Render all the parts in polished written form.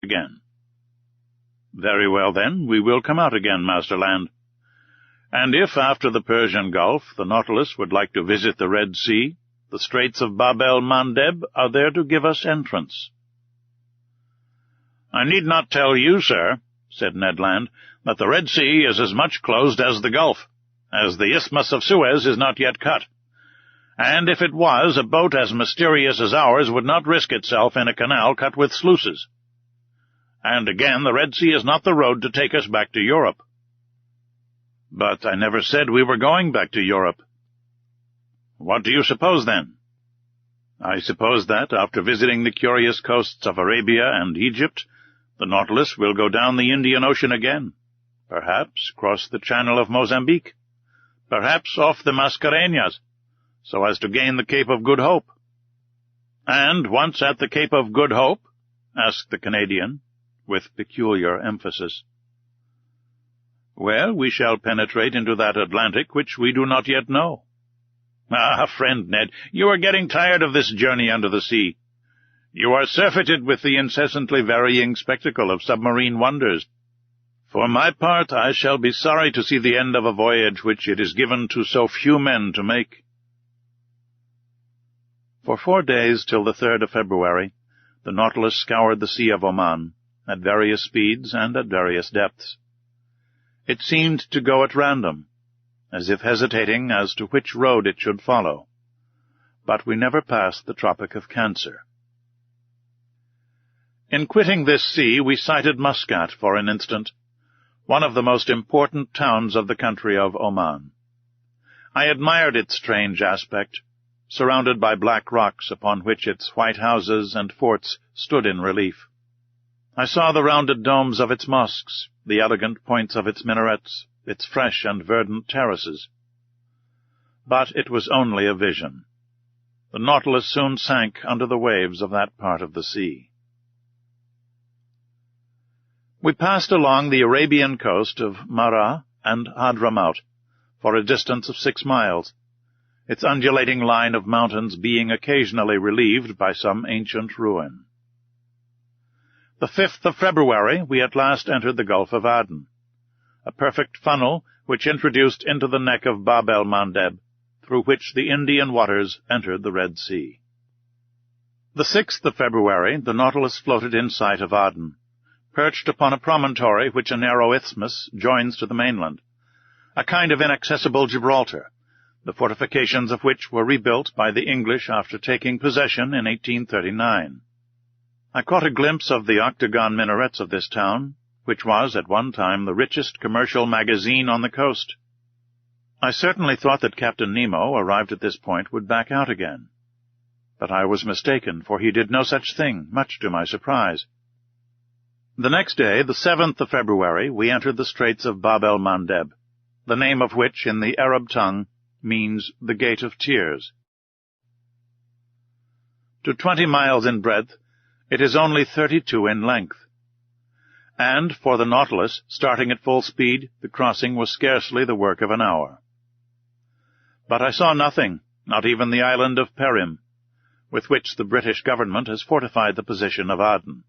again. Very well, then, we will come out again, Master Land. And if, after the Persian Gulf, the Nautilus would like to visit the Red Sea, the Straits of Bab el-Mandeb are there to give us entrance. I need not tell you, sir, said Ned Land, that the Red Sea is as much closed as the Gulf, as the Isthmus of Suez is not yet cut. And if it was, a boat as mysterious as ours would not risk itself in a canal cut with sluices. And again, the Red Sea is not the road to take us back to Europe. But I never said we were going back to Europe. What do you suppose, then? I suppose that, after visiting the curious coasts of Arabia and Egypt, the Nautilus will go down the Indian Ocean again, perhaps cross the Channel of Mozambique, perhaps off the Mascareñas, so as to gain the Cape of Good Hope. And once at the Cape of Good Hope, asked the Canadian, with peculiar emphasis, well, we shall penetrate into that Atlantic which we do not yet know. Ah, friend Ned, you are getting tired of this journey under the sea. You are surfeited with the incessantly varying spectacle of submarine wonders. For my part, I shall be sorry to see the end of a voyage which it is given to so few men to make. For 4 days till the 3rd of February, the Nautilus scoured the Sea of Oman, at various speeds and at various depths. It seemed to go at random, as if hesitating as to which road it should follow, but we never passed the Tropic of Cancer. In quitting this sea, we sighted Muscat for an instant, one of the most important towns of the country of Oman. I admired its strange aspect, surrounded by black rocks upon which its white houses and forts stood in relief. I saw the rounded domes of its mosques, the elegant points of its minarets, its fresh and verdant terraces. But it was only a vision. The Nautilus soon sank under the waves of that part of the sea. We passed along the Arabian coast of Marah and Hadramaut for a distance of 6 miles, its undulating line of mountains being occasionally relieved by some ancient ruin. The 5th of February we at last entered the Gulf of Aden, a perfect funnel which introduced into the neck of Bab el-Mandeb, through which the Indian waters entered the Red Sea. The 6th of February the Nautilus floated in sight of Aden, perched upon a promontory which a narrow isthmus joins to the mainland, a kind of inaccessible Gibraltar, the fortifications of which were rebuilt by the English after taking possession in 1839. I caught a glimpse of the octagon minarets of this town, which was at one time the richest commercial magazine on the coast. I certainly thought that Captain Nemo, arrived at this point, would back out again. But I was mistaken, for he did no such thing, much to my surprise. The next day, the 7th of February, we entered the Straits of Bab el-Mandeb, the name of which, in the Arab tongue, means the Gate of Tears. To 20 miles in breadth, it is only 32 in length. And, for the Nautilus, starting at full speed, the crossing was scarcely the work of an hour. But I saw nothing, not even the island of Perim, with which the British government has fortified the position of Aden.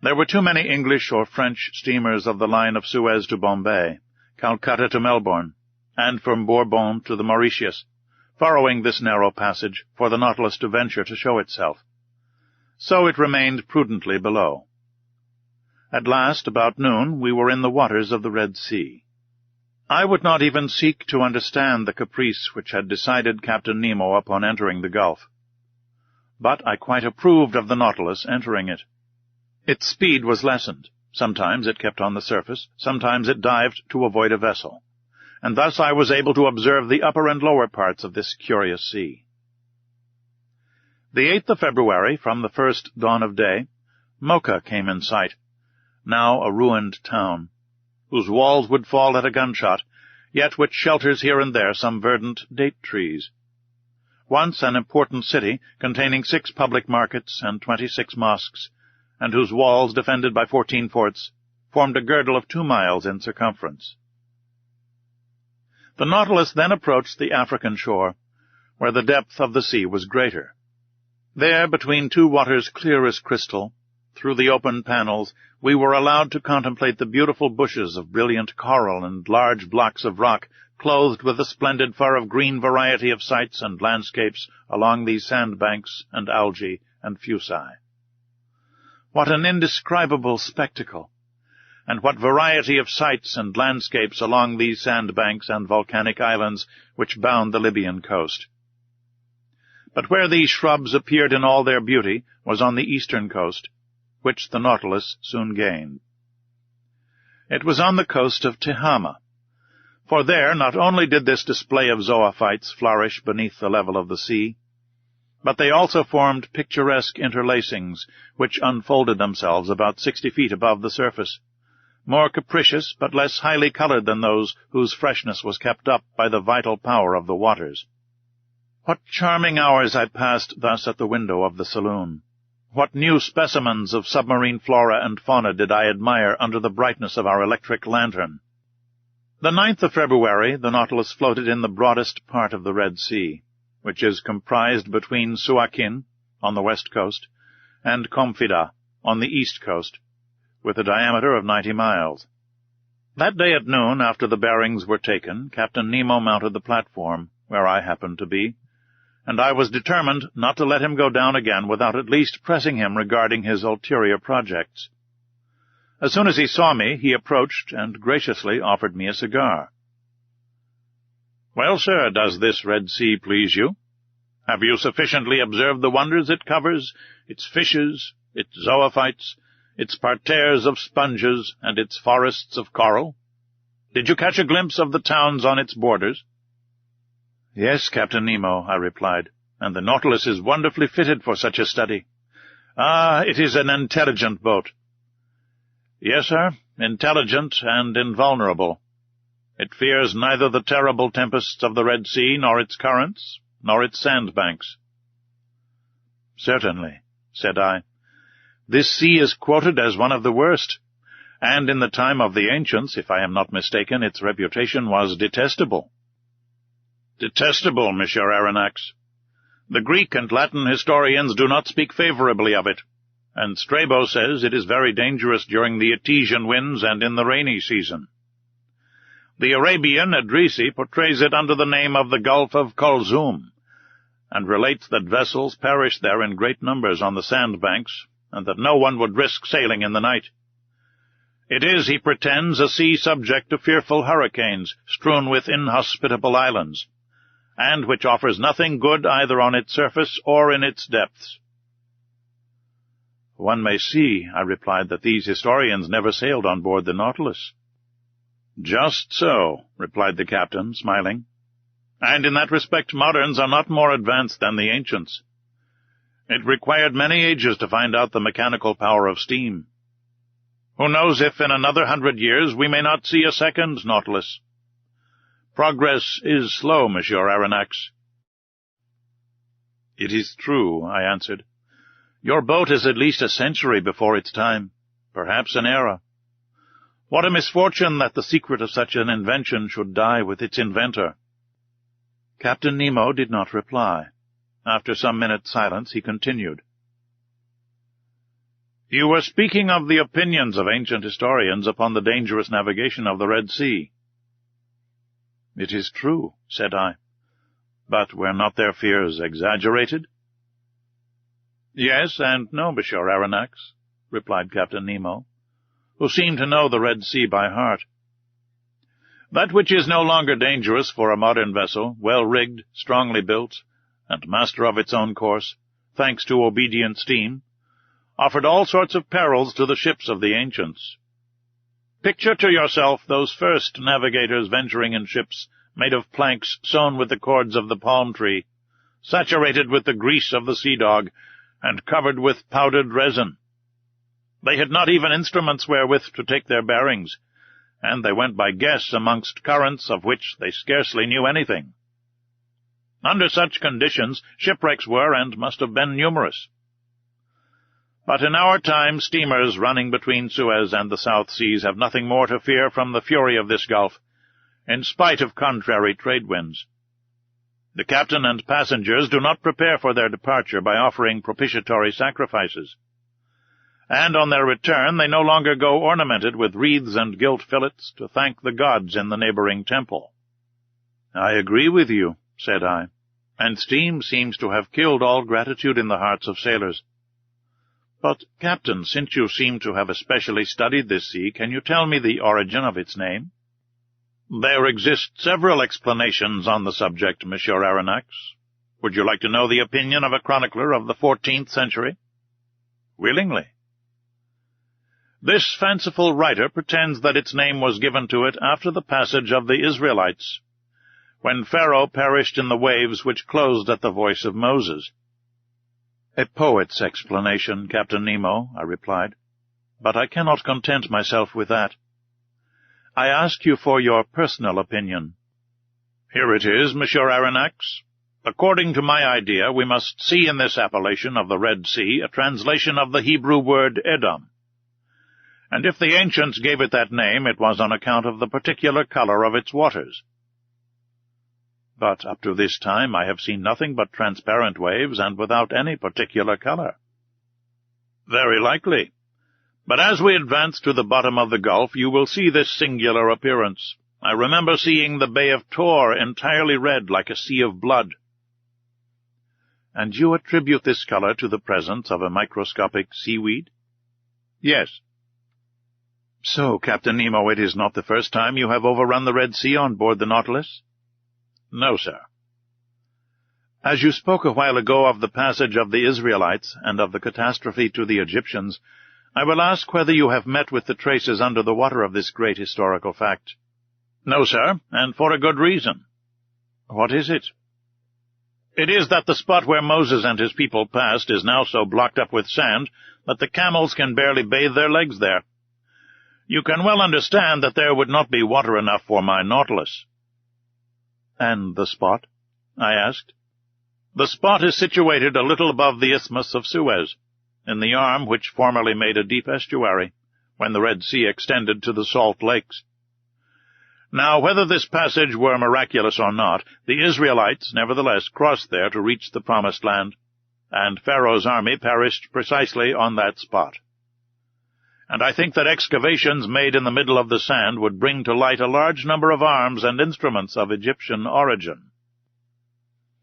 There were too many English or French steamers of the line of Suez to Bombay, Calcutta to Melbourne, and from Bourbon to the Mauritius, furrowing this narrow passage for the Nautilus to venture to show itself. So it remained prudently below. At last, about noon, we were in the waters of the Red Sea. I would not even seek to understand the caprice which had decided Captain Nemo upon entering the Gulf. But I quite approved of the Nautilus entering it. Its speed was lessened. Sometimes it kept on the surface, sometimes it dived to avoid a vessel, and thus I was able to observe the upper and lower parts of this curious sea. The 8th of February, from the first dawn of day, Mocha came in sight, now a ruined town, whose walls would fall at a gunshot, yet which shelters here and there some verdant date trees. Once an important city, containing 6 public markets and 26 mosques, and whose walls, defended by 14 forts, formed a girdle of 2 miles in circumference. The Nautilus then approached the African shore, where the depth of the sea was greater. There, between 2 waters clear as crystal, Through the open panels, we were allowed to contemplate the beautiful bushes of brilliant coral and large blocks of rock, clothed with the splendid fur of green variety of sites and landscapes along these sandbanks and algae and fuci. What an indescribable spectacle! And what variety of sites and landscapes along these sandbanks and volcanic islands which bound the Libyan coast! But where these shrubs appeared in all their beauty was on the eastern coast, which the Nautilus soon gained. It was on the coast of Tehama, for there not only did this display of zoophytes flourish beneath the level of the sea, but they also formed picturesque interlacings which unfolded themselves about 60 feet above the surface, more capricious but less highly colored than those whose freshness was kept up by the vital power of the waters. What charming hours I passed thus at the window of the saloon! What new specimens of submarine flora and fauna did I admire under the brightness of our electric lantern! The 9th of February the Nautilus floated in the broadest part of the Red Sea, which is comprised between Suakin, on the west coast, and Komfida, on the east coast, with a diameter of 90 miles. That day at noon, after the bearings were taken, Captain Nemo mounted the platform, where I happened to be, and I was determined not to let him go down again without at least pressing him regarding his ulterior projects. As soon as he saw me, he approached and graciously offered me a cigar. "Well, sir, does this Red Sea please you? Have you sufficiently observed the wonders it covers, its fishes, its zoophytes, its parterres of sponges, and its forests of coral? Did you catch a glimpse of the towns on its borders?" "Yes, Captain Nemo," I replied, "and the Nautilus is wonderfully fitted for such a study." "Ah, it is an intelligent boat." "Yes, sir, intelligent and invulnerable. It fears neither the terrible tempests of the Red Sea, nor its currents, nor its sandbanks." "Certainly," said I. "This sea is quoted as one of the worst, and in the time of the ancients, if I am not mistaken, its reputation was detestable." "Detestable, Monsieur Aronnax. The Greek and Latin historians do not speak favorably of it, and Strabo says it is very dangerous during the Etesian winds and in the rainy season. The Arabian Edrisi portrays it under the name of the Gulf of Kulzum, and relates that vessels perish there in great numbers on the sandbanks, and that no one would risk sailing in the night. It is, he pretends, a sea subject to fearful hurricanes, strewn with inhospitable islands, and which offers nothing good either on its surface or in its depths." "One may see," I replied, "that these historians never sailed on board the Nautilus." "Just so," replied the captain, smiling. "And in that respect moderns are not more advanced than the ancients. It required many ages to find out the mechanical power of steam. Who knows if in another 100 years we may not see a second Nautilus? Progress is slow, Monsieur Aronnax." "It is true," I answered. "Your boat is at least a century before its time, perhaps an era. What a misfortune that the secret of such an invention should die with its inventor." Captain Nemo did not reply. After some minutes' silence, he continued. "You were speaking of the opinions of ancient historians upon the dangerous navigation of the Red Sea." "It is true," said I. "But were not their fears exaggerated?" "Yes and no, Monsieur Aronnax," replied Captain Nemo, who seemed to know the Red Sea by heart. "That which is no longer dangerous for a modern vessel, well-rigged, strongly built, and master of its own course, thanks to obedient steam, offered all sorts of perils to the ships of the ancients. Picture to yourself those first navigators venturing in ships made of planks sewn with the cords of the palm tree, saturated with the grease of the sea-dog, and covered with powdered resin. They had not even instruments wherewith to take their bearings, and they went by guess amongst currents of which they scarcely knew anything. Under such conditions, shipwrecks were and must have been numerous. But in our time, steamers running between Suez and the South Seas have nothing more to fear from the fury of this gulf, in spite of contrary trade winds. The captain and passengers do not prepare for their departure by offering propitiatory sacrifices. and on their return they no longer go ornamented with wreaths and gilt fillets to thank the gods in the neighboring temple." "I agree with you," said I, "and steam seems to have killed all gratitude in the hearts of sailors. But, Captain, since you seem to have especially studied this sea, can you tell me the origin of its name?" "There exist several explanations on the subject, Monsieur Aronnax. Would you like to know the opinion of a chronicler of the 14th century?" "Willingly." "This fanciful writer pretends that its name was given to it after the passage of the Israelites, when Pharaoh perished in the waves which closed at the voice of Moses." "A poet's explanation, Captain Nemo," I replied, "but I cannot content myself with that. I ask you for your personal opinion." "Here it is, Monsieur Aronnax. According to my idea, we must see in this appellation of the Red Sea a translation of the Hebrew word Edom. And if the ancients gave it that name, it was on account of the particular color of its waters." "But up to this time I have seen nothing but transparent waves, and without any particular color." "Very likely. But as we advance to the bottom of the gulf, you will see this singular appearance. I remember seeing the Bay of Tor entirely red, like a sea of blood." "And you attribute this color to the presence of a microscopic seaweed?" "Yes." "So, Captain Nemo, it is not the first time you have overrun the Red Sea on board the Nautilus?" "No, sir." "As you spoke a while ago of the passage of the Israelites and of the catastrophe to the Egyptians, I will ask whether you have met with the traces under the water of this great historical fact." "No, sir, and for a good reason." "What is it?" "It is that the spot where Moses and his people passed is now so blocked up with sand that the camels can barely bathe their legs there. You can well understand that there would not be water enough for my Nautilus." "And the spot?" I asked. "The spot is situated a little above the Isthmus of Suez, in the arm which formerly made a deep estuary, when the Red Sea extended to the salt lakes. Now, whether this passage were miraculous or not, the Israelites nevertheless crossed there to reach the Promised Land, and Pharaoh's army perished precisely on that spot. And I think that excavations made in the middle of the sand would bring to light a large number of arms and instruments of Egyptian origin."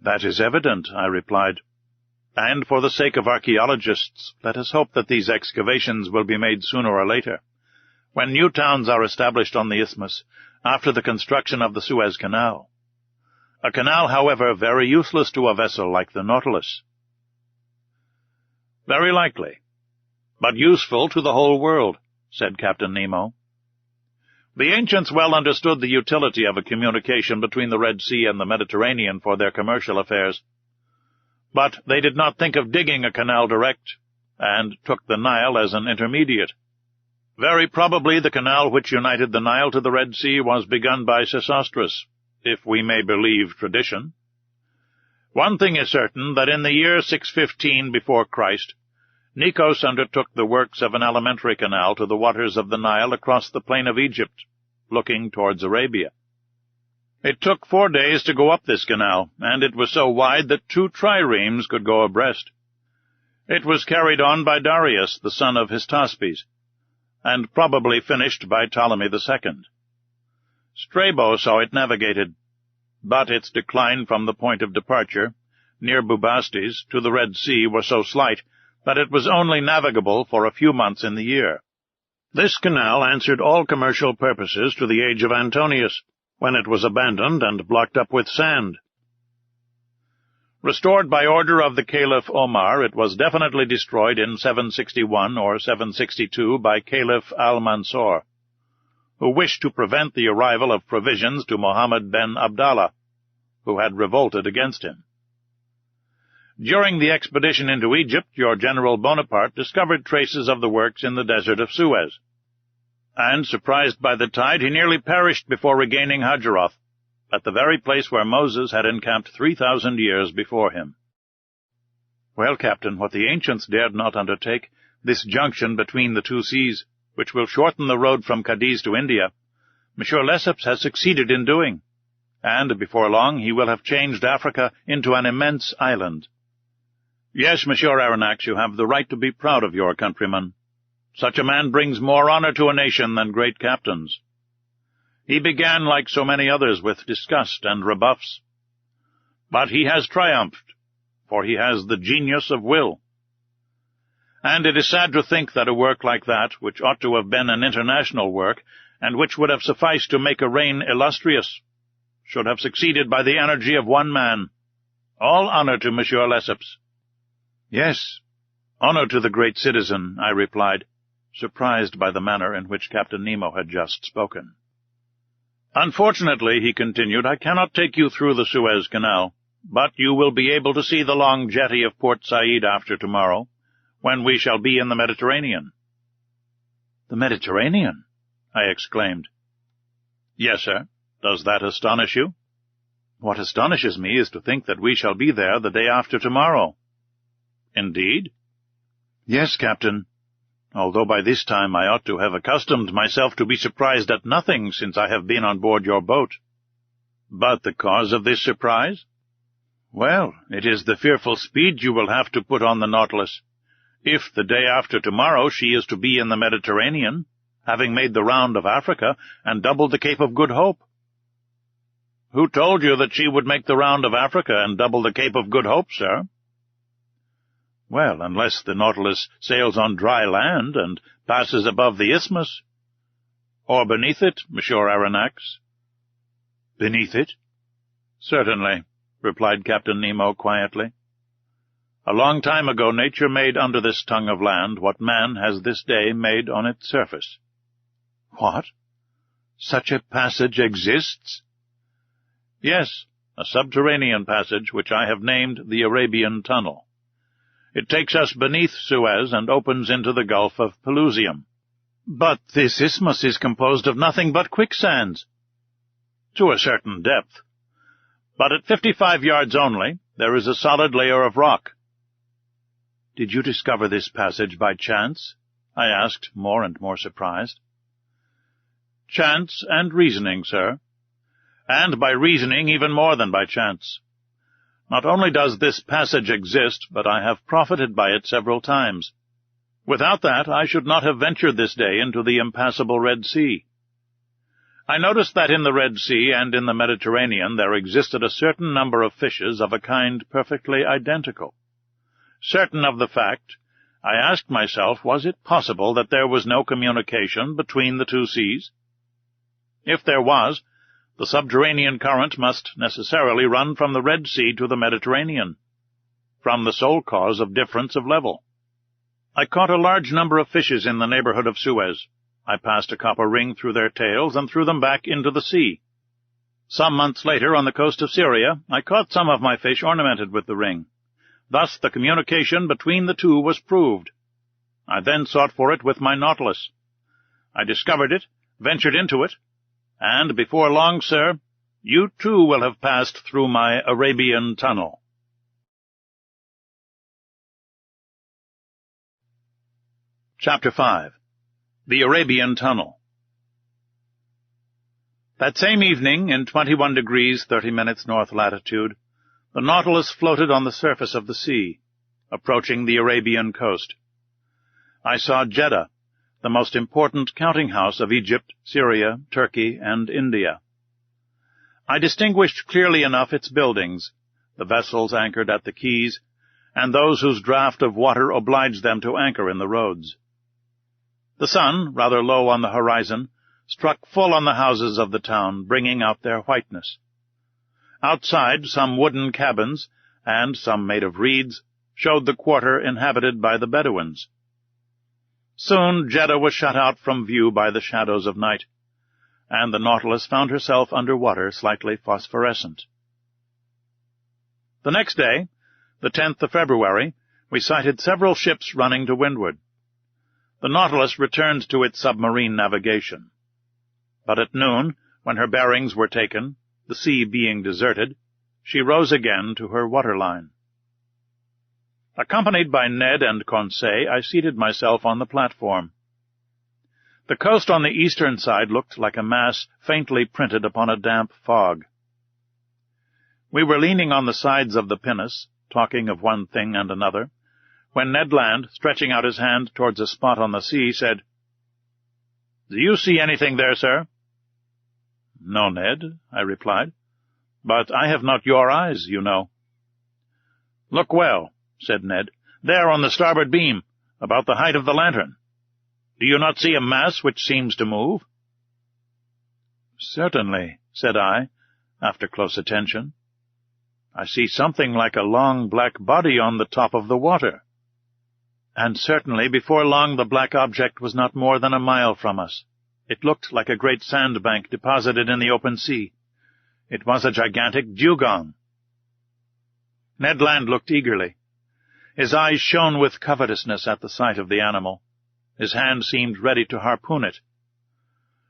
"That is evident," I replied. "And for the sake of archaeologists, let us hope that these excavations will be made sooner or later, when new towns are established on the isthmus, after the construction of the Suez Canal. A canal, however, very useless to a vessel like the Nautilus." "Very likely, but useful to the whole world," said Captain Nemo. "The ancients well understood the utility of a communication between the Red Sea and the Mediterranean for their commercial affairs. But they did not think of digging a canal direct, and took the Nile as an intermediate. Very probably the canal which united the Nile to the Red Sea was begun by Sesostris, if we may believe tradition. One thing is certain, that in the year 615 before Christ, Nikos undertook the works of an alimentary canal to the waters of the Nile across the plain of Egypt, looking towards Arabia. It took 4 days to go up this canal, and it was so wide that 2 triremes could go abreast. It was carried on by Darius, the son of Hystaspes, and probably finished by Ptolemy II. Strabo saw it navigated, but its decline from the point of departure, near Bubastes, to the Red Sea was so slight that it was only navigable for a few months in the year. This canal answered all commercial purposes to the age of Antonius, when it was abandoned and blocked up with sand. Restored by order of the Caliph Omar, it was definitely destroyed in 761 or 762 by Caliph al-Mansur, who wished to prevent the arrival of provisions to Muhammad ben Abdallah, who had revolted against him. During the expedition into Egypt, your General Bonaparte discovered traces of the works in the desert of Suez, and, surprised by the tide, he nearly perished before regaining Hajaroth, at the very place where Moses had encamped 3,000 years before him. Well, Captain, what the ancients dared not undertake, this junction between the 2 seas, which will shorten the road from Cadiz to India, Monsieur Lesseps has succeeded in doing, and before long he will have changed Africa into an immense island. Yes, Monsieur Aronnax, you have the right to be proud of your countrymen, Such a man brings more honor to a nation than great captains. He began, like so many others, with disgust and rebuffs. But he has triumphed, for he has the genius of will. And it is sad to think that a work like that, which ought to have been an international work, and which would have sufficed to make a reign illustrious, should have succeeded by the energy of one man. All honor to Monsieur Lesseps. Yes, honor to the great citizen, I replied, surprised by the manner in which Captain Nemo had just spoken. Unfortunately, he continued, I cannot take you through the Suez Canal, but you will be able to see the long jetty of Port Said after tomorrow, when we shall be in the Mediterranean. The Mediterranean? I exclaimed. Yes, sir. Does that astonish you? What astonishes me is to think that we shall be there the day after tomorrow. Indeed? Yes, Captain, although by this time I ought to have accustomed myself to be surprised at nothing since I have been on board your boat. But the cause of this surprise? Well, it is the fearful speed you will have to put on the Nautilus, if the day after tomorrow she is to be in the Mediterranean, having made the round of Africa and doubled the Cape of Good Hope. Who told you that she would make the round of Africa and double the Cape of Good Hope, sir? Well, unless the Nautilus sails on dry land and passes above the isthmus. Or beneath it, Monsieur Aronnax. Beneath it? Certainly, replied Captain Nemo quietly. A long time ago nature made under this tongue of land what man has this day made on its surface. What? Such a passage exists? Yes, a subterranean passage which I have named the Arabian Tunnel. It takes us beneath Suez and opens into the Gulf of Pelusium. But this isthmus is composed of nothing but quicksands. To a certain depth. But at 55 yards only, there is a solid layer of rock. Did you discover this passage by chance? I asked, more and more surprised. Chance and reasoning, sir. And by reasoning even more than by chance. Not only does this passage exist, but I have profited by it several times. Without that, I should not have ventured this day into the impassable Red Sea. I noticed that in the Red Sea and in the Mediterranean there existed a certain number of fishes of a kind perfectly identical. Certain of the fact, I asked myself, was it possible that there was no communication between the two seas? If there was, the subterranean current must necessarily run from the Red Sea to the Mediterranean, from the sole cause of difference of level. I caught a large number of fishes in the neighborhood of Suez. I passed a copper ring through their tails and threw them back into the sea. Some months later, on the coast of Syria, I caught some of my fish ornamented with the ring. Thus the communication between the two was proved. I then sought for it with my Nautilus. I discovered it, ventured into it, and before long, sir, you too will have passed through my Arabian Tunnel. Chapter 5. The Arabian Tunnel. That same evening, in 21 degrees 30 minutes north latitude, the Nautilus floated on the surface of the sea, approaching the Arabian coast. I saw Jeddah, the most important counting-house of Egypt, Syria, Turkey, and India. I distinguished clearly enough its buildings, the vessels anchored at the quays, and those whose draught of water obliged them to anchor in the roads. The sun, rather low on the horizon, struck full on the houses of the town, bringing out their whiteness. Outside, some wooden cabins, and some made of reeds, showed the quarter inhabited by the Bedouins. Soon Jeddah was shut out from view by the shadows of night, and the Nautilus found herself under water slightly phosphorescent. The next day, the 10th of February, we sighted several ships running to windward. The Nautilus returned to its submarine navigation. But at noon, when her bearings were taken, the sea being deserted, she rose again to her waterline. Accompanied by Ned and Conseil, I seated myself on the platform. The coast on the eastern side looked like a mass faintly printed upon a damp fog. We were leaning on the sides of the pinnace, talking of one thing and another, when Ned Land, stretching out his hand towards a spot on the sea, said, "Do you see anything there, sir?" "No, Ned," I replied, "but I have not your eyes, you know." "Look well," said Ned, "there on the starboard beam, about the height of the lantern. Do you not see a mass which seems to move?" "Certainly," said I, after close attention. "I see something like a long black body on the top of the water." And certainly before long the black object was not more than a mile from us. It looked like a great sandbank deposited in the open sea. It was a gigantic dugong. Ned Land looked eagerly. His eyes shone with covetousness at the sight of the animal. His hand seemed ready to harpoon it.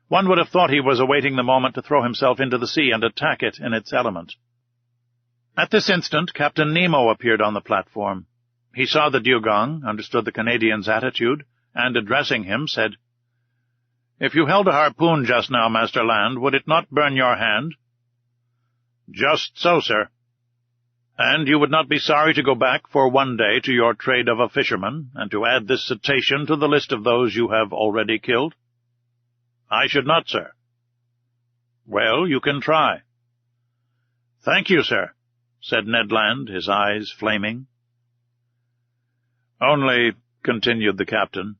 One would have thought he was awaiting the moment to throw himself into the sea and attack it in its element. At this instant Captain Nemo appeared on the platform. He saw the dugong, understood the Canadian's attitude, and, addressing him, said, "If you held a harpoon just now, Master Land, would it not burn your hand?" "Just so, sir." "And you would not be sorry to go back for one day to your trade of a fisherman, and to add this cetacean to the list of those you have already killed?" "I should not, sir." "Well, you can try." "Thank you, sir," said Ned Land, his eyes flaming. "Only," continued the captain,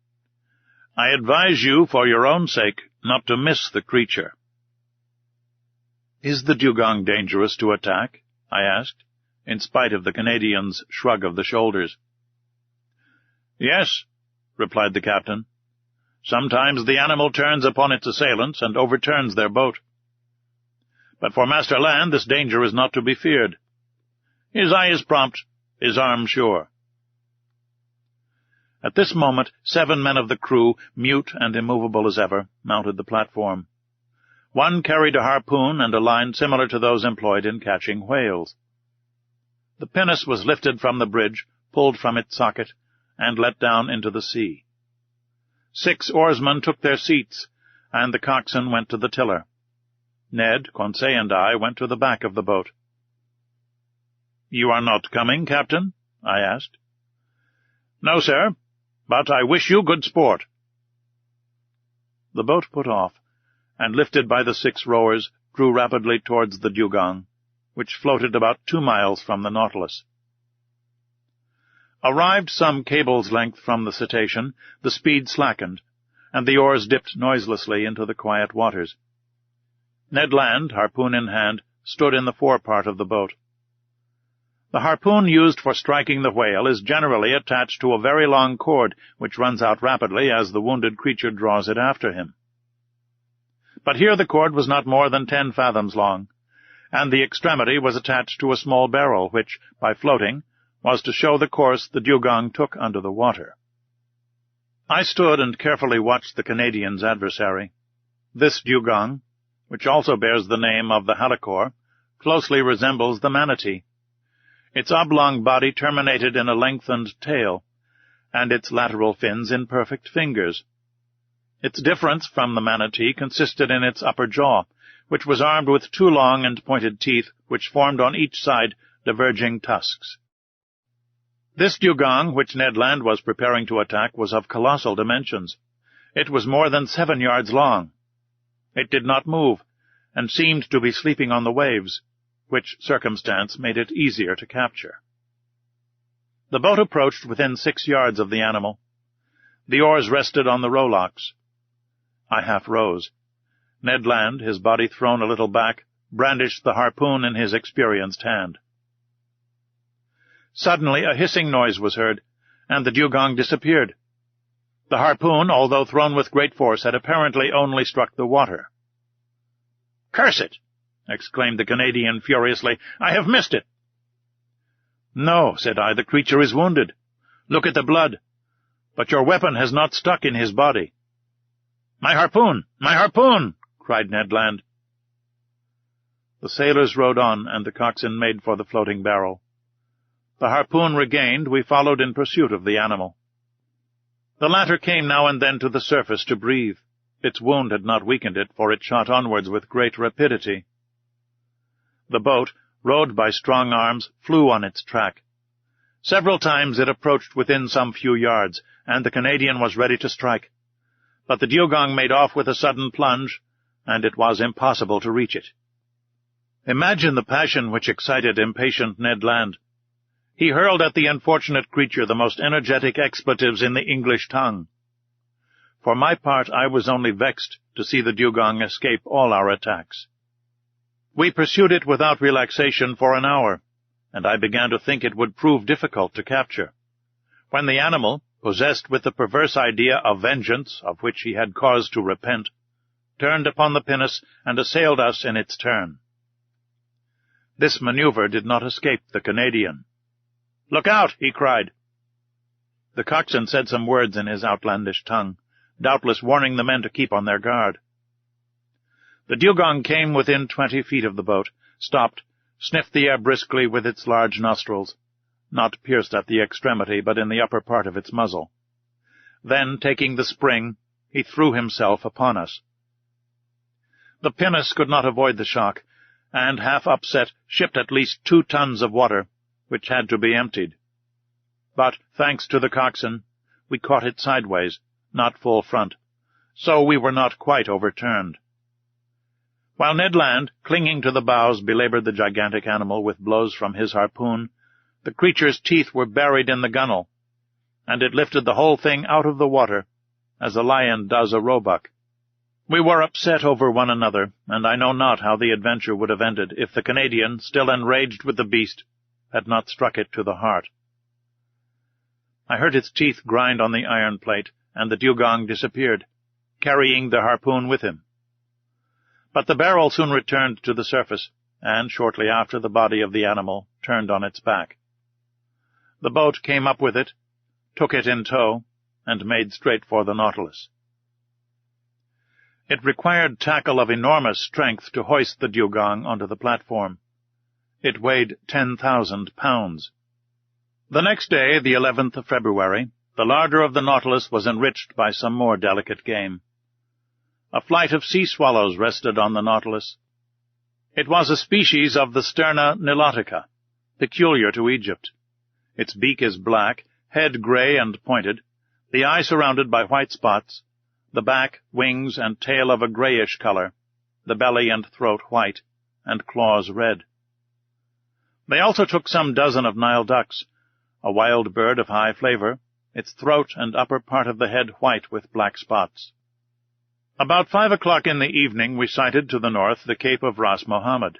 "I advise you, for your own sake, not to miss the creature." "Is the dugong dangerous to attack?" I asked, in spite of the Canadian's shrug of the shoulders. "Yes," replied the captain. "Sometimes the animal turns upon its assailants and overturns their boat. But for Master Land this danger is not to be feared. His eye is prompt, his arm sure." At this moment 7 men of the crew, mute and immovable as ever, mounted the platform. One carried a harpoon and a line similar to those employed in catching whales. The pinnace was lifted from the bridge, pulled from its socket, and let down into the sea. 6 oarsmen took their seats, and the coxswain went to the tiller. Ned, Conseil, and I went to the back of the boat. "You are not coming, Captain?" I asked. "No, sir, but I wish you good sport." The boat put off, and, lifted by the 6 rowers, drew rapidly towards the dugong, which floated about 2 miles from the Nautilus. Arrived some cable's length from the cetacean, the speed slackened, and the oars dipped noiselessly into the quiet waters. Ned Land, harpoon in hand, stood in the forepart of the boat. The harpoon used for striking the whale is generally attached to a very long cord, which runs out rapidly as the wounded creature draws it after him. But here the cord was not more than 10 fathoms long, and the extremity was attached to a small barrel, which, by floating, was to show the course the dugong took under the water. I stood and carefully watched the Canadian's adversary. This dugong, which also bears the name of the halicore, closely resembles the manatee. Its oblong body terminated in a lengthened tail, and its lateral fins in perfect fingers. Its difference from the manatee consisted in its upper jaw, which was armed with 2 long and pointed teeth, which formed on each side diverging tusks. This dugong, which Ned Land was preparing to attack, was of colossal dimensions. It was more than 7 yards long. It did not move, and seemed to be sleeping on the waves, which circumstance made it easier to capture. The boat approached within 6 yards of the animal. The oars rested on the rowlocks. I half rose. Ned Land, his body thrown a little back, brandished the harpoon in his experienced hand. Suddenly a hissing noise was heard, and the dugong disappeared. The harpoon, although thrown with great force, had apparently only struck the water. "Curse it!" exclaimed the Canadian furiously. "I have missed it." "No," said I, "the creature is wounded. Look at the blood. But your weapon has not stuck in his body." "My harpoon! My harpoon!" cried Ned Land. The sailors rowed on, and the coxswain made for the floating barrel. The harpoon regained, we followed in pursuit of the animal. The latter came now and then to the surface to breathe. Its wound had not weakened it, for it shot onwards with great rapidity. The boat, rowed by strong arms, flew on its track. Several times it approached within some few yards, and the Canadian was ready to strike. But the dugong made off with a sudden plunge, and it was impossible to reach it. Imagine the passion which excited impatient Ned Land. He hurled at the unfortunate creature the most energetic expletives in the English tongue. For my part, I was only vexed to see the dugong escape all our attacks. We pursued it without relaxation for an hour, and I began to think it would prove difficult to capture, when the animal, possessed with the perverse idea of vengeance of which he had cause to repent, turned upon the pinnace and assailed us in its turn. This maneuver did not escape the Canadian. "Look out!" he cried. The coxswain said some words in his outlandish tongue, doubtless warning the men to keep on their guard. The dugong came within 20 feet of the boat, stopped, sniffed the air briskly with its large nostrils, not pierced at the extremity, but in the upper part of its muzzle. Then, taking the spring, he threw himself upon us. The pinnace could not avoid the shock, and, half upset, shipped at least 2 tons of water, which had to be emptied. But, thanks to the coxswain, we caught it sideways, not full front, so we were not quite overturned. While Ned Land, clinging to the bows, belaboured the gigantic animal with blows from his harpoon, the creature's teeth were buried in the gunwale, and it lifted the whole thing out of the water, as a lion does a roebuck. We were upset over one another, and I know not how the adventure would have ended if the Canadian, still enraged with the beast, had not struck it to the heart. I heard its teeth grind on the iron plate, and the dugong disappeared, carrying the harpoon with him. But the barrel soon returned to the surface, and shortly after the body of the animal turned on its back. The boat came up with it, took it in tow, and made straight for the Nautilus. It required tackle of enormous strength to hoist the dugong onto the platform. It weighed 10,000 pounds. The next day, the 11th of February, the larder of the Nautilus was enriched by some more delicate game. A flight of sea swallows rested on the Nautilus. It was a species of the Sterna nilotica, peculiar to Egypt. Its beak is black, head gray and pointed, the eye surrounded by white spots, the back, wings, and tail of a grayish color, the belly and throat white, and claws red. They also took some dozen of Nile ducks, a wild bird of high flavor, its throat and upper part of the head white with black spots. About 5 o'clock in the evening we sighted to the north the Cape of Ras Mohammed.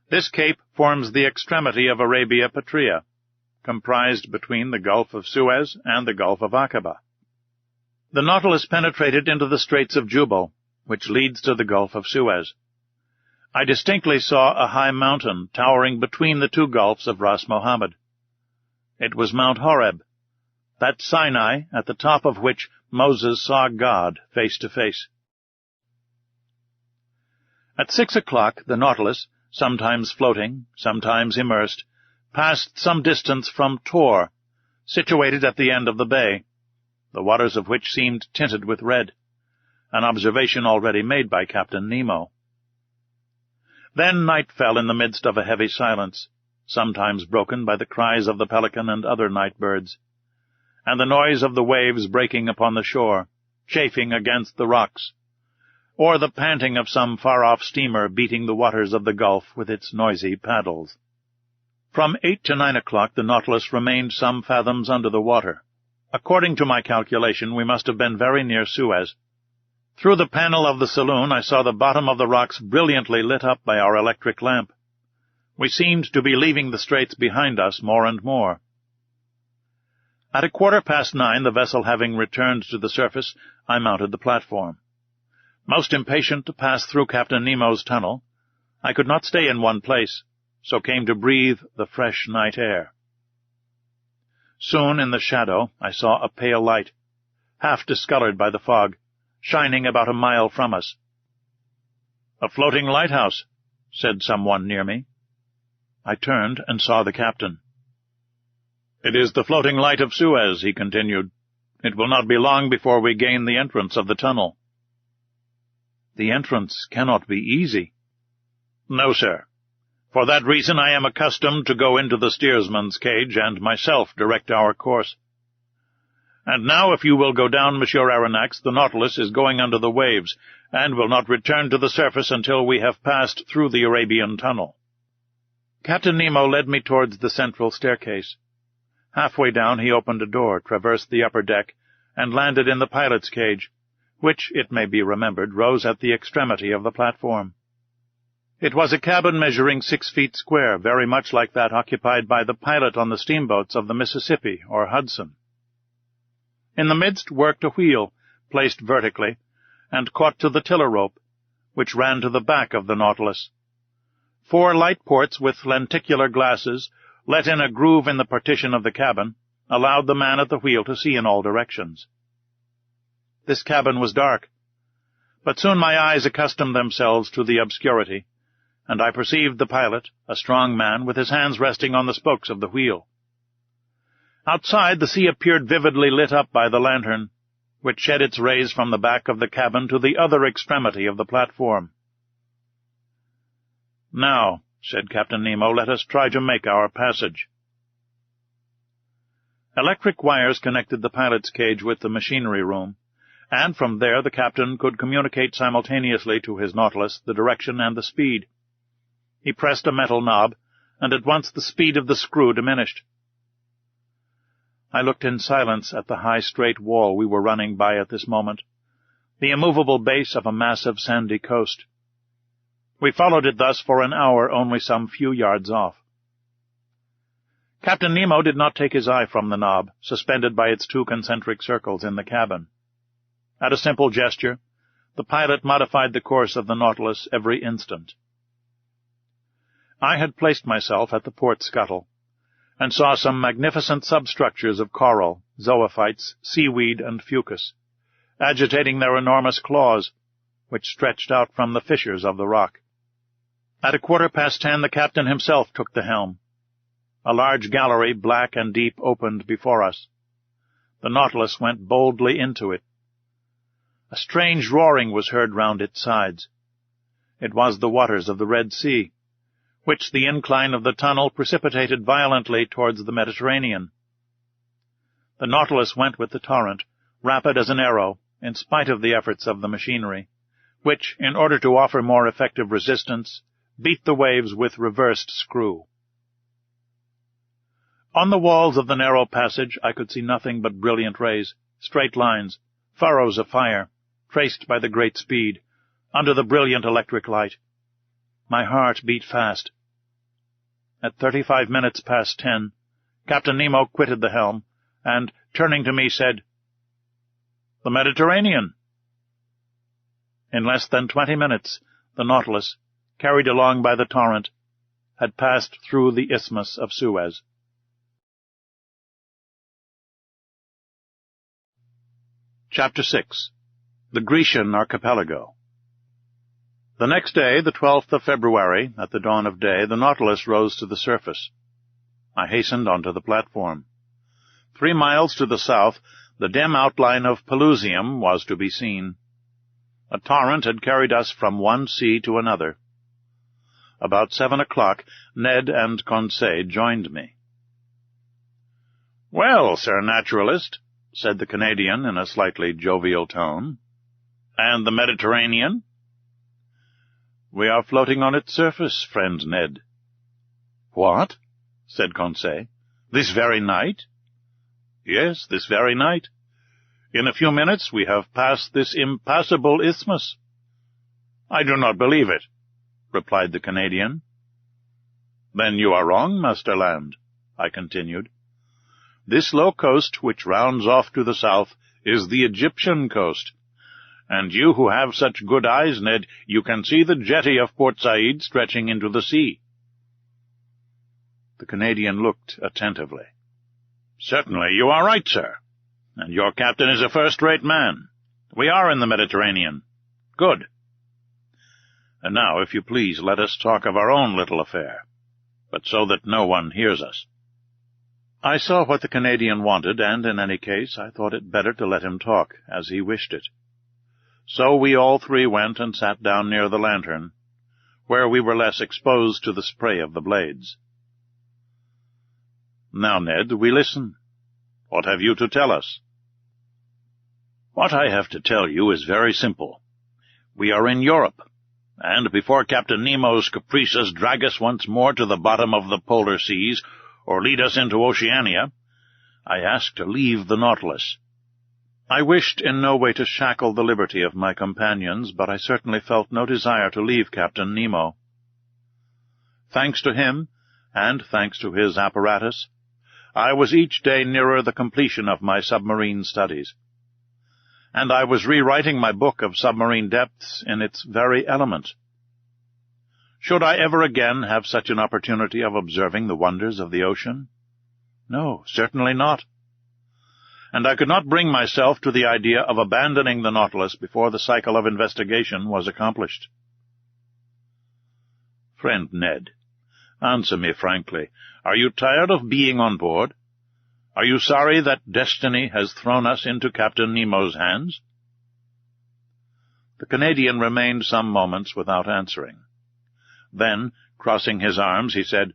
This cape forms the extremity of Arabia Petrea, comprised between the Gulf of Suez and the Gulf of Aqaba. The Nautilus penetrated into the Straits of Jubal, which leads to the Gulf of Suez. I distinctly saw a high mountain towering between the 2 gulfs of Ras Mohammed. It was Mount Horeb, that Sinai at the top of which Moses saw God face to face. At 6 o'clock the Nautilus, sometimes floating, sometimes immersed, passed some distance from Tor, situated at the end of the bay, the waters of which seemed tinted with red, an observation already made by Captain Nemo. Then night fell in the midst of a heavy silence, sometimes broken by the cries of the pelican and other night birds, and the noise of the waves breaking upon the shore, chafing against the rocks, or the panting of some far-off steamer beating the waters of the gulf with its noisy paddles. From 8 to 9 o'clock the Nautilus remained some fathoms under the water. According to my calculation, we must have been very near Suez. Through the panel of the saloon I saw the bottom of the rocks brilliantly lit up by our electric lamp. We seemed to be leaving the straits behind us more and more. At 9:15, the vessel having returned to the surface, I mounted the platform. Most impatient to pass through Captain Nemo's tunnel, I could not stay in one place, so came to breathe the fresh night air. Soon in the shadow I saw a pale light, half discolored by the fog, shining about a mile from us. "A floating lighthouse," said someone near me. I turned and saw the captain. "It is the floating light of Suez," he continued. "It will not be long before we gain the entrance of the tunnel." "The entrance cannot be easy." "No, sir. For that reason I am accustomed to go into the steersman's cage and myself direct our course. And now, if you will go down, Monsieur Aronnax, the Nautilus is going under the waves, and will not return to the surface until we have passed through the Arabian Tunnel." Captain Nemo led me towards the central staircase. Halfway down he opened a door, traversed the upper deck, and landed in the pilot's cage, which, it may be remembered, rose at the extremity of the platform. It was a cabin measuring 6 feet square, very much like that occupied by the pilot on the steamboats of the Mississippi or Hudson. In the midst worked a wheel, placed vertically, and caught to the tiller rope, which ran to the back of the Nautilus. 4 light ports with lenticular glasses, let in a groove in the partition of the cabin, allowed the man at the wheel to see in all directions. This cabin was dark, but soon my eyes accustomed themselves to the obscurity, and I perceived the pilot, a strong man, with his hands resting on the spokes of the wheel. Outside, the sea appeared vividly lit up by the lantern, which shed its rays from the back of the cabin to the other extremity of the platform. "Now," said Captain Nemo, "let us try to make our passage." Electric wires connected the pilot's cage with the machinery room, and from there the captain could communicate simultaneously to his Nautilus the direction and the speed. He pressed a metal knob, and at once the speed of the screw diminished. I looked in silence at the high straight wall we were running by at this moment, the immovable base of a massive sandy coast. We followed it thus for an hour, only some few yards off. Captain Nemo did not take his eye from the knob, suspended by its 2 concentric circles in the cabin. At a simple gesture, the pilot modified the course of the Nautilus every instant. I had placed myself at the port scuttle, and saw some magnificent substructures of coral, zoophytes, seaweed, and fucus, agitating their enormous claws, which stretched out from the fissures of the rock. At 10:15 the captain himself took the helm. A large gallery, black and deep, opened before us. The Nautilus went boldly into it. A strange roaring was heard round its sides. It was the waters of the Red Sea, which the incline of the tunnel precipitated violently towards the Mediterranean. The Nautilus went with the torrent, rapid as an arrow, in spite of the efforts of the machinery, which, in order to offer more effective resistance, beat the waves with reversed screw. On the walls of the narrow passage I could see nothing but brilliant rays, straight lines, furrows of fire, traced by the great speed, under the brilliant electric light. My heart beat fast. At 10:35, Captain Nemo quitted the helm, and, turning to me, said, "The Mediterranean." In less than 20 minutes, the Nautilus, carried along by the torrent, had passed through the Isthmus of Suez. Chapter 6. The Grecian Archipelago. The next day, the 12th of February, at the dawn of day, the Nautilus rose to the surface. I hastened onto the platform. 3 miles to the south, the dim outline of Pelusium was to be seen. A torrent had carried us from one sea to another. About 7 o'clock, Ned and Conseil joined me. "Well, Sir Naturalist," said the Canadian in a slightly jovial tone, "and the Mediterranean?" "We are floating on its surface, friend Ned." "What?" said Conseil. "This very night?" "Yes, this very night. In a few minutes we have passed this impassable isthmus." "I do not believe it," replied the Canadian. "Then you are wrong, Master Land," I continued. "This low coast, which rounds off to the south, is the Egyptian coast. And you who have such good eyes, Ned, you can see the jetty of Port Said stretching into the sea." The Canadian looked attentively. "Certainly you are right, sir. And your captain is a first-rate man. We are in the Mediterranean. Good. And now, if you please, let us talk of our own little affair, but so that no one hears us." I saw what the Canadian wanted, and, in any case, I thought it better to let him talk, as he wished it. So we all 3 went and sat down near the lantern, where we were less exposed to the spray of the blades. "Now, Ned, we listen. What have you to tell us?" "What I have to tell you is very simple. We are in Europe, and before Captain Nemo's caprices drag us once more to the bottom of the polar seas, or lead us into Oceania, I ask to leave the Nautilus." I wished in no way to shackle the liberty of my companions, but I certainly felt no desire to leave Captain Nemo. Thanks to him, and thanks to his apparatus, I was each day nearer the completion of my submarine studies, and I was rewriting my book of submarine depths in its very element. Should I ever again have such an opportunity of observing the wonders of the ocean? No, certainly not. And I could not bring myself to the idea of abandoning the Nautilus before the cycle of investigation was accomplished. "Friend Ned, answer me frankly. Are you tired of being on board? Are you sorry that destiny has thrown us into Captain Nemo's hands?" The Canadian remained some moments without answering. Then, crossing his arms, he said,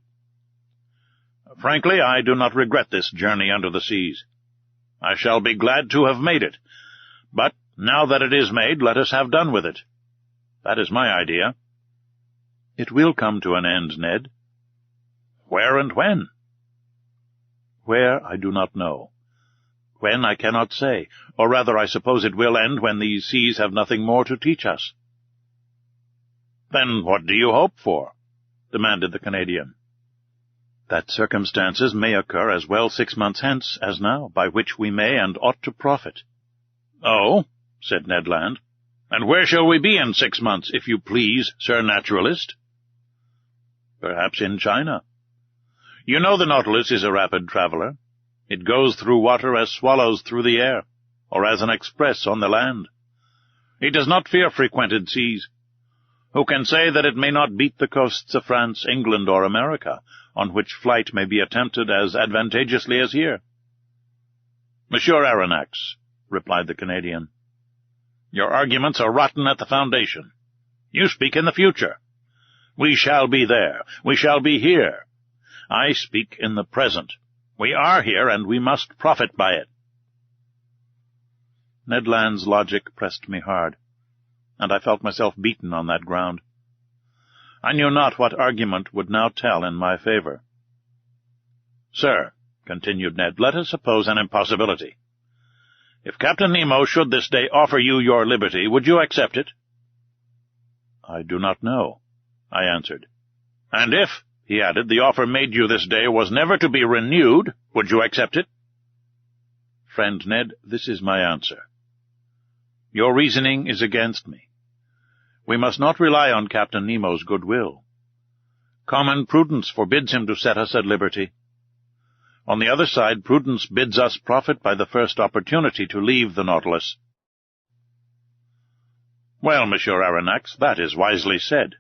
"Frankly, I do not regret this journey under the seas. I shall be glad to have made it, but now that it is made, let us have done with it. That is my idea." "It will come to an end, Ned." "Where and when?" "Where, I do not know. When, I cannot say, or rather I suppose it will end when these seas have nothing more to teach us." "Then what do you hope for?" demanded the Canadian. "That circumstances may occur as well 6 months hence as now, by which we may and ought to profit." "Oh," said Ned Land, "and where shall we be in 6 months, if you please, Sir Naturalist?" "Perhaps in China. You know the Nautilus is a rapid traveler. It goes through water as swallows through the air, or as an express on the land. It does not fear frequented seas. Who can say that it may not beat the coasts of France, England, or America, on which flight may be attempted as advantageously as here?" "Monsieur Aronnax," replied the Canadian, "your arguments are rotten at the foundation. You speak in the future. We shall be there. We shall be here. I speak in the present. We are here, and we must profit by it." Ned Land's logic pressed me hard, and I felt myself beaten on that ground. I knew not what argument would now tell in my favor. "Sir," continued Ned, "let us suppose an impossibility. If Captain Nemo should this day offer you your liberty, would you accept it?" "I do not know," I answered. "And if," he added, "the offer made you this day was never to be renewed, would you accept it?" "Friend Ned, this is my answer. Your reasoning is against me. We must not rely on Captain Nemo's goodwill. Common prudence forbids him to set us at liberty. On the other side, prudence bids us profit by the first opportunity to leave the Nautilus." "Well, Monsieur Aronnax, that is wisely said."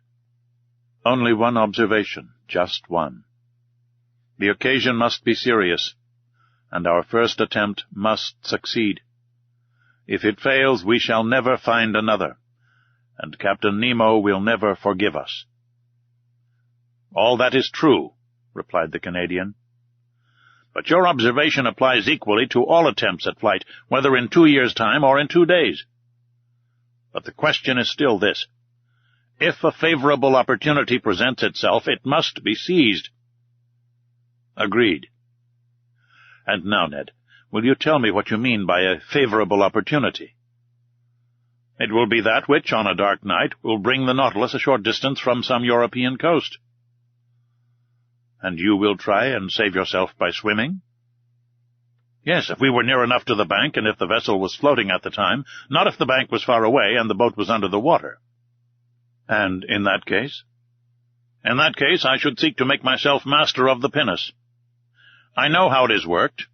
"Only one observation, just one. The occasion must be serious, and our first attempt must succeed. If it fails, we shall never find another, and Captain Nemo will never forgive us." "All that is true," replied the Canadian. "But your observation applies equally to all attempts at flight, whether in 2 years' time or in 2 days. But the question is still this. If a favorable opportunity presents itself, it must be seized." "Agreed. And now, Ned, will you tell me what you mean by a favorable opportunity?" "It will be that which, on a dark night, will bring the Nautilus a short distance from some European coast." "And you will try and save yourself by swimming?" "Yes, if we were near enough to the bank, and if the vessel was floating at the time, not if the bank was far away and the boat was under the water." "And in that case?" "In that case, I should seek to make myself master of the pinnace. I know how it is worked.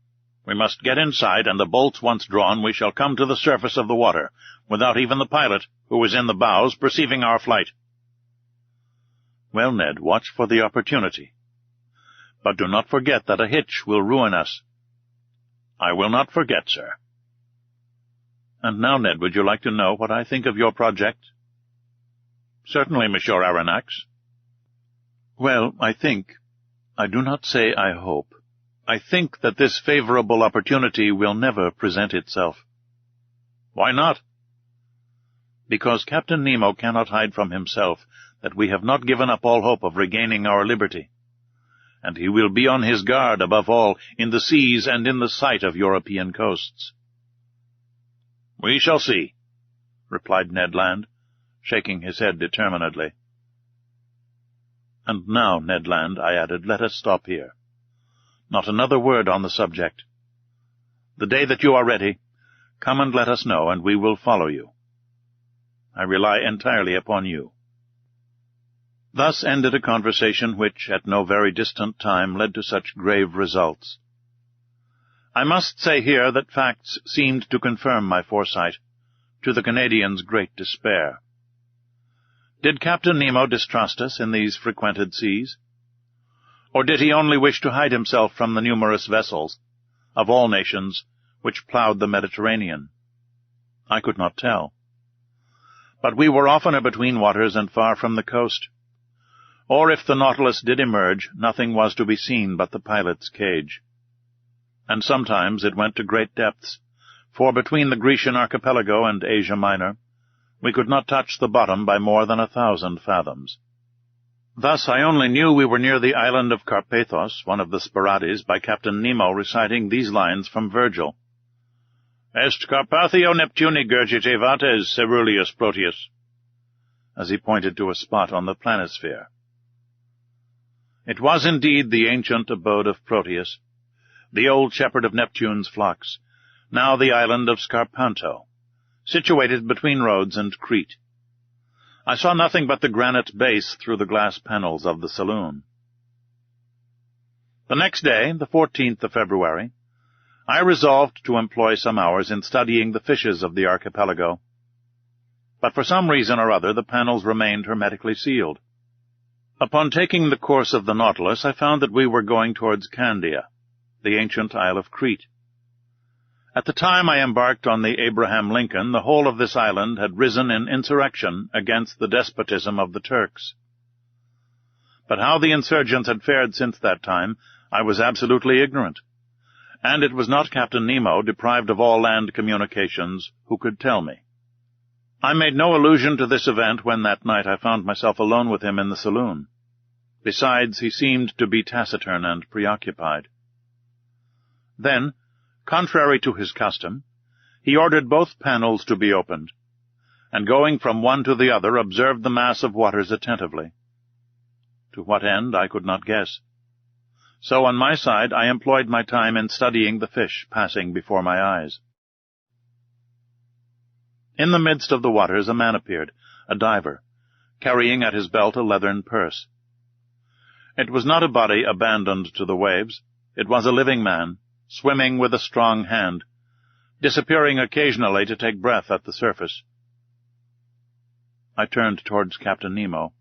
We must get inside, and the bolts once drawn, we shall come to the surface of the water, without even the pilot, who is in the bows, perceiving our flight." "Well, Ned, watch for the opportunity. But do not forget that a hitch will ruin us." "I will not forget, sir." "And now, Ned, would you like to know what I think of your project?" "Certainly, Monsieur Aronnax. Well, I do not say I hope, I think that this favorable opportunity will never present itself. Why not? Because Captain Nemo cannot hide from himself that we have not given up all hope of regaining our liberty, and he will be on his guard, above all, in the seas and in the sight of European coasts. We shall see, replied Ned Land, shaking his head determinedly. And now, Ned Land, I added, let us stop here. Not another word on the subject. The day that you are ready, come and let us know, and we will follow you. I rely entirely upon you. Thus ended a conversation which, at no very distant time, led to such grave results. I must say here that facts seemed to confirm my foresight, to the Canadians' great despair. Did Captain Nemo distrust us in these frequented seas? Or did he only wish to hide himself from the numerous vessels, of all nations, which ploughed the Mediterranean? I could not tell. But we were oftener between waters and far from the coast. Or if the Nautilus did emerge, nothing was to be seen but the pilot's cage. And sometimes it went to great depths, for between the Grecian archipelago and Asia Minor, we could not touch the bottom by more than 1,000 fathoms. Thus I only knew we were near the island of Carpathos, one of the Sporades, by Captain Nemo reciting these lines from Virgil. Est Carpathio Neptuni gurgite vates ceruleus Proteus, as he pointed to a spot on the planisphere. It was indeed the ancient abode of Proteus, the old shepherd of Neptune's flocks, now the island of Scarpanto, situated between Rhodes and Crete. I saw nothing but the granite base through the glass panels of the saloon. The next day, the 14th of February, I resolved to employ some hours in studying the fishes of the archipelago. But for some reason or other the panels remained hermetically sealed. Upon taking the course of the Nautilus, I found that we were going towards Candia, the ancient Isle of Crete. At the time I embarked on the Abraham Lincoln, the whole of this island had risen in insurrection against the despotism of the Turks. But how the insurgents had fared since that time, I was absolutely ignorant, and it was not Captain Nemo, deprived of all land communications, who could tell me. I made no allusion to this event when that night I found myself alone with him in the saloon. Besides, he seemed to be taciturn and preoccupied. Then, contrary to his custom, he ordered both panels to be opened, and going from one to the other observed the mass of waters attentively. To what end I could not guess. So on my side I employed my time in studying the fish passing before my eyes. In the midst of the waters a man appeared, a diver, carrying at his belt a leathern purse. It was not a body abandoned to the waves. It was a living man, swimming with a strong hand, disappearing occasionally to take breath at the surface. I turned towards Captain Nemo,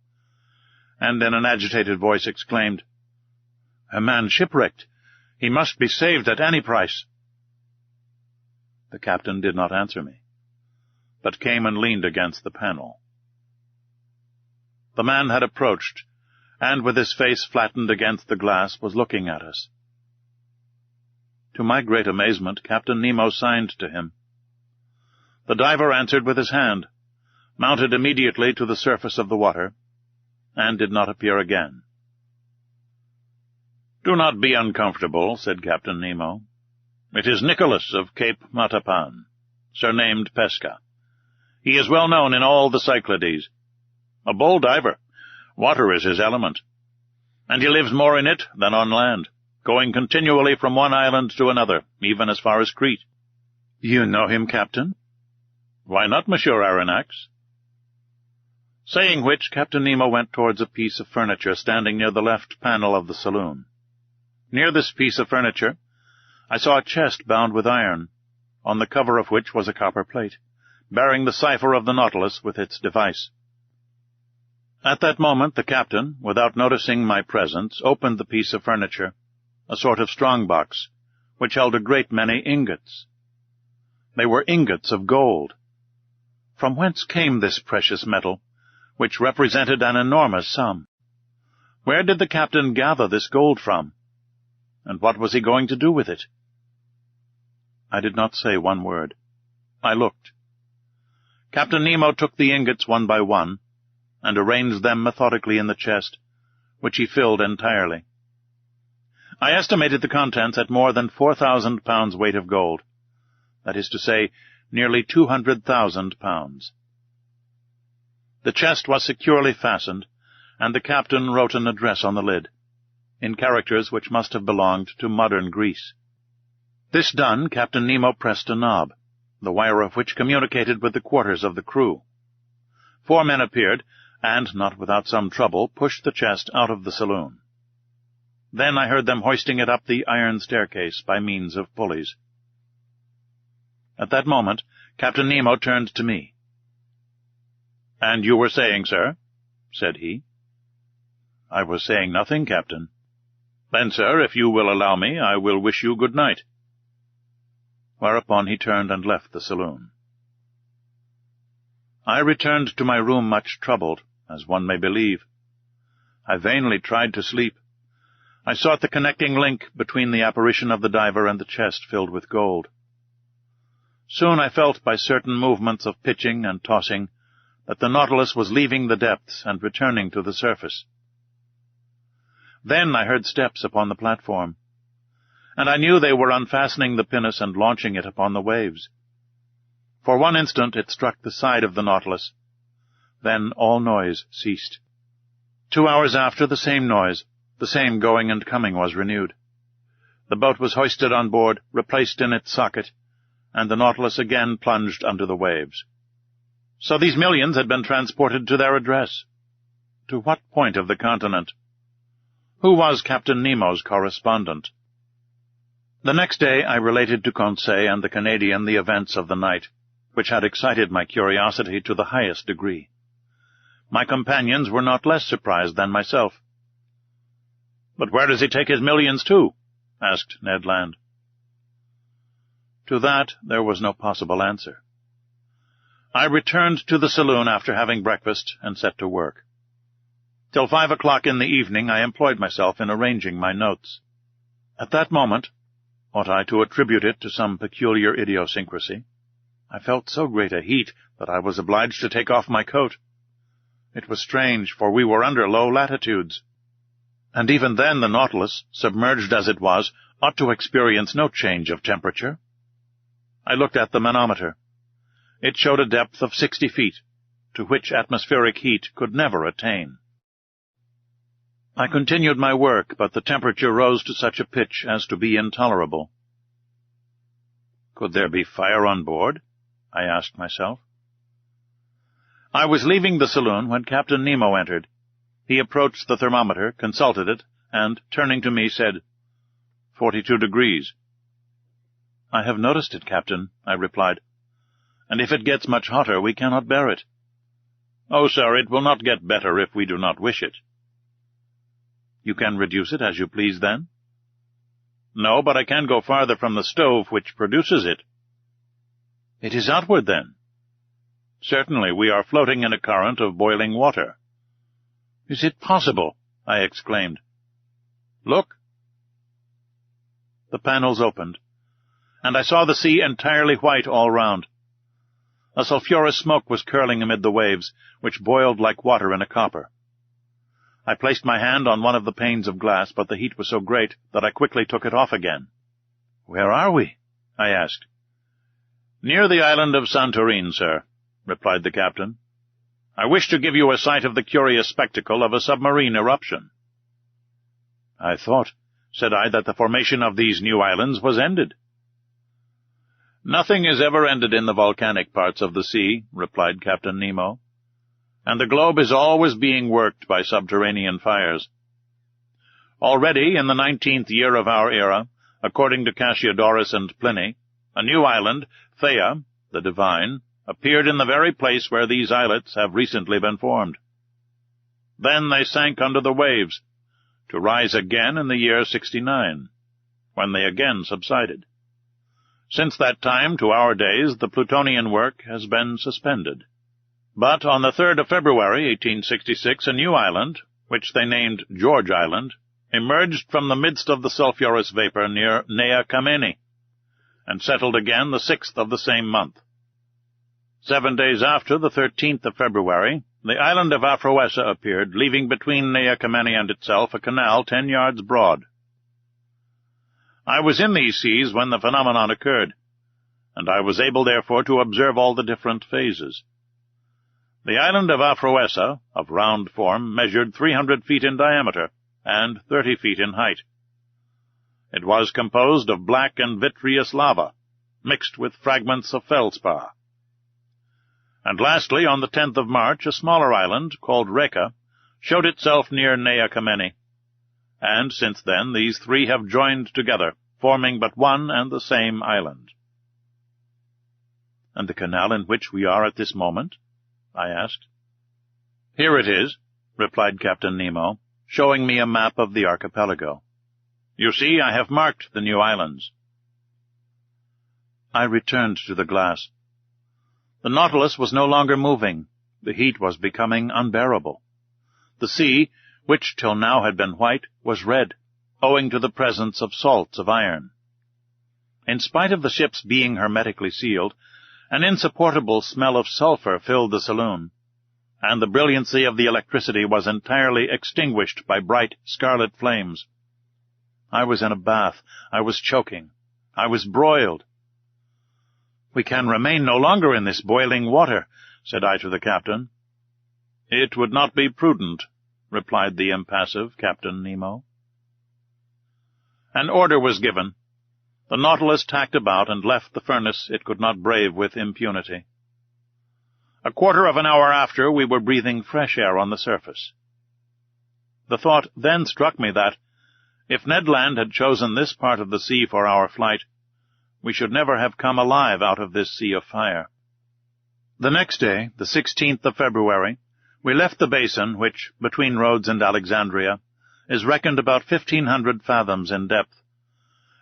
and in an agitated voice exclaimed, "A man shipwrecked! He must be saved at any price!" The captain did not answer me, but came and leaned against the panel. The man had approached, and with his face flattened against the glass was looking at us. To my great amazement, Captain Nemo signed to him. The diver answered with his hand, mounted immediately to the surface of the water, and did not appear again. "Do not be uncomfortable," said Captain Nemo. "It is Nicholas of Cape Matapan, surnamed Pesca. He is well known in all the Cyclades. A bold diver. Water is his element. And he lives more in it than on land, going continually from one island to another, even as far as Crete." "You know him, Captain?" "Why not, Monsieur Aronnax?" Saying which, Captain Nemo went towards a piece of furniture standing near the left panel of the saloon. Near this piece of furniture I saw a chest bound with iron, on the cover of which was a copper plate, bearing the cipher of the Nautilus with its device. At that moment the captain, without noticing my presence, opened the piece of furniture, a sort of strong-box, which held a great many ingots. They were ingots of gold. From whence came this precious metal, which represented an enormous sum? Where did the captain gather this gold from? And what was he going to do with it? I did not say one word. I looked. Captain Nemo took the ingots one by one, and arranged them methodically in the chest, which he filled entirely. I estimated the contents at more than 4,000 pounds weight of gold, that is to say, nearly 200,000 pounds. The chest was securely fastened, and the captain wrote an address on the lid, in characters which must have belonged to modern Greece. This done, Captain Nemo pressed a knob, the wire of which communicated with the quarters of the crew. 4 men appeared, and, not without some trouble, pushed the chest out of the saloon. Then I heard them hoisting it up the iron staircase by means of pulleys. At that moment, Captain Nemo turned to me. "And you were saying, sir?" said he. "I was saying nothing, Captain." "Then, sir, if you will allow me, I will wish you good night." Whereupon he turned and left the saloon. I returned to my room much troubled, as one may believe. I vainly tried to sleep. I sought the connecting link between the apparition of the diver and the chest filled with gold. Soon I felt by certain movements of pitching and tossing that the Nautilus was leaving the depths and returning to the surface. Then I heard steps upon the platform, and I knew they were unfastening the pinnace and launching it upon the waves. For one instant it struck the side of the Nautilus. Then all noise ceased. 2 hours after, the same noise, the same going and coming was renewed. The boat was hoisted on board, replaced in its socket, and the Nautilus again plunged under the waves. So these millions had been transported to their address. To what point of the continent? Who was Captain Nemo's correspondent? The next day I related to Conseil and the Canadian the events of the night, which had excited my curiosity to the highest degree. My companions were not less surprised than myself. "But where does he take his millions to?" asked Ned Land. To that there was no possible answer. I returned to the saloon after having breakfast and set to work. Till 5 o'clock in the evening I employed myself in arranging my notes. At that moment, ought I to attribute it to some peculiar idiosyncrasy, I felt so great a heat that I was obliged to take off my coat. It was strange, for we were under low latitudes, and even then the Nautilus, submerged as it was, ought to experience no change of temperature. I looked at the manometer. It showed a depth of 60 feet, to which atmospheric heat could never attain. I continued my work, but the temperature rose to such a pitch as to be intolerable. Could there be fire on board? I asked myself. I was leaving the saloon when Captain Nemo entered. He approached the thermometer, consulted it, and, turning to me, said, 42 degrees. "I have noticed it, Captain," I replied. "And if it gets much hotter, we cannot bear it." "Oh, sir, it will not get better if we do not wish it." "You can reduce it as you please, then?" "No, but I can go farther from the stove which produces it." "It is outward, then?" "Certainly, we are floating in a current of boiling water." "Is it possible?" I exclaimed. "Look." The panels opened, and I saw the sea entirely white all round. A sulphurous smoke was curling amid the waves, which boiled like water in a copper. I placed my hand on one of the panes of glass, but the heat was so great that I quickly took it off again. "Where are we?" I asked. "Near the island of Santorin, sir," replied the captain. "I wish to give you a sight of the curious spectacle of a submarine eruption." "I thought," said I, "that the formation of these new islands was ended." "Nothing is ever ended in the volcanic parts of the sea," replied Captain Nemo, "and the globe is always being worked by subterranean fires. Already, in the 19th year of our era, according to Cassiodorus and Pliny, a new island, Theia, the Divine, appeared in the very place where these islets have recently been formed. Then they sank under the waves, to rise again in the year 69, when they again subsided. Since that time to our days the Plutonian work has been suspended. But on the 3rd of February, 1866, a new island, which they named George Island, emerged from the midst of the sulphurous vapor near Nea Kamenni, and settled again the 6th of the same month. 7 days after, the 13th of February, the island of Aphroessa appeared, leaving between Nea Kamenni and itself a canal 10 yards broad. I was in these seas when the phenomenon occurred, and I was able, therefore, to observe all the different phases. The island of Aphroessa, of round form, measured 300 feet in diameter and 30 feet in height. It was composed of black and vitreous lava, mixed with fragments of feldspar. And lastly, on the 10th of March, a smaller island, called Reka, showed itself near Nea Kamenni, and since then these three have joined together, forming but one and the same island. "And the canal in which we are at this moment?" I asked. "Here it is," replied Captain Nemo, showing me a map of the archipelago. "You see, I have marked the new islands." I returned to the glass. The Nautilus was no longer moving. The heat was becoming unbearable. The sea, which till now had been white, was red, owing to the presence of salts of iron. In spite of the ships being hermetically sealed, an insupportable smell of sulphur filled the saloon, and the brilliancy of the electricity was entirely extinguished by bright scarlet flames. I was in a bath. I was choking. I was broiled. "We can remain no longer in this boiling water," said I to the captain. "It would not be prudent," replied the impassive Captain Nemo. An order was given. The Nautilus tacked about and left the furnace it could not brave with impunity. A quarter of an hour after, we were breathing fresh air on the surface. The thought then struck me that, if Ned Land had chosen this part of the sea for our flight, we should never have come alive out of this sea of fire. The next day, the 16th of February, we left the basin which, between Rhodes and Alexandria, is reckoned about 1,500 fathoms in depth,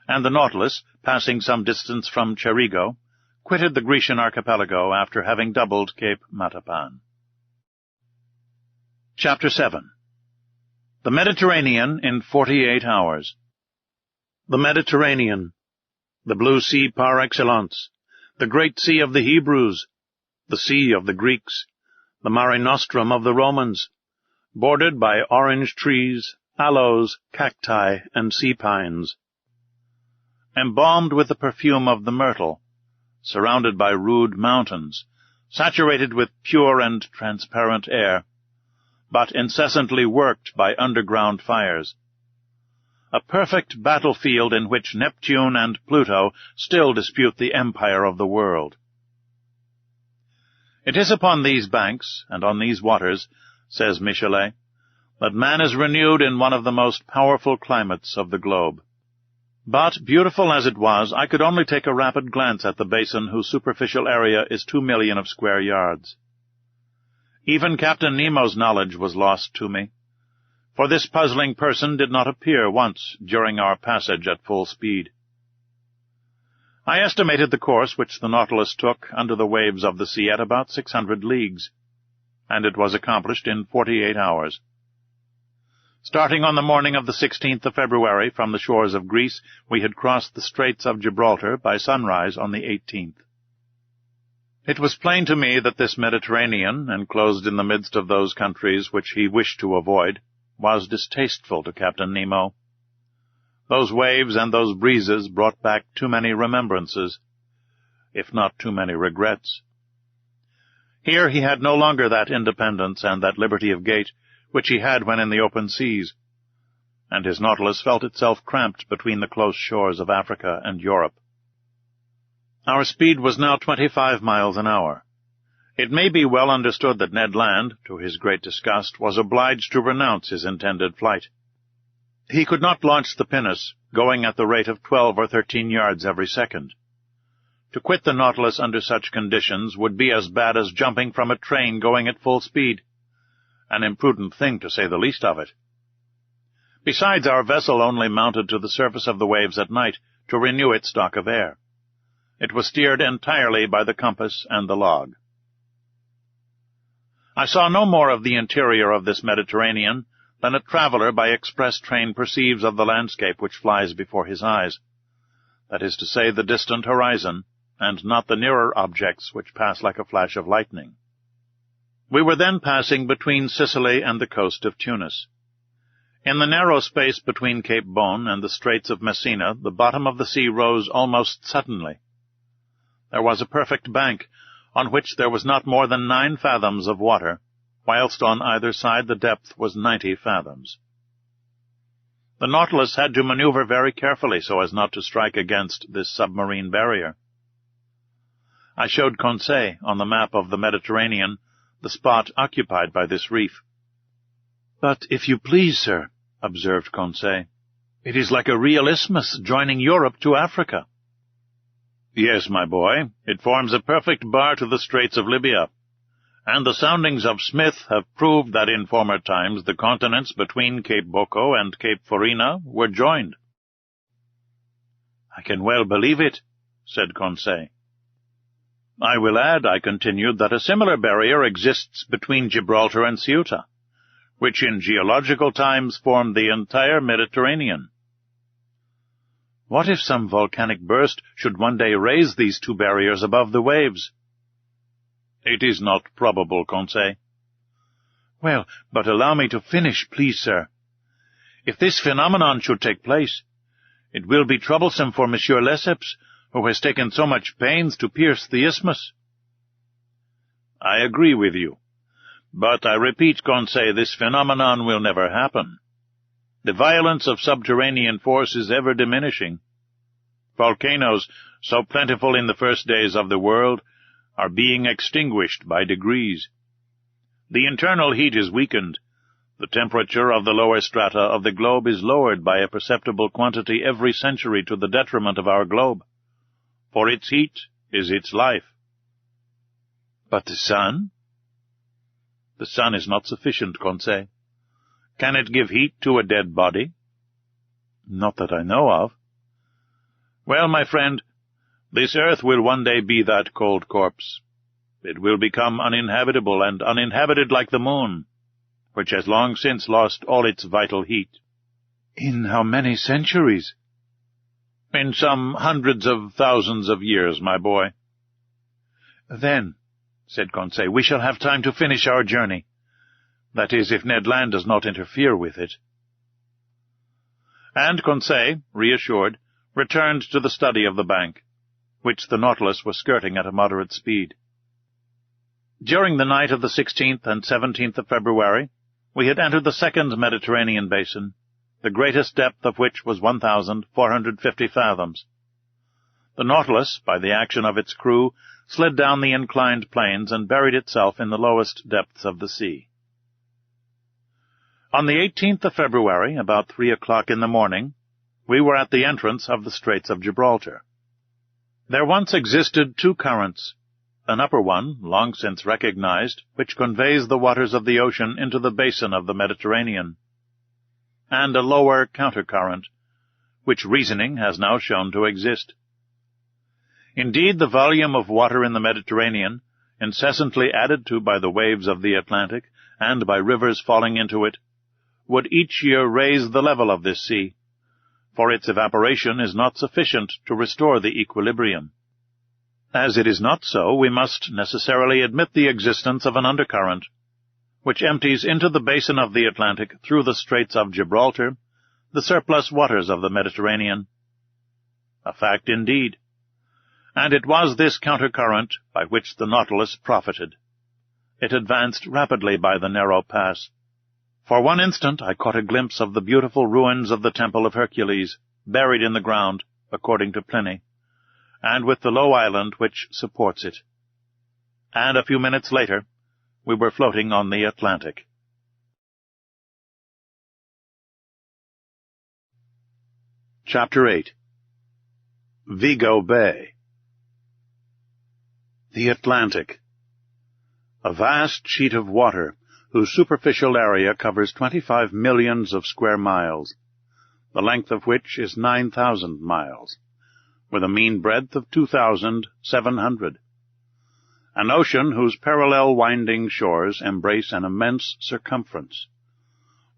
and the Nautilus, passing some distance from Cerigo, quitted the Grecian archipelago after having doubled Cape Matapan. Chapter 7. The Mediterranean in 48 Hours. The Mediterranean, the blue sea par excellence, the great sea of the Hebrews, the sea of the Greeks, the Mare Nostrum of the Romans, bordered by orange trees, aloes, cacti, and sea pines, embalmed with the perfume of the myrtle, surrounded by rude mountains, saturated with pure and transparent air, but incessantly worked by underground fires. A perfect battlefield in which Neptune and Pluto still dispute the empire of the world. It is upon these banks, and on these waters, says Michelet, that man is renewed in one of the most powerful climates of the globe. But, beautiful as it was, I could only take a rapid glance at the basin whose superficial area is 2 million of square yards. Even Captain Nemo's knowledge was lost to me, for this puzzling person did not appear once during our passage at full speed. I estimated the course which the Nautilus took under the waves of the sea at about 600 leagues, and it was accomplished in 48 hours. Starting on the morning of the 16th of February from the shores of Greece, we had crossed the Straits of Gibraltar by sunrise on the 18th. It was plain to me that this Mediterranean, enclosed in the midst of those countries which he wished to avoid, was distasteful to Captain Nemo. Those waves and those breezes brought back too many remembrances, if not too many regrets. Here he had no longer that independence and that liberty of gait which he had when in the open seas, and his Nautilus felt itself cramped between the close shores of Africa and Europe. Our speed was now 25 miles an hour. It may be well understood that Ned Land, to his great disgust, was obliged to renounce his intended flight. He could not launch the pinnace, going at the rate of 12 or 13 yards every second. To quit the Nautilus under such conditions would be as bad as jumping from a train going at full speed, an imprudent thing to say the least of it. Besides, our vessel only mounted to the surface of the waves at night to renew its stock of air. It was steered entirely by the compass and the log. I saw no more of the interior of this Mediterranean than a traveller by express train perceives of the landscape which flies before his eyes, that is to say, the distant horizon, and not the nearer objects which pass like a flash of lightning. We were then passing between Sicily and the coast of Tunis. In the narrow space between Cape Bon and the Straits of Messina, the bottom of the sea rose almost suddenly. There was a perfect bank, on which there was not more than 9 fathoms of water, whilst on either side the depth was 90 fathoms. The Nautilus had to maneuver very carefully so as not to strike against this submarine barrier. I showed Conseil, on the map of the Mediterranean, the spot occupied by this reef. "But if you please, sir," observed Conseil, "it is like a real isthmus joining Europe to Africa." "Yes, my boy, it forms a perfect bar to the Straits of Libya, and the soundings of Smith have proved that in former times the continents between Cape Bocco and Cape Farina were joined." "I can well believe it," said Conseil. "I will add," I continued, "that a similar barrier exists between Gibraltar and Ceuta, which in geological times formed the entire Mediterranean." "What if some volcanic burst should one day raise these 2 barriers above the waves?" "It is not probable, Conseil." "Well, but allow me to finish, please, sir. If this phenomenon should take place, it will be troublesome for Monsieur Lesseps, who has taken so much pains to pierce the isthmus." "I agree with you. But I repeat, Conseil, this phenomenon will never happen. The violence of subterranean force is ever diminishing. Volcanoes, so plentiful in the first days of the world, are being extinguished by degrees. The internal heat is weakened. The temperature of the lower strata of the globe is lowered by a perceptible quantity every century to the detriment of our globe. For its heat is its life." "But the sun?" "The sun is not sufficient, Conseil. Can it give heat to a dead body?" "Not that I know of." "Well, my friend, this earth will one day be that cold corpse. It will become uninhabitable, and uninhabited like the moon, which has long since lost all its vital heat." "In how many centuries?" "In some hundreds of thousands of years, my boy." "Then," said Conseil, "we shall have time to finish our journey. That is, if Ned Land does not interfere with it." And Conseil, reassured, returned to the study of the bank, which the Nautilus was skirting at a moderate speed. During the night of the 16th and 17th of February, we had entered the second Mediterranean basin, the greatest depth of which was 1,450 fathoms. The Nautilus, by the action of its crew, slid down the inclined planes and buried itself in the lowest depths of the sea. On the 18th of February, about 3 o'clock in the morning, we were at the entrance of the Straits of Gibraltar. There once existed 2 currents, an upper one, long since recognized, which conveys the waters of the ocean into the basin of the Mediterranean, and a lower countercurrent, which reasoning has now shown to exist. Indeed, the volume of water in the Mediterranean, incessantly added to by the waves of the Atlantic and by rivers falling into it, would each year raise the level of this sea, for its evaporation is not sufficient to restore the equilibrium. As it is not so, we must necessarily admit the existence of an undercurrent, which empties into the basin of the Atlantic through the Straits of Gibraltar the surplus waters of the Mediterranean. A fact indeed. And it was this countercurrent by which the Nautilus profited. It advanced rapidly by the narrow pass. For one instant I caught a glimpse of the beautiful ruins of the Temple of Hercules, buried in the ground, according to Pliny, and with the low island which supports it. And a few minutes later, we were floating on the Atlantic. Chapter 8. Vigo Bay. The Atlantic. A vast sheet of water, whose superficial area covers 25 millions of square miles, the length of which is 9,000 miles, with a mean breadth of 2,700. An ocean whose parallel winding shores embrace an immense circumference,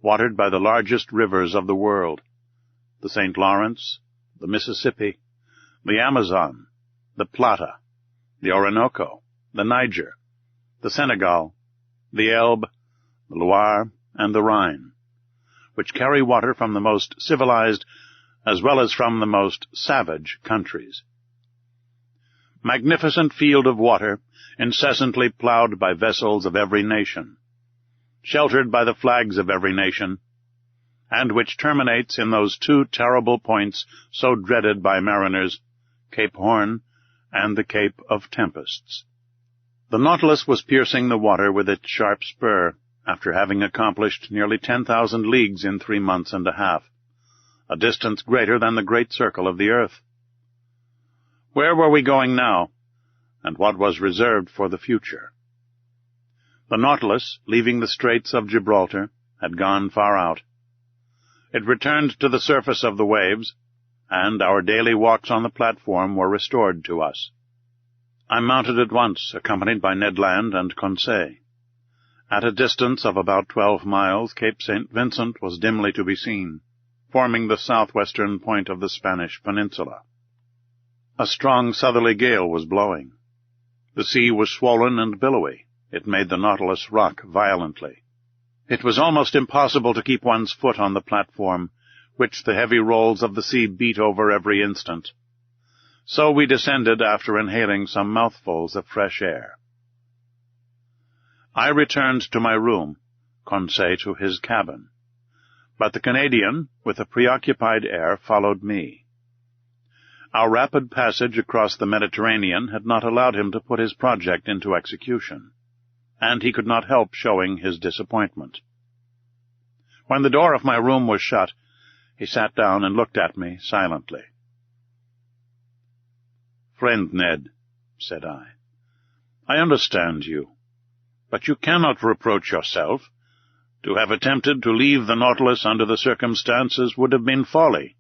watered by the largest rivers of the world, the St. Lawrence, the Mississippi, the Amazon, the Plata, the Orinoco, the Niger, the Senegal, the Elbe, the Loire, and the Rhine, which carry water from the most civilized as well as from the most savage countries. Magnificent field of water, incessantly plowed by vessels of every nation, sheltered by the flags of every nation, and which terminates in those two terrible points so dreaded by mariners, Cape Horn and the Cape of Tempests. The Nautilus was piercing the water with its sharp spur, after having accomplished nearly 10,000 leagues in 3 months and a half, a distance greater than the great circle of the earth. Where were we going now, and what was reserved for the future? The Nautilus, leaving the Straits of Gibraltar, had gone far out. It returned to the surface of the waves, and our daily walks on the platform were restored to us. I mounted at once, accompanied by Ned Land and Conseil. At a distance of about 12 miles, Cape St. Vincent was dimly to be seen, forming the southwestern point of the Spanish peninsula. A strong southerly gale was blowing. The sea was swollen and billowy. It made the Nautilus rock violently. It was almost impossible to keep one's foot on the platform, which the heavy rolls of the sea beat over every instant. So we descended after inhaling some mouthfuls of fresh air. I returned to my room, Conseil to his cabin, but the Canadian, with a preoccupied air, followed me. Our rapid passage across the Mediterranean had not allowed him to put his project into execution, and he could not help showing his disappointment. When the door of my room was shut, he sat down and looked at me silently. "Friend Ned," said I understand you, but you cannot reproach yourself. To have attempted to leave the Nautilus under the circumstances would have been folly."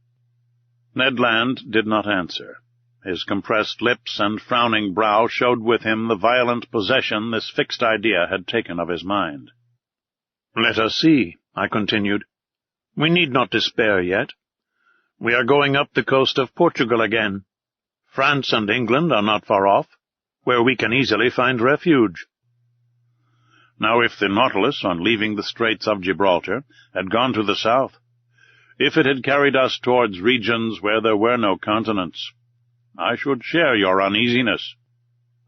Ned Land did not answer. His compressed lips and frowning brow showed with him the violent possession this fixed idea had taken of his mind. "Let us see," I continued. "We need not despair yet. We are going up the coast of Portugal again. France and England are not far off, where we can easily find refuge. Now, if the Nautilus, on leaving the Straits of Gibraltar, had gone to the south, if it had carried us towards regions where there were no continents, I should share your uneasiness.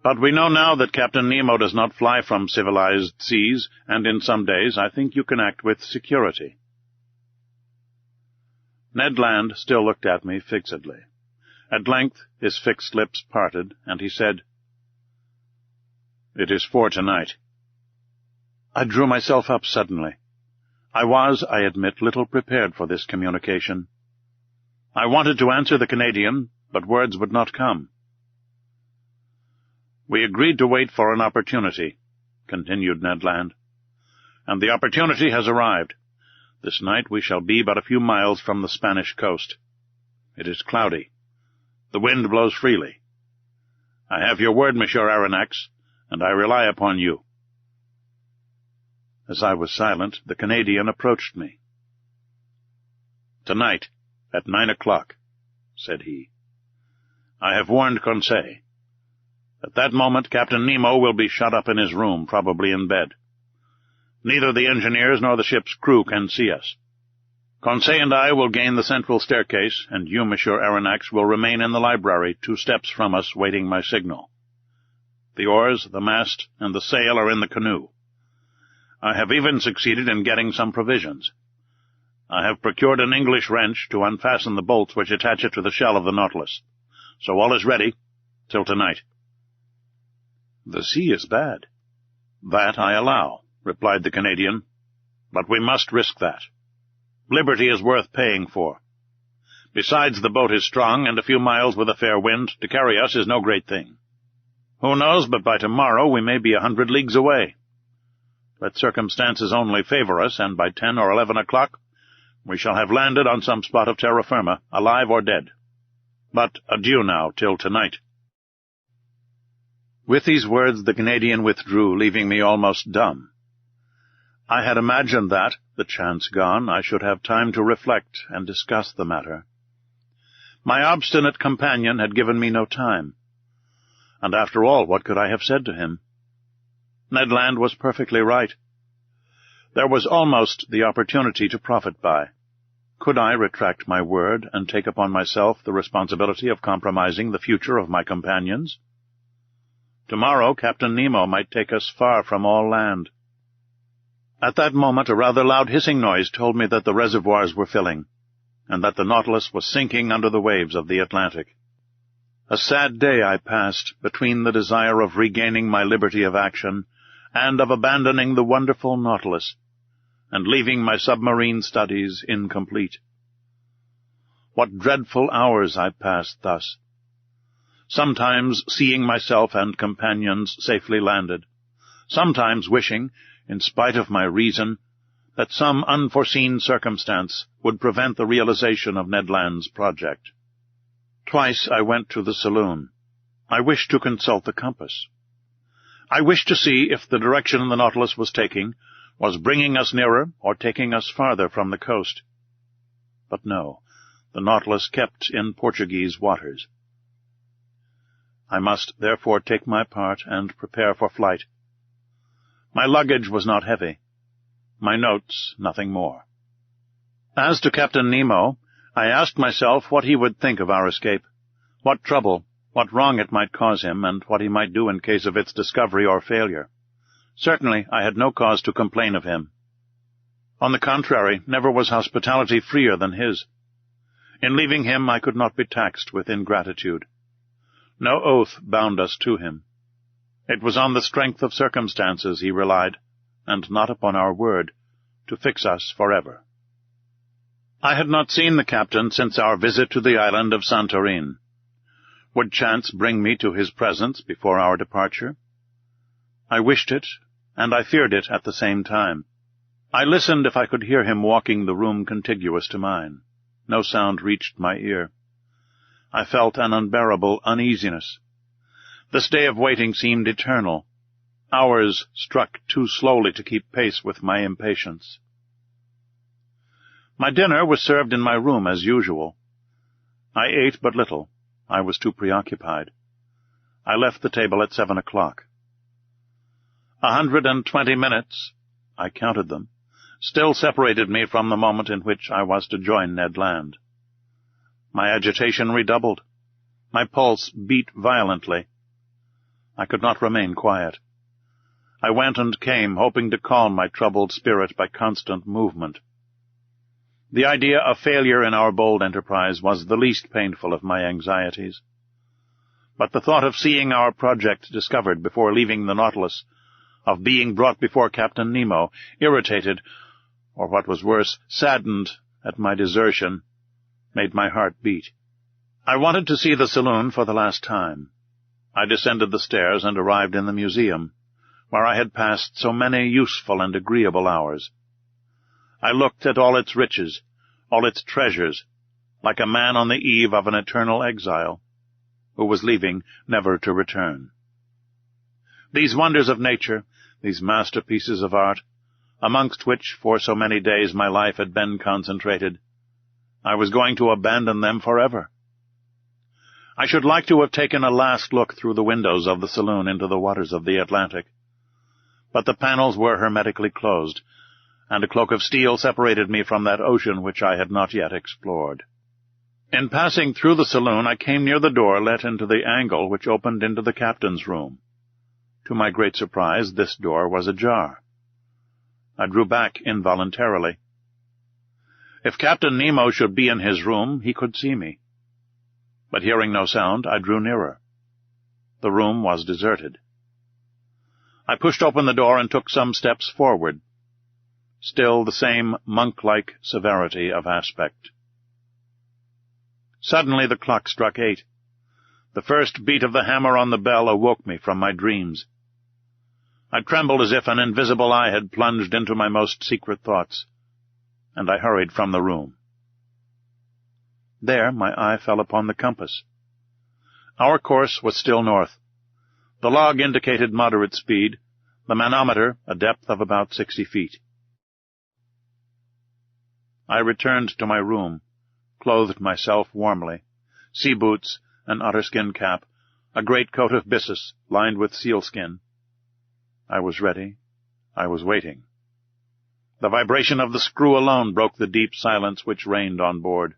But we know now that Captain Nemo does not fly from civilized seas, and in some days I think you can act with security." Ned Land still looked at me fixedly. At length his fixed lips parted, and he said, "It is for tonight." I drew myself up suddenly. I was, I admit, little prepared for this communication. I wanted to answer the Canadian, but words would not come. "We agreed to wait for an opportunity," continued Ned Land, "and the opportunity has arrived. This night we shall be but a few miles from the Spanish coast. It is cloudy. The wind blows freely. I have your word, Monsieur Aronnax, and I rely upon you." As I was silent, the Canadian approached me. "Tonight, at 9 o'clock, said he. "I have warned Conseil. At that moment Captain Nemo will be shut up in his room, probably in bed. Neither the engineers nor the ship's crew can see us. Conseil and I will gain the central staircase, and you, Monsieur Aronnax, will remain in the library 2 steps from us, waiting my signal. The oars, the mast, and the sail are in the canoe. I have even succeeded in getting some provisions. I have procured an English wrench to unfasten the bolts which attach it to the shell of the Nautilus. So all is ready, till tonight." "The sea is bad." "That I allow," replied the Canadian, "but we must risk that. Liberty is worth paying for. Besides, the boat is strong, and a few miles with a fair wind to carry us is no great thing. Who knows but by tomorrow we may be 100 leagues away. Let circumstances only favor us, and by 10 or 11 o'clock we shall have landed on some spot of terra firma, alive or dead. But adieu now, till tonight." With these words the Canadian withdrew, leaving me almost dumb. I had imagined that, the chance gone, I should have time to reflect and discuss the matter. My obstinate companion had given me no time. And after all, what could I have said to him? Ned Land was perfectly right. There was almost the opportunity to profit by. Could I retract my word and take upon myself the responsibility of compromising the future of my companions? Tomorrow Captain Nemo might take us far from all land. At that moment a rather loud hissing noise told me that the reservoirs were filling, and that the Nautilus was sinking under the waves of the Atlantic. A sad day I passed between the desire of regaining my liberty of action and of abandoning the wonderful Nautilus, and leaving my submarine studies incomplete. What dreadful hours I passed thus, sometimes seeing myself and companions safely landed, sometimes wishing, in spite of my reason, that some unforeseen circumstance would prevent the realization of Ned Land's project. Twice I went to the saloon. I wished to consult the compass. I wished to see if the direction the Nautilus was taking was bringing us nearer or taking us farther from the coast. But no, the Nautilus kept in Portuguese waters. I must therefore take my part and prepare for flight. My luggage was not heavy, my notes nothing more. As to Captain Nemo, I asked myself what he would think of our escape, what trouble, what wrong it might cause him, and what he might do in case of its discovery or failure. Certainly I had no cause to complain of him. On the contrary, never was hospitality freer than his. In leaving him I could not be taxed with ingratitude. No oath bound us to him. It was on the strength of circumstances he relied, and not upon our word, to fix us forever. I had not seen the captain since our visit to the island of Santorin. Would chance bring me to his presence before our departure? I wished it, and I feared it at the same time. I listened if I could hear him walking the room contiguous to mine. No sound reached my ear. I felt an unbearable uneasiness. This day of waiting seemed eternal. Hours struck too slowly to keep pace with my impatience. My dinner was served in my room as usual. I ate but little. I was too preoccupied. I left the table at 7 o'clock. 120 minutes, I counted them, still separated me from the moment in which I was to join Ned Land. My agitation redoubled. My pulse beat violently. I could not remain quiet. I went and came, hoping to calm my troubled spirit by constant movement. The idea of failure in our bold enterprise was the least painful of my anxieties. But the thought of seeing our project discovered before leaving the Nautilus, of being brought before Captain Nemo, irritated, or what was worse, saddened at my desertion, made my heart beat. I wanted to see the saloon for the last time. I descended the stairs and arrived in the museum, where I had passed so many useful and agreeable hours. I looked at all its riches, all its treasures, like a man on the eve of an eternal exile, who was leaving never to return. These wonders of nature, these masterpieces of art, amongst which for so many days my life had been concentrated, I was going to abandon them forever. I should like to have taken a last look through the windows of the saloon into the waters of the Atlantic, but the panels were hermetically closed, and a cloak of steel separated me from that ocean which I had not yet explored. In passing through the saloon, I came near the door let into the angle which opened into the captain's room. To my great surprise, this door was ajar. I drew back involuntarily. If Captain Nemo should be in his room, he could see me. But hearing no sound, I drew nearer. The room was deserted. I pushed open the door and took some steps forward. Still the same monk-like severity of aspect. Suddenly the clock struck 8. The first beat of the hammer on the bell awoke me from my dreams. I trembled as if an invisible eye had plunged into my most secret thoughts, and I hurried from the room. There my eye fell upon the compass. Our course was still north. The log indicated moderate speed, the manometer a depth of about 60 feet. I returned to my room, clothed myself warmly, sea boots, an otterskin cap, a great coat of byssus lined with sealskin. I was ready. I was waiting. The vibration of the screw alone broke the deep silence which reigned on board.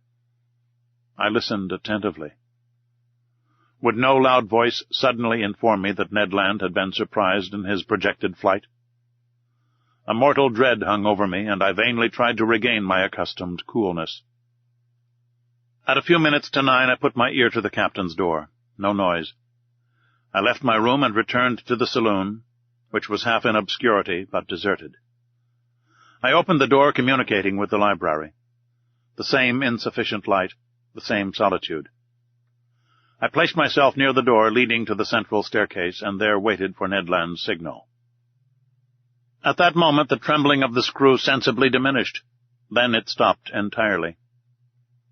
I listened attentively. Would no loud voice suddenly inform me that Ned Land had been surprised in his projected flight? A mortal dread hung over me, and I vainly tried to regain my accustomed coolness. At a few minutes to 9, I put my ear to the captain's door. No noise. I left my room and returned to the saloon, which was half in obscurity, but deserted. I opened the door communicating with the library. The same insufficient light, the same solitude. I placed myself near the door leading to the central staircase, and there waited for Ned Land's signal. At that moment the trembling of the screw sensibly diminished. Then it stopped entirely.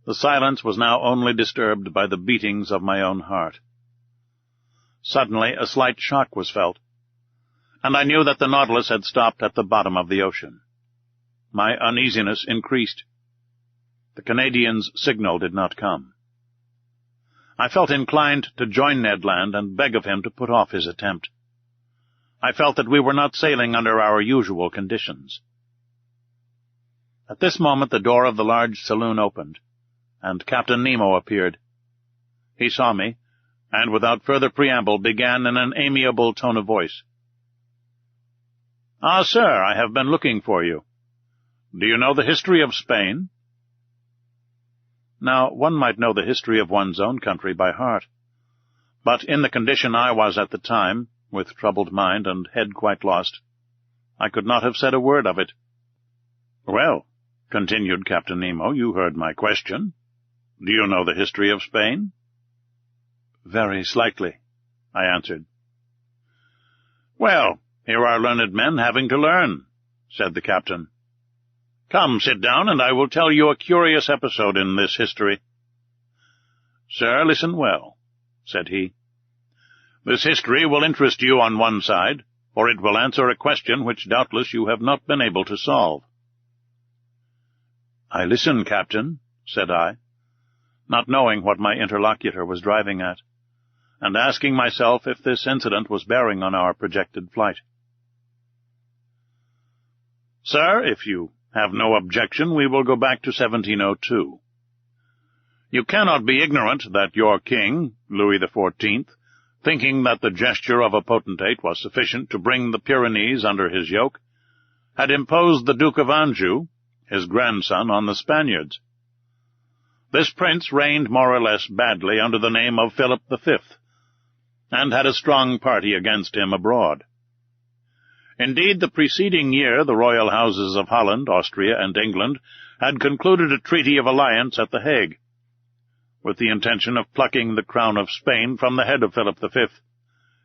The silence was now only disturbed by the beatings of my own heart. Suddenly a slight shock was felt, and I knew that the Nautilus had stopped at the bottom of the ocean. My uneasiness increased. The Canadian's signal did not come. I felt inclined to join Ned Land and beg of him to put off his attempt. I felt that we were not sailing under our usual conditions. At this moment the door of the large saloon opened, and Captain Nemo appeared. He saw me, and without further preamble began in an amiable tone of voice. "Ah, sir, I have been looking for you. Do you know the history of Spain?" Now, one might know the history of one's own country by heart, but in the condition I was at the time, with troubled mind and head quite lost, I could not have said a word of it. "Well," continued Captain Nemo, "you heard my question. Do you know the history of Spain?" "Very slightly," I answered. "Well, here are learned men having to learn," said the captain. "Come, sit down, and I will tell you a curious episode in this history." "Sir, listen well," said he. "This history will interest you on one side, for it will answer a question which doubtless you have not been able to solve." "I listen, Captain," said I, not knowing what my interlocutor was driving at, and asking myself if this incident was bearing on our projected flight. "Sir, if you have no objection, we will go back to 1702. You cannot be ignorant that your king, Louis XIV., thinking that the gesture of a potentate was sufficient to bring the Pyrenees under his yoke, had imposed the Duke of Anjou, his grandson, on the Spaniards. This prince reigned more or less badly under the name of Philip V, and had a strong party against him abroad. Indeed, the preceding year the royal houses of Holland, Austria, and England had concluded a treaty of alliance at The Hague, with the intention of plucking the crown of Spain from the head of Philip V,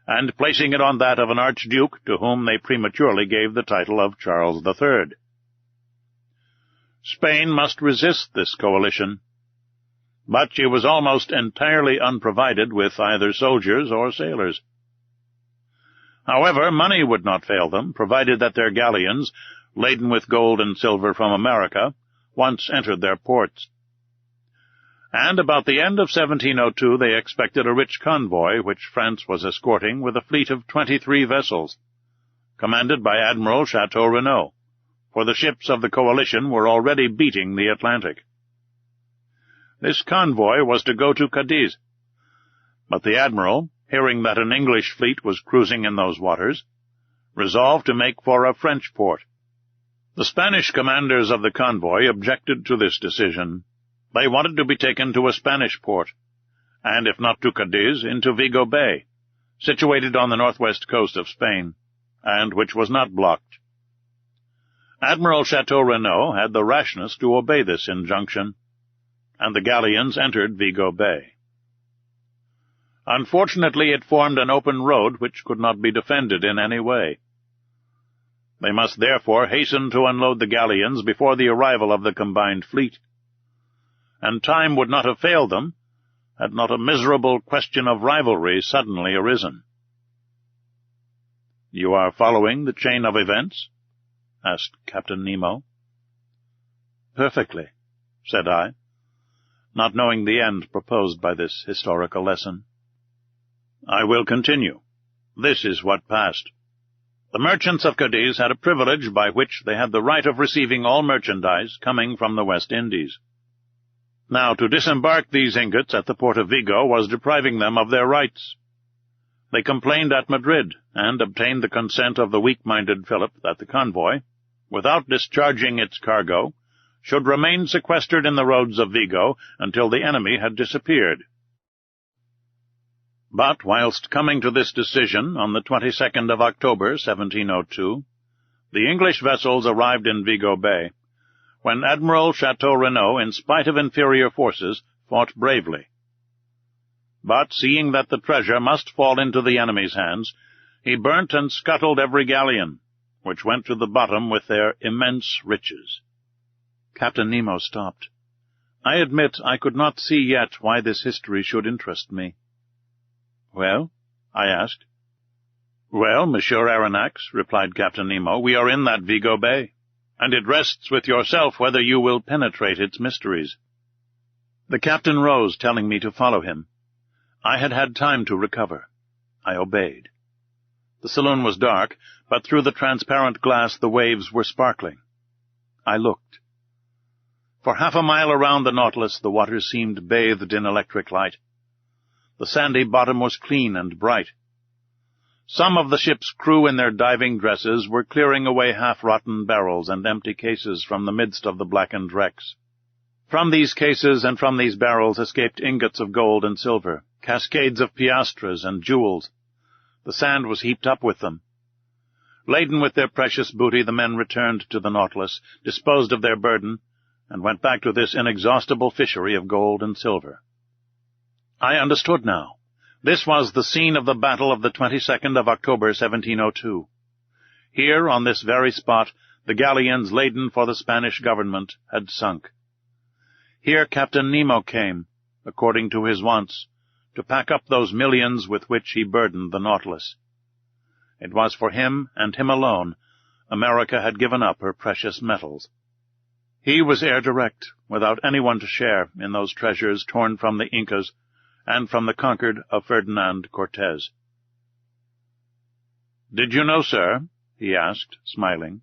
and placing it on that of an archduke to whom they prematurely gave the title of Charles III. Spain must resist this coalition, but she was almost entirely unprovided with either soldiers or sailors. However, money would not fail them, provided that their galleons, laden with gold and silver from America, once entered their ports. And about the end of 1702 they expected a rich convoy which France was escorting with a fleet of 23 vessels, commanded by Admiral Chateau-Renaud, for the ships of the coalition were already beating the Atlantic. This convoy was to go to Cadiz, but the Admiral, hearing that an English fleet was cruising in those waters, resolved to make for a French port. The Spanish commanders of the convoy objected to this decision. They wanted to be taken to a Spanish port, and if not to Cadiz, into Vigo Bay, situated on the northwest coast of Spain, and which was not blocked. Admiral Chateau-Renaud had the rashness to obey this injunction, and the galleons entered Vigo Bay. Unfortunately, it formed an open road which could not be defended in any way. They must therefore hasten to unload the galleons before the arrival of the combined fleet, and time would not have failed them had not a miserable question of rivalry suddenly arisen. "You are following the chain of events?" asked Captain Nemo. "Perfectly," said I, not knowing the end proposed by this historical lesson. "I will continue. This is what passed. The merchants of Cadiz had a privilege by which they had the right of receiving all merchandise coming from the West Indies. Now, to disembark these ingots at the port of Vigo was depriving them of their rights. They complained at Madrid, and obtained the consent of the weak-minded Philip that the convoy, without discharging its cargo, should remain sequestered in the roads of Vigo until the enemy had disappeared. But whilst coming to this decision on the 22nd of October, 1702, the English vessels arrived in Vigo Bay, when Admiral Chateau Renaud, in spite of inferior forces, fought bravely. But, seeing that the treasure must fall into the enemy's hands, he burnt and scuttled every galleon, which went to the bottom with their immense riches. Captain Nemo stopped. I admit I could not see yet why this history should interest me. "Well?" I asked. "Well, Monsieur Aronnax," replied Captain Nemo, "we are in that Vigo Bay, and it rests with yourself whether you will penetrate its mysteries." The captain rose, telling me to follow him. I had had time to recover. I obeyed. The saloon was dark, but through the transparent glass the waves were sparkling. I looked. For half a mile around the Nautilus the water seemed bathed in electric light. The sandy bottom was clean and bright. Some of the ship's crew in their diving dresses were clearing away half-rotten barrels and empty cases from the midst of the blackened wrecks. From these cases and from these barrels escaped ingots of gold and silver, cascades of piastres and jewels. The sand was heaped up with them. Laden with their precious booty, the men returned to the Nautilus, disposed of their burden, and went back to this inexhaustible fishery of gold and silver. I understood now. This was the scene of the battle of the 22nd of October, 1702. Here, on this very spot, the galleons laden for the Spanish government had sunk. Here Captain Nemo came, according to his wants, to pack up those millions with which he burdened the Nautilus. It was for him, and him alone, America had given up her precious metals. He was heir direct, without anyone to share in those treasures torn from the Incas and from the conquered of Ferdinand Cortez. "Did you know, sir," he asked, smiling,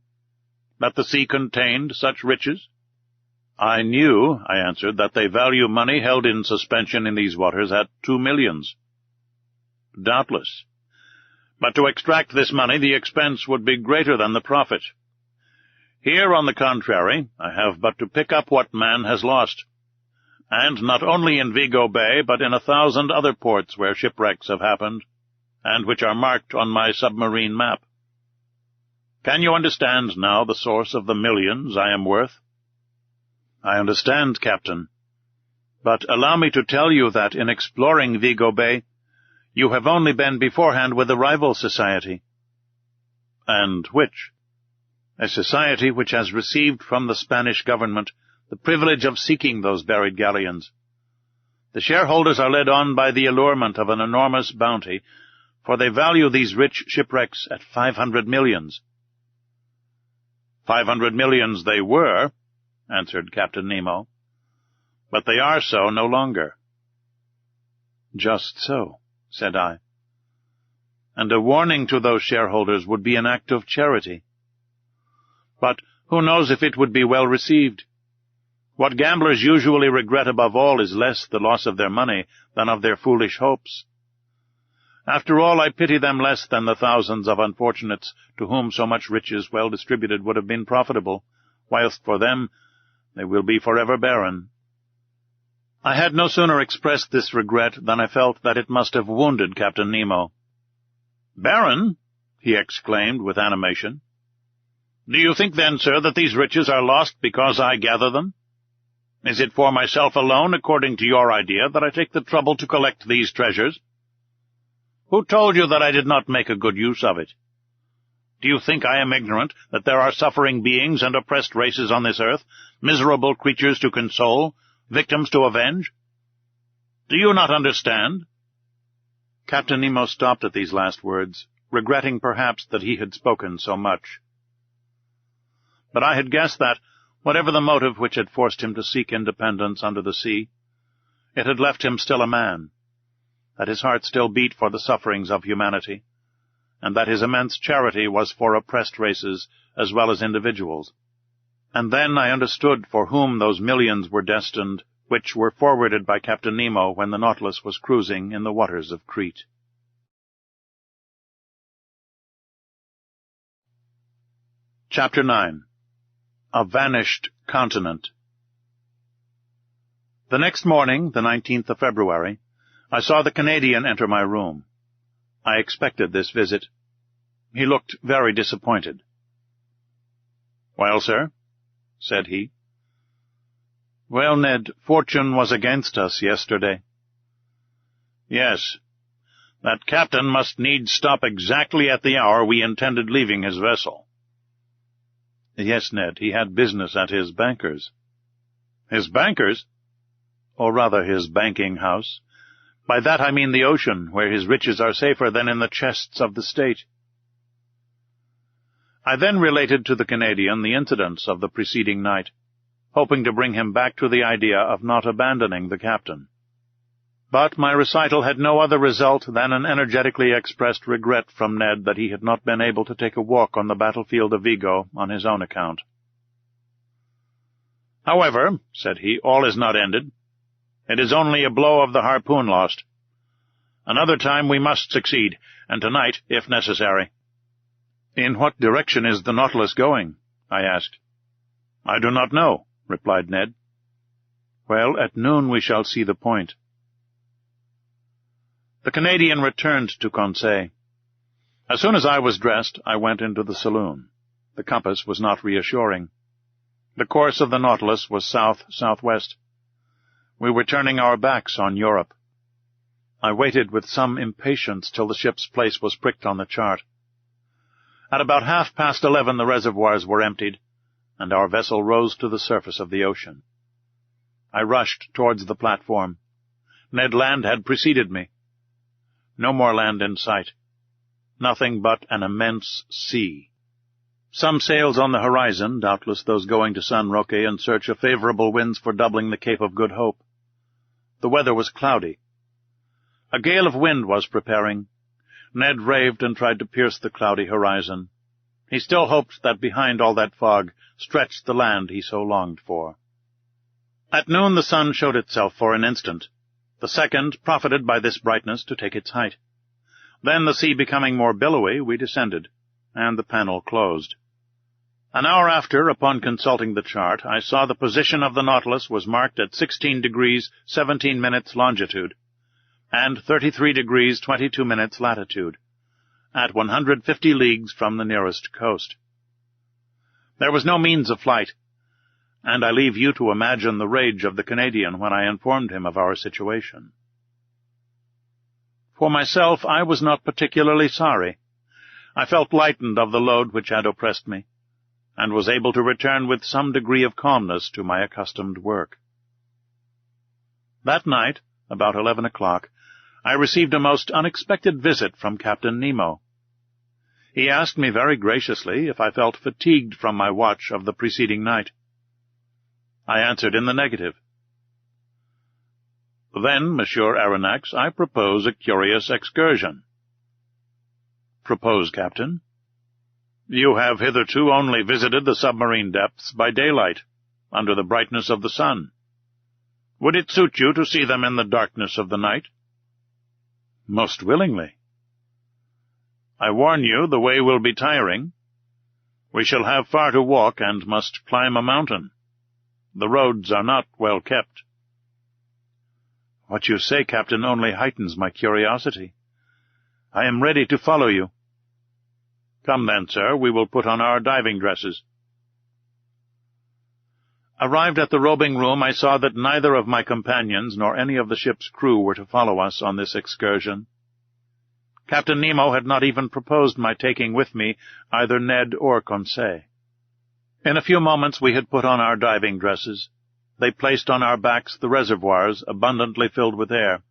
"that the sea contained such riches?" "I knew," I answered, "that they value money held in suspension in these waters at 2 millions. "Doubtless. But to extract this money the expense would be greater than the profit. Here, on the contrary, I have but to pick up what man has lost, and not only in Vigo Bay, but in 1,000 other ports where shipwrecks have happened, and which are marked on my submarine map. Can you understand now the source of the millions I am worth?" "I understand, Captain. But allow me to tell you that in exploring Vigo Bay, you have only been beforehand with a rival society." "And which?" "A society which has received from the Spanish government the privilege of seeking those buried galleons. The shareholders are led on by the allurement of an enormous bounty, for they value these rich shipwrecks at 500 millions. 500 millions they were," answered Captain Nemo, "but they are so no longer." "Just so," said I. "And a warning to those shareholders would be an act of charity. But who knows if it would be well received? What gamblers usually regret above all is less the loss of their money than of their foolish hopes. After all, I pity them less than the thousands of unfortunates to whom so much riches well distributed would have been profitable, whilst for them they will be forever barren." I had no sooner expressed this regret than I felt that it must have wounded Captain Nemo. "Barren?" he exclaimed with animation. "Do you think then, sir, that these riches are lost because I gather them? Is it for myself alone, according to your idea, that I take the trouble to collect these treasures? Who told you that I did not make a good use of it? Do you think I am ignorant that there are suffering beings and oppressed races on this earth, miserable creatures to console, victims to avenge? Do you not understand?" Captain Nemo stopped at these last words, regretting perhaps that he had spoken so much. But I had guessed that, Whatever the motive which had forced him to seek independence under the sea, it had left him still a man, that his heart still beat for the sufferings of humanity, and that his immense charity was for oppressed races as well as individuals. And then I understood for whom those millions were destined, which were forwarded by Captain Nemo when the Nautilus was cruising in the waters of Crete. Chapter 9. A Vanished Continent. The next morning, the 19th of February, I saw the Canadian enter my room. I expected this visit. He looked very disappointed. "Well, sir?" said he. "Well, Ned, fortune was against us yesterday." "Yes. That captain must needs stop exactly at the hour we intended leaving his vessel." "Yes, Ned, he had business at his banker's." "His banker's?" "Or rather his banking house. By that I mean the ocean, where his riches are safer than in the chests of the state." I then related to the Canadian the incidents of the preceding night, hoping to bring him back to the idea of not abandoning the captain. But my recital had no other result than an energetically expressed regret from Ned that he had not been able to take a walk on the battlefield of Vigo on his own account. "However," said he, "all is not ended. It is only a blow of the harpoon lost. Another time we must succeed, and tonight, if necessary." "In what direction is the Nautilus going?" I asked. "I do not know," replied Ned. "Well, at noon we shall see the point." The Canadian returned to Conseil. As soon as I was dressed, I went into the saloon. The compass was not reassuring. The course of the Nautilus was south-southwest. We were turning our backs on Europe. I waited with some impatience till the ship's place was pricked on the chart. At about 11:30 the reservoirs were emptied, and our vessel rose to the surface of the ocean. I rushed towards the platform. Ned Land had preceded me. No more land in sight. Nothing but an immense sea. Some sails on the horizon, doubtless those going to San Roque in search of favorable winds for doubling the Cape of Good Hope. The weather was cloudy. A gale of wind was preparing. Ned raved and tried to pierce the cloudy horizon. He still hoped that behind all that fog stretched the land he so longed for. At noon the sun showed itself for an instant. The second profited by this brightness to take its height. Then, the sea becoming more billowy, we descended, and the panel closed. An hour after, upon consulting the chart, I saw the position of the Nautilus was marked at 16 degrees 17 minutes longitude, and 33 degrees 22 minutes latitude, at 150 leagues from the nearest coast. There was no means of flight, and I leave you to imagine the rage of the Canadian when I informed him of our situation. For myself, I was not particularly sorry. I felt lightened of the load which had oppressed me, and was able to return with some degree of calmness to my accustomed work. That night, about 11 o'clock, I received a most unexpected visit from Captain Nemo. He asked me very graciously if I felt fatigued from my watch of the preceding night. I answered in the negative. "Then, Monsieur Aronnax, I propose a curious excursion." "Propose, Captain." "You have hitherto only visited the submarine depths by daylight, under the brightness of the sun. Would it suit you to see them in the darkness of the night?" "Most willingly." "I warn you, the way will be tiring. We shall have far to walk and must climb a mountain. The roads are not well kept." "What you say, Captain, only heightens my curiosity. I am ready to follow you." "Come then, sir, we will put on our diving dresses." Arrived at the robing room, I saw that neither of my companions nor any of the ship's crew were to follow us on this excursion. Captain Nemo had not even proposed my taking with me either Ned or Conseil. In a few moments we had put on our diving dresses. They placed on our backs the reservoirs, abundantly filled with air,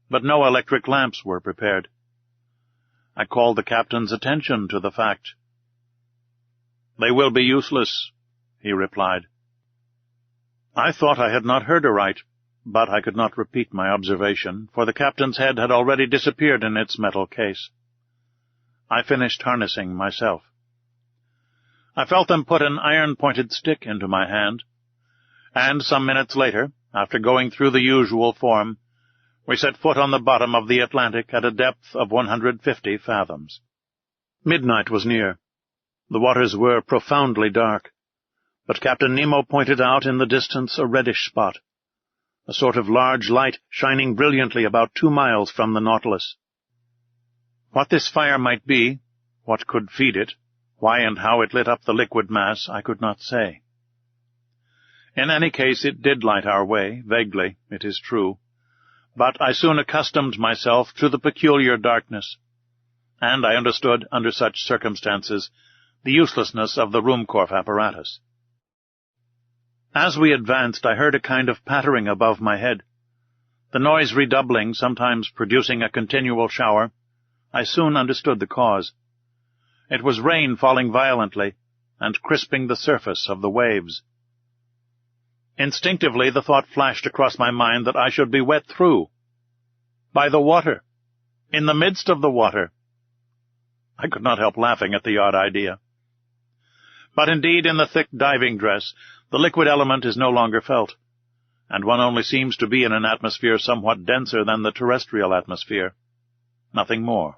but no electric lamps were prepared. I called the captain's attention to the fact. "They will be useless," he replied. I thought I had not heard aright, but I could not repeat my observation, for the captain's head had already disappeared in its metal case. I finished harnessing myself. I felt them put an iron-pointed stick into my hand, and some minutes later, after going through the usual form, we set foot on the bottom of the Atlantic at a depth of 150 fathoms. Midnight was near. The waters were profoundly dark, but Captain Nemo pointed out in the distance a reddish spot, a sort of large light shining brilliantly about 2 miles from the Nautilus. What this fire might be, what could feed it, why and how it lit up the liquid mass, I could not say. In any case, it did light our way, vaguely, it is true, but I soon accustomed myself to the peculiar darkness, and I understood, under such circumstances, the uselessness of the Ruhmkorff apparatus. As we advanced, I heard a kind of pattering above my head. The noise redoubling, sometimes producing a continual shower, I soon understood the cause. It was rain falling violently, and crisping the surface of the waves. Instinctively the thought flashed across my mind that I should be wet through. By the water. In the midst of the water. I could not help laughing at the odd idea. But indeed, in the thick diving dress, the liquid element is no longer felt, and one only seems to be in an atmosphere somewhat denser than the terrestrial atmosphere. Nothing more.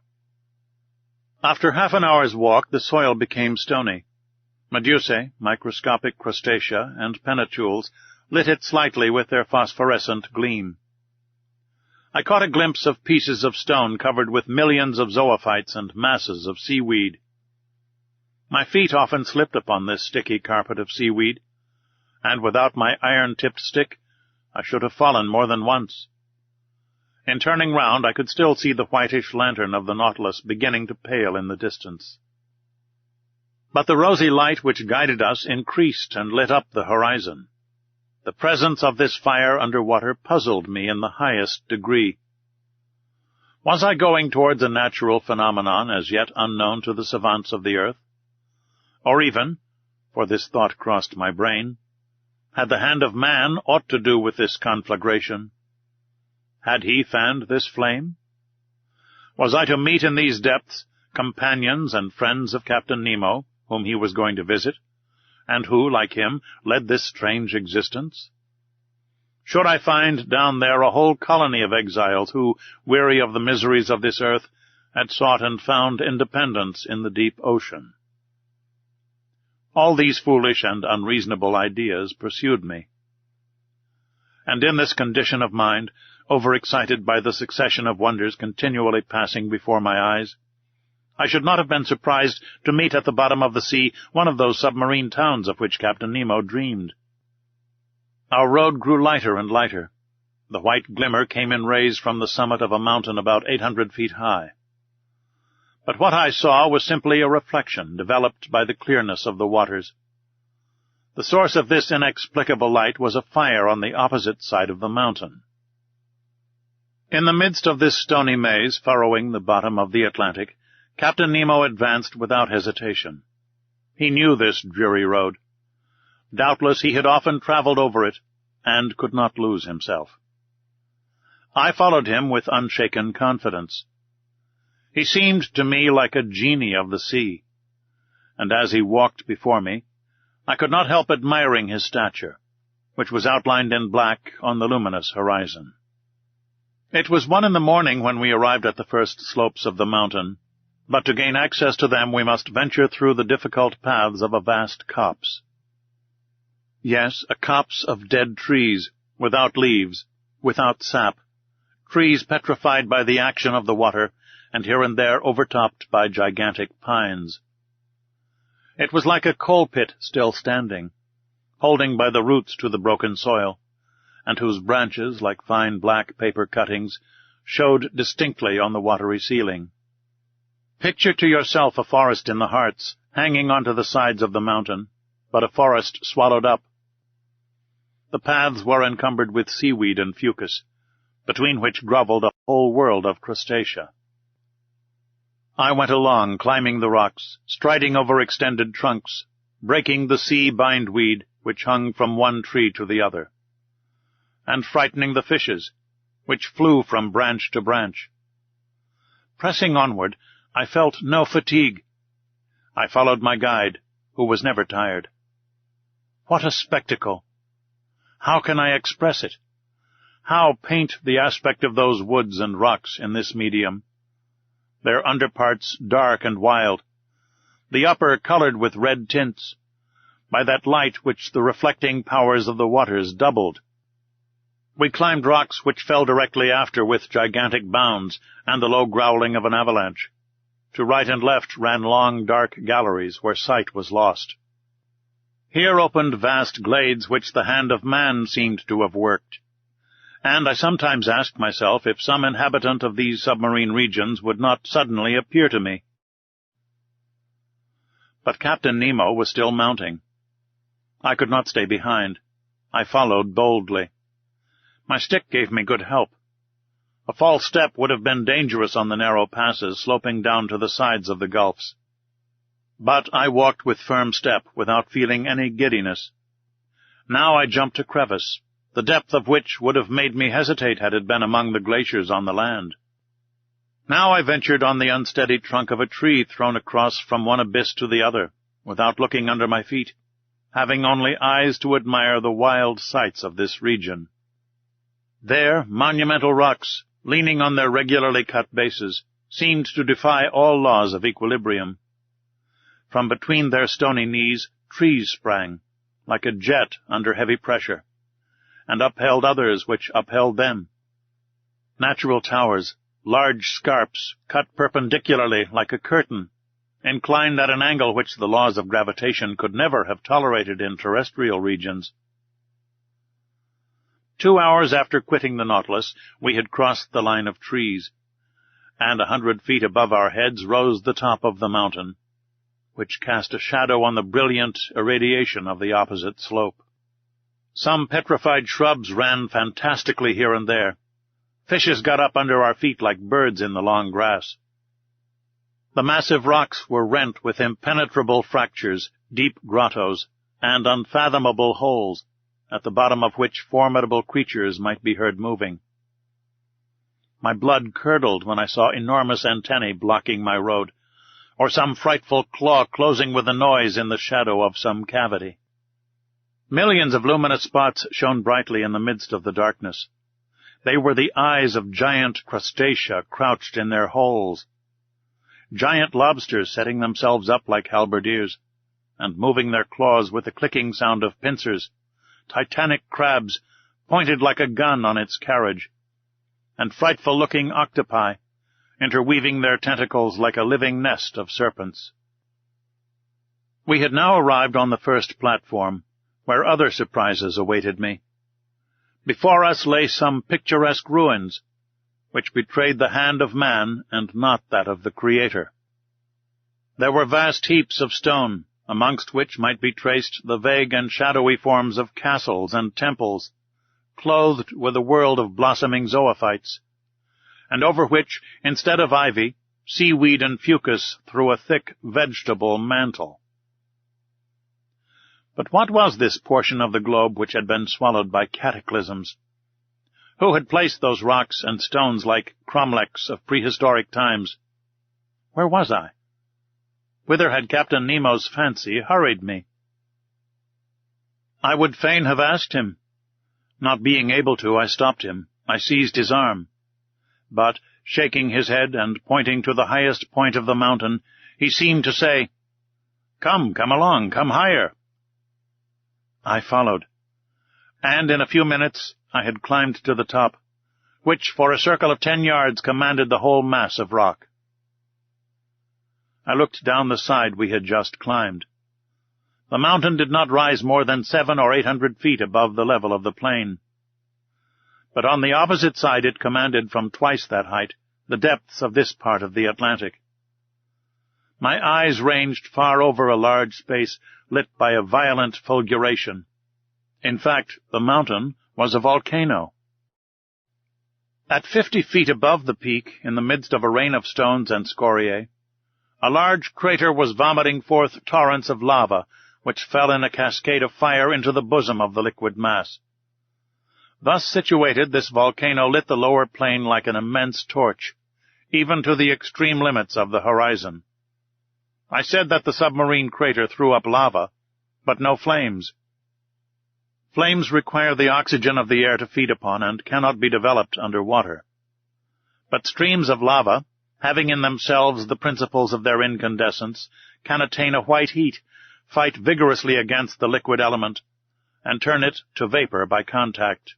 After half an hour's walk, the soil became stony. Medusae, microscopic crustacea, and pennachules lit it slightly with their phosphorescent gleam. I caught a glimpse of pieces of stone covered with millions of zoophytes and masses of seaweed. My feet often slipped upon this sticky carpet of seaweed, and without my iron-tipped stick I should have fallen more than once. In turning round, I could still see the whitish lantern of the Nautilus beginning to pale in the distance. But the rosy light which guided us increased and lit up the horizon. The presence of this fire under water puzzled me in the highest degree. Was I going towards a natural phenomenon as yet unknown to the savants of the earth? Or even, for this thought crossed my brain, had the hand of man aught to do with this conflagration? Had he fanned this flame? Was I to meet in these depths companions and friends of Captain Nemo, whom he was going to visit, and who, like him, led this strange existence? Should I find down there a whole colony of exiles who, weary of the miseries of this earth, had sought and found independence in the deep ocean? All these foolish and unreasonable ideas pursued me. And in this condition of mind, overexcited by the succession of wonders continually passing before my eyes, I should not have been surprised to meet at the bottom of the sea one of those submarine towns of which Captain Nemo dreamed. Our road grew lighter and lighter. The white glimmer came in rays from the summit of a mountain about 800 feet high. But what I saw was simply a reflection developed by the clearness of the waters. The source of this inexplicable light was a fire on the opposite side of the mountain. In the midst of this stony maze furrowing the bottom of the Atlantic, Captain Nemo advanced without hesitation. He knew this dreary road. Doubtless he had often traveled over it, and could not lose himself. I followed him with unshaken confidence. He seemed to me like a genie of the sea, and as he walked before me, I could not help admiring his stature, which was outlined in black on the luminous horizon. It was 1 a.m. when we arrived at the first slopes of the mountain, but to gain access to them we must venture through the difficult paths of a vast copse. Yes, a copse of dead trees, without leaves, without sap, trees petrified by the action of the water, and here and there overtopped by gigantic pines. It was like a coal-pit still standing, holding by the roots to the broken soil, and whose branches, like fine black paper cuttings, showed distinctly on the watery ceiling. Picture to yourself a forest in the Hartz, hanging onto the sides of the mountain, but a forest swallowed up. The paths were encumbered with seaweed and fucus, between which grovelled a whole world of crustacea. I went along, climbing the rocks, striding over extended trunks, breaking the sea bindweed, which hung from one tree to the other, and frightening the fishes, which flew from branch to branch. Pressing onward, I felt no fatigue. I followed my guide, who was never tired. What a spectacle! How can I express it? How paint the aspect of those woods and rocks in this medium? Their underparts dark and wild, the upper colored with red tints, by that light which the reflecting powers of the waters doubled. We climbed rocks which fell directly after with gigantic bounds and the low growling of an avalanche. To right and left ran long, dark galleries where sight was lost. Here opened vast glades which the hand of man seemed to have worked, and I sometimes asked myself if some inhabitant of these submarine regions would not suddenly appear to me. But Captain Nemo was still mounting. I could not stay behind. I followed boldly. My stick gave me good help. A false step would have been dangerous on the narrow passes sloping down to the sides of the gulfs. But I walked with firm step, without feeling any giddiness. Now I jumped a crevice, the depth of which would have made me hesitate had it been among the glaciers on the land. Now I ventured on the unsteady trunk of a tree thrown across from one abyss to the other, without looking under my feet, having only eyes to admire the wild sights of this region. There, monumental rocks, leaning on their regularly cut bases, seemed to defy all laws of equilibrium. From between their stony knees, trees sprang, like a jet under heavy pressure, and upheld others which upheld them. Natural towers, large scarps, cut perpendicularly like a curtain, inclined at an angle which the laws of gravitation could never have tolerated in terrestrial regions. 2 hours after quitting the Nautilus, we had crossed the line of trees, and 100 feet above our heads rose the top of the mountain, which cast a shadow on the brilliant irradiation of the opposite slope. Some petrified shrubs ran fantastically here and there. Fishes got up under our feet like birds in the long grass. The massive rocks were rent with impenetrable fractures, deep grottos, and unfathomable holes, at the bottom of which formidable creatures might be heard moving. My blood curdled when I saw enormous antennae blocking my road, or some frightful claw closing with a noise in the shadow of some cavity. Millions of luminous spots shone brightly in the midst of the darkness. They were the eyes of giant crustacea crouched in their holes, giant lobsters setting themselves up like halberdiers, and moving their claws with the clicking sound of pincers, titanic crabs pointed like a gun on its carriage, and frightful-looking octopi, interweaving their tentacles like a living nest of serpents. We had now arrived on the first platform, where other surprises awaited me. Before us lay some picturesque ruins, which betrayed the hand of man and not that of the Creator. There were vast heaps of stone, amongst which might be traced the vague and shadowy forms of castles and temples, clothed with a world of blossoming zoophytes, and over which, instead of ivy, seaweed and fucus threw a thick vegetable mantle. But what was this portion of the globe which had been swallowed by cataclysms? Who had placed those rocks and stones like cromlechs of prehistoric times? Where was I? Whither had Captain Nemo's fancy hurried me? I would fain have asked him. Not being able to, I stopped him. I seized his arm. But, shaking his head and pointing to the highest point of the mountain, he seemed to say, "Come along, come higher." I followed, and in a few minutes I had climbed to the top, which for a circle of 10 yards commanded the whole mass of rock. I looked down the side we had just climbed. The mountain did not rise more than 700 or 800 feet above the level of the plain. But on the opposite side it commanded from twice that height the depths of this part of the Atlantic. My eyes ranged far over a large space lit by a violent fulguration. In fact, the mountain was a volcano. At 50 feet above the peak, in the midst of a rain of stones and scoriae, a large crater was vomiting forth torrents of lava, which fell in a cascade of fire into the bosom of the liquid mass. Thus situated, this volcano lit the lower plain like an immense torch, even to the extreme limits of the horizon. I said that the submarine crater threw up lava, but no flames. Flames require the oxygen of the air to feed upon and cannot be developed under water. But streams of lava, having in themselves the principles of their incandescence, can attain a white heat, fight vigorously against the liquid element, and turn it to vapor by contact.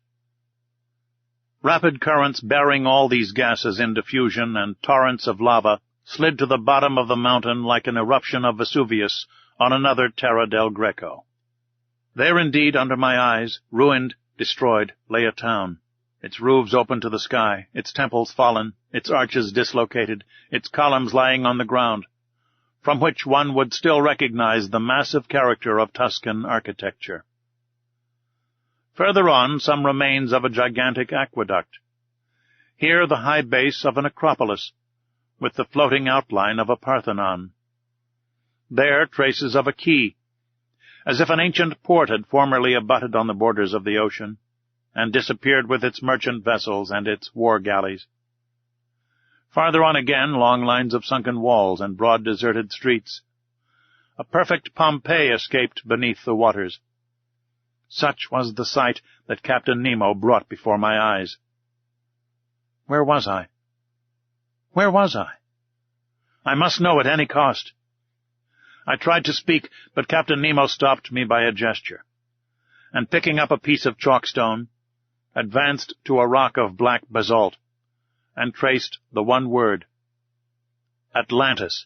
Rapid currents bearing all these gases in diffusion and torrents of lava slid to the bottom of the mountain like an eruption of Vesuvius on another Terra del Greco. There indeed, under my eyes, ruined, destroyed, lay a town, its roofs open to the sky, its temples fallen, its arches dislocated, its columns lying on the ground, from which one would still recognize the massive character of Tuscan architecture. Further on, some remains of a gigantic aqueduct. Here the high base of an acropolis, with the floating outline of a Parthenon. There traces of a quay, as if an ancient port had formerly abutted on the borders of the ocean, and disappeared with its merchant vessels and its war galleys. Farther on again, long lines of sunken walls and broad deserted streets. A perfect Pompeii escaped beneath the waters. Such was the sight that Captain Nemo brought before my eyes. Where was I? Where was I? I must know at any cost. I tried to speak, but Captain Nemo stopped me by a gesture, and picking up a piece of chalkstone, advanced to a rock of black basalt, and traced the one word, Atlantis.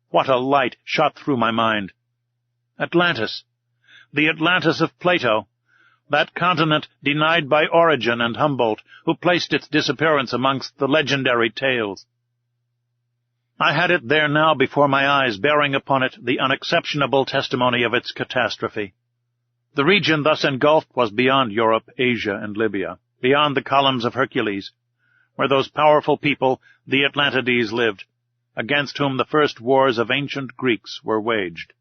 What a light shot through my mind! Atlantis! The Atlantis of Plato, that continent denied by Origen and Humboldt, who placed its disappearance amongst the legendary tales. I had it there now before my eyes, bearing upon it the unexceptionable testimony of its catastrophe. The region thus engulfed was beyond Europe, Asia, and Libya, beyond the columns of Hercules, where those powerful people, the Atlantides, lived, against whom the first wars of ancient Greeks were waged.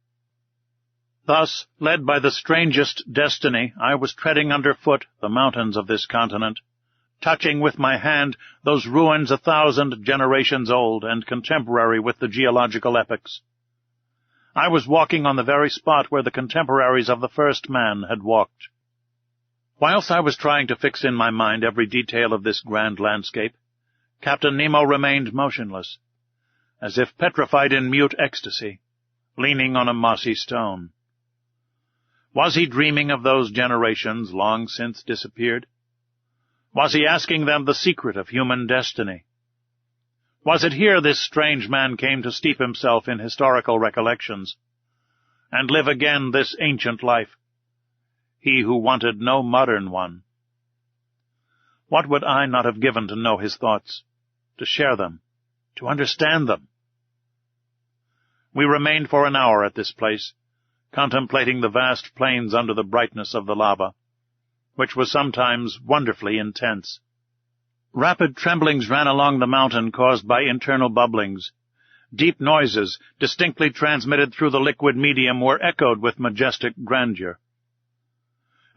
Thus, led by the strangest destiny, I was treading underfoot the mountains of this continent, touching with my hand those ruins 1,000 generations old and contemporary with the geological epochs. I was walking on the very spot where the contemporaries of the first man had walked. Whilst I was trying to fix in my mind every detail of this grand landscape, Captain Nemo remained motionless, as if petrified in mute ecstasy, leaning on a mossy stone. Was he dreaming of those generations long since disappeared? Was he asking them the secret of human destiny? Was it here this strange man came to steep himself in historical recollections, and live again this ancient life, he who wanted no modern one? What would I not have given to know his thoughts, to share them, to understand them? We remained for an hour at this place, contemplating the vast plains under the brightness of the lava, which was sometimes wonderfully intense. Rapid tremblings ran along the mountain caused by internal bubblings. Deep noises, distinctly transmitted through the liquid medium, were echoed with majestic grandeur.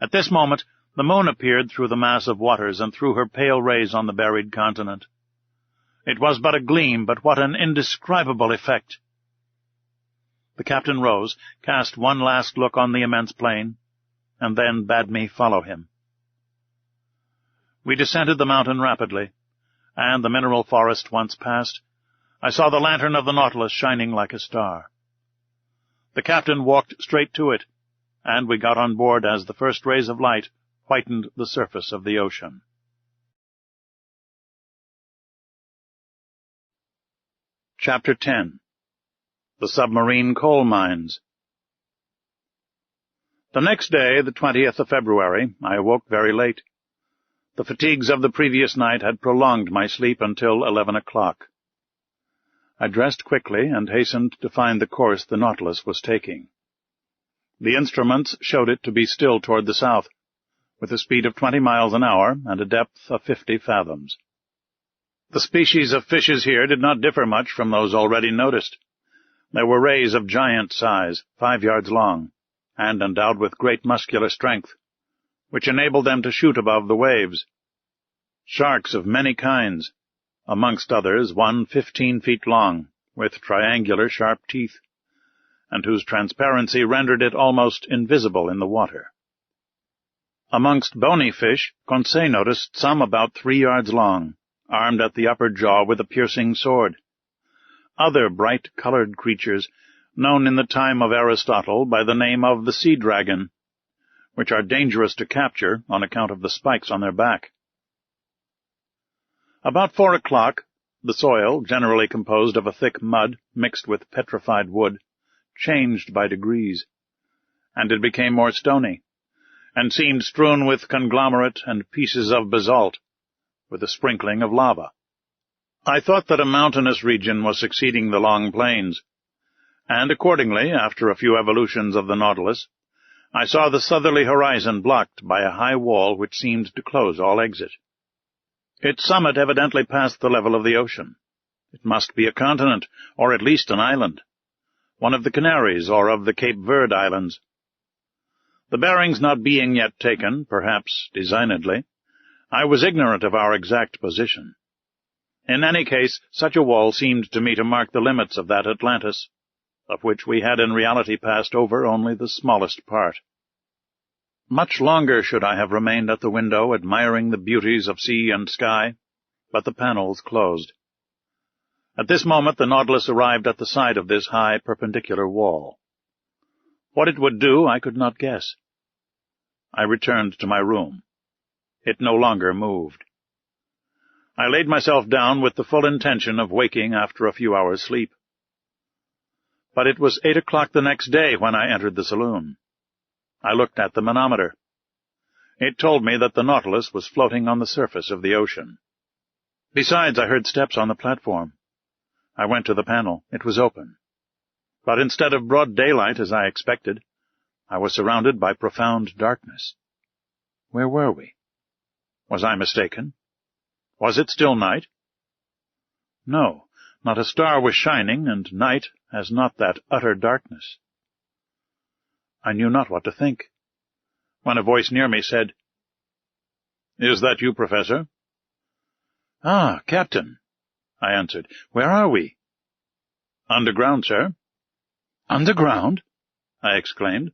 At this moment, the moon appeared through the mass of waters and threw her pale rays on the buried continent. It was but a gleam, but what an indescribable effect! The captain rose, cast one last look on the immense plain, and then bade me follow him. We descended the mountain rapidly, and the mineral forest once passed, I saw the lantern of the Nautilus shining like a star. The captain walked straight to it, and we got on board as the first rays of light whitened the surface of the ocean. Chapter 10. The Submarine Coal Mines. The next day, the 20th of February, I awoke very late. The fatigues of the previous night had prolonged my sleep until 11 o'clock. I dressed quickly and hastened to find the course the Nautilus was taking. The instruments showed it to be still toward the south, with a speed of 20 miles an hour and a depth of 50 fathoms. The species of fishes here did not differ much from those already noticed. There were rays of giant size, 5 yards long, and endowed with great muscular strength, which enabled them to shoot above the waves. Sharks of many kinds, amongst others one 15 feet long, with triangular sharp teeth, and whose transparency rendered it almost invisible in the water. Amongst bony fish, Conseil noticed some about 3 yards long, armed at the upper jaw with a piercing sword. Other bright-colored creatures, known in the time of Aristotle by the name of the sea dragon, which are dangerous to capture on account of the spikes on their back. About 4 o'clock, the soil, generally composed of a thick mud mixed with petrified wood, changed by degrees, and it became more stony, and seemed strewn with conglomerate and pieces of basalt, with a sprinkling of lava. I thought that a mountainous region was succeeding the long plains, and accordingly, after a few evolutions of the Nautilus, I saw the southerly horizon blocked by a high wall which seemed to close all exit. Its summit evidently passed the level of the ocean. It must be a continent, or at least an island, one of the Canaries or of the Cape Verde Islands. The bearings not being yet taken, perhaps designedly, I was ignorant of our exact position. In any case, such a wall seemed to me to mark the limits of that Atlantis, of which we had in reality passed over only the smallest part. Much longer should I have remained at the window, admiring the beauties of sea and sky, but the panels closed. At this moment the Nautilus arrived at the side of this high perpendicular wall. What it would do I could not guess. I returned to my room. It no longer moved. I laid myself down with the full intention of waking after a few hours' sleep. But it was 8 o'clock the next day when I entered the saloon. I looked at the manometer. It told me that the Nautilus was floating on the surface of the ocean. Besides, I heard steps on the platform. I went to the panel. It was open. But instead of broad daylight, as I expected, I was surrounded by profound darkness. Where were we? Was I mistaken? Was it still night? No, not a star was shining, and night has not that utter darkness. I knew not what to think, when a voice near me said, "Is that you, Professor?" "Ah, Captain," I answered. "Where are we?" "Underground, sir." "Underground?" I exclaimed.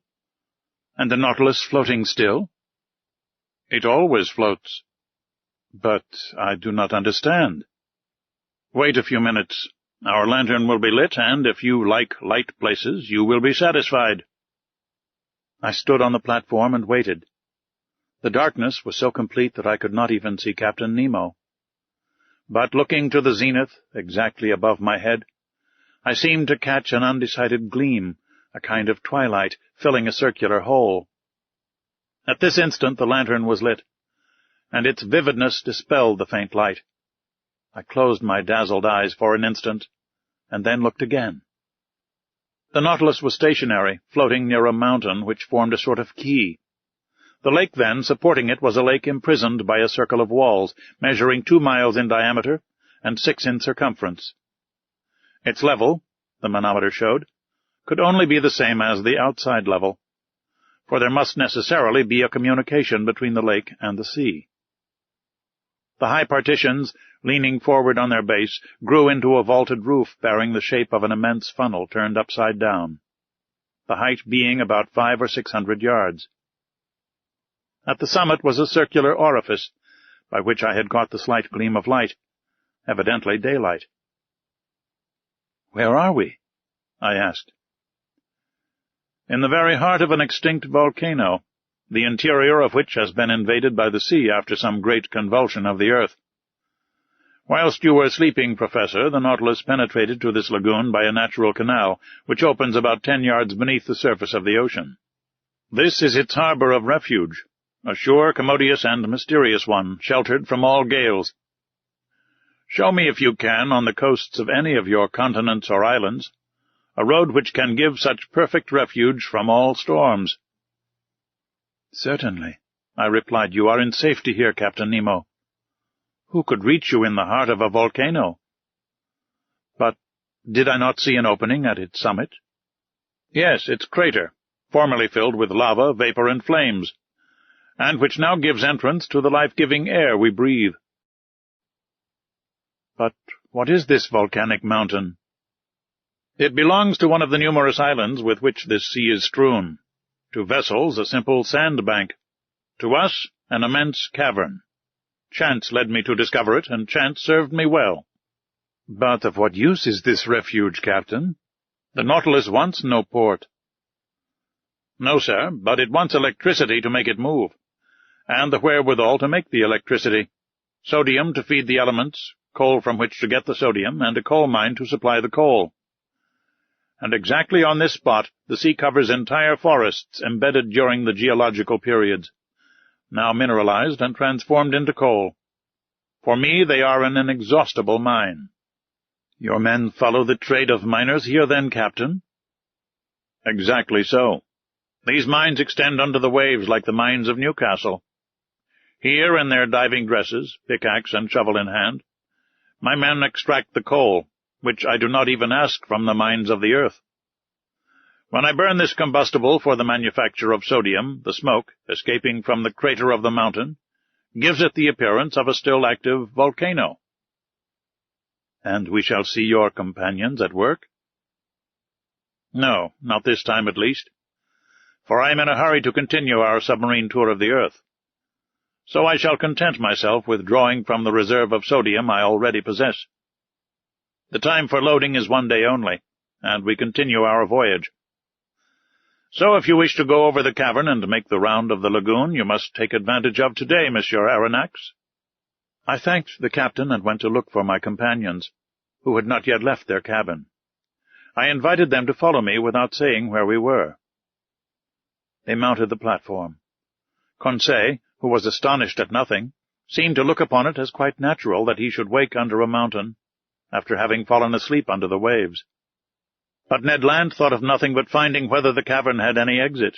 "And the Nautilus floating still?" "It always floats." "But I do not understand." "Wait a few minutes. Our lantern will be lit, and if you like light places, you will be satisfied." I stood on the platform and waited. The darkness was so complete that I could not even see Captain Nemo. But looking to the zenith, exactly above my head, I seemed to catch an undecided gleam, a kind of twilight, filling a circular hole. At this instant the lantern was lit, and its vividness dispelled the faint light. I closed my dazzled eyes for an instant, and then looked again. The Nautilus was stationary, floating near a mountain which formed a sort of quay. The lake, then, supporting it, was a lake imprisoned by a circle of walls, measuring 2 miles in diameter and 6 in circumference. Its level, the manometer showed, could only be the same as the outside level, for there must necessarily be a communication between the lake and the sea. The high partitions, leaning forward on their base, grew into a vaulted roof bearing the shape of an immense funnel turned upside down, the height being about 500 or 600 yards. At the summit was a circular orifice, by which I had caught the slight gleam of light, evidently daylight. "Where are we?" I asked. "In the very heart of an extinct volcano, the interior of which has been invaded by the sea after some great convulsion of the earth. Whilst you were sleeping, Professor, the Nautilus penetrated to this lagoon by a natural canal, which opens about 10 yards beneath the surface of the ocean. This is its harbor of refuge, a sure, commodious, and mysterious one, sheltered from all gales. Show me, if you can, on the coasts of any of your continents or islands, a road which can give such perfect refuge from all storms." "Certainly," I replied. "You are in safety here, Captain Nemo. Who could reach you in the heart of a volcano?" "But Did I not see an opening at its summit? Yes, its crater, formerly filled with lava, vapor, and flames, and which now gives entrance to the life-giving air we breathe. But what is this volcanic mountain? It belongs to one of the numerous islands with which this sea is strewn. To vessels, a simple sandbank. To us, an immense cavern. Chance led me to discover it, and chance served me well. But of what use is this refuge, Captain? The Nautilus wants no port. No, sir, but it wants electricity to make it move, and the wherewithal to make the electricity. Sodium to feed the elements, coal from which to get the sodium, and a coal mine to supply the coal. And exactly on this spot the sea covers entire forests embedded during the geological periods, now mineralized and transformed into coal. For me they are an inexhaustible mine. Your men follow the trade of miners here, then, Captain? Exactly so. These mines extend under the waves like the mines of Newcastle. Here, in their diving dresses, pickaxe and shovel in hand, my men extract the coal, which I do not even ask from the mines of the earth. When I burn this combustible for the manufacture of sodium, the smoke, escaping from the crater of the mountain, gives it the appearance of a still active volcano. And we shall see your companions at work? No, not this time at least, for I am in a hurry to continue our submarine tour of the earth. So I shall content myself with drawing from the reserve of sodium I already possess. The time for loading is 1 day only, and we continue our voyage. So if you wish to go over the cavern and make the round of the lagoon, you must take advantage of today, Monsieur Aronnax. I thanked the captain and went to look for my companions, who had not yet left their cabin. I invited them to follow me without saying where we were. They mounted the platform. Conseil, who was astonished at nothing, seemed to look upon it as quite natural that he should wake under a mountain, after having fallen asleep under the waves. But Ned Land thought of nothing but finding whether the cavern had any exit.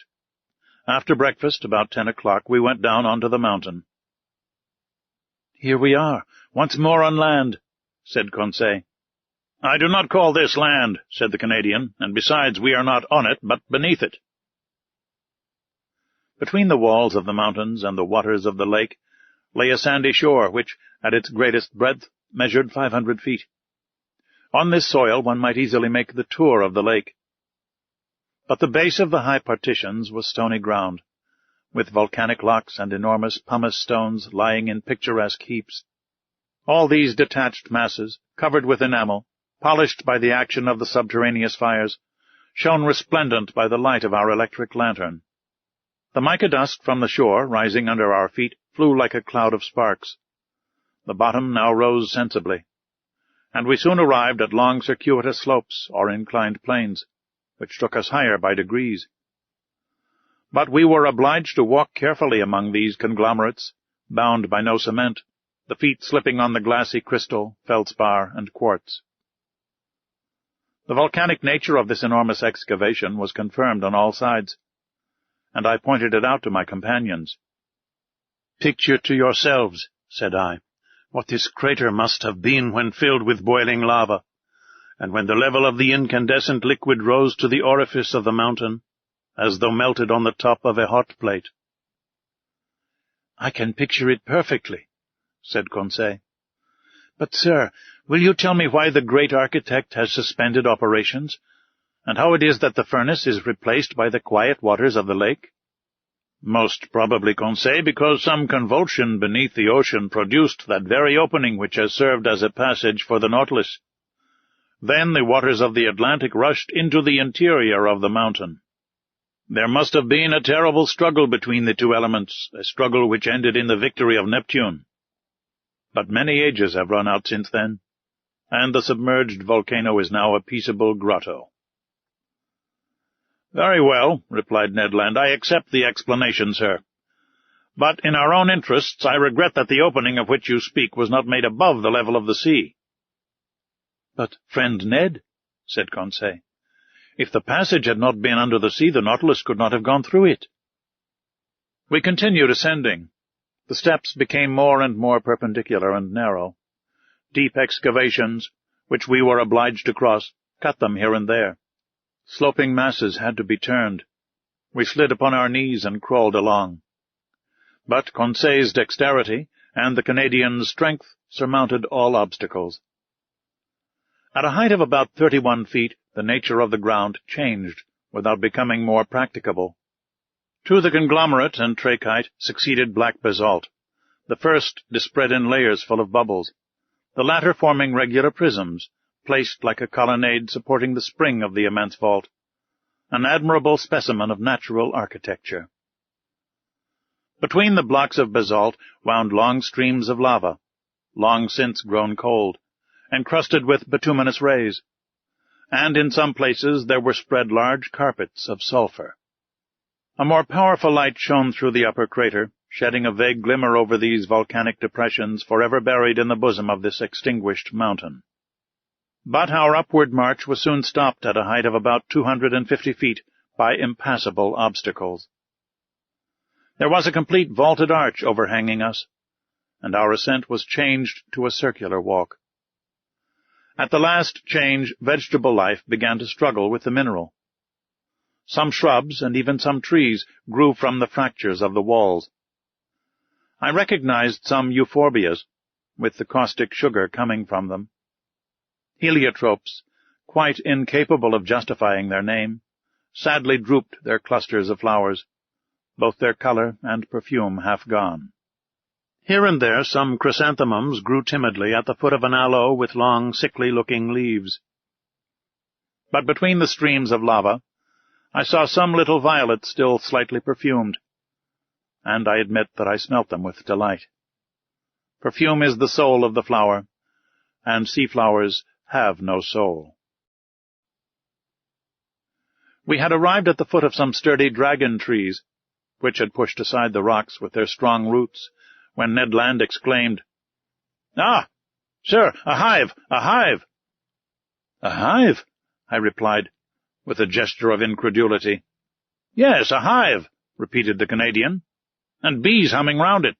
After breakfast, about 10 o'clock, we went down onto the mountain. "Here we are, once more on land," said Conseil. "I do not call this land," said the Canadian, "and besides we are not on it, but beneath it." Between the walls of the mountains and the waters of the lake lay a sandy shore which, at its greatest breadth, measured 500 feet. On this soil one might easily make the tour of the lake. But the base of the high partitions was stony ground, with volcanic locks and enormous pumice stones lying in picturesque heaps. All these detached masses, covered with enamel, polished by the action of the subterraneous fires, shone resplendent by the light of our electric lantern. The mica dust from the shore, rising under our feet, flew like a cloud of sparks. The bottom now rose sensibly, and we soon arrived at long circuitous slopes or inclined planes, which took us higher by degrees. But we were obliged to walk carefully among these conglomerates, bound by no cement, the feet slipping on the glassy crystal, feldspar, and quartz. The volcanic nature of this enormous excavation was confirmed on all sides, and I pointed it out to my companions. "Picture to yourselves," said I, "what this crater must have been when filled with boiling lava, and when the level of the incandescent liquid rose to the orifice of the mountain, as though melted on the top of a hot plate." "I can picture it perfectly," said Conseil. "But, sir, will you tell me why the great architect has suspended operations, and how it is that the furnace is replaced by the quiet waters of the lake?" "Most probably, Conseil, because some convulsion beneath the ocean produced that very opening which has served as a passage for the Nautilus. Then the waters of the Atlantic rushed into the interior of the mountain. There must have been a terrible struggle between the two elements, a struggle which ended in the victory of Neptune. But many ages have run out since then, and the submerged volcano is now a peaceable grotto." "Very well," replied Ned Land. "I accept the explanation, sir. But in our own interests I regret that the opening of which you speak was not made above the level of the sea." "But, friend Ned," said Conseil, "if the passage had not been under the sea, the Nautilus could not have gone through it." We continued ascending. The steps became more and more perpendicular and narrow. Deep excavations, which we were obliged to cross, cut them here and there. Sloping masses had to be turned. We slid upon our knees and crawled along. But Conseil's dexterity and the Canadian's strength surmounted all obstacles. At a height of about 31 feet, the nature of the ground changed without becoming more practicable. To the conglomerate and trachyte succeeded black basalt, the first dispread in layers full of bubbles, the latter forming regular prisms, placed like a colonnade supporting the spring of the immense vault, an admirable specimen of natural architecture. Between the blocks of basalt wound long streams of lava, long since grown cold, encrusted with bituminous rays, and in some places there were spread large carpets of sulphur. A more powerful light shone through the upper crater, shedding a vague glimmer over these volcanic depressions forever buried in the bosom of this extinguished mountain. But our upward march was soon stopped at a height of about 250 feet by impassable obstacles. There was a complete vaulted arch overhanging us, and our ascent was changed to a circular walk. At the last change, vegetable life began to struggle with the mineral. Some shrubs and even some trees grew from the fractures of the walls. I recognized some euphorbias, with the caustic sugar coming from them. Heliotropes, quite incapable of justifying their name, sadly drooped their clusters of flowers, both their color and perfume half gone. Here and there some chrysanthemums grew timidly at the foot of an aloe with long, sickly-looking leaves. But between the streams of lava, I saw some little violets still slightly perfumed, and I admit that I smelt them with delight. Perfume is the soul of the flower, and sea flowers have no soul. We had arrived at the foot of some sturdy dragon trees, which had pushed aside the rocks with their strong roots, when Ned Land exclaimed, "Ah, sir, a hive, a hive!" "A hive?" I replied, with a gesture of incredulity. "Yes, a hive," repeated the Canadian, "and bees humming round it."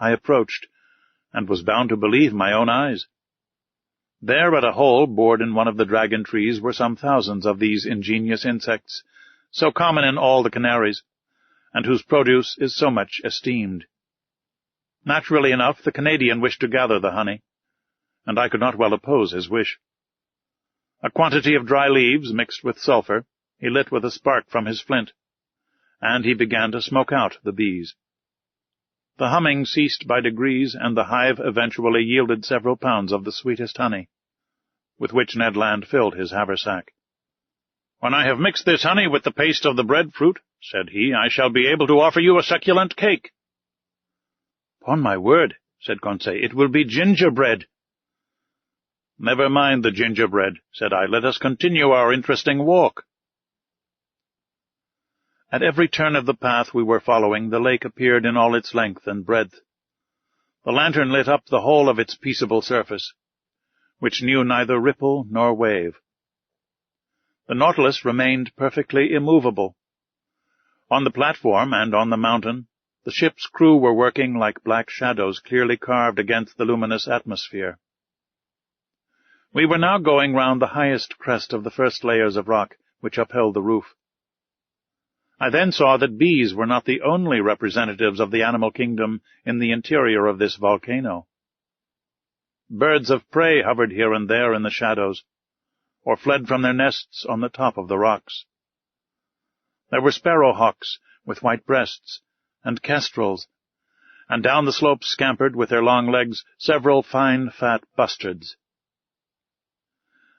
I approached, and was bound to believe my own eyes. There at a hole bored in one of the dragon trees were some thousands of these ingenious insects, so common in all the Canaries, and whose produce is so much esteemed. Naturally enough, the Canadian wished to gather the honey, and I could not well oppose his wish. A quantity of dry leaves mixed with sulphur he lit with a spark from his flint, and he began to smoke out the bees. The humming ceased by degrees, and the hive eventually yielded several pounds of the sweetest honey, with which Ned Land filled his haversack. "When I have mixed this honey with the paste of the breadfruit," said he, "I shall be able to offer you a succulent cake." "Upon my word," said Conseil, "it will be gingerbread." "Never mind the gingerbread," said I. "Let us continue our interesting walk." At every turn of the path we were following, the lake appeared in all its length and breadth. The lantern lit up the whole of its peaceable surface, which knew neither ripple nor wave. The Nautilus remained perfectly immovable. On the platform and on the mountain, the ship's crew were working like black shadows clearly carved against the luminous atmosphere. We were now going round the highest crest of the first layers of rock which upheld the roof. I then saw that bees were not the only representatives of the animal kingdom in the interior of this volcano. Birds of prey hovered here and there in the shadows, or fled from their nests on the top of the rocks. There were sparrowhawks with white breasts, and kestrels, and down the slopes scampered with their long legs several fine fat bustards.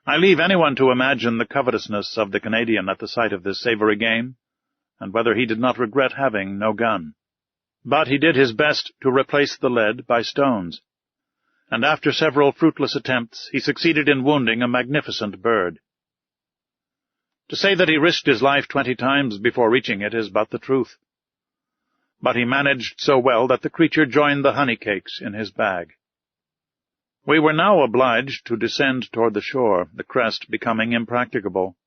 I leave anyone to imagine the covetousness of the Canadian at the sight of this savory game, and whether he did not regret having no gun. But he did his best to replace the lead by stones, and after several fruitless attempts he succeeded in wounding a magnificent bird. To say that he risked his life 20 times before reaching it is but the truth. But he managed so well that the creature joined the honey cakes in his bag. We were now obliged to descend toward the shore, the crest becoming impracticable.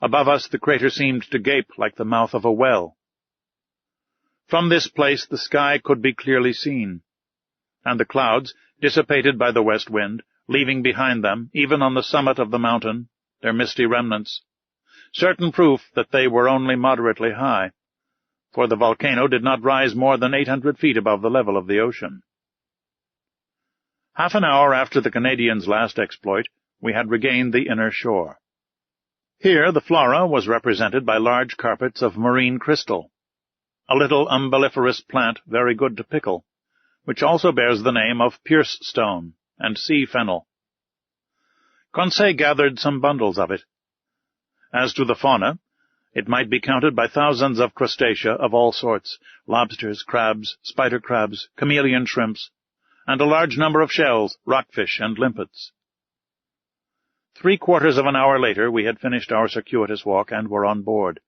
Above us the crater seemed to gape like the mouth of a well. From this place the sky could be clearly seen, and the clouds, dissipated by the west wind, leaving behind them, even on the summit of the mountain, their misty remnants, certain proof that they were only moderately high, for the volcano did not rise more than 800 feet above the level of the ocean. Half an hour after the Canadians' last exploit, we had regained the inner shore. Here the flora was represented by large carpets of marine crystal, a little umbelliferous plant very good to pickle, which also bears the name of pierce stone and sea fennel. Conseil gathered some bundles of it. As to the fauna, it might be counted by thousands of crustacea of all sorts, lobsters, crabs, spider crabs, chameleon shrimps, and a large number of shells, rockfish, and limpets. 3/4 of an hour later we had finished our circuitous walk and were on board.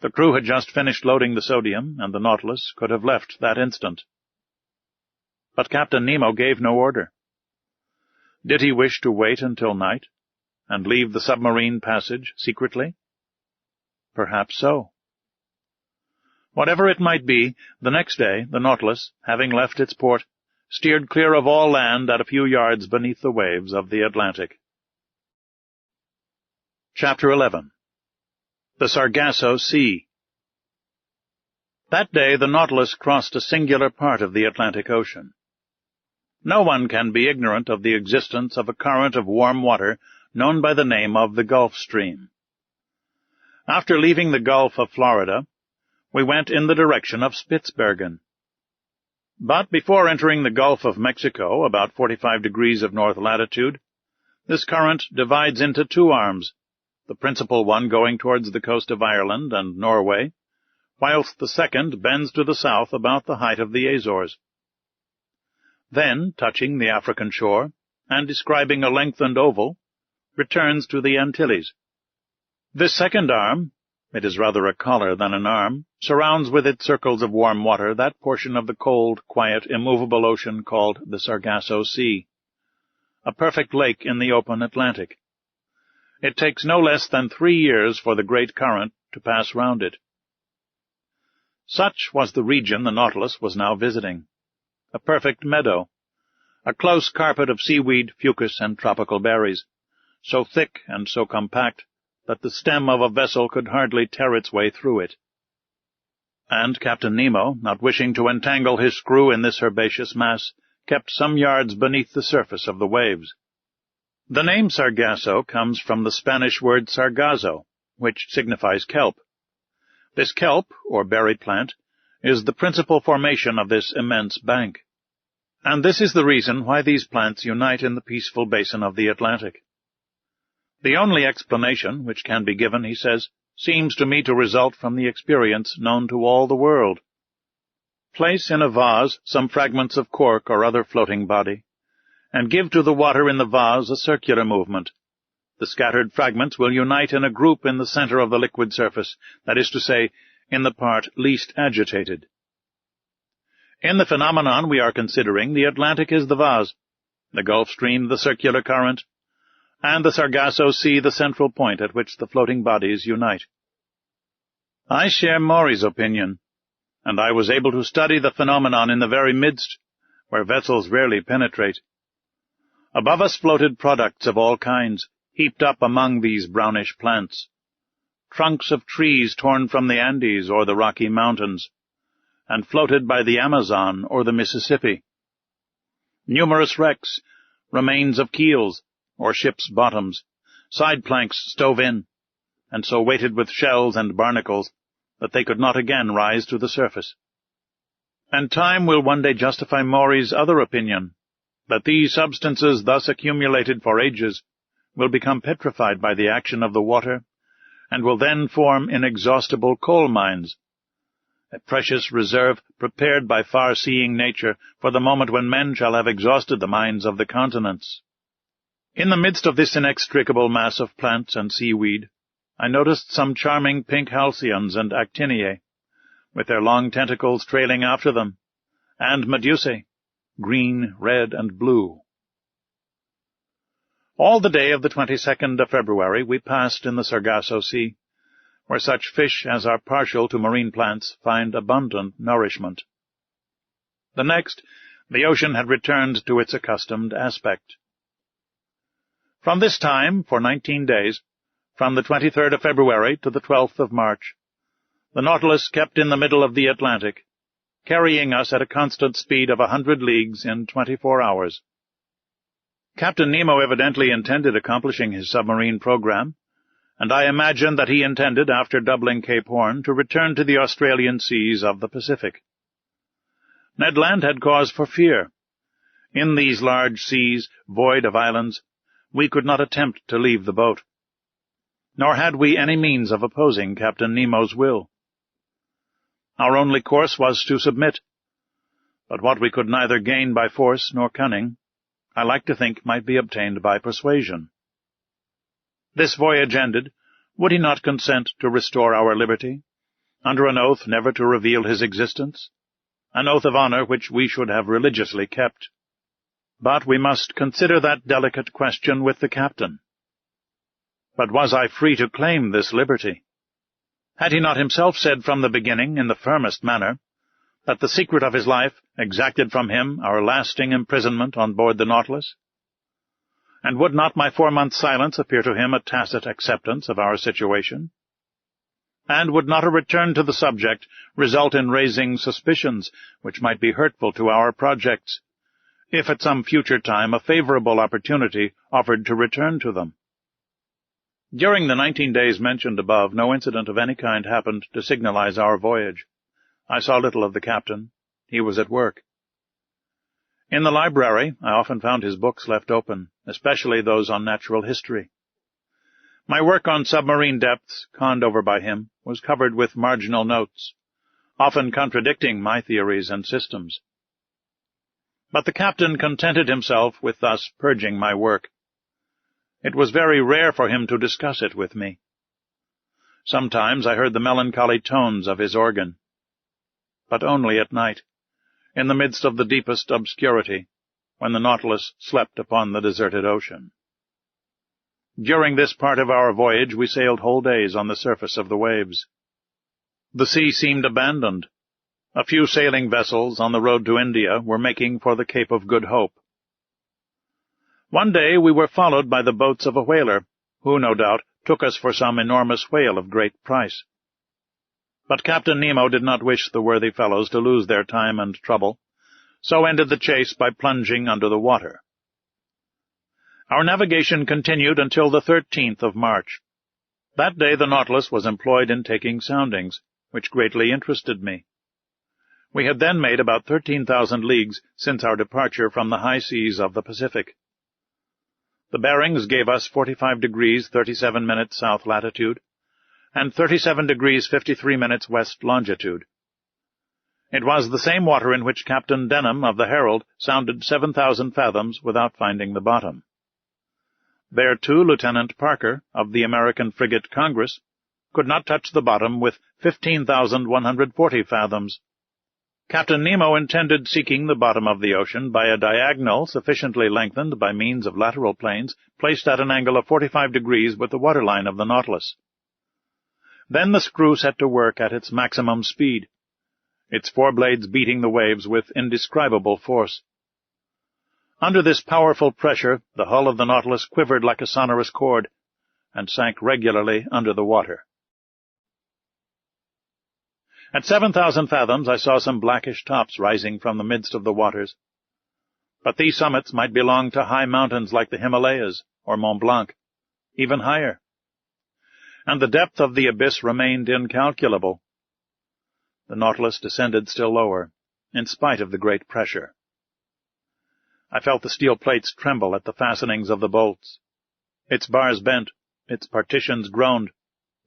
The crew had just finished loading the sodium, and the Nautilus could have left that instant. But Captain Nemo gave no order. Did he wish to wait until night, and leave the submarine passage secretly? Perhaps so. Whatever it might be, the next day the Nautilus, having left its port, steered clear of all land at a few yards beneath the waves of the Atlantic. Chapter 11. The Sargasso Sea. That day the Nautilus crossed a singular part of the Atlantic Ocean. No one can be ignorant of the existence of a current of warm water known by the name of the Gulf Stream. After leaving the Gulf of Florida, we went in the direction of Spitzbergen. But before entering the Gulf of Mexico, about 45 degrees of north latitude, this current divides into two arms, the principal one going towards the coast of Ireland and Norway, whilst the second bends to the south about the height of the Azores. Then, touching the African shore, and describing a lengthened oval, returns to the Antilles. This second arm, it is rather a collar than an arm, surrounds with its circles of warm water that portion of the cold, quiet, immovable ocean called the Sargasso Sea, a perfect lake in the open Atlantic. It takes no less than 3 years for the great current to pass round it. Such was the region the Nautilus was now visiting. A perfect meadow, a close carpet of seaweed, fucus, and tropical berries, so thick and so compact that the stem of a vessel could hardly tear its way through it. And Captain Nemo, not wishing to entangle his screw in this herbaceous mass, kept some yards beneath the surface of the waves. The name Sargasso comes from the Spanish word sargazo, which signifies kelp. This kelp, or berry plant, is the principal formation of this immense bank. And this is the reason why these plants unite in the peaceful basin of the Atlantic. The only explanation which can be given, he says, seems to me to result from the experience known to all the world. Place in a vase some fragments of cork or other floating body, and give to the water in the vase a circular movement. The scattered fragments will unite in a group in the center of the liquid surface, that is to say, in the part least agitated. In the phenomenon we are considering, the Atlantic is the vase, the Gulf Stream the circular current, and the Sargasso Sea the central point at which the floating bodies unite. I share Maury's opinion, and I was able to study the phenomenon in the very midst, where vessels rarely penetrate. Above us floated products of all kinds, heaped up among these brownish plants. Trunks of trees torn from the Andes or the Rocky Mountains, and floated by the Amazon or the Mississippi. Numerous wrecks, remains of keels, or ships' bottoms, side planks stove in, and so weighted with shells and barnacles that they could not again rise to the surface. And time will one day justify Maury's other opinion, that these substances thus accumulated for ages will become petrified by the action of the water, and will then form inexhaustible coal mines, a precious reserve prepared by far-seeing nature for the moment when men shall have exhausted the mines of the continents. In the midst of this inextricable mass of plants and seaweed, I noticed some charming pink halcyons and actiniae, with their long tentacles trailing after them, and medusae, green, red, and blue. All the day of the 22nd of February we passed in the Sargasso Sea, where such fish as are partial to marine plants find abundant nourishment. The next, The ocean had returned to its accustomed aspect. From this time, for 19 days, from the 23rd of February to the 12th of March, the Nautilus kept in the middle of the Atlantic, carrying us at a constant speed of 100 leagues in 24 hours. Captain Nemo evidently intended accomplishing his submarine program, and I imagine that he intended, after doubling Cape Horn, to return to the Australian seas of the Pacific. Ned Land had cause for fear. In these large seas, void of islands, we could not attempt to leave the boat. Nor had we any means of opposing Captain Nemo's will. Our only course was to submit, but what we could neither gain by force nor cunning, I like to think might be obtained by persuasion. This voyage ended, would he not consent to restore our liberty, under an oath never to reveal his existence, an oath of honor which we should have religiously kept? But we must consider that delicate question with the captain. But was I free to claim this liberty? Had he not himself said from the beginning, in the firmest manner, that the secret of his life exacted from him our lasting imprisonment on board the Nautilus? And would not my 4-month silence appear to him a tacit acceptance of our situation? And would not a return to the subject result in raising suspicions which might be hurtful to our projects, if at some future time a favorable opportunity offered to return to them? During the 19 days mentioned above, no incident of any kind happened to signalize our voyage. I saw little of the captain. He was at work. In the library, I often found his books left open, especially those on natural history. My work on submarine depths, conned over by him, was covered with marginal notes, often contradicting my theories and systems. But the captain contented himself with thus purging my work. It was very rare for him to discuss it with me. Sometimes I heard the melancholy tones of his organ, but only at night, in the midst of the deepest obscurity, when the Nautilus slept upon the deserted ocean. During this part of our voyage we sailed whole days on the surface of the waves. The sea seemed abandoned. A few sailing vessels on the road to India were making for the Cape of Good Hope. One day we were followed by the boats of a whaler, who, no doubt, took us for some enormous whale of great price. But Captain Nemo did not wish the worthy fellows to lose their time and trouble, so ended the chase by plunging under the water. Our navigation continued until the 13th of March. That day the Nautilus was employed in taking soundings, which greatly interested me. We had then made about 13,000 leagues since our departure from the high seas of the Pacific. The bearings gave us 45 degrees 37 minutes south latitude, and 37 degrees 53 minutes west longitude. It was the same water in which Captain Denham of the Herald sounded 7,000 fathoms without finding the bottom. There, too, Lieutenant Parker, of the American frigate Congress, could not touch the bottom with 15,140 fathoms. Captain Nemo intended seeking the bottom of the ocean by a diagonal sufficiently lengthened by means of lateral planes placed at an angle of 45 degrees with the waterline of the Nautilus. Then the screw set to work at its maximum speed, its foreblades beating the waves with indescribable force. Under this powerful pressure, the hull of the Nautilus quivered like a sonorous cord, and sank regularly under the water. At 7,000 fathoms I saw some blackish tops rising from the midst of the waters, but these summits might belong to high mountains like the Himalayas or Mont Blanc, even higher, and the depth of the abyss remained incalculable. The Nautilus descended still lower, in spite of the great pressure. I felt the steel plates tremble at the fastenings of the bolts. Its bars bent, its partitions groaned.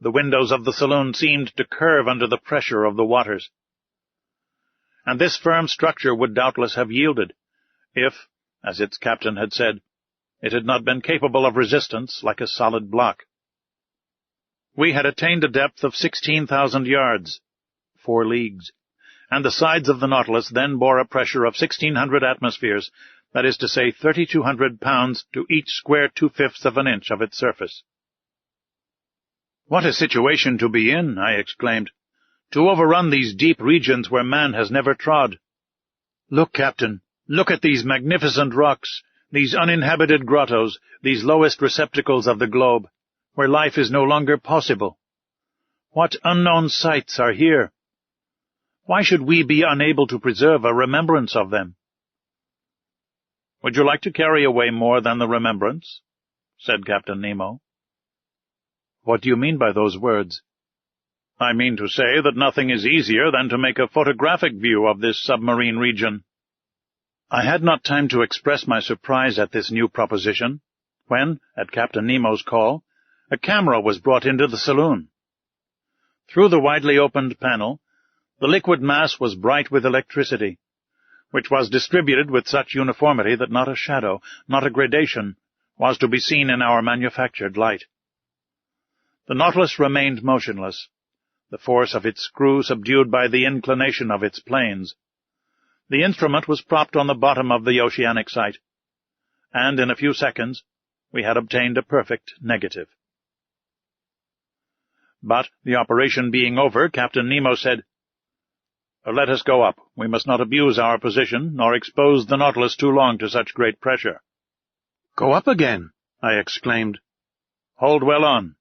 The windows of the saloon seemed to curve under the pressure of the waters. And this firm structure would doubtless have yielded, if, as its captain had said, it had not been capable of resistance like a solid block. We had attained a depth of 16,000 yards, 4 leagues, and the sides of the Nautilus then bore a pressure of 1,600 atmospheres, that is to say 3,200 pounds to each square 2/5 of an inch of its surface. "What a situation to be in," I exclaimed, "to overrun these deep regions where man has never trod. Look, Captain, Look at these magnificent rocks, these uninhabited grottos, these lowest receptacles of the globe, where life is no longer possible. What unknown sights are here? Why should we be unable to preserve a remembrance of them? Would you like to carry away more than the remembrance? Said Captain Nemo. What do you mean by those words? I mean to say that nothing is easier than to make a photographic view of this submarine region. I had not time to express my surprise at this new proposition, when, at Captain Nemo's call, a camera was brought into the saloon. Through the widely opened panel, the liquid mass was bright with electricity, which was distributed with such uniformity that not a shadow, not a gradation, was to be seen in our manufactured light. The Nautilus remained motionless, the force of its screw subdued by the inclination of its planes. The instrument was propped on the bottom of the oceanic sight, and in a few seconds we had obtained a perfect negative. But, the operation being over, Captain Nemo said, "Let us go up. We must not abuse our position, nor expose the Nautilus too long to such great pressure." "Go up again," I exclaimed. "Hold well on."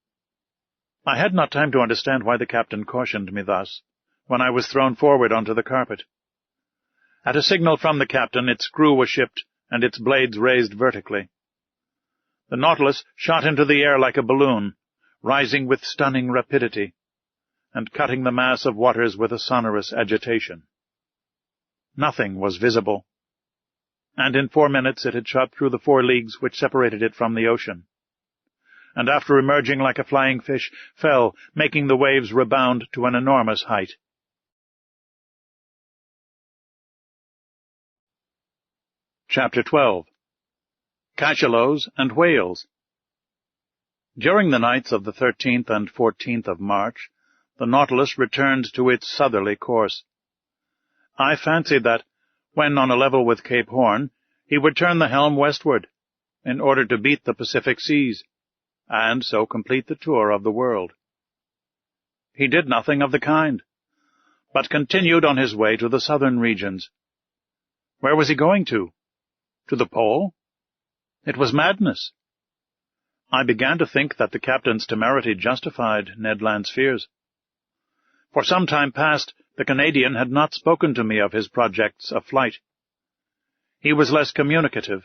I had not time to understand why the captain cautioned me thus, when I was thrown forward onto the carpet. At a signal from the captain, its screw was shipped, and its blades raised vertically. The Nautilus shot into the air like a balloon, rising with stunning rapidity, and cutting the mass of waters with a sonorous agitation. Nothing was visible, and in 4 minutes it had shot through the 4 leagues which separated it from the ocean, and after emerging like a flying fish, fell, making the waves rebound to an enormous height. Chapter 12. Cachalots and Whales. During the nights of the 13th and 14th of March, the Nautilus returned to its southerly course. I fancied that, when on a level with Cape Horn, he would turn the helm westward, in order to beat the Pacific seas, and so complete the tour of the world. He did nothing of the kind, but continued on his way to the southern regions. Where was he going to? To the pole? It was madness. I began to think that the captain's temerity justified Ned Land's fears. For some time past, the Canadian had not spoken to me of his projects of flight. He was less communicative,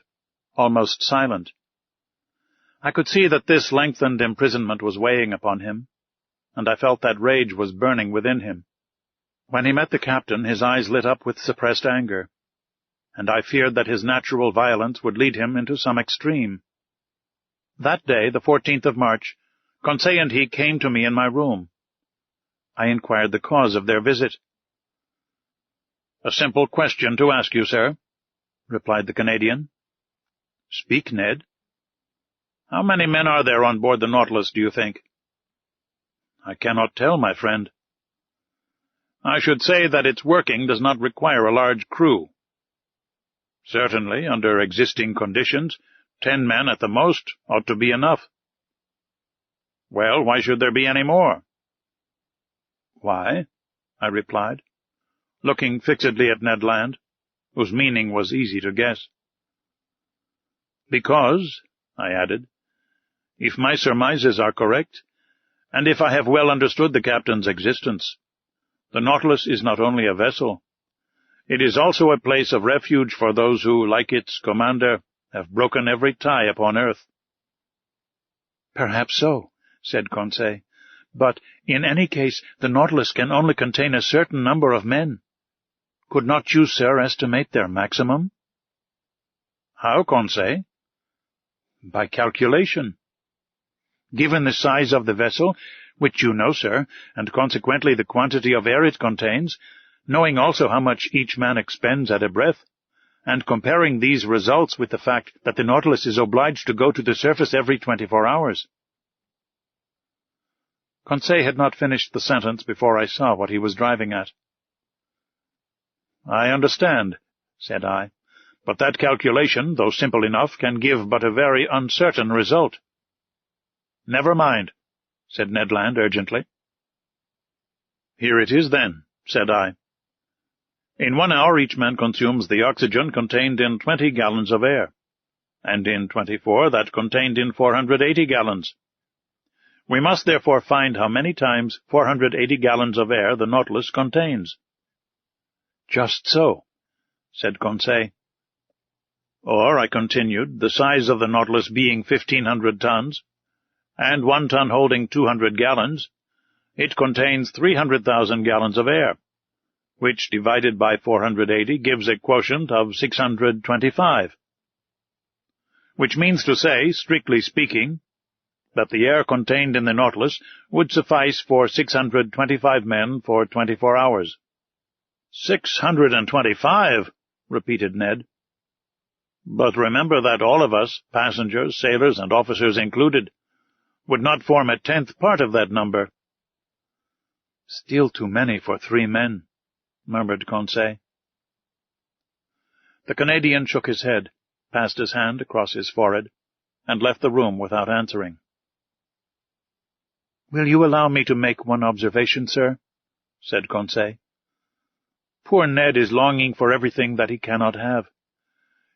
almost silent. I could see that this lengthened imprisonment was weighing upon him, and I felt that rage was burning within him. When he met the captain, his eyes lit up with suppressed anger, and I feared that his natural violence would lead him into some extreme. That day, the 14th of March, Conseil and he came to me in my room. I inquired the cause of their visit. "A simple question to ask you, sir," replied the Canadian. "Speak, Ned." "How many men are there on board the Nautilus, do you think?" "I cannot tell, my friend." "I should say that its working does not require a large crew." "Certainly, under existing conditions, 10 men at the most ought to be enough." "Well, why should there be any more?" "Why?" I replied, looking fixedly at Ned Land, whose meaning was easy to guess. "Because," I added, "if my surmises are correct, and if I have well understood the captain's existence, the Nautilus is not only a vessel, it is also a place of refuge for those who, like its commander, have broken every tie upon earth." "Perhaps so," said Conseil, "but in any case the Nautilus can only contain a certain number of men. Could not you, sir, estimate their maximum?" "How, Conseil?" "By calculation. Given the size of the vessel, which you know, sir, and consequently the quantity of air it contains, knowing also how much each man expends at a breath, and comparing these results with the fact that the Nautilus is obliged to go to the surface every 24 hours. Conseil had not finished the sentence before I saw what he was driving at. "I understand," said I, "but that calculation, though simple enough, can give but a very uncertain result." "Never mind," said Ned Land urgently. "Here it is, then," said I. In 1 hour each man consumes the oxygen contained in 20 gallons of air, and in 24 that contained in 480 gallons. We must therefore find how many times 480 gallons of air the Nautilus contains. Just so, said Conseil. Or, I continued, the size of the Nautilus being 1,500 tons, and 1 ton holding 200 gallons, it contains 300,000 gallons of air, which divided by 480 gives a quotient of 625. Which means to say, strictly speaking, that the air contained in the Nautilus would suffice for 625 men for 24 hours. 625, repeated Ned. But remember that all of us, passengers, sailors, and officers included, would not form a 10th part of that number. Still too many for 3 men, murmured Conseil. The Canadian shook his head, passed his hand across his forehead, and left the room without answering. "Will you allow me to make one observation, sir?" said Conseil. "Poor Ned is longing for everything that he cannot have.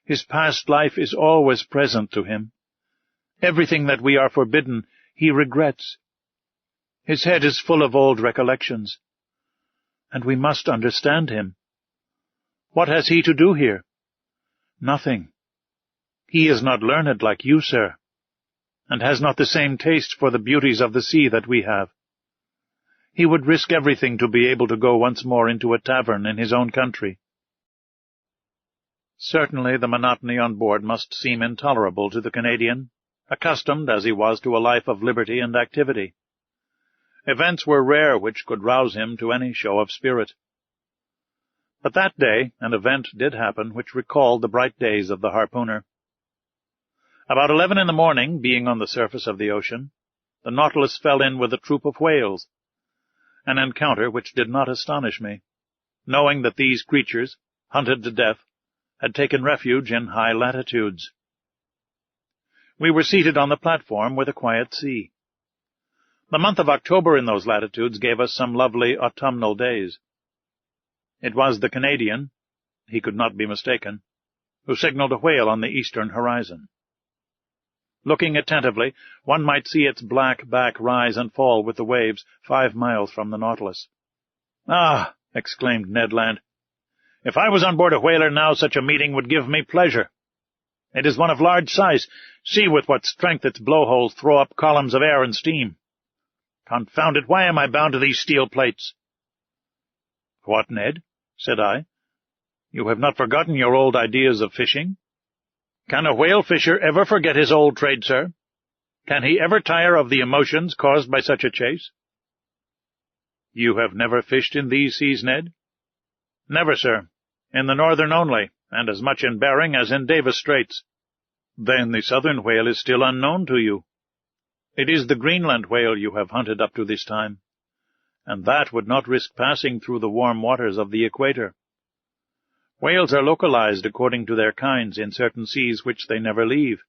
His past life is always present to him. Everything that we are forbidden, he regrets. His head is full of old recollections. And we must understand him. What has he to do here? Nothing. He is not learned like you, sir, and has not the same taste for the beauties of the sea that we have. He would risk everything to be able to go once more into a tavern in his own country." Certainly the monotony on board must seem intolerable to the Canadian, accustomed as he was to a life of liberty and activity. Events were rare which could rouse him to any show of spirit. But that day an event did happen which recalled the bright days of the harpooner. About 11 in the morning, being on the surface of the ocean, the Nautilus fell in with a troop of whales, an encounter which did not astonish me, knowing that these creatures, hunted to death, had taken refuge in high latitudes. We were seated on the platform with a quiet sea. The month of October in those latitudes gave us some lovely autumnal days. It was the Canadian, he could not be mistaken, who signaled a whale on the eastern horizon. Looking attentively, one might see its black back rise and fall with the waves 5 miles from the Nautilus. "Ah!" exclaimed Ned Land. "If I was on board a whaler now, such a meeting would give me pleasure. It is one of large size. See with what strength its blowholes throw up columns of air and steam. Confound it, why am I bound to these steel plates?" "What, Ned?" said I. "You have not forgotten your old ideas of fishing? Can a whale-fisher ever forget his old trade, sir? Can he ever tire of the emotions caused by such a chase?" "You have never fished in these seas, Ned?" "Never, sir. In the northern only, and as much in Bering as in Davis Straits." "Then the southern whale is still unknown to you. It is the Greenland whale you have hunted up to this time, and that would not risk passing through the warm waters of the equator. Whales are localized according to their kinds in certain seas which they never leave.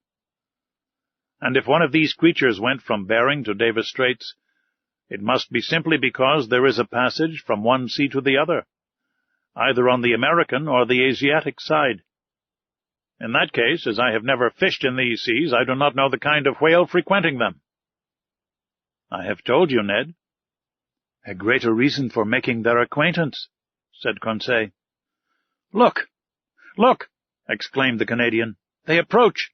And if one of these creatures went from Bering to Davis Straits, it must be simply because there is a passage from one sea to the other, either on the American or the Asiatic side. In that case, as I have never fished in these seas, I do not know the kind of whale frequenting them." "I have told you, Ned." "A greater reason for making their acquaintance," said Conseil. "Look! Look!" exclaimed the Canadian. "They approach.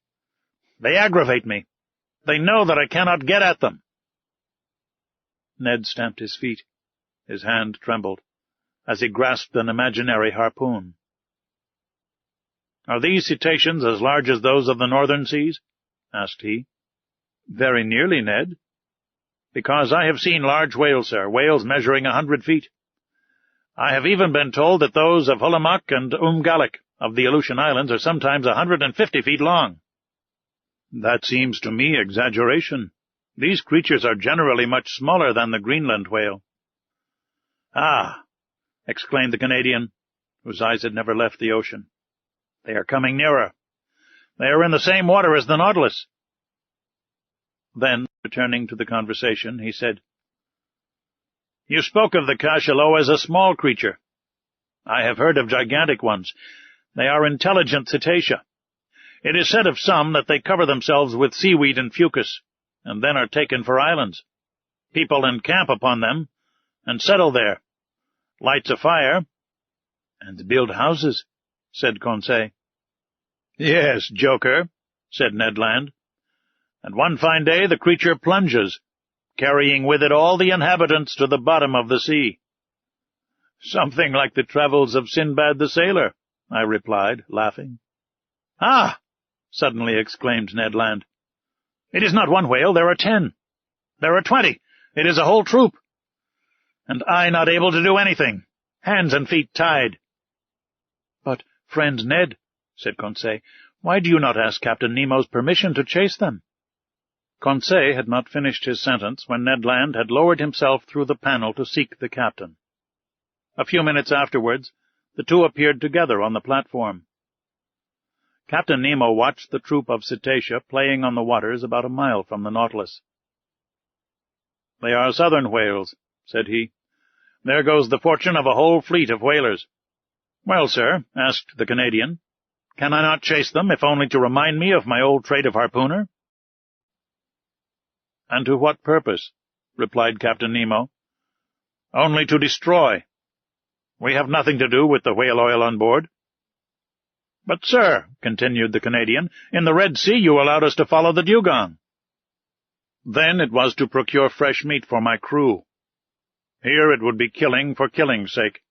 They aggravate me. They know that I cannot get at them." Ned stamped his feet. His hand trembled, as he grasped an imaginary harpoon. "Are these cetaceans as large as those of the northern seas?" asked he. "Very nearly, Ned." "Because I have seen large whales, sir, whales measuring 100 feet. I have even been told that those of Hulimac and Umgallic of the Aleutian Islands are sometimes 150 feet long." "That seems to me exaggeration. These creatures are generally much smaller than the Greenland whale." "Ah!" exclaimed the Canadian, whose eyes had never left the ocean. "They are coming nearer. They are in the same water as the Nautilus." Then, returning to the conversation, he said, "You spoke of the cachalot as a small creature. I have heard of gigantic ones. They are intelligent cetacea. It is said of some that they cover themselves with seaweed and fucus, and then are taken for islands. People encamp upon them, and settle there, lights a fire, and build houses, said Conseil. Yes, joker, said Ned Land. And one fine day the creature plunges, carrying with it all the inhabitants to the bottom of the sea. Something like the travels of Sinbad the sailor, I replied, laughing. Ah! Suddenly exclaimed Ned Land. It is not one whale, there are 10. There are 20. It is a whole troop. And I not able to do anything, hands and feet tied. But, friend Ned, said Conseil, why do you not ask Captain Nemo's permission to chase them? Conseil had not finished his sentence when Ned Land had lowered himself through the panel to seek the captain. A few minutes afterwards, the two appeared together on the platform. Captain Nemo watched the troop of cetacea playing on the waters about a mile from the Nautilus. "They are southern whales," said he. "There goes the fortune of a whole fleet of whalers." "Well, sir," asked the Canadian, "can I not chase them, if only to remind me of my old trade of harpooner?" "And to what purpose?" replied Captain Nemo. "Only to destroy. We have nothing to do with the whale oil on board." "But, sir," continued the Canadian, "in the Red Sea you allowed us to follow the dugong." "Then it was to procure fresh meat for my crew. Here it would be killing for killing's sake.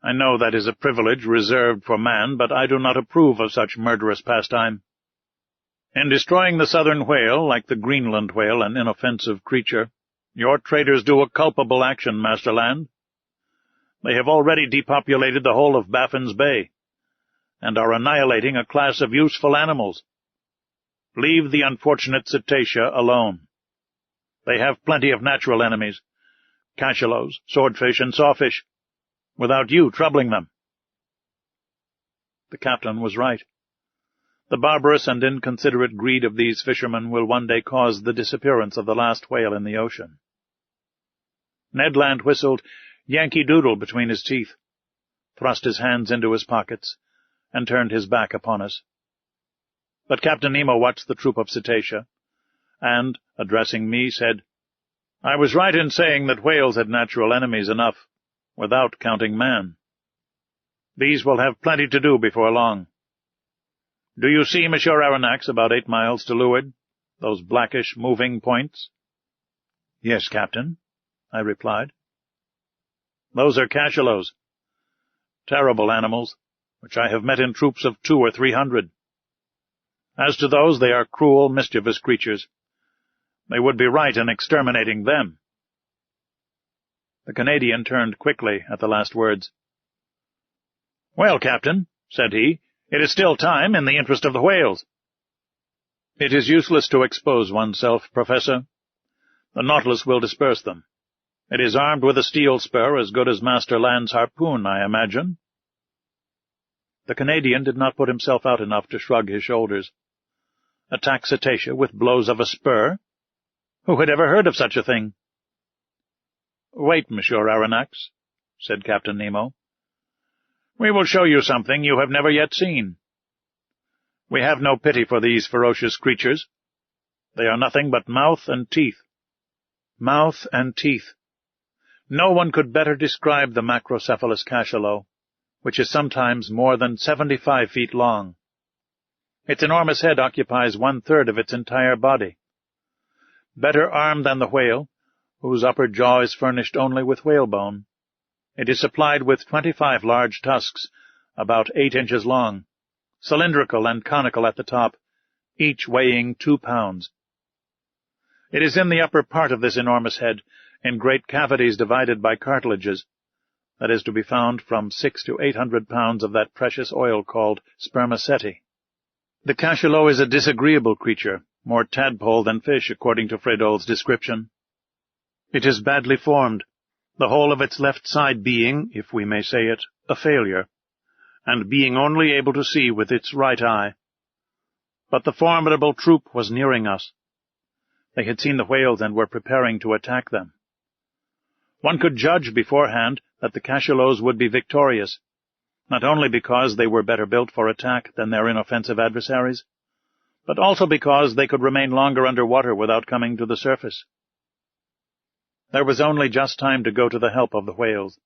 I know that is a privilege reserved for man, but I do not approve of such murderous pastime. In destroying the southern whale, like the Greenland whale, an inoffensive creature, your traders do a culpable action, Master Land. They have already depopulated the whole of Baffin's Bay, and are annihilating a class of useful animals. Leave the unfortunate cetacea alone. They have plenty of natural enemies, cachalots, swordfish, and sawfish, without you troubling them." The captain was right. The barbarous and inconsiderate greed of these fishermen will one day cause the disappearance of the last whale in the ocean. Ned Land whistled Yankee Doodle between his teeth, thrust his hands into his pockets, and turned his back upon us. But Captain Nemo watched the troop of cetacea, and, addressing me, said, "I was right in saying that whales had natural enemies enough, without counting man. These will have plenty to do before long. Do you see, Monsieur Aronnax, about 8 miles to leeward, those blackish moving points?" "Yes, Captain," I replied. "Those are cachalots, terrible animals, which I have met in troops of 200 or 300. As to those, they are cruel, mischievous creatures. They would be right in exterminating them." The Canadian turned quickly at the last words. "Well, Captain," said he, "it is still time, in the interest of the whales." "It is useless to expose oneself, Professor. The Nautilus will disperse them. It is armed with a steel spur as good as Master Land's harpoon, I imagine." The Canadian did not put himself out enough to shrug his shoulders. Attack cetacea with blows of a spur? Who had ever heard of such a thing? "Wait, Monsieur Aronnax," said Captain Nemo. "We will show you something you have never yet seen. We have no pity for these ferocious creatures. They are nothing but mouth and teeth." Mouth and teeth. No one could better describe the macrocephalous cachalot, which is sometimes more than 75 feet long. Its enormous head occupies 1/3 of its entire body. Better armed than the whale, whose upper jaw is furnished only with whalebone, it is supplied with 25 large tusks, about 8 inches long, cylindrical and conical at the top, each weighing 2 pounds. It is in the upper part of this enormous head, in great cavities divided by cartilages, that is to be found from 600 to 800 pounds of that precious oil called spermaceti. The cachalot is a disagreeable creature, more tadpole than fish, according to Frédol's description. It is badly formed, the whole of its left side being, if we may say it, a failure, and being only able to see with its right eye. But the formidable troop was nearing us. They had seen the whales and were preparing to attack them. One could judge beforehand that the cachalots would be victorious, not only because they were better built for attack than their inoffensive adversaries, but also because they could remain longer under water without coming to the surface. There was only just time to go to the help of the whales.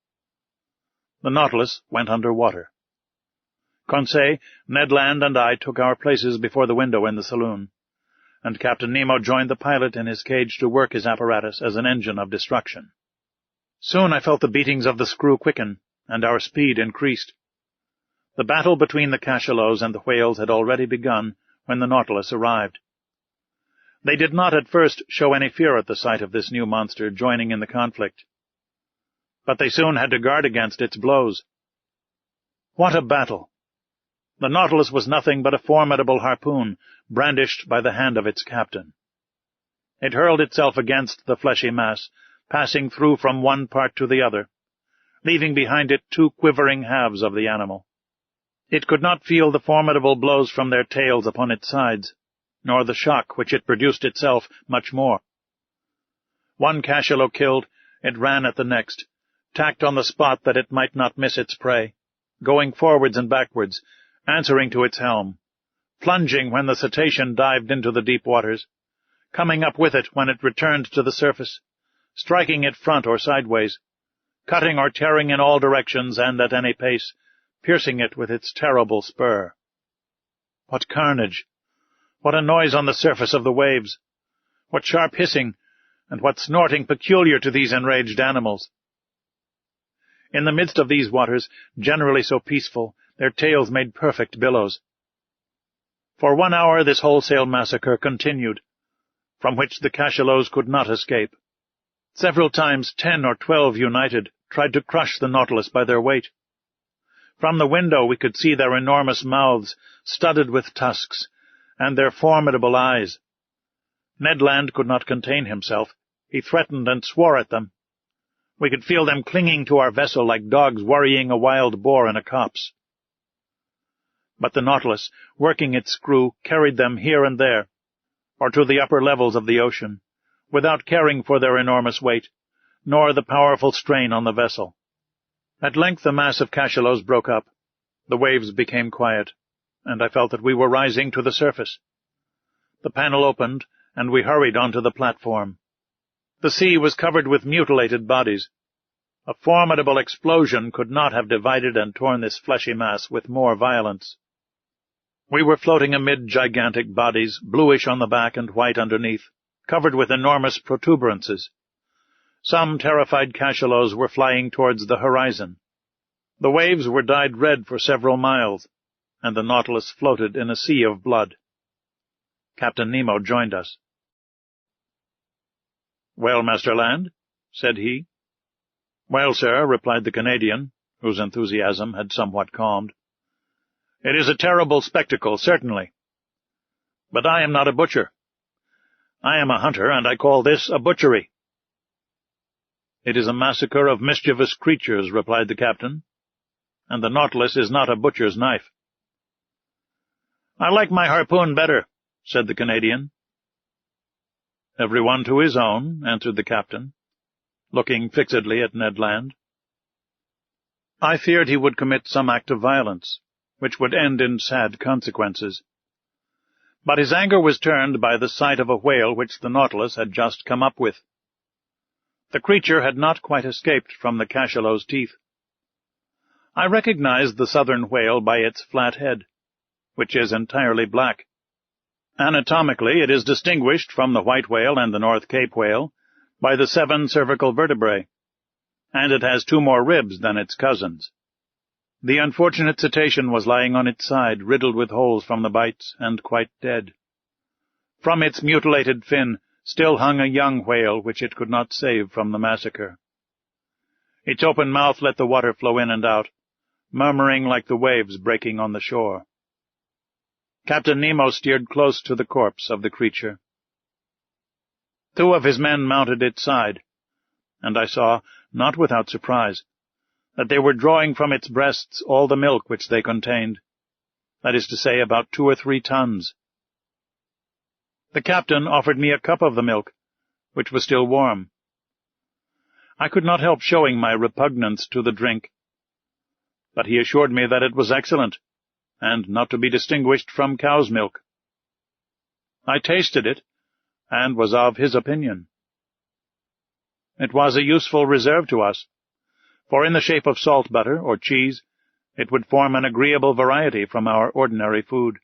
The Nautilus went under water. Conseil, Ned Land, and I took our places before the window in the saloon, and Captain Nemo joined the pilot in his cage to work his apparatus as an engine of destruction. Soon I felt the beatings of the screw quicken, and our speed increased. The battle between the cachalots and the whales had already begun when the Nautilus arrived. They did not at first show any fear at the sight of this new monster joining in the conflict, but they soon had to guard against its blows. What a battle! The Nautilus was nothing but a formidable harpoon brandished by the hand of its captain. It hurled itself against the fleshy mass, passing through from one part to the other, leaving behind it two quivering halves of the animal. It could not feel the formidable blows from their tails upon its sides, nor the shock which it produced itself much more. One cachalot killed, it ran at the next, tacked on the spot that it might not miss its prey, going forwards and backwards, answering to its helm, plunging when the cetacean dived into the deep waters, coming up with it when it returned to the surface, striking it front or sideways, cutting or tearing in all directions and at any pace, piercing it with its terrible spur. What carnage! What a noise on the surface of the waves! What sharp hissing, and what snorting peculiar to these enraged animals! In the midst of these waters, generally so peaceful, their tails made perfect billows. For 1 hour this wholesale massacre continued, from which the cachalots could not escape. Several times 10 or 12 united tried to crush the Nautilus by their weight. From the window we could see their enormous mouths, studded with tusks, and their formidable eyes. Ned Land could not contain himself. He threatened and swore at them. We could feel them clinging to our vessel like dogs worrying a wild boar in a copse. But the Nautilus, working its screw, carried them here and there, or to the upper levels of the ocean, without caring for their enormous weight, nor the powerful strain on the vessel. At length the mass of cachalots broke up. The waves became quiet, and I felt that we were rising to the surface. The panel opened, and we hurried onto the platform. The sea was covered with mutilated bodies. A formidable explosion could not have divided and torn this fleshy mass with more violence. We were floating amid gigantic bodies, bluish on the back and white underneath, covered with enormous protuberances. Some terrified cachalots were flying towards the horizon. The waves were dyed red for several miles, and the Nautilus floated in a sea of blood. Captain Nemo joined us. "Well, Master Land?" said he. "Well, sir," replied the Canadian, whose enthusiasm had somewhat calmed. "It is a terrible spectacle, certainly. But I am not a butcher. I am a hunter, and I call this a butchery." "It is a massacre of mischievous creatures," replied the captain, "and the Nautilus is not a butcher's knife." "I like my harpoon better," said the Canadian. "Every one to his own," answered the captain, looking fixedly at Ned Land. I feared he would commit some act of violence, which would end in sad consequences. But his anger was turned by the sight of a whale which the Nautilus had just come up with. The creature had not quite escaped from the cachalot's teeth. I recognized the southern whale by its flat head, which is entirely black. Anatomically, it is distinguished from the white whale and the North Cape whale by the 7 cervical vertebrae, and it has 2 more ribs than its cousins. The unfortunate cetacean was lying on its side, riddled with holes from the bites, and quite dead. From its mutilated fin still hung a young whale which it could not save from the massacre. Its open mouth let the water flow in and out, murmuring like the waves breaking on the shore. Captain Nemo steered close to the corpse of the creature. 2 of his men mounted its side, and I saw, not without surprise, that they were drawing from its breasts all the milk which they contained, that is to say, about 2 or 3 tons. The captain offered me a cup of the milk, which was still warm. I could not help showing my repugnance to the drink, but he assured me that it was excellent, and not to be distinguished from cow's milk. I tasted it, and was of his opinion. It was a useful reserve to us, for in the shape of salt butter or cheese, it would form an agreeable variety from our ordinary food.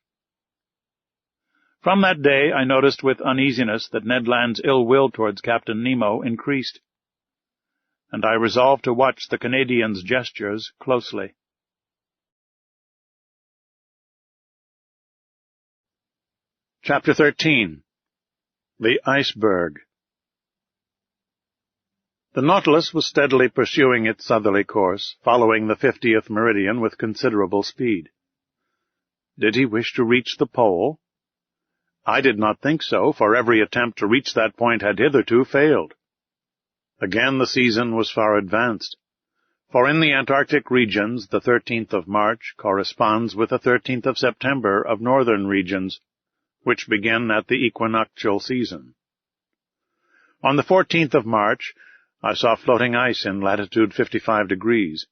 From that day I noticed with uneasiness that Ned Land's ill will towards Captain Nemo increased, and I resolved to watch the Canadian's gestures closely. Chapter 13. The Iceberg. The Nautilus was steadily pursuing its southerly course, following the 50th meridian with considerable speed. Did he wish to reach the pole? I did not think so, for every attempt to reach that point had hitherto failed. Again the season was far advanced, for in the Antarctic regions the 13th of March corresponds with the 13th of September of northern regions, which begin at the equinoctial season. On the 14th of March, I saw floating ice in latitude 55 degrees,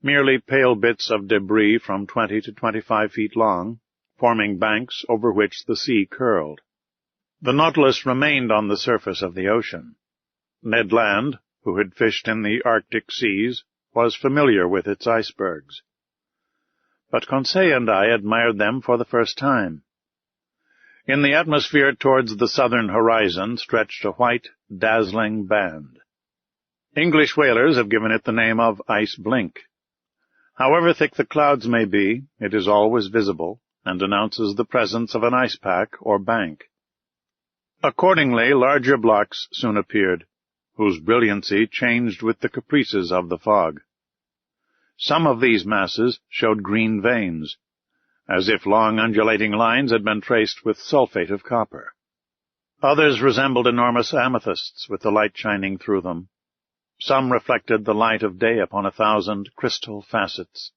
merely pale bits of debris from 20 to 25 feet long, forming banks over which the sea curled. The Nautilus remained on the surface of the ocean. Ned Land, who had fished in the Arctic seas, was familiar with its icebergs. But Conseil and I admired them for the first time. In the atmosphere towards the southern horizon stretched a white, dazzling band. English whalers have given it the name of ice blink. However thick the clouds may be, it is always visible, and announces the presence of an ice pack or bank. Accordingly, larger blocks soon appeared, whose brilliancy changed with the caprices of the fog. Some of these masses showed green veins, as if long undulating lines had been traced with sulfate of copper. Others resembled enormous amethysts with the light shining through them. Some reflected the light of day upon 1,000 crystal facets.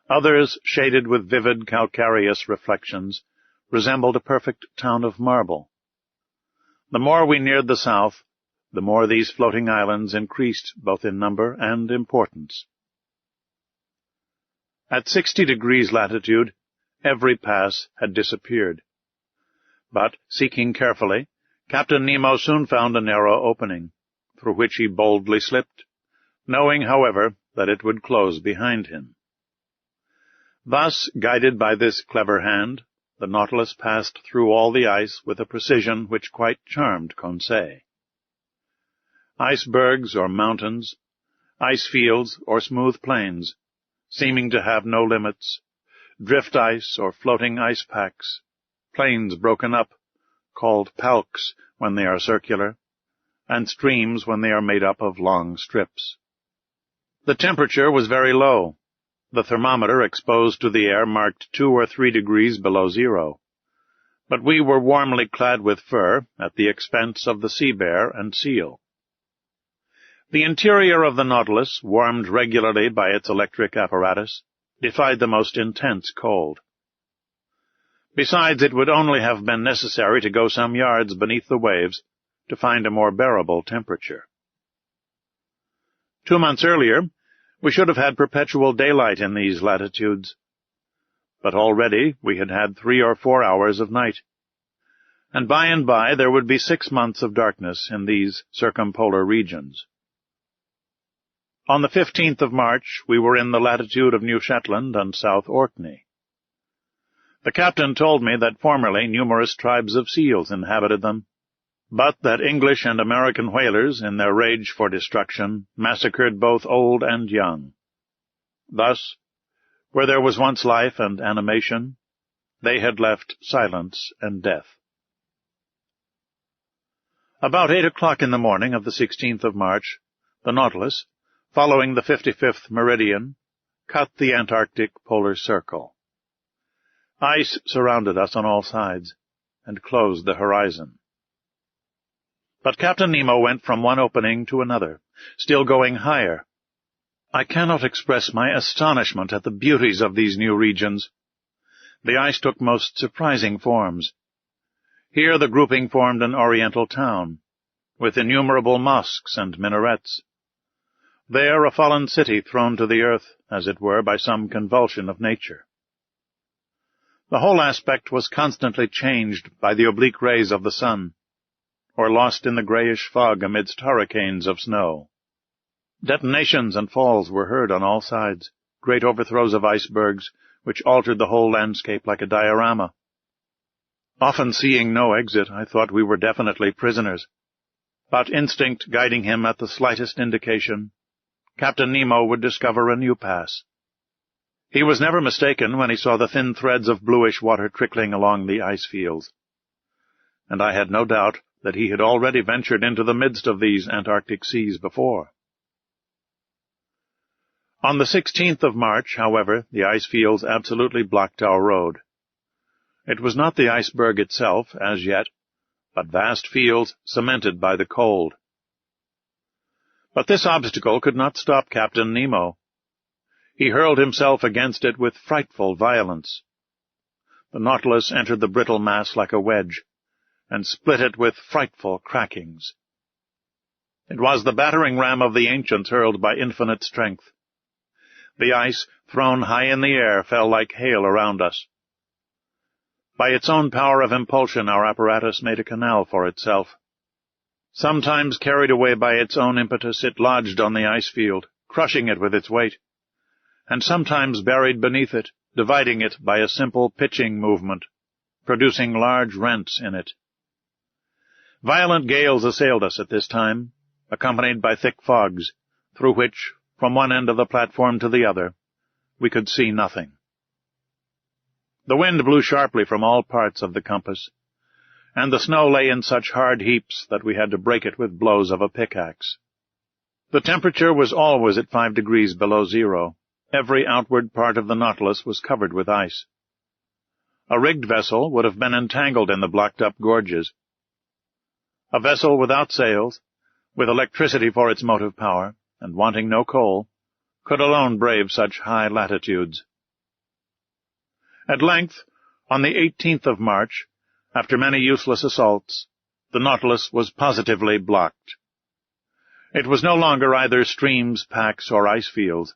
Others, shaded with vivid calcareous reflections, resembled a perfect town of marble. The more we neared the south, the more these floating islands increased both in number and importance. At 60 degrees latitude, every pass had disappeared. But, seeking carefully, Captain Nemo soon found a narrow opening, through which he boldly slipped, knowing, however, that it would close behind him. Thus, guided by this clever hand, the Nautilus passed through all the ice with a precision which quite charmed Conseil. Icebergs or mountains, ice fields or smooth plains, seeming to have no limits, drift ice or floating ice packs, plains broken up, called palks when they are circular, and streams when they are made up of long strips. The temperature was very low. The thermometer exposed to the air marked 2 or 3 degrees below zero, but we were warmly clad with fur at the expense of the sea bear and seal. The interior of the Nautilus, warmed regularly by its electric apparatus, defied the most intense cold. Besides, it would only have been necessary to go some yards beneath the waves to find a more bearable temperature. 2 months earlier, we should have had perpetual daylight in these latitudes, but already we had had 3 or 4 hours of night, and by there would be 6 months of darkness in these circumpolar regions. On the 15th of March, we were in the latitude of New Shetland and South Orkney. The captain told me that formerly numerous tribes of seals inhabited them, but that English and American whalers, in their rage for destruction, massacred both old and young. Thus, where there was once life and animation, they had left silence and death. About 8 o'clock in the morning of the 16th of March, the Nautilus, following the 55th meridian, cut the Antarctic polar circle. Ice surrounded us on all sides, and closed the horizon. But Captain Nemo went from one opening to another, still going higher. I cannot express my astonishment at the beauties of these new regions. The ice took most surprising forms. Here the grouping formed an oriental town, with innumerable mosques and minarets. There a fallen city thrown to the earth, as it were, by some convulsion of nature. The whole aspect was constantly changed by the oblique rays of the sun, or lost in the greyish fog amidst hurricanes of snow. Detonations and falls were heard on all sides, great overthrows of icebergs, which altered the whole landscape like a diorama. Often seeing no exit, I thought we were definitely prisoners, but instinct guiding him at the slightest indication, Captain Nemo would discover a new pass. He was never mistaken when he saw the thin threads of bluish water trickling along the ice fields, and I had no doubt that he had already ventured into the midst of these Antarctic seas before. On the 16th of March, however, the ice fields absolutely blocked our road. It was not the iceberg itself, as yet, but vast fields cemented by the cold. But this obstacle could not stop Captain Nemo. He hurled himself against it with frightful violence. The Nautilus entered the brittle mass like a wedge, and split it with frightful crackings. It was the battering ram of the ancients hurled by infinite strength. The ice, thrown high in the air, fell like hail around us. By its own power of impulsion our apparatus made a canal for itself. Sometimes carried away by its own impetus, it lodged on the ice field, crushing it with its weight, and sometimes buried beneath it, dividing it by a simple pitching movement, producing large rents in it. Violent gales assailed us at this time, accompanied by thick fogs, through which, from one end of the platform to the other, we could see nothing. The wind blew sharply from all parts of the compass, and the snow lay in such hard heaps that we had to break it with blows of a pickaxe. The temperature was always at 5 degrees below zero. Every outward part of the Nautilus was covered with ice. A rigged vessel would have been entangled in the blocked-up gorges. A vessel without sails, with electricity for its motive power, and wanting no coal, could alone brave such high latitudes. At length, on the 18th of March, after many useless assaults, the Nautilus was positively blocked. It was no longer either streams, packs, or ice fields,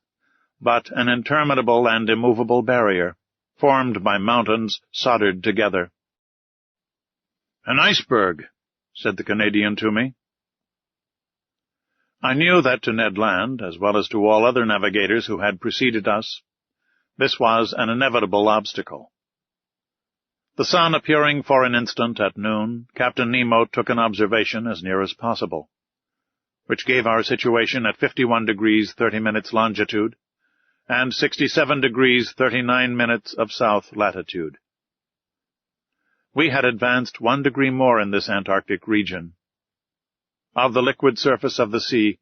but an interminable and immovable barrier, formed by mountains soldered together. "An iceberg," said the Canadian to me. I knew that to Ned Land, as well as to all other navigators who had preceded us, this was an inevitable obstacle. The sun appearing for an instant at noon, Captain Nemo took an observation as near as possible, which gave our situation at 51 degrees 30 minutes longitude and 67 degrees 39 minutes of south latitude. We had advanced 1 degree more in this Antarctic region. Of the liquid surface of the sea,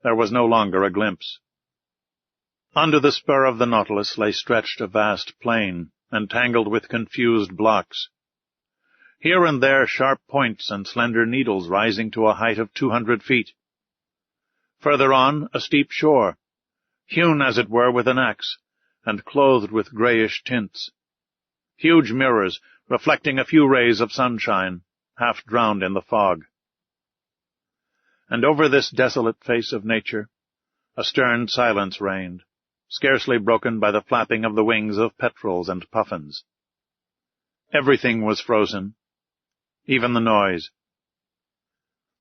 there was no longer a glimpse. Under the spur of the Nautilus lay stretched a vast plain, entangled with confused blocks. Here and there sharp points and slender needles rising to a height of 200 feet. Further on, a steep shore, hewn as it were with an axe, and clothed with greyish tints. Huge mirrors, reflecting a few rays of sunshine, half drowned in the fog. And over this desolate face of nature, a stern silence reigned, scarcely broken by the flapping of the wings of petrels and puffins. Everything was frozen, even the noise.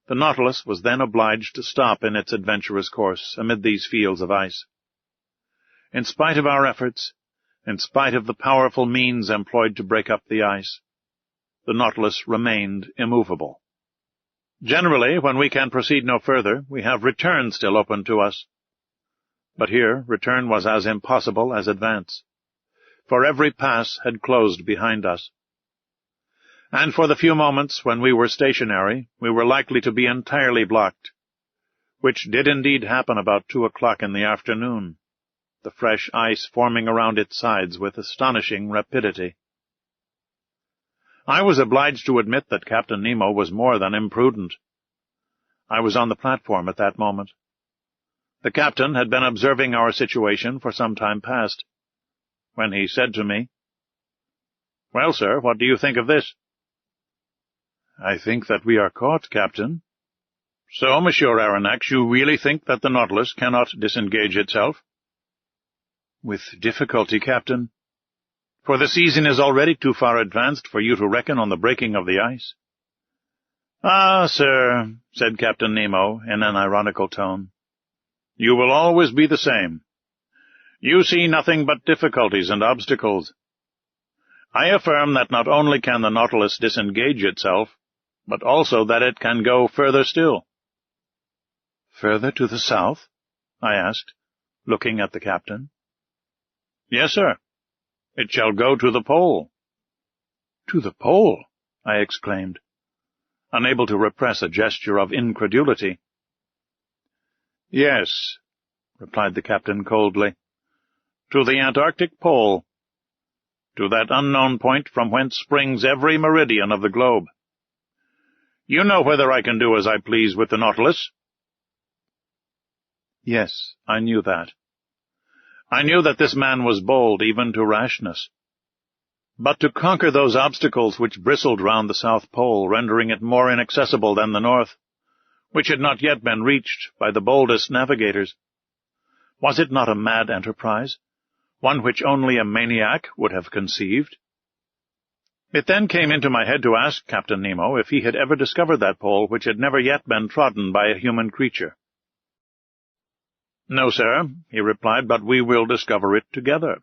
The Nautilus was then obliged to stop in its adventurous course amid these fields of ice. In spite of our efforts, in spite of the powerful means employed to break up the ice, the Nautilus remained immovable. Generally, when we can proceed no further, we have return still open to us. But here return was as impossible as advance, for every pass had closed behind us. And for the few moments when we were stationary, we were likely to be entirely blocked, which did indeed happen about 2 o'clock in the afternoon, the fresh ice forming around its sides with astonishing rapidity. I was obliged to admit that Captain Nemo was more than imprudent. I was on the platform at that moment. The captain had been observing our situation for some time past, when he said to me, "Well, sir, what do you think of this?" "I think that we are caught, Captain," So, Monsieur Aronnax, you really think that the Nautilus cannot disengage itself? With difficulty, Captain. For the season is already too far advanced for you to reckon on the breaking of the ice. Ah, sir, said Captain Nemo in an ironical tone, you will always be the same. You see nothing but difficulties and obstacles. I affirm that not only can the Nautilus disengage itself, but also that it can go further still. Further to the south? I asked, looking at the captain. Yes, sir. It shall go to the pole. To the pole? I exclaimed, unable to repress a gesture of incredulity. Yes, replied the captain coldly, to the Antarctic pole, to that unknown point from whence springs every meridian of the globe. You know whether I can do as I please with the Nautilus? Yes, I knew that. I knew that this man was bold even to rashness. But to conquer those obstacles which bristled round the South Pole, rendering it more inaccessible than the North, which had not yet been reached by the boldest navigators, was it not a mad enterprise, one which only a maniac would have conceived? It then came into my head to ask Captain Nemo if he had ever discovered that pole which had never yet been trodden by a human creature. No, sir, he replied, but we will discover it together.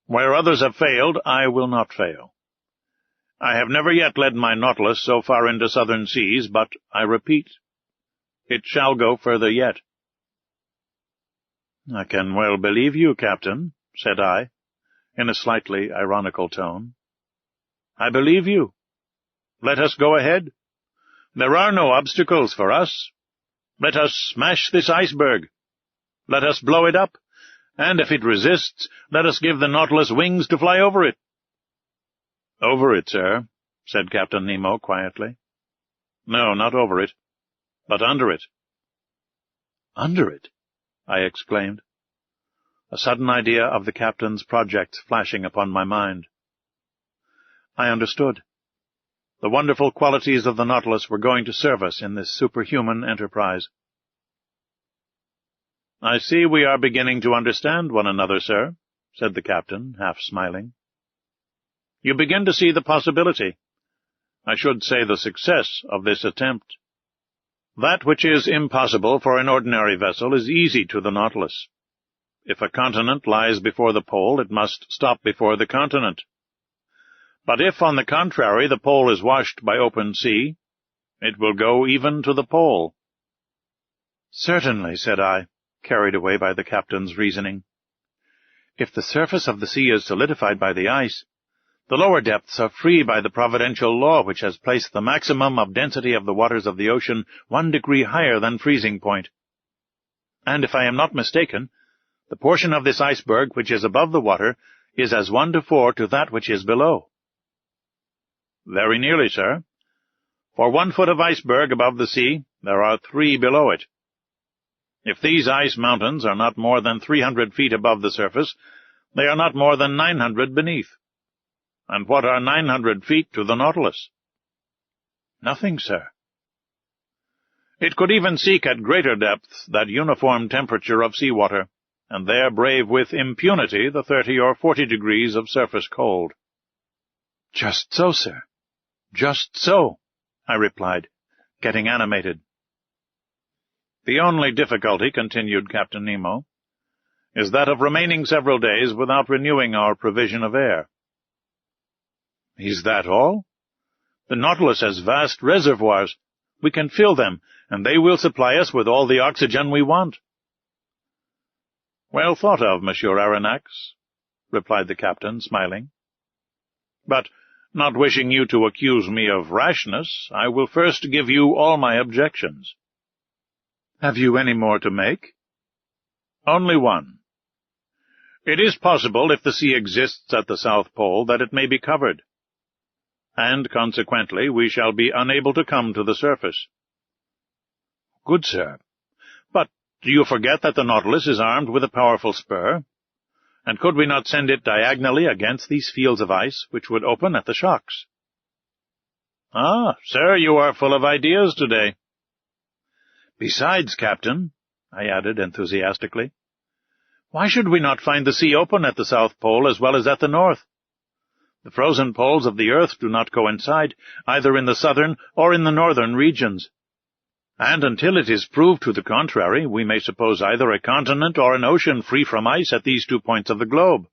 Where others have failed, I will not fail. I have never yet led my Nautilus so far into southern seas, but, I repeat, it shall go further yet. I can well believe you, Captain, said I, in a slightly ironical tone. I believe you. Let us go ahead. There are no obstacles for us. Let us smash this iceberg. Let us blow it up, and if it resists, let us give the Nautilus wings to fly over it. Over it, sir, said Captain Nemo quietly. No, not over it, but under it. Under it? I exclaimed, a sudden idea of the captain's project flashing upon my mind. I understood. The wonderful qualities of the Nautilus were going to serve us in this superhuman enterprise. I see we are beginning to understand one another, sir, said the captain, half smiling. You begin to see the possibility, I should say the success, of this attempt. That which is impossible for an ordinary vessel is easy to the Nautilus. If a continent lies before the pole, it must stop before the continent. But if, on the contrary, the pole is washed by open sea, it will go even to the pole. Certainly, said I, carried away by the captain's reasoning. If the surface of the sea is solidified by the ice, the lower depths are free by the providential law which has placed the maximum of density of the waters of the ocean 1 degree higher than freezing point. And if I am not mistaken, the portion of this iceberg which is above the water is as 1:4 to that which is below. Very nearly, sir. For 1 foot of iceberg above the sea, there are 3 below it. If these ice mountains are not more than 300 feet above the surface, they are not more than 900 beneath. And what are 900 feet to the Nautilus? Nothing, sir. It could even seek at greater depths that uniform temperature of seawater, and there brave with impunity the 30 or 40 degrees of surface cold. Just so, sir. Just so, I replied, getting animated. The only difficulty, continued Captain Nemo, is that of remaining several days without renewing our provision of air. Is that all? The Nautilus has vast reservoirs. We can fill them, and they will supply us with all the oxygen we want. Well thought of, Monsieur Aronnax, replied the captain, smiling. But, not wishing you to accuse me of rashness, I will first give you all my objections. Have you any more to make? Only one. It is possible, if the sea exists at the South Pole, that it may be covered, and consequently we shall be unable to come to the surface. Good, sir. But do you forget that the Nautilus is armed with a powerful spur? And could we not send it diagonally against these fields of ice, which would open at the shocks? Ah, sir, you are full of ideas today. Besides, Captain," I added enthusiastically, "why should we not find the sea open at the South Pole as well as at the North? The frozen poles of the earth do not coincide, either in the southern or in the northern regions. And until it is proved to the contrary, we may suppose either a continent or an ocean free from ice at these 2 points of the globe."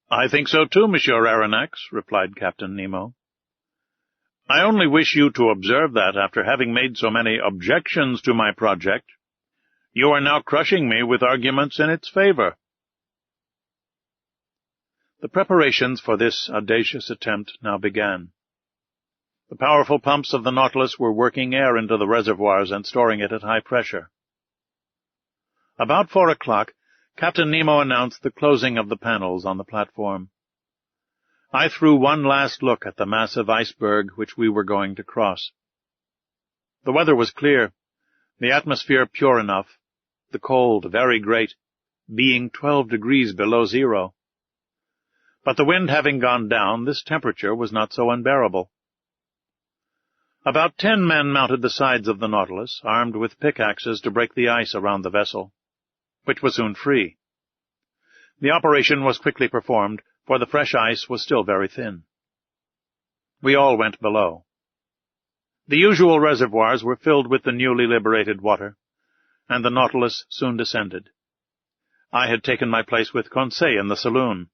"I think so too, Monsieur Aronnax," replied Captain Nemo. "I only wish you to observe that, after having made so many objections to my project, you are now crushing me with arguments in its favor." The preparations for this audacious attempt now began. The powerful pumps of the Nautilus were working air into the reservoirs and storing it at high pressure. About 4 o'clock, Captain Nemo announced the closing of the panels on the platform. I threw one last look at the massive iceberg which we were going to cross. The weather was clear, the atmosphere pure enough, the cold very great, being 12 degrees below zero. But the wind having gone down, this temperature was not so unbearable. About 10 men mounted the sides of the Nautilus, armed with pickaxes to break the ice around the vessel, which was soon free. The operation was quickly performed, for the fresh ice was still very thin. We all went below. The usual reservoirs were filled with the newly liberated water, and the Nautilus soon descended. I had taken my place with Conseil in the saloon.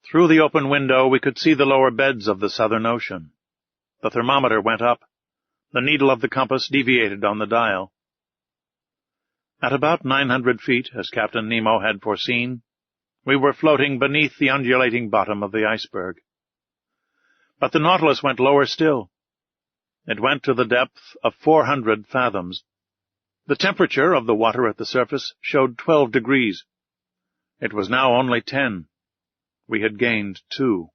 Through the open window we could see the lower beds of the Southern Ocean. The thermometer went up. The needle of the compass deviated on the dial. At about 900 feet, as Captain Nemo had foreseen, we were floating beneath the undulating bottom of the iceberg. But the Nautilus went lower still. It went to the depth of 400 fathoms. The temperature of the water at the surface showed 12 degrees. It was now only 10. We had gained 2.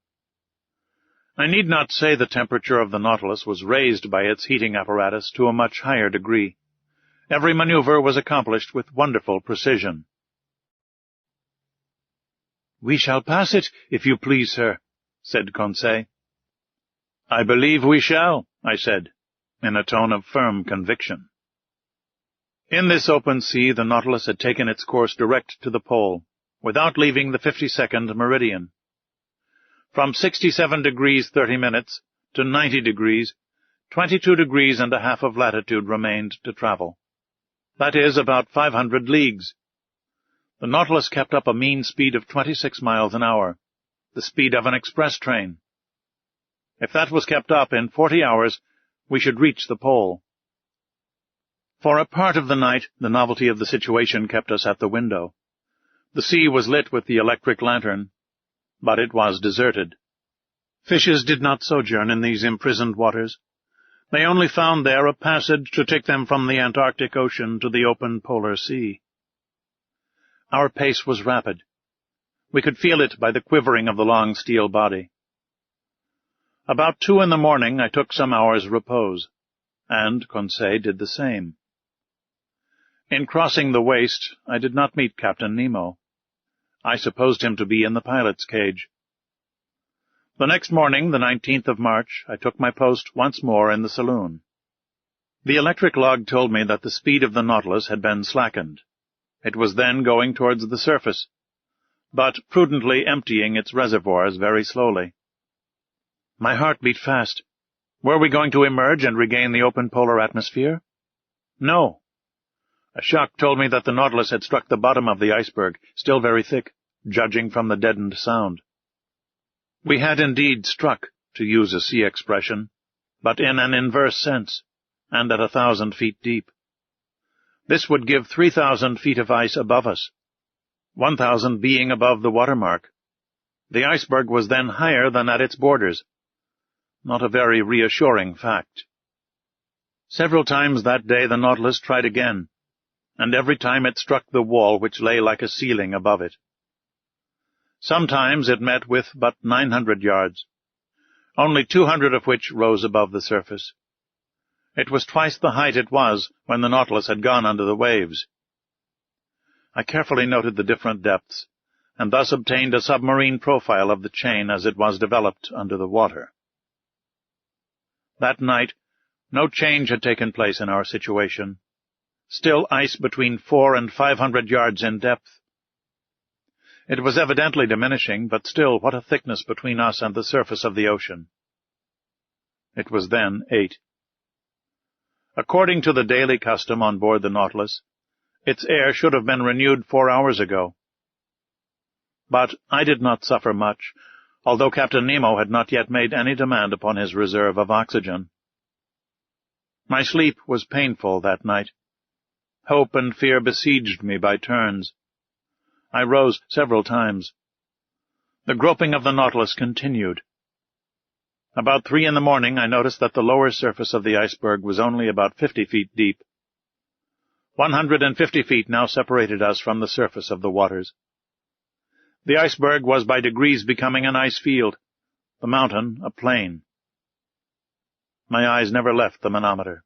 I need not say the temperature of the Nautilus was raised by its heating apparatus to a much higher degree. Every maneuver was accomplished with wonderful precision. "We shall pass it, if you please, sir," said Conseil. "I believe we shall," I said, in a tone of firm conviction. In this open sea the Nautilus had taken its course direct to the pole, without leaving the 52nd meridian. From 67 degrees 30 minutes to 90 degrees, 22 degrees and a half of latitude remained to travel. That is about 500 leagues. The Nautilus kept up a mean speed of 26 miles an hour, the speed of an express train. If that was kept up, in 40 hours we should reach the pole. For a part of the night the novelty of the situation kept us at the window. The sea was lit with the electric lantern, but it was deserted. Fishes did not sojourn in these imprisoned waters. They only found there a passage to take them from the Antarctic Ocean to the open polar sea. Our pace was rapid. We could feel it by the quivering of the long steel body. About 2 in the morning I took some hours' repose, and Conseil did the same. In crossing the waist, I did not meet Captain Nemo. I supposed him to be in the pilot's cage. The next morning, the 19th of March, I took my post once more in the saloon. The electric log told me that the speed of the Nautilus had been slackened. It was then going towards the surface, but prudently emptying its reservoirs very slowly. My heart beat fast. Were we going to emerge and regain the open polar atmosphere? No. A shock told me that the Nautilus had struck the bottom of the iceberg, still very thick, judging from the deadened sound. We had indeed struck, to use a sea expression, but in an inverse sense, and at 1,000 feet deep. This would give 3,000 feet of ice above us, 1,000 being above the watermark. The iceberg was then higher than at its borders. Not a very reassuring fact. Several times that day the Nautilus tried again, and every time it struck the wall which lay like a ceiling above it. Sometimes it met with but 900 yards, only 200 of which rose above the surface. It was twice the height it was when the Nautilus had gone under the waves. I carefully noted the different depths, and thus obtained a submarine profile of the chain as it was developed under the water. That night No change had taken place in our situation. Still ice between 400 and 500 yards in depth. It was evidently diminishing, but still what a thickness between us and the surface of the ocean. It was then 8. According to the daily custom on board the Nautilus, its air should have been renewed 4 hours ago. But I did not suffer much, although Captain Nemo had not yet made any demand upon his reserve of oxygen. My sleep was painful that night. Hope and fear besieged me by turns. I rose several times. The groping of the Nautilus continued. About 3 in the morning I noticed that the lower surface of the iceberg was only about 50 feet deep. 150 feet now separated us from the surface of the waters. The iceberg was by degrees becoming an ice field, the mountain a plain. My eyes never left the manometer.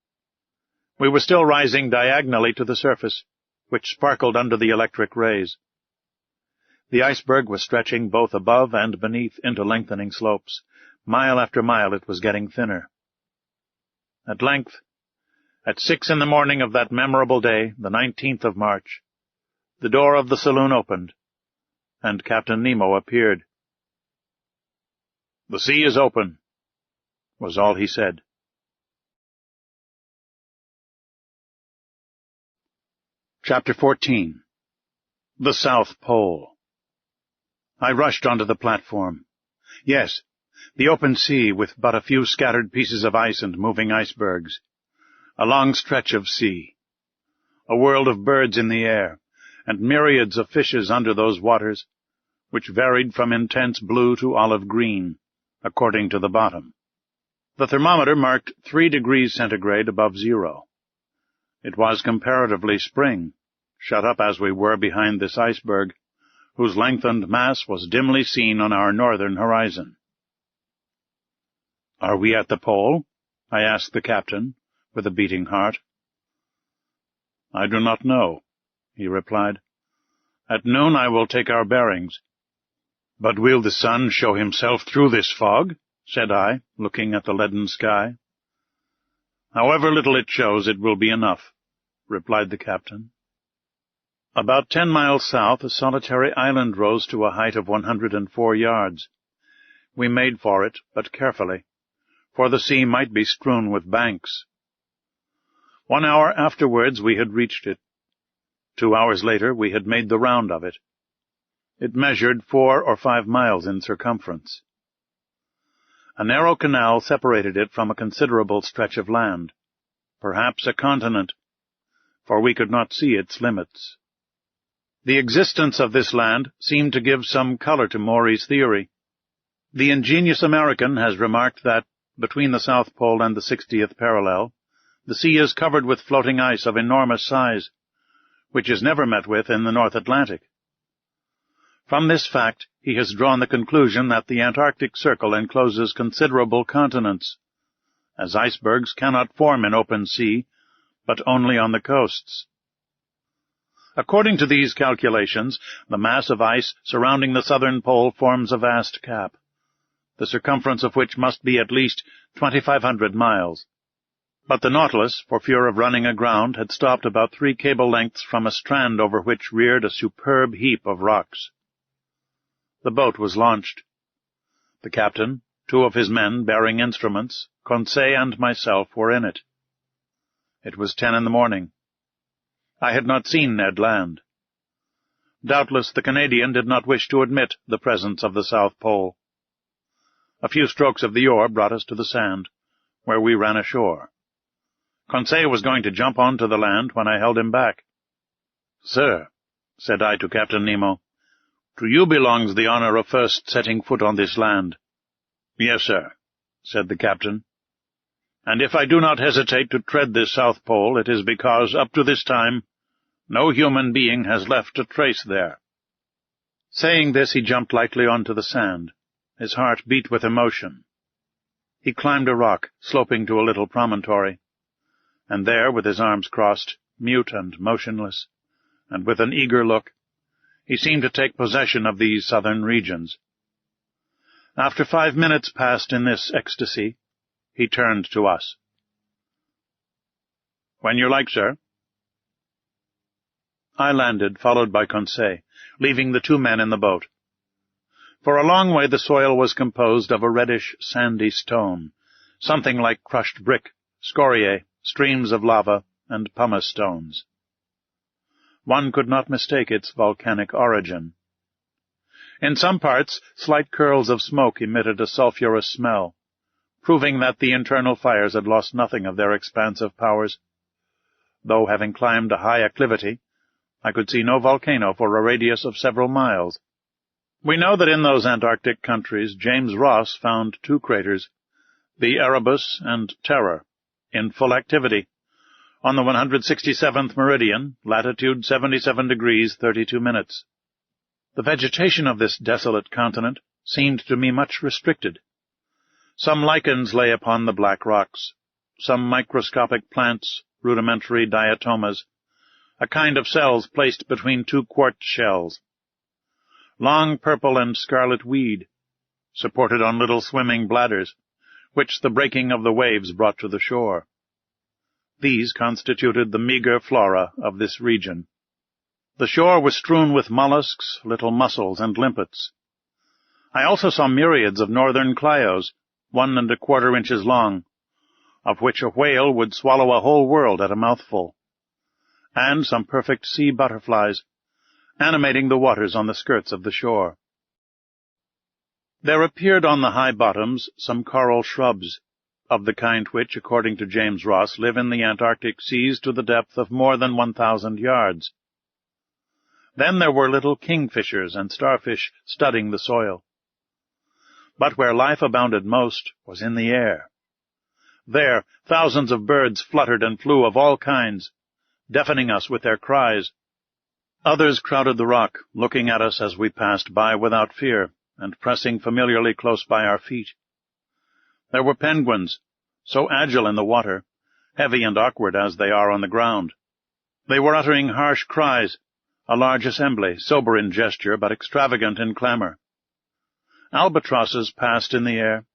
We were still rising diagonally to the surface, which sparkled under the electric rays. The iceberg was stretching both above and beneath into lengthening slopes. Mile after mile it was getting thinner. At length, at 6 in the morning of that memorable day, the 19th of March, the door of the saloon opened, and Captain Nemo appeared. "The sea is open," was all he said. Chapter 14. The South Pole. I rushed onto the platform. Yes, the open sea with but a few scattered pieces of ice and moving icebergs. A long stretch of sea. A world of birds in the air, and myriads of fishes under those waters, which varied from intense blue to olive green, according to the bottom. The thermometer marked 3 degrees centigrade above zero. It was comparatively spring, shut up as we were behind this iceberg, whose lengthened mass was dimly seen on our northern horizon. "Are we at the pole?" I asked the captain, with a beating heart. "I do not know," he replied. "At noon I will take our bearings." "But will the sun show himself through this fog?" said I, looking at the leaden sky. "However little it shows, it will be enough," replied the captain. About 10 miles south, a solitary island rose to a height of 104 yards. We made for it, but carefully, for the sea might be strewn with banks. 1 hour afterwards we had reached it. 2 hours later we had made the round of it. It measured 4 or 5 miles in circumference. A narrow canal separated it from a considerable stretch of land, perhaps a continent, for we could not see its limits. The existence of this land seemed to give some color to Maury's theory. The ingenious American has remarked that, between the South Pole and the 60th parallel, the sea is covered with floating ice of enormous size, which is never met with in the North Atlantic. From this fact he has drawn the conclusion that the Antarctic Circle encloses considerable continents, as icebergs cannot form in open sea, but only on the coasts. According to these calculations, the mass of ice surrounding the southern pole forms a vast cap, the circumference of which must be at least 2,500 miles. But the Nautilus, for fear of running aground, had stopped about 3 cable lengths from a strand over which reared a superb heap of rocks. The boat was launched. The captain, 2 of his men bearing instruments, Conseil and myself were in it. It was 10 in the morning. I had not seen Ned land. Doubtless the Canadian did not wish to admit the presence of the South Pole. A few strokes of the oar brought us to the sand, where we ran ashore. Conseil was going to jump on to the land when I held him back. "Sir," said I to Captain Nemo, "to you belongs the honor of first setting foot on this land." "Yes, sir," said the captain. "And if I do not hesitate to tread this South Pole, it is because, up to this time, no human being has left a trace there." Saying this, he jumped lightly onto the sand. His heart beat with emotion. He climbed a rock, sloping to a little promontory, and there, with his arms crossed, mute and motionless, and with an eager look, he seemed to take possession of these southern regions. After 5 minutes passed in this ecstasy, he turned to us. "When you like, sir." I landed, followed by Conseil, leaving the 2 men in the boat. For a long way the soil was composed of a reddish, sandy stone, something like crushed brick, scoriae, streams of lava, and pumice stones. One could not mistake its volcanic origin. In some parts, slight curls of smoke emitted a sulphurous smell, proving that the internal fires had lost nothing of their expansive powers. Though, having climbed a high acclivity, I could see no volcano for a radius of several miles. We know that in those Antarctic countries James Ross found 2 craters, the Erebus and Terror, in full activity, on the 167th meridian, latitude 77 degrees 32 minutes. The vegetation of this desolate continent seemed to me much restricted. Some lichens lay upon the black rocks, some microscopic plants, rudimentary diatomas, a kind of cells placed between 2 quartz shells, long purple and scarlet weed, supported on little swimming bladders, which the breaking of the waves brought to the shore. These constituted the meager flora of this region. The shore was strewn with mollusks, little mussels, and limpets. I also saw myriads of northern clios, 1 1/4 inches long, of which a whale would swallow a whole world at a mouthful, and some perfect sea butterflies, animating the waters on the skirts of the shore. There appeared on the high bottoms some coral shrubs, of the kind which, according to James Ross, live in the Antarctic seas to the depth of more than 1,000 yards. Then there were little kingfishers and starfish studding the soil. But where life abounded most was in the air. There thousands of birds fluttered and flew of all kinds, deafening us with their cries. Others crowded the rock, looking at us as we passed by without fear, and pressing familiarly close by our feet. There were penguins, so agile in the water, heavy and awkward as they are on the ground. They were uttering harsh cries, a large assembly, sober in gesture but extravagant in clamor. Albatrosses passed in the air,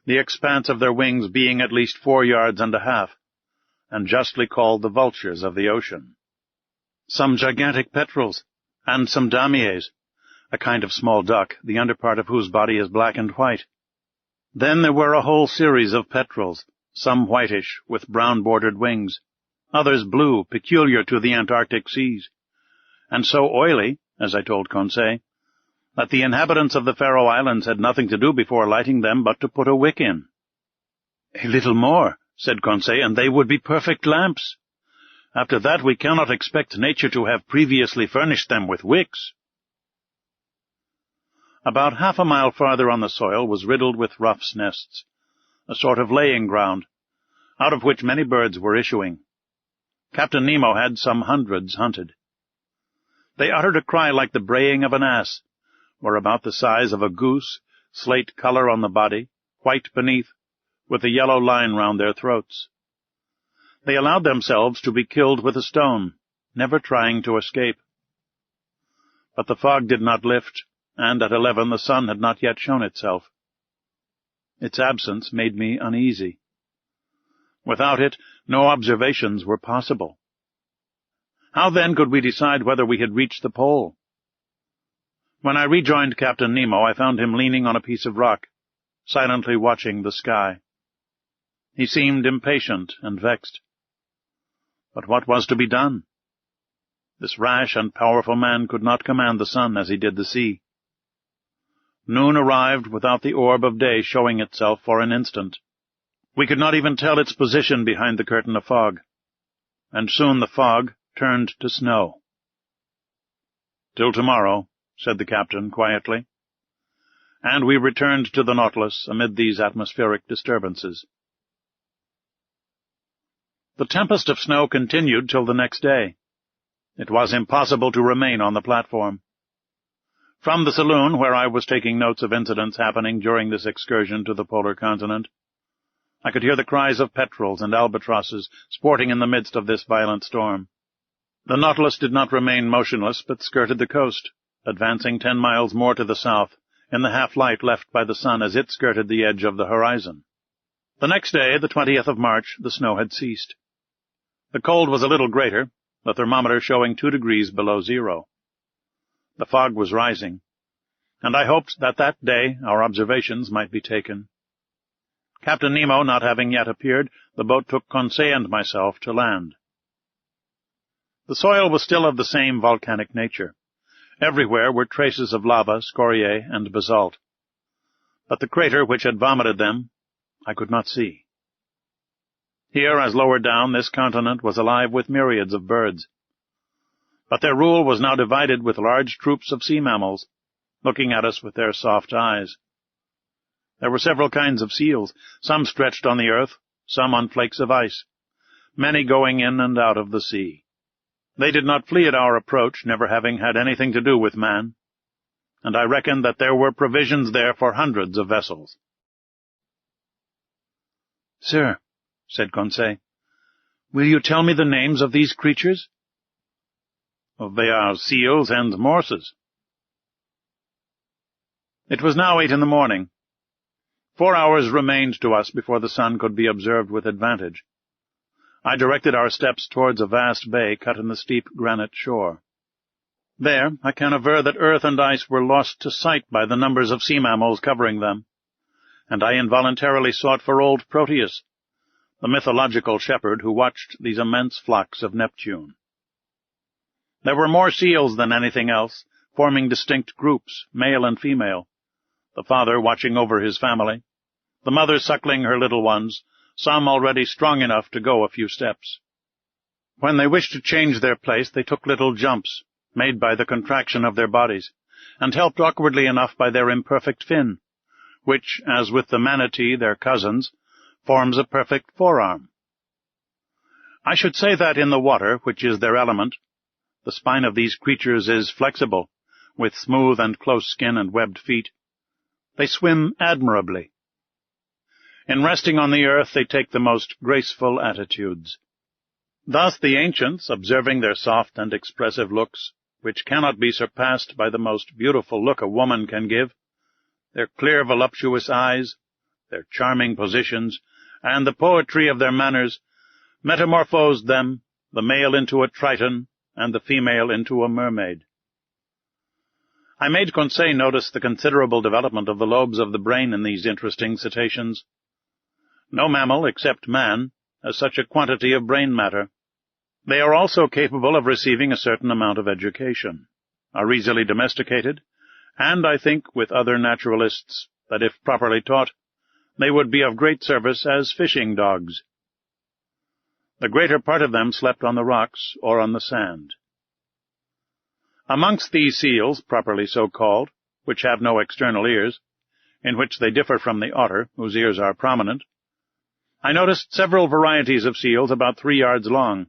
the expanse of their wings being at least 4 yards and a half, and justly called the vultures of the ocean. Some gigantic petrels, and some damiers, a kind of small duck, the underpart of whose body is black and white. Then there were a whole series of petrels, some whitish, with brown-bordered wings, others blue, peculiar to the Antarctic seas, and so oily, as I told Conseil, that the inhabitants of the Faroe Islands had nothing to do before lighting them but to put a wick in. "A little more," said Conseil, "and they would be perfect lamps. After that we cannot expect nature to have previously furnished them with wicks." About half a mile farther on the soil was riddled with ruff's nests, a sort of laying ground, out of which many birds were issuing. Captain Nemo had some hundreds hunted. They uttered a cry like the braying of an ass, were about the size of a goose, slate color on the body, white beneath, with a yellow line round their throats. They allowed themselves to be killed with a stone, never trying to escape. But the fog did not lift, and at 11 the sun had not yet shown itself. Its absence made me uneasy. Without it, no observations were possible. How then could we decide whether we had reached the pole? When I rejoined Captain Nemo, I found him leaning on a piece of rock, silently watching the sky. He seemed impatient and vexed. But what was to be done? This rash and powerful man could not command the sun as he did the sea. Noon arrived without the orb of day showing itself for an instant. We could not even tell its position behind the curtain of fog, and soon the fog turned to snow. "Till tomorrow," said the captain quietly, and we returned to the Nautilus amid these atmospheric disturbances. The tempest of snow continued till the next day. It was impossible to remain on the platform. From the saloon, where I was taking notes of incidents happening during this excursion to the polar continent, I could hear the cries of petrels and albatrosses sporting in the midst of this violent storm. The Nautilus did not remain motionless, but skirted the coast, advancing 10 miles more to the south, in the half-light left by the sun as it skirted the edge of the horizon. The next day, the 20th of March, the snow had ceased. The cold was a little greater, the thermometer showing 2 degrees below zero. The fog was rising, and I hoped that that day our observations might be taken. Captain Nemo not having yet appeared, the boat took Conseil and myself to land. The soil was still of the same volcanic nature. Everywhere were traces of lava, scoriae, and basalt. But the crater which had vomited them I could not see. Here, as lower down, this continent was alive with myriads of birds. But their rule was now divided with large troops of sea mammals, looking at us with their soft eyes. There were several kinds of seals, some stretched on the earth, some on flakes of ice, many going in and out of the sea. They did not flee at our approach, never having had anything to do with man, and I reckoned that there were provisions there for hundreds of vessels. "Sir," said Conseil, "will you tell me the names of these creatures?" "They are seals and morses." It was now 8 in the morning. 4 hours remained to us before the sun could be observed with advantage. I directed our steps towards a vast bay cut in the steep granite shore. There I can aver that earth and ice were lost to sight by the numbers of sea mammals covering them, and I involuntarily sought for old Proteus, the mythological shepherd who watched these immense flocks of Neptune. There were more seals than anything else, forming distinct groups, male and female, the father watching over his family, the mother suckling her little ones, some already strong enough to go a few steps. When they wished to change their place, they took little jumps, made by the contraction of their bodies, and helped awkwardly enough by their imperfect fin, which, as with the manatee, their cousins, forms a perfect forearm. I should say that in the water, which is their element, the spine of these creatures is flexible, with smooth and close skin and webbed feet. They swim admirably. In resting on the earth, they take the most graceful attitudes. Thus the ancients, observing their soft and expressive looks, which cannot be surpassed by the most beautiful look a woman can give, their clear, voluptuous eyes, their charming positions, and the poetry of their manners, metamorphosed them, the male into a Triton, and the female into a mermaid. I made Conseil notice the considerable development of the lobes of the brain in these interesting cetaceans. No mammal, except man, has such a quantity of brain matter. They are also capable of receiving a certain amount of education, are easily domesticated, and I think, with other naturalists, that if properly taught, they would be of great service as fishing dogs. The greater part of them slept on the rocks or on the sand. Amongst these seals, properly so called, which have no external ears, in which they differ from the otter, whose ears are prominent, I noticed several varieties of seals about 3 yards long,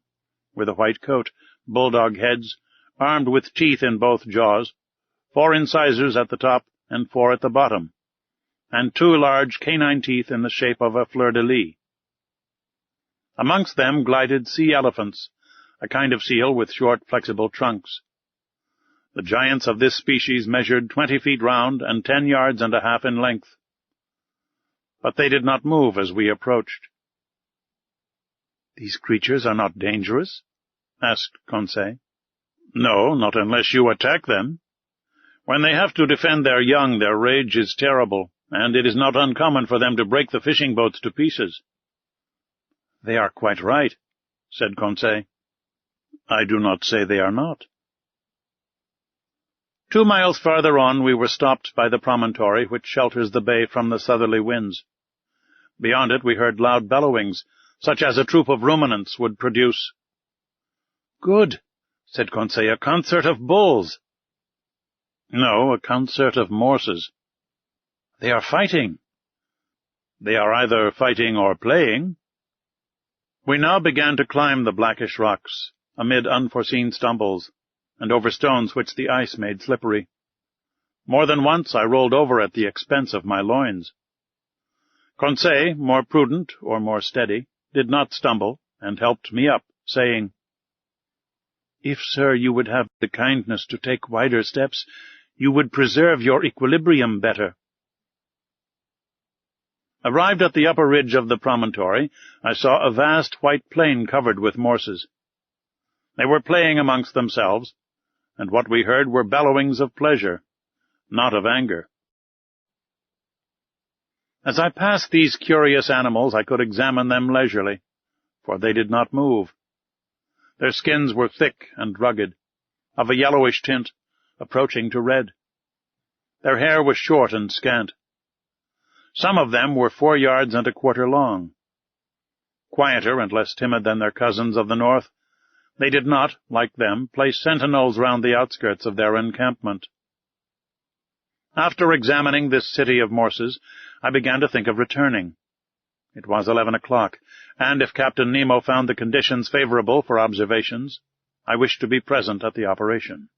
with a white coat, bulldog heads, armed with teeth in both jaws, 4 incisors at the top and 4 at the bottom, and 2 large canine teeth in the shape of a fleur-de-lis. Amongst them glided sea elephants, a kind of seal with short, flexible trunks. The giants of this species measured 20 feet round and 10 yards and a half in length. But they did not move as we approached. "These creatures are not dangerous?" asked Conseil. "No, not unless you attack them. When they have to defend their young, their rage is terrible, and it is not uncommon for them to break the fishing boats to pieces." "They are quite right," said Conseil. "I do not say they are not." 2 miles farther on we were stopped by the promontory which shelters the bay from the southerly winds. Beyond it we heard loud bellowings, such as a troop of ruminants would produce. "Good," said Conseil, "a concert of bulls." "No, a concert of morses." "They are fighting." "They are either fighting or playing." We now began to climb the blackish rocks, amid unforeseen stumbles, and over stones which the ice made slippery. More than once I rolled over at the expense of my loins. Conseil, more prudent or more steady, did not stumble, and helped me up, saying, "If, sir, you would have the kindness to take wider steps, you would preserve your equilibrium better." Arrived at the upper ridge of the promontory, I saw a vast white plain covered with morses. They were playing amongst themselves, and what we heard were bellowings of pleasure, not of anger. As I passed these curious animals, I could examine them leisurely, for they did not move. Their skins were thick and rugged, of a yellowish tint, approaching to red. Their hair was short and scant. Some of them were 4 yards and a quarter long. Quieter and less timid than their cousins of the north, they did not, like them, place sentinels round the outskirts of their encampment. After examining this city of morses, I began to think of returning. It was 11 o'clock, and if Captain Nemo found the conditions favorable for observations, I wished to be present at the operation.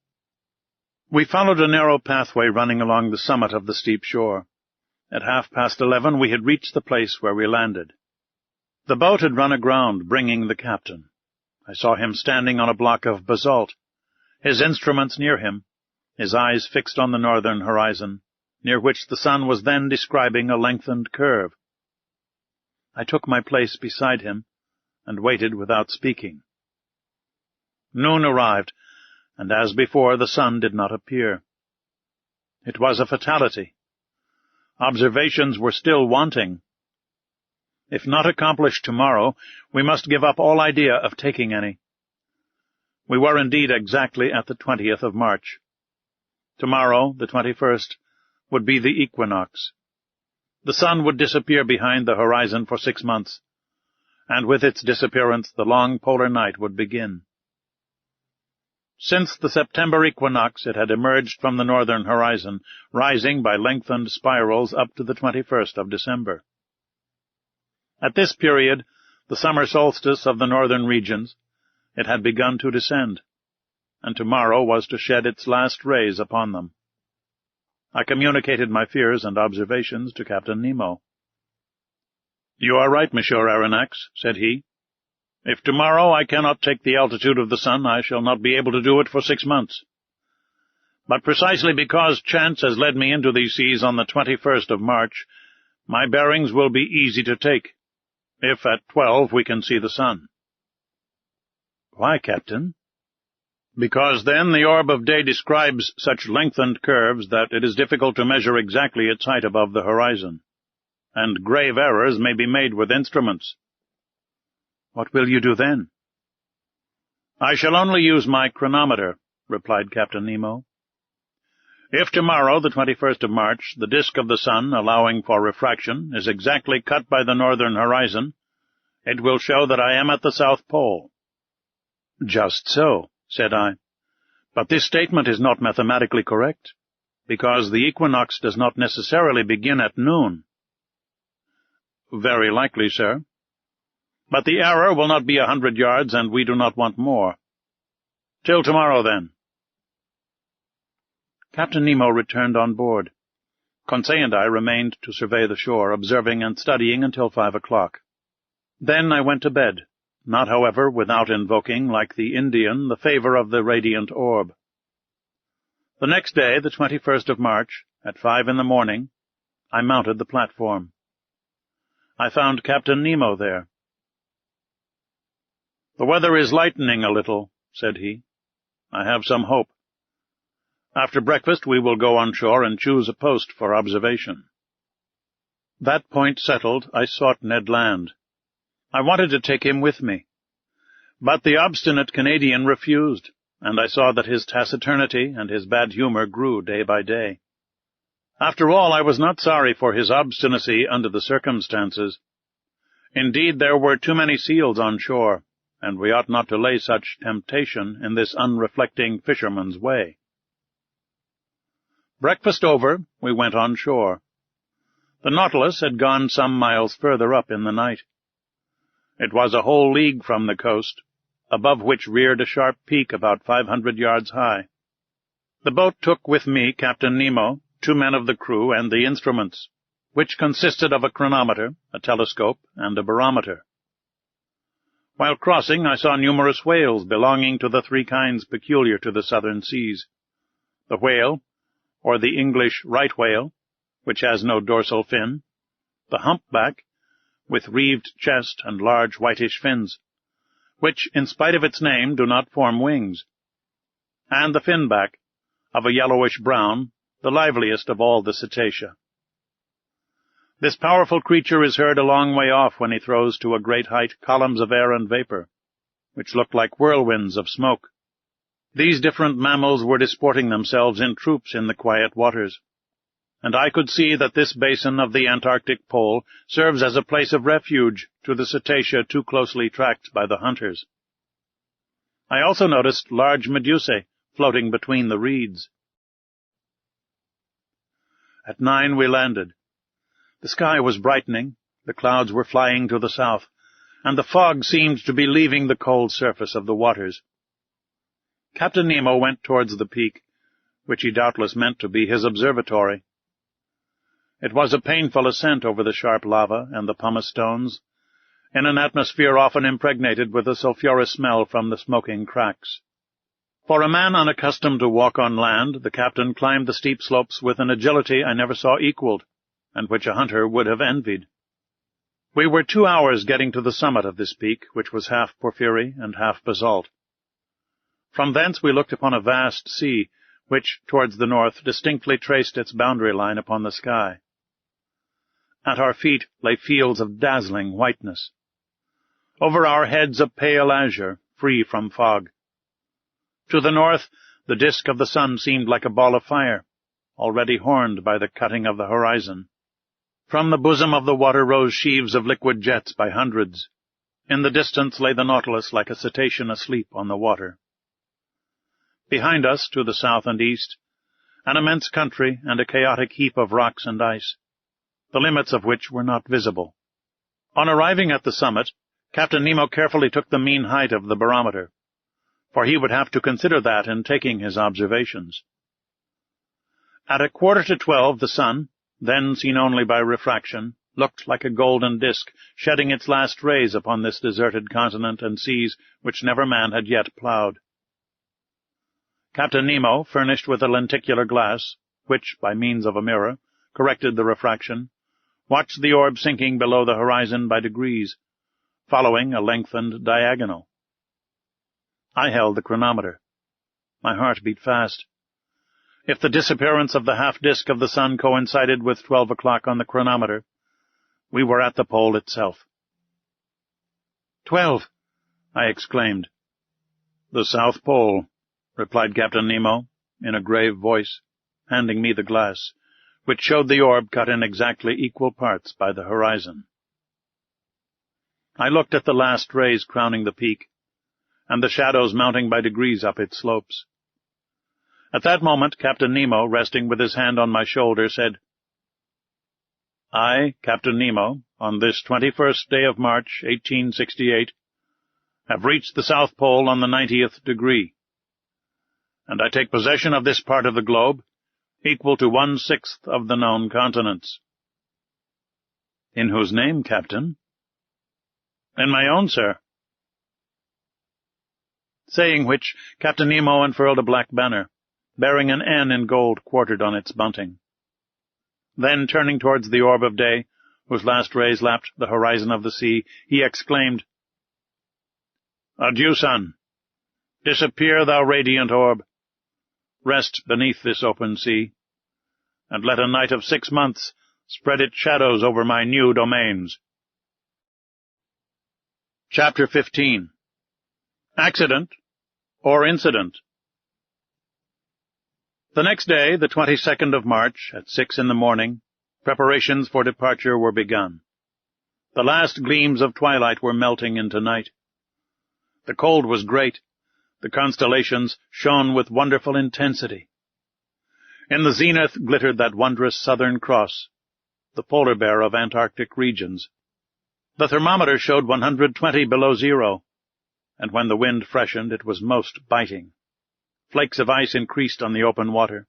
We followed a narrow pathway running along the summit of the steep shore. At 11:30 we had reached the place where we landed. The boat had run aground, bringing the captain. I saw him standing on a block of basalt, his instruments near him, his eyes fixed on the northern horizon, near which the sun was then describing a lengthened curve. I took my place beside him, and waited without speaking. Noon arrived, and as before the sun did not appear. It was a fatality. Observations were still wanting. If not accomplished tomorrow, we must give up all idea of taking any. We were indeed exactly at the 20th of March. Tomorrow, the 21st, would be the equinox. The sun would disappear behind the horizon for 6 months, and with its disappearance the long polar night would begin. Since the September equinox it had emerged from the northern horizon, rising by lengthened spirals up to the 21st of December. At this period, the summer solstice of the northern regions, it had begun to descend, and tomorrow was to shed its last rays upon them. I communicated my fears and observations to Captain Nemo. "You are right, Monsieur Aronnax," said he. "If tomorrow I cannot take the altitude of the sun, I shall not be able to do it for 6 months. But precisely because chance has led me into these seas on the 21st of March, my bearings will be easy to take, if at 12 we can see the sun." "Why, Captain?" "Because then the orb of day describes such lengthened curves that it is difficult to measure exactly its height above the horizon, and grave errors may be made with instruments." "What will you do then?" "I shall only use my chronometer," replied Captain Nemo. "If tomorrow, the 21st of March, the disk of the sun, allowing for refraction, is exactly cut by the northern horizon, it will show that I am at the South Pole." "Just so," said I. "But this statement is not mathematically correct, because the equinox does not necessarily begin at noon." "Very likely, sir. But the error will not be 100 yards, and we do not want more. Till tomorrow, then." Captain Nemo returned on board. Conseil and I remained to survey the shore, observing and studying until 5 o'clock. Then I went to bed, not, however, without invoking, like the Indian, the favor of the radiant orb. The next day, the 21st of March, at 5 in the morning, I mounted the platform. I found Captain Nemo there. "The weather is lightening a little," said he. "I have some hope. After breakfast we will go on shore and choose a post for observation." That point settled, I sought Ned Land. I wanted to take him with me, but the obstinate Canadian refused, and I saw that his taciturnity and his bad humor grew day by day. After all, I was not sorry for his obstinacy under the circumstances. Indeed, there were too many seals on shore, and we ought not to lay such temptation in this unreflecting fisherman's way. Breakfast over, we went on shore. The Nautilus had gone some miles further up in the night. It was a whole league from the coast, above which reared a sharp peak about 500 yards high. The boat took with me Captain Nemo, 2 men of the crew, and the instruments, which consisted of a chronometer, a telescope, and a barometer. While crossing, I saw numerous whales belonging to the 3 kinds peculiar to the southern seas: the whale, or the English right whale, which has no dorsal fin, the humpback, with reeved chest and large whitish fins, which, in spite of its name, do not form wings, and the finback, of a yellowish-brown, the liveliest of all the cetacea. This powerful creature is heard a long way off when he throws to a great height columns of air and vapor, which look like whirlwinds of smoke. These different mammals were disporting themselves in troops in the quiet waters, and I could see that this basin of the Antarctic pole serves as a place of refuge to the cetacea too closely tracked by the hunters. I also noticed large medusae floating between the reeds. At 9 we landed. The sky was brightening, the clouds were flying to the south, and the fog seemed to be leaving the cold surface of the waters. Captain Nemo went towards the peak, which he doubtless meant to be his observatory. It was a painful ascent over the sharp lava and the pumice stones, in an atmosphere often impregnated with a sulphurous smell from the smoking cracks. For a man unaccustomed to walk on land, the captain climbed the steep slopes with an agility I never saw equaled, and which a hunter would have envied. We were 2 hours getting to the summit of this peak, which was half porphyry and half basalt. From thence we looked upon a vast sea, which, towards the north, distinctly traced its boundary line upon the sky. At our feet lay fields of dazzling whiteness. Over our heads a pale azure, free from fog. To the north, the disk of the sun seemed like a ball of fire, already horned by the cutting of the horizon. From the bosom of the water rose sheaves of liquid jets by hundreds. In the distance lay the Nautilus like a cetacean asleep on the water. Behind us, to the south and east, an immense country and a chaotic heap of rocks and ice, the limits of which were not visible. On arriving at the summit, Captain Nemo carefully took the mean height of the barometer, for he would have to consider that in taking his observations. At 11:45 the sun, then seen only by refraction, looked like a golden disk, shedding its last rays upon this deserted continent and seas which never man had yet ploughed. Captain Nemo, furnished with a lenticular glass, which, by means of a mirror, corrected the refraction, watched the orb sinking below the horizon by degrees, following a lengthened diagonal. I held the chronometer. My heart beat fast. If the disappearance of the half-disk of the sun coincided with 12 o'clock on the chronometer, we were at the pole itself. 12! I exclaimed. The South Pole, replied Captain Nemo, in a grave voice, handing me the glass, which showed the orb cut in exactly equal parts by the horizon. I looked at the last rays crowning the peak, and the shadows mounting by degrees up its slopes. At that moment, Captain Nemo, resting with his hand on my shoulder, said, I, Captain Nemo, on this 21st day of March, 1868, have reached the South Pole on the 90th degree, and I take possession of this part of the globe, equal to 1/6 of the known continents. In whose name, Captain? In my own, sir. Saying which, Captain Nemo unfurled a black banner, bearing an N in gold quartered on its bunting. Then, turning towards the orb of day, whose last rays lapped the horizon of the sea, he exclaimed, Adieu, sun! Disappear, thou radiant orb! Rest beneath this open sea, and let a night of 6 months spread its shadows over my new domains. Chapter 15. Accident or Incident. The next day, the 22nd of March, at 6 in the morning, preparations for departure were begun. The last gleams of twilight were melting into night. The cold was great. The constellations shone with wonderful intensity. In the zenith glittered that wondrous Southern Cross, the polar bear of Antarctic regions. The thermometer showed 120 below zero, and when the wind freshened it was most biting. Flakes of ice increased on the open water.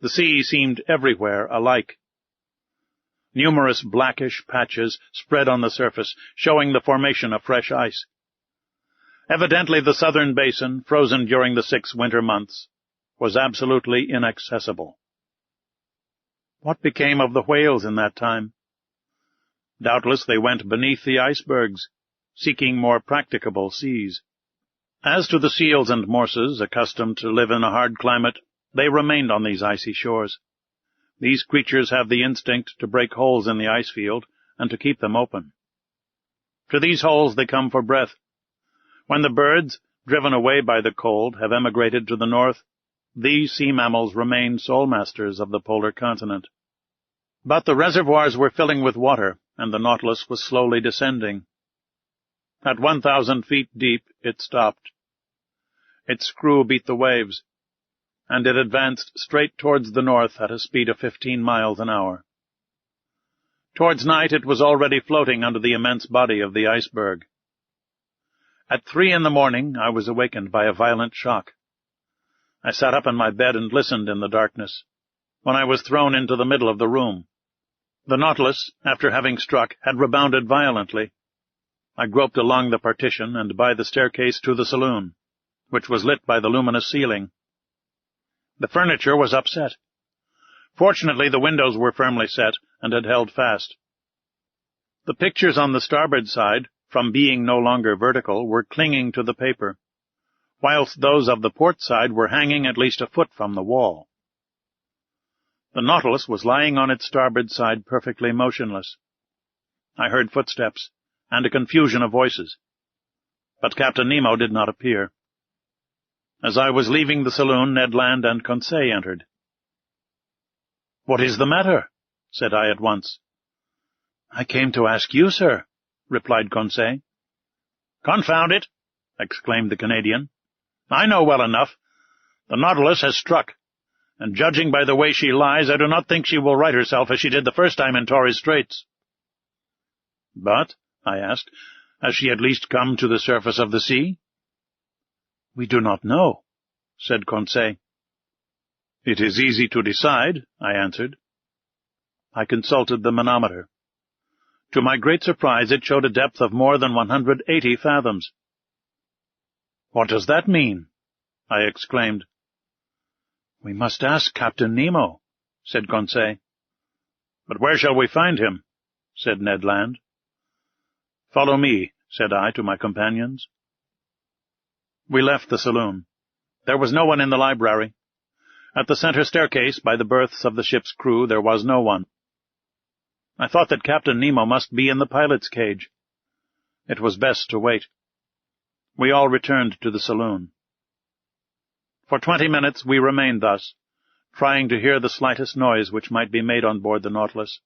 The sea seemed everywhere alike. Numerous blackish patches spread on the surface, showing the formation of fresh ice. Evidently the southern basin, frozen during the 6 winter months, was absolutely inaccessible. What became of the whales in that time? Doubtless they went beneath the icebergs, seeking more practicable seas. As to the seals and morses, accustomed to live in a hard climate, they remained on these icy shores. These creatures have the instinct to break holes in the ice field and to keep them open. To these holes they come for breath. When the birds, driven away by the cold, have emigrated to the north, these sea mammals remain sole masters of the polar continent. But the reservoirs were filling with water, and the Nautilus was slowly descending. At 1,000 feet deep it stopped. Its screw beat the waves, and it advanced straight towards the north at a speed of 15 miles an hour. Towards night it was already floating under the immense body of the iceberg. At 3 in the morning I was awakened by a violent shock. I sat up in my bed and listened in the darkness, when I was thrown into the middle of the room. The Nautilus, after having struck, had rebounded violently. I groped along the partition and by the staircase to the saloon, which was lit by the luminous ceiling. The furniture was upset. Fortunately, the windows were firmly set and had held fast. The pictures on the starboard side, from being no longer vertical, were clinging to the paper, whilst those of the port side were hanging at least a foot from the wall. The Nautilus was lying on its starboard side perfectly motionless. I heard footsteps and a confusion of voices, but Captain Nemo did not appear. As I was leaving the saloon, Ned Land and Conseil entered. "What is the matter?" said I at once. "I came to ask you, sir," replied Conseil. "Confound it!" exclaimed the Canadian. "I know well enough. The Nautilus has struck, and judging by the way she lies, I do not think she will right herself as she did the first time in Torres Straits." "But," I asked, "has she at least come to the surface of the sea?" "We do not know," said Conseil. "It is easy to decide," I answered. I consulted the manometer. To my great surprise, it showed a depth of more than 180 fathoms. "What does that mean?" I exclaimed. "We must ask Captain Nemo," said Conseil. "But where shall we find him?" said Ned Land. "Follow me," said I to my companions. We left the saloon. There was no one in the library. At the center staircase, by the berths of the ship's crew, there was no one. I thought that Captain Nemo must be in the pilot's cage. It was best to wait. We all returned to the saloon. For 20 minutes we remained thus, trying to hear the slightest noise which might be made on board the Nautilus,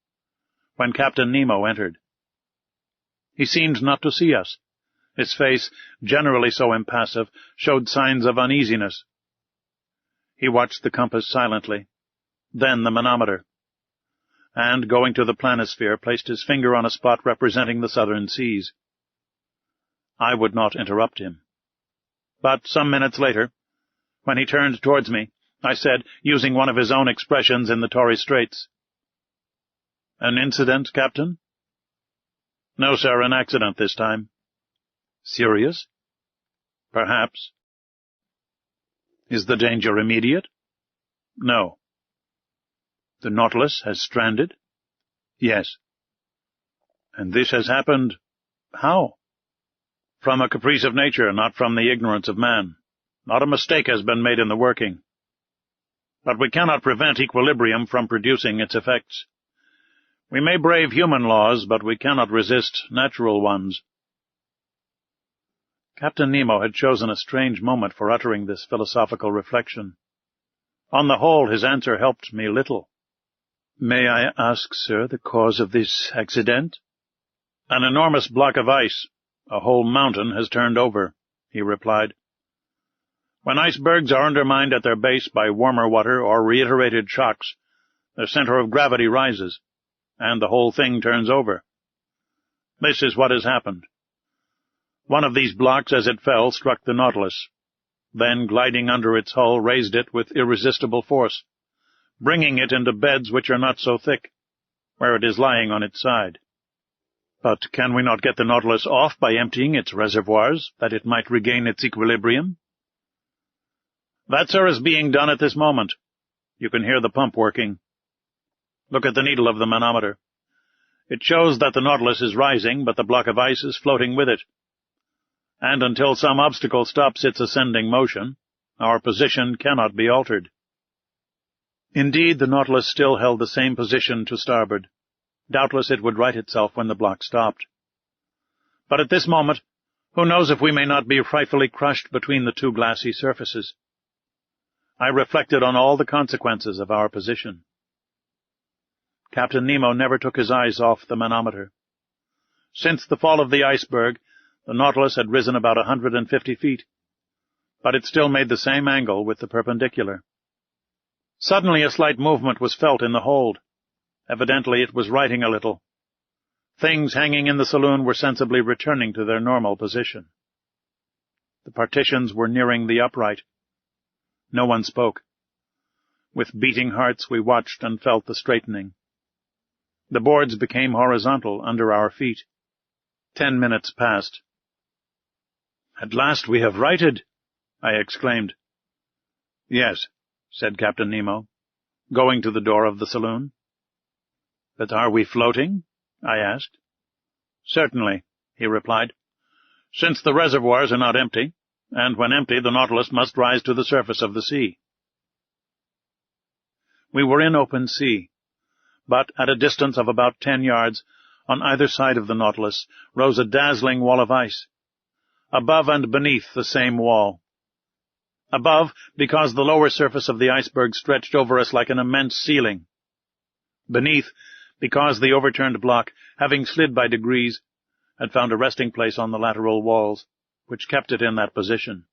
when Captain Nemo entered. He seemed not to see us. His face, generally so impassive, showed signs of uneasiness. He watched the compass silently, then the manometer, and, going to the planisphere, placed his finger on a spot representing the southern seas. I would not interrupt him. But some minutes later, when he turned towards me, I said, using one of his own expressions in the Torres Straits, "An incident, Captain?" "No, sir, an accident this time." "Serious?" "Perhaps." "Is the danger immediate?" "No." "The Nautilus has stranded?" "Yes." "And this has happened how?" "From a caprice of nature, not from the ignorance of man. Not a mistake has been made in the working. But we cannot prevent equilibrium from producing its effects. We may brave human laws, but we cannot resist natural ones." Captain Nemo had chosen a strange moment for uttering this philosophical reflection. On the whole, his answer helped me little. "May I ask, sir, the cause of this accident?" "An enormous block of ice. A whole mountain has turned over," he replied. "When icebergs are undermined at their base by warmer water or reiterated shocks, their center of gravity rises, and the whole thing turns over. This is what has happened. One of these blocks, as it fell, struck the Nautilus, then, gliding under its hull, raised it with irresistible force, bringing it into beds which are not so thick, where it is lying on its side." "But can we not get the Nautilus off by emptying its reservoirs, that it might regain its equilibrium?" "That, sir, is being done at this moment. You can hear the pump working. Look at the needle of the manometer. It shows that the Nautilus is rising, but the block of ice is floating with it. And until some obstacle stops its ascending motion, our position cannot be altered. Indeed, the Nautilus still held the same position to starboard. Doubtless it would right itself when the block stopped. But at this moment, who knows if we may not be frightfully crushed between the two glassy surfaces? I reflected on all the consequences of our position. Captain Nemo never took his eyes off the manometer. Since the fall of the iceberg, the Nautilus had risen about 150 feet, but it still made the same angle with the perpendicular. Suddenly a slight movement was felt in the hold. Evidently it was righting a little. Things hanging in the saloon were sensibly returning to their normal position. The partitions were nearing the upright. No one spoke. With beating hearts we watched and felt the straightening. The boards became horizontal under our feet. 10 minutes passed. "At last we have righted," I exclaimed. "Yes," said Captain Nemo, going to the door of the saloon. "But are we floating?" I asked. "Certainly," he replied, "since the reservoirs are not empty, and when empty the Nautilus must rise to the surface of the sea." We were in open sea, but at a distance of about 10 yards, on either side of the Nautilus, rose a dazzling wall of ice. Above and beneath the same wall. Above, because the lower surface of the iceberg stretched over us like an immense ceiling. Beneath, because the overturned block, having slid by degrees, had found a resting place on the lateral walls, which kept it in that position.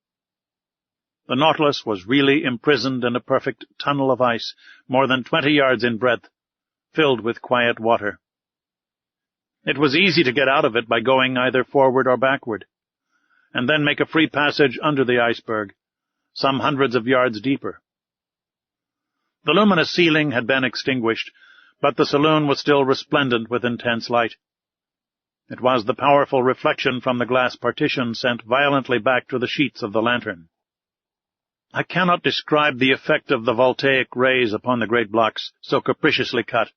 The Nautilus was really imprisoned in a perfect tunnel of ice, more than 20 yards in breadth, filled with quiet water. It was easy to get out of it by going either forward or backward, and then make a free passage under the iceberg, some hundreds of yards deeper. The luminous ceiling had been extinguished, but the saloon was still resplendent with intense light. It was the powerful reflection from the glass partition sent violently back to the sheets of the lantern. I cannot describe the effect of the voltaic rays upon the great blocks so capriciously cut.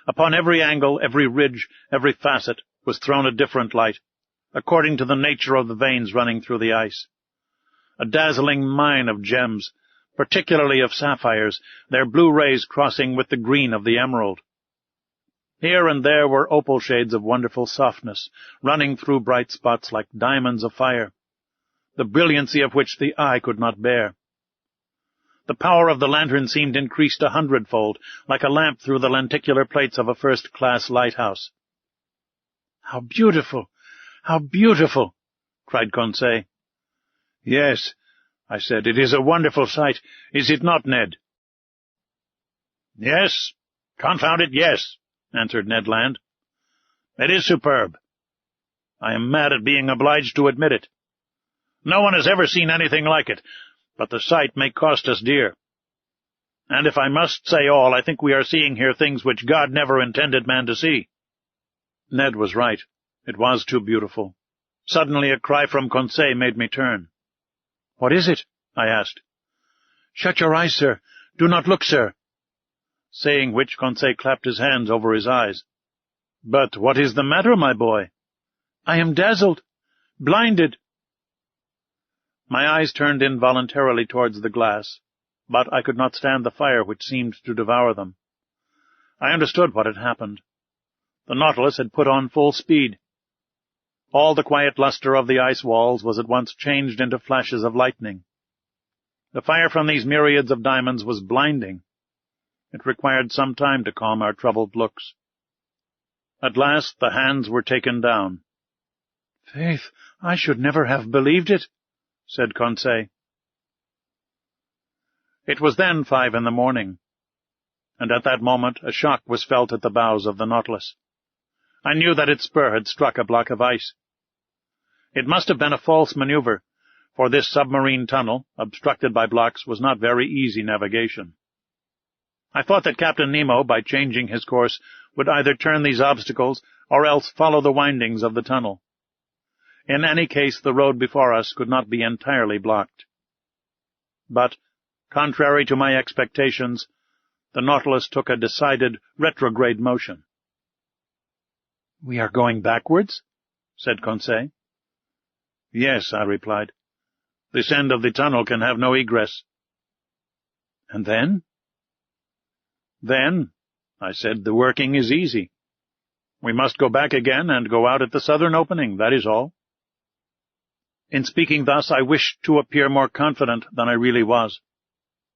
Upon every angle, every ridge, every facet was thrown a different light, according to the nature of the veins running through the ice. A dazzling mine of gems, particularly of sapphires, their blue rays crossing with the green of the emerald. Here and there were opal shades of wonderful softness, running through bright spots like diamonds of fire, the brilliancy of which the eye could not bear. The power of the lantern seemed increased 100-fold, like a lamp through the lenticular plates of a first-class lighthouse. "How beautiful! How beautiful!" cried Conseil. "Yes," I said, "it is a wonderful sight, is it not, Ned?" "Yes, confound it, yes," answered Ned Land. "It is superb. I am mad at being obliged to admit it. No one has ever seen anything like it, but the sight may cost us dear. And if I must say all, I think we are seeing here things which God never intended man to see." Ned was right. It was too beautiful. Suddenly a cry from Conseil made me turn. "What is it?" I asked. "Shut your eyes, sir. Do not look, sir." Saying which, Conseil clapped his hands over his eyes. "But what is the matter, my boy?" "I am dazzled, blinded." My eyes turned involuntarily towards the glass, but I could not stand the fire which seemed to devour them. I understood what had happened. The Nautilus had put on full speed. All the quiet luster of the ice walls was at once changed into flashes of lightning. The fire from these myriads of diamonds was blinding. It required some time to calm our troubled looks. At last the hands were taken down. "Faith, I should never have believed it," said Conseil. It was then 5 in the morning, and at that moment a shock was felt at the bows of the Nautilus. I knew that its spur had struck a block of ice. It must have been a false maneuver, for this submarine tunnel, obstructed by blocks, was not very easy navigation. I thought that Captain Nemo, by changing his course, would either turn these obstacles or else follow the windings of the tunnel. In any case, the road before us could not be entirely blocked. But, contrary to my expectations, the Nautilus took a decided retrograde motion. "We are going backwards?" said Conseil. "Yes," I replied. "This end of the tunnel can have no egress." "And then?" "Then," I said, "the working is easy. We must go back again and go out at the southern opening, that is all." In speaking thus, I wished to appear more confident than I really was.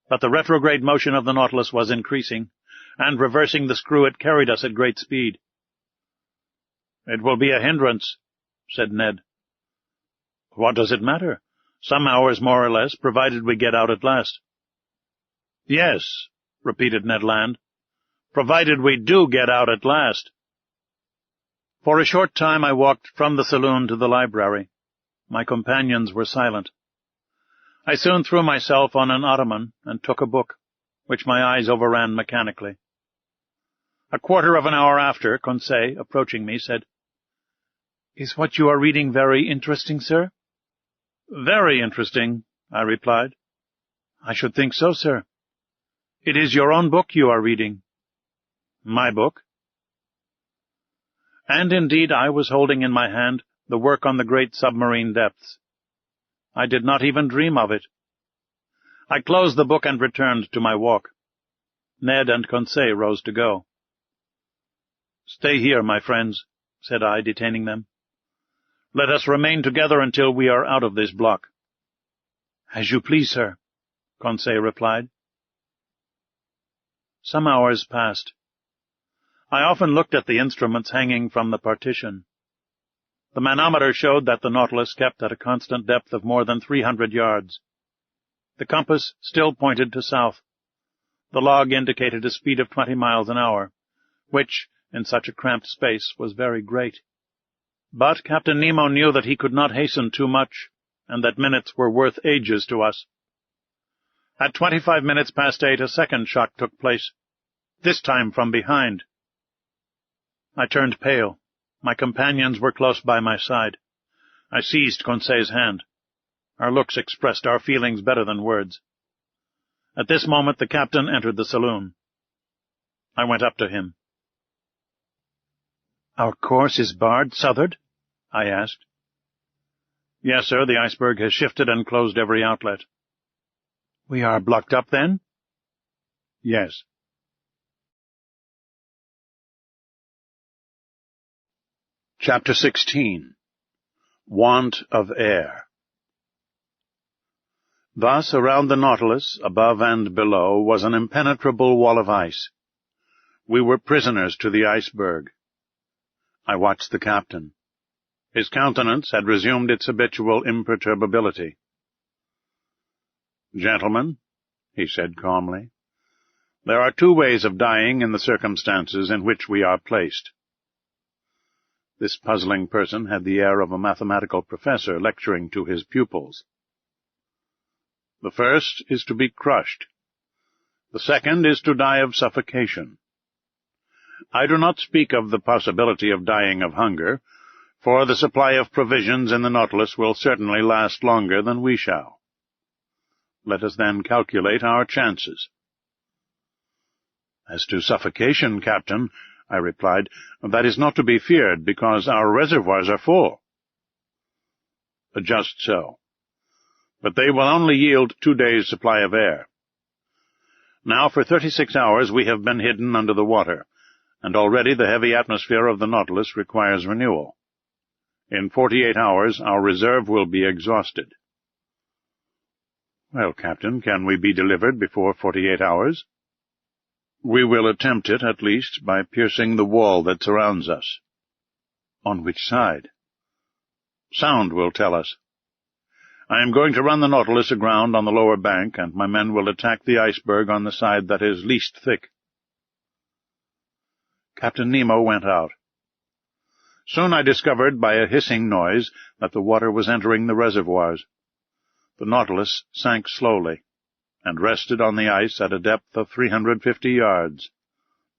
But the retrograde motion of the Nautilus was increasing, and reversing the screw it carried us at great speed. "It will be a hindrance," said Ned. "What does it matter? Some hours more or less, provided we get out at last." "Yes," repeated Ned Land, "provided we do get out at last." For a short time I walked from the saloon to the library. My companions were silent. I soon threw myself on an ottoman and took a book, which my eyes overran mechanically. A quarter of an hour after, Conseil, approaching me, said, "Is what you are reading very interesting, sir?" "Very interesting," I replied. "I should think so, sir. It is your own book you are reading." "My book?" And indeed I was holding in my hand the work on the great submarine depths. I did not even dream of it. I closed the book and returned to my walk. Ned and Conseil rose to go. "Stay here, my friends," said I, detaining them. "Let us remain together until we are out of this block." "As you please, sir," Conseil replied. Some hours passed. I often looked at the instruments hanging from the partition. The manometer showed that the Nautilus kept at a constant depth of more than 300 yards. The compass still pointed to south. The log indicated a speed of 20 miles an hour, which, in such a cramped space, was very great. But Captain Nemo knew that he could not hasten too much, and that minutes were worth ages to us. At 25 minutes past 8, a second shock took place, this time from behind. I turned pale. My companions were close by my side. I seized Conseil's hand. Our looks expressed our feelings better than words. At this moment the captain entered the saloon. I went up to him. "Our course is barred southward?" I asked. "Yes, sir, the iceberg has shifted and closed every outlet." "We are blocked up, then?" "Yes." Chapter 16. Want of Air. Thus, around the Nautilus, above and below, was an impenetrable wall of ice. We were prisoners to the iceberg. I watched the captain. His countenance had resumed its habitual imperturbability. "Gentlemen," he said calmly, "there are two ways of dying in the circumstances in which we are placed." This puzzling person had the air of a mathematical professor lecturing to his pupils. "The first is to be crushed. The second is to die of suffocation. I do not speak of the possibility of dying of hunger, for the supply of provisions in the Nautilus will certainly last longer than we shall. Let us then calculate our chances." "As to suffocation, Captain," I replied, "that is not to be feared, because our reservoirs are full." "Just so. But they will only yield 2 days' supply of air. Now, for 36 hours we have been hidden under the water, and already the heavy atmosphere of the Nautilus requires renewal. In 48 hours our reserve will be exhausted." "Well, Captain, can we be delivered before 48 hours?" "We will attempt it, at least, by piercing the wall that surrounds us." "On which side?" "Sound will tell us. I am going to run the Nautilus aground on the lower bank, and my men will attack the iceberg on the side that is least thick." Captain Nemo went out. Soon I discovered by a hissing noise that the water was entering the reservoirs. The Nautilus sank slowly, and rested on the ice at a depth of 350 yards,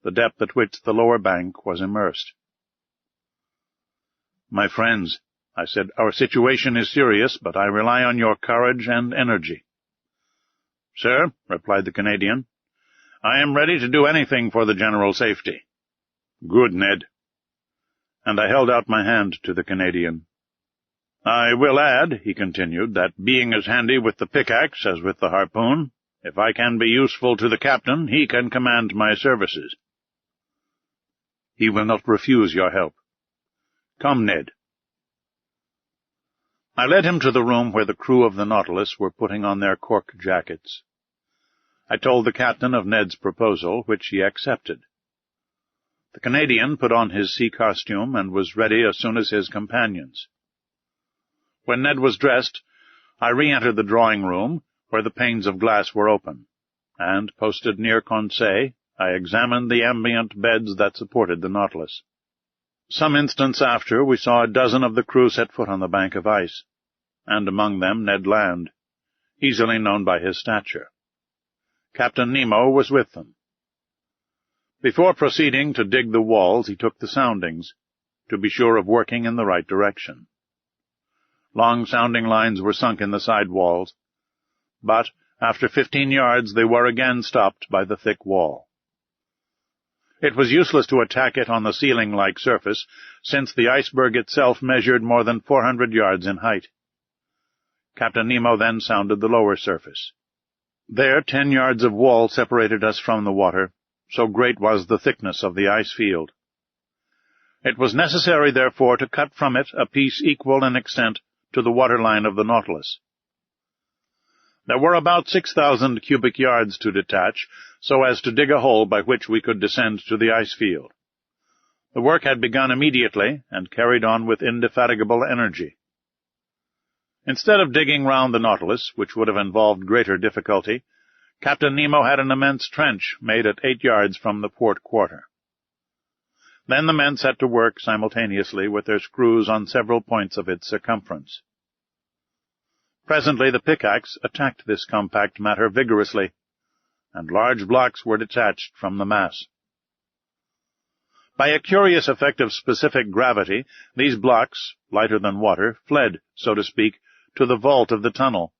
the depth at which the lower bank was immersed. "My friends," I said, "our situation is serious, but I rely on your courage and energy." "Sir," replied the Canadian, "I am ready to do anything for the general safety." "Good, Ned. and I held out my hand to the Canadian. "I will add," he continued, "that being as handy with the pickaxe as with the harpoon, if I can be useful to the captain, he can command my services." "He will not refuse your help. Come, Ned." I led him to the room where the crew of the Nautilus were putting on their cork jackets. I told the captain of Ned's proposal, which he accepted. The Canadian put on his sea costume and was ready as soon as his companions. When Ned was dressed, I re-entered the drawing-room, where the panes of glass were open, and, posted near Conseil, I examined the ambient beds that supported the Nautilus. Some instants after, we saw a dozen of the crew set foot on the bank of ice, and among them Ned Land, easily known by his stature. Captain Nemo was with them. Before proceeding to dig the walls, he took the soundings, to be sure of working in the right direction. Long sounding lines were sunk in the side walls, but after 15 yards they were again stopped by the thick wall. It was useless to attack it on the ceiling-like surface, since the iceberg itself measured more than 400 yards in height. Captain Nemo then sounded the lower surface. There 10 yards of wall separated us from the water, so great was the thickness of the ice field. It was necessary, therefore, to cut from it a piece equal in extent to the waterline of the Nautilus. There were about 6,000 cubic yards to detach, so as to dig a hole by which we could descend to the ice field. The work had begun immediately, and carried on with indefatigable energy. Instead of digging round the Nautilus, which would have involved greater difficulty, Captain Nemo had an immense trench made at 8 yards from the port quarter. Then the men set to work simultaneously with their screws on several points of its circumference. Presently the pickaxe attacked this compact matter vigorously, and large blocks were detached from the mass. By a curious effect of specific gravity, these blocks, lighter than water, fled, so to speak, to the vault of the tunnel,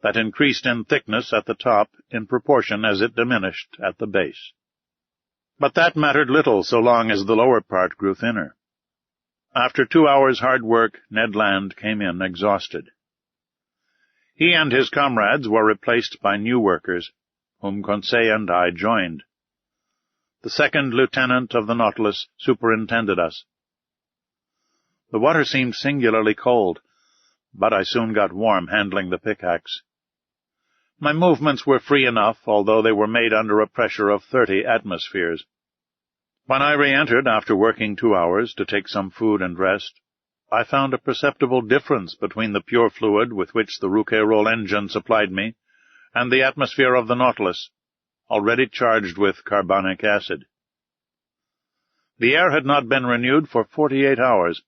that increased in thickness at the top in proportion as it diminished at the base. But that mattered little so long as the lower part grew thinner. After 2 hours' hard work, Ned Land came in exhausted. He and his comrades were replaced by new workers, whom Conseil and I joined. The second lieutenant of the Nautilus superintended us. The water seemed singularly cold, but I soon got warm handling the pickaxe. My movements were free enough, although they were made under a pressure of 30 atmospheres. When I re-entered after working 2 hours to take some food and rest, I found a perceptible difference between the pure fluid with which the Rouquayrol engine supplied me and the atmosphere of the Nautilus, already charged with carbonic acid. The air had not been renewed for 48 hours,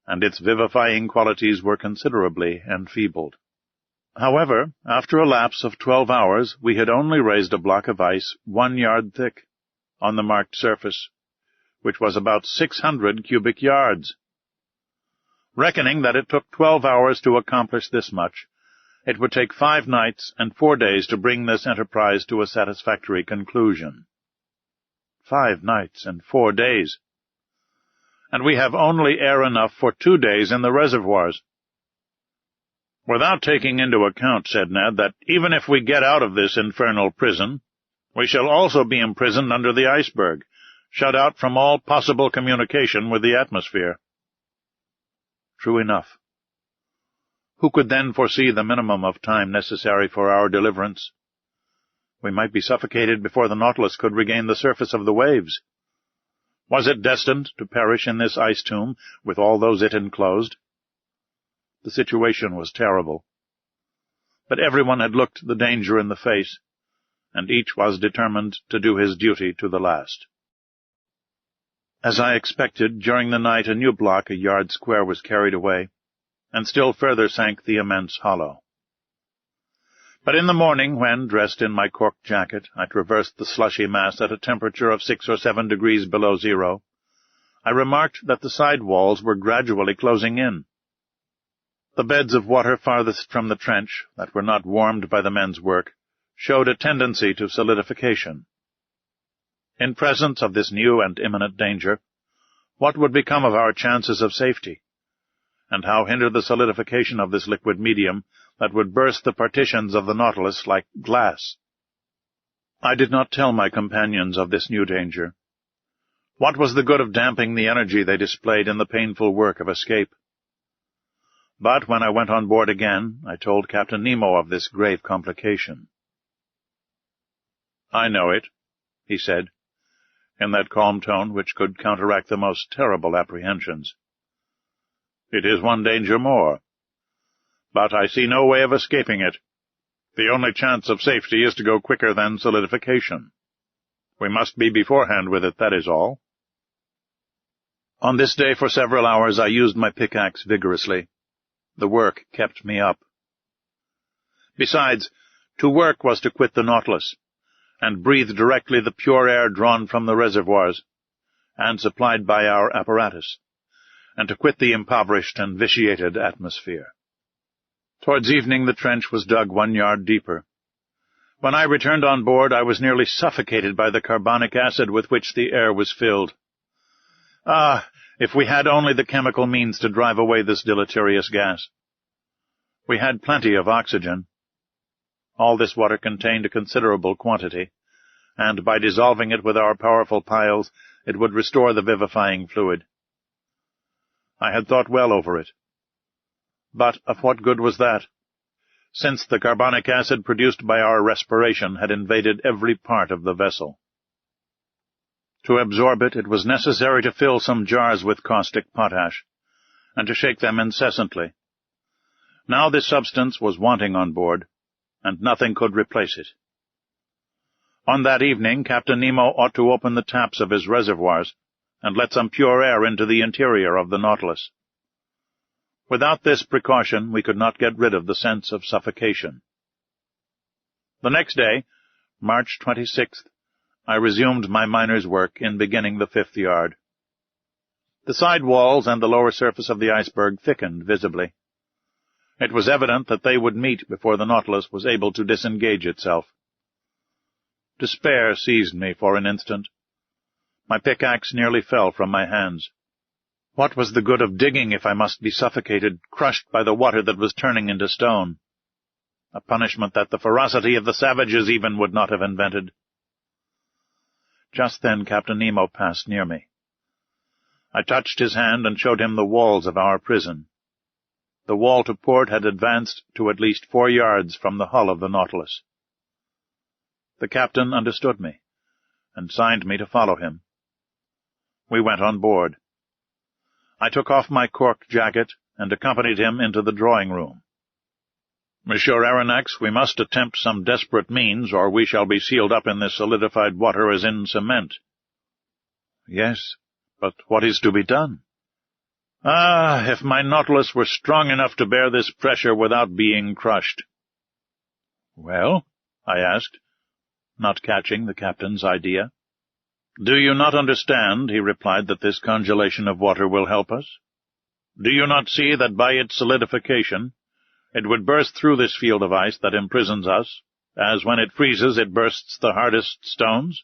and its vivifying qualities were considerably enfeebled. However, after a lapse of 12 hours, we had only raised a block of ice 1 yard thick on the marked surface, which was about 600 cubic yards. Reckoning that it took 12 hours to accomplish this much, it would take 5 nights and 4 days to bring this enterprise to a satisfactory conclusion. 5 nights and 4 days. And we have only air enough for 2 days in the reservoirs. "Without taking into account," said Ned, "that even if we get out of this infernal prison, we shall also be imprisoned under the iceberg, shut out from all possible communication with the atmosphere." True enough. Who could then foresee the minimum of time necessary for our deliverance? We might be suffocated before the Nautilus could regain the surface of the waves. Was it destined to perish in this ice tomb with all those it enclosed? The situation was terrible. But everyone had looked the danger in the face, and each was determined to do his duty to the last. As I expected, during the night a new block a yard square was carried away, and still further sank the immense hollow. But in the morning, when, dressed in my cork jacket, I traversed the slushy mass at a temperature of 6 or 7 degrees below zero, I remarked that the side walls were gradually closing in. The beds of water farthest from the trench, that were not warmed by the men's work, showed a tendency to solidification. In presence of this new and imminent danger, What would become of our chances of safety? And how hinder the solidification of this liquid medium that would burst the partitions of the Nautilus like glass? I did not tell my companions of this new danger. What was the good of damping the energy they displayed in the painful work of escape? But when I went on board again, I told Captain Nemo of this grave complication. "I know it," he said, in that calm tone which could counteract the most terrible apprehensions. "It is one danger more. But I see no way of escaping it. The only chance of safety is to go quicker than solidification. We must be beforehand with it, that is all." On this day for several hours I used my pickaxe vigorously. The work kept me up. Besides, to work was to quit the Nautilus, and breathe directly the pure air drawn from the reservoirs, and supplied by our apparatus, and to quit the impoverished and vitiated atmosphere. Towards evening the trench was dug 1 yard deeper. When I returned on board, I was nearly suffocated by the carbonic acid with which the air was filled. Ah, if we had only the chemical means to drive away this deleterious gas! We had plenty of oxygen. All this water contained a considerable quantity, and by dissolving it with our powerful piles, it would restore the vivifying fluid. I had thought well over it. But of what good was that, since the carbonic acid produced by our respiration had invaded every part of the vessel? To absorb it, it was necessary to fill some jars with caustic potash, and to shake them incessantly. Now this substance was wanting on board, and nothing could replace it. On that evening, Captain Nemo ought to open the taps of his reservoirs, and let some pure air into the interior of the Nautilus. Without this precaution, we could not get rid of the sense of suffocation. The next day, March 26th, I resumed my miner's work in beginning the 5th yard. The side walls and the lower surface of the iceberg thickened visibly. It was evident that they would meet before the Nautilus was able to disengage itself. Despair seized me for an instant. My pickaxe nearly fell from my hands. What was the good of digging if I must be suffocated, crushed by the water that was turning into stone? A punishment that the ferocity of the savages even would not have invented. Just then Captain Nemo passed near me. I touched his hand and showed him the walls of our prison. The wall to port had advanced to at least 4 yards from the hull of the Nautilus. The captain understood me, and signed me to follow him. We went on board. I took off my cork jacket and accompanied him into the drawing-room. "Monsieur Aronnax, we must attempt some desperate means, or we shall be sealed up in this solidified water as in cement." "Yes, but what is to be done?" "Ah, if my Nautilus were strong enough to bear this pressure without being crushed." "Well?" I asked, not catching the captain's idea. "Do you not understand," he replied, "that this congelation of water will help us? Do you not see that by its solidification it would burst through this field of ice that imprisons us, as when it freezes it bursts the hardest stones?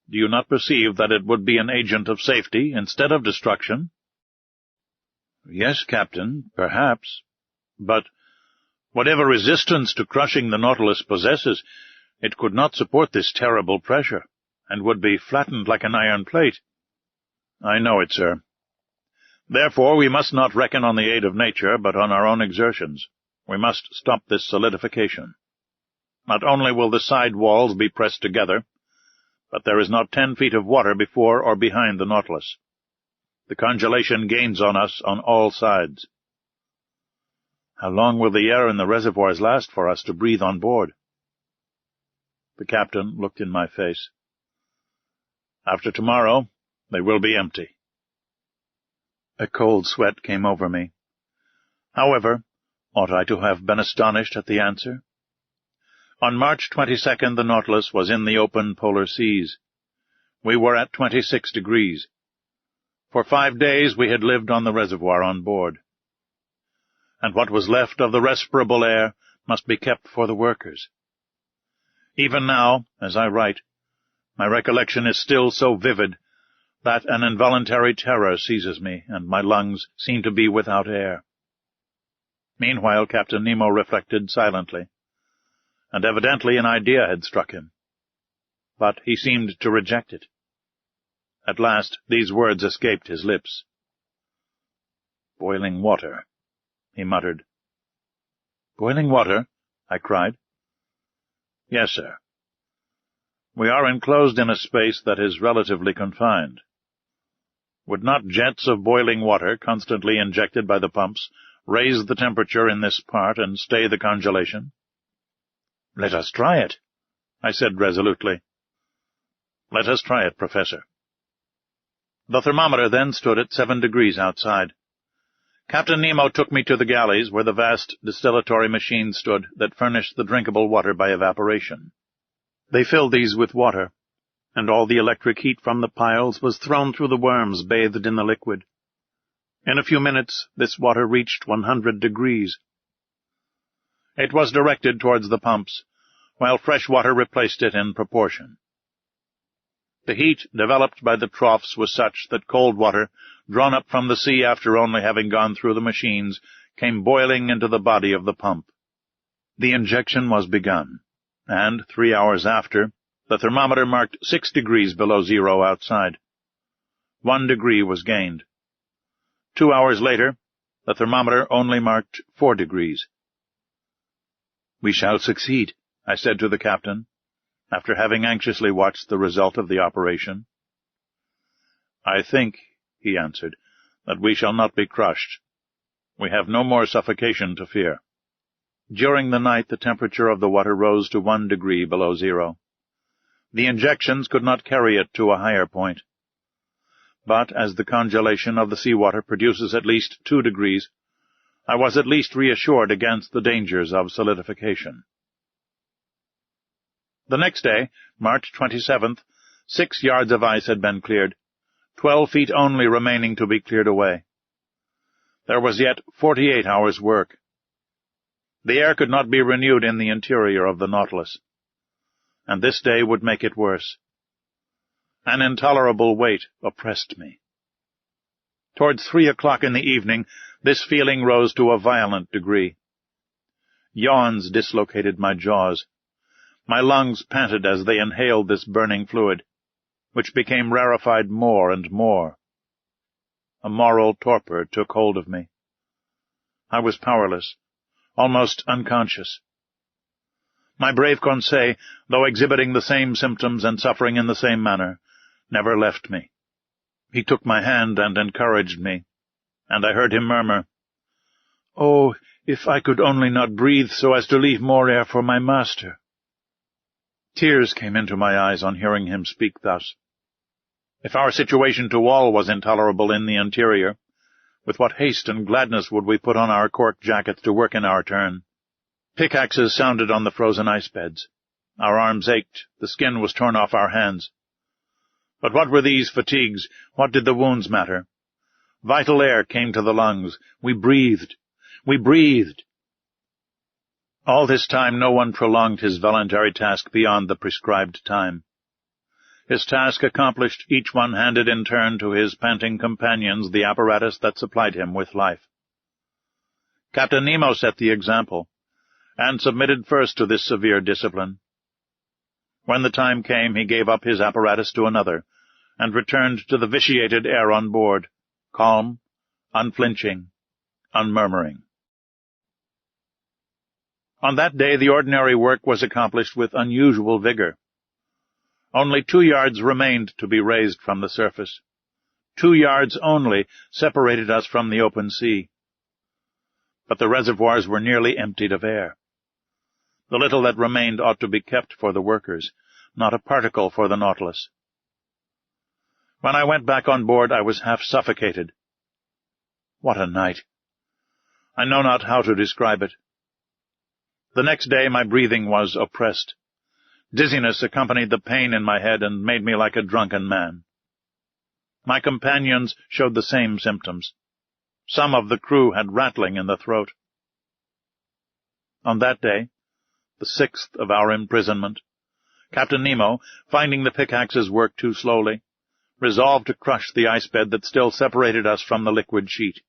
Do you not perceive that it would be an agent of safety instead of destruction?" "Yes, Captain, perhaps. But whatever resistance to crushing the Nautilus possesses, it could not support this terrible pressure, and would be flattened like an iron plate." "I know it, sir. Therefore we must not reckon on the aid of nature, but on our own exertions. We must stop this solidification. Not only will the side walls be pressed together, but there is not 10 feet of water before or behind the Nautilus. The congelation gains on us on all sides." "How long will the air in the reservoirs last for us to breathe on board?" The captain looked in my face. "After tomorrow, they will be empty." A cold sweat came over me. However, ought I to have been astonished at the answer? On March 22nd the Nautilus was in the open polar seas. We were at 26 degrees. For 5 days we had lived on the reservoir on board. And what was left of the respirable air must be kept for the workers. Even now, as I write, my recollection is still so vivid that an involuntary terror seizes me, and my lungs seem to be without air. Meanwhile, Captain Nemo reflected silently, and evidently an idea had struck him. But he seemed to reject it. At last these words escaped his lips. "Boiling water," he muttered. "Boiling water?" I cried. "Yes, sir. We are enclosed in a space that is relatively confined. Would not jets of boiling water, constantly injected by the pumps, raise the temperature in this part and stay the congelation?" "Let us try it," I said resolutely. "Let us try it, Professor." The thermometer then stood at 7 degrees outside. Captain Nemo took me to the galleys where the vast distillatory machines stood that furnished the drinkable water by evaporation. They filled these with water, and all the electric heat from the piles was thrown through the worms bathed in the liquid. In a few minutes this water reached 100 degrees. It was directed towards the pumps, while fresh water replaced it in proportion. The heat developed by the troughs was such that cold water, drawn up from the sea after only having gone through the machines, came boiling into the body of the pump. The injection was begun, and 3 hours after, the thermometer marked 6 degrees below zero outside. 1 degree was gained. 2 hours later, the thermometer only marked 4 degrees. "We shall succeed," I said to the captain, after having anxiously watched the result of the operation. "I think," he answered, "that we shall not be crushed. We have no more suffocation to fear." During the night the temperature of the water rose to 1 degree below zero. The injections could not carry it to a higher point. But as the congelation of the sea-water produces at least 2 degrees, I was at least reassured against the dangers of solidification. The next day, March 27th, 6 yards of ice had been cleared, 12 feet only remaining to be cleared away. There was yet 48 hours' work. The air could not be renewed in the interior of the Nautilus, and this day would make it worse. An intolerable weight oppressed me. Towards 3 o'clock in the evening, this feeling rose to a violent degree. Yawns dislocated my jaws. My lungs panted as they inhaled this burning fluid, which became rarefied more and more. A moral torpor took hold of me. I was powerless, almost unconscious. My brave Conseil, though exhibiting the same symptoms and suffering in the same manner, never left me. He took my hand and encouraged me, and I heard him murmur, "Oh, if I could only not breathe so as to leave more air for my master." Tears came into my eyes on hearing him speak thus. If our situation to all was intolerable in the interior, with what haste and gladness would we put on our cork jackets to work in our turn. Pickaxes sounded on the frozen ice beds. Our arms ached, the skin was torn off our hands. But what were these fatigues? What did the wounds matter? Vital air came to the lungs. We breathed. We breathed. All this time no one prolonged his voluntary task beyond the prescribed time. His task accomplished, each one handed in turn to his panting companions the apparatus that supplied him with life. Captain Nemo set the example, and submitted first to this severe discipline. When the time came, he gave up his apparatus to another, and returned to the vitiated air on board, calm, unflinching, unmurmuring. On that day the ordinary work was accomplished with unusual vigor. Only 2 yards remained to be raised from the surface. 2 yards only separated us from the open sea. But the reservoirs were nearly emptied of air. The little that remained ought to be kept for the workers, not a particle for the Nautilus. When I went back on board, I was half suffocated. What a night! I know not how to describe it. The next day my breathing was oppressed. Dizziness accompanied the pain in my head and made me like a drunken man. My companions showed the same symptoms. Some of the crew had rattling in the throat. On that day, the 6th of our imprisonment, Captain Nemo, finding the pickaxes work too slowly, resolved to crush the ice bed that still separated us from the liquid sheet.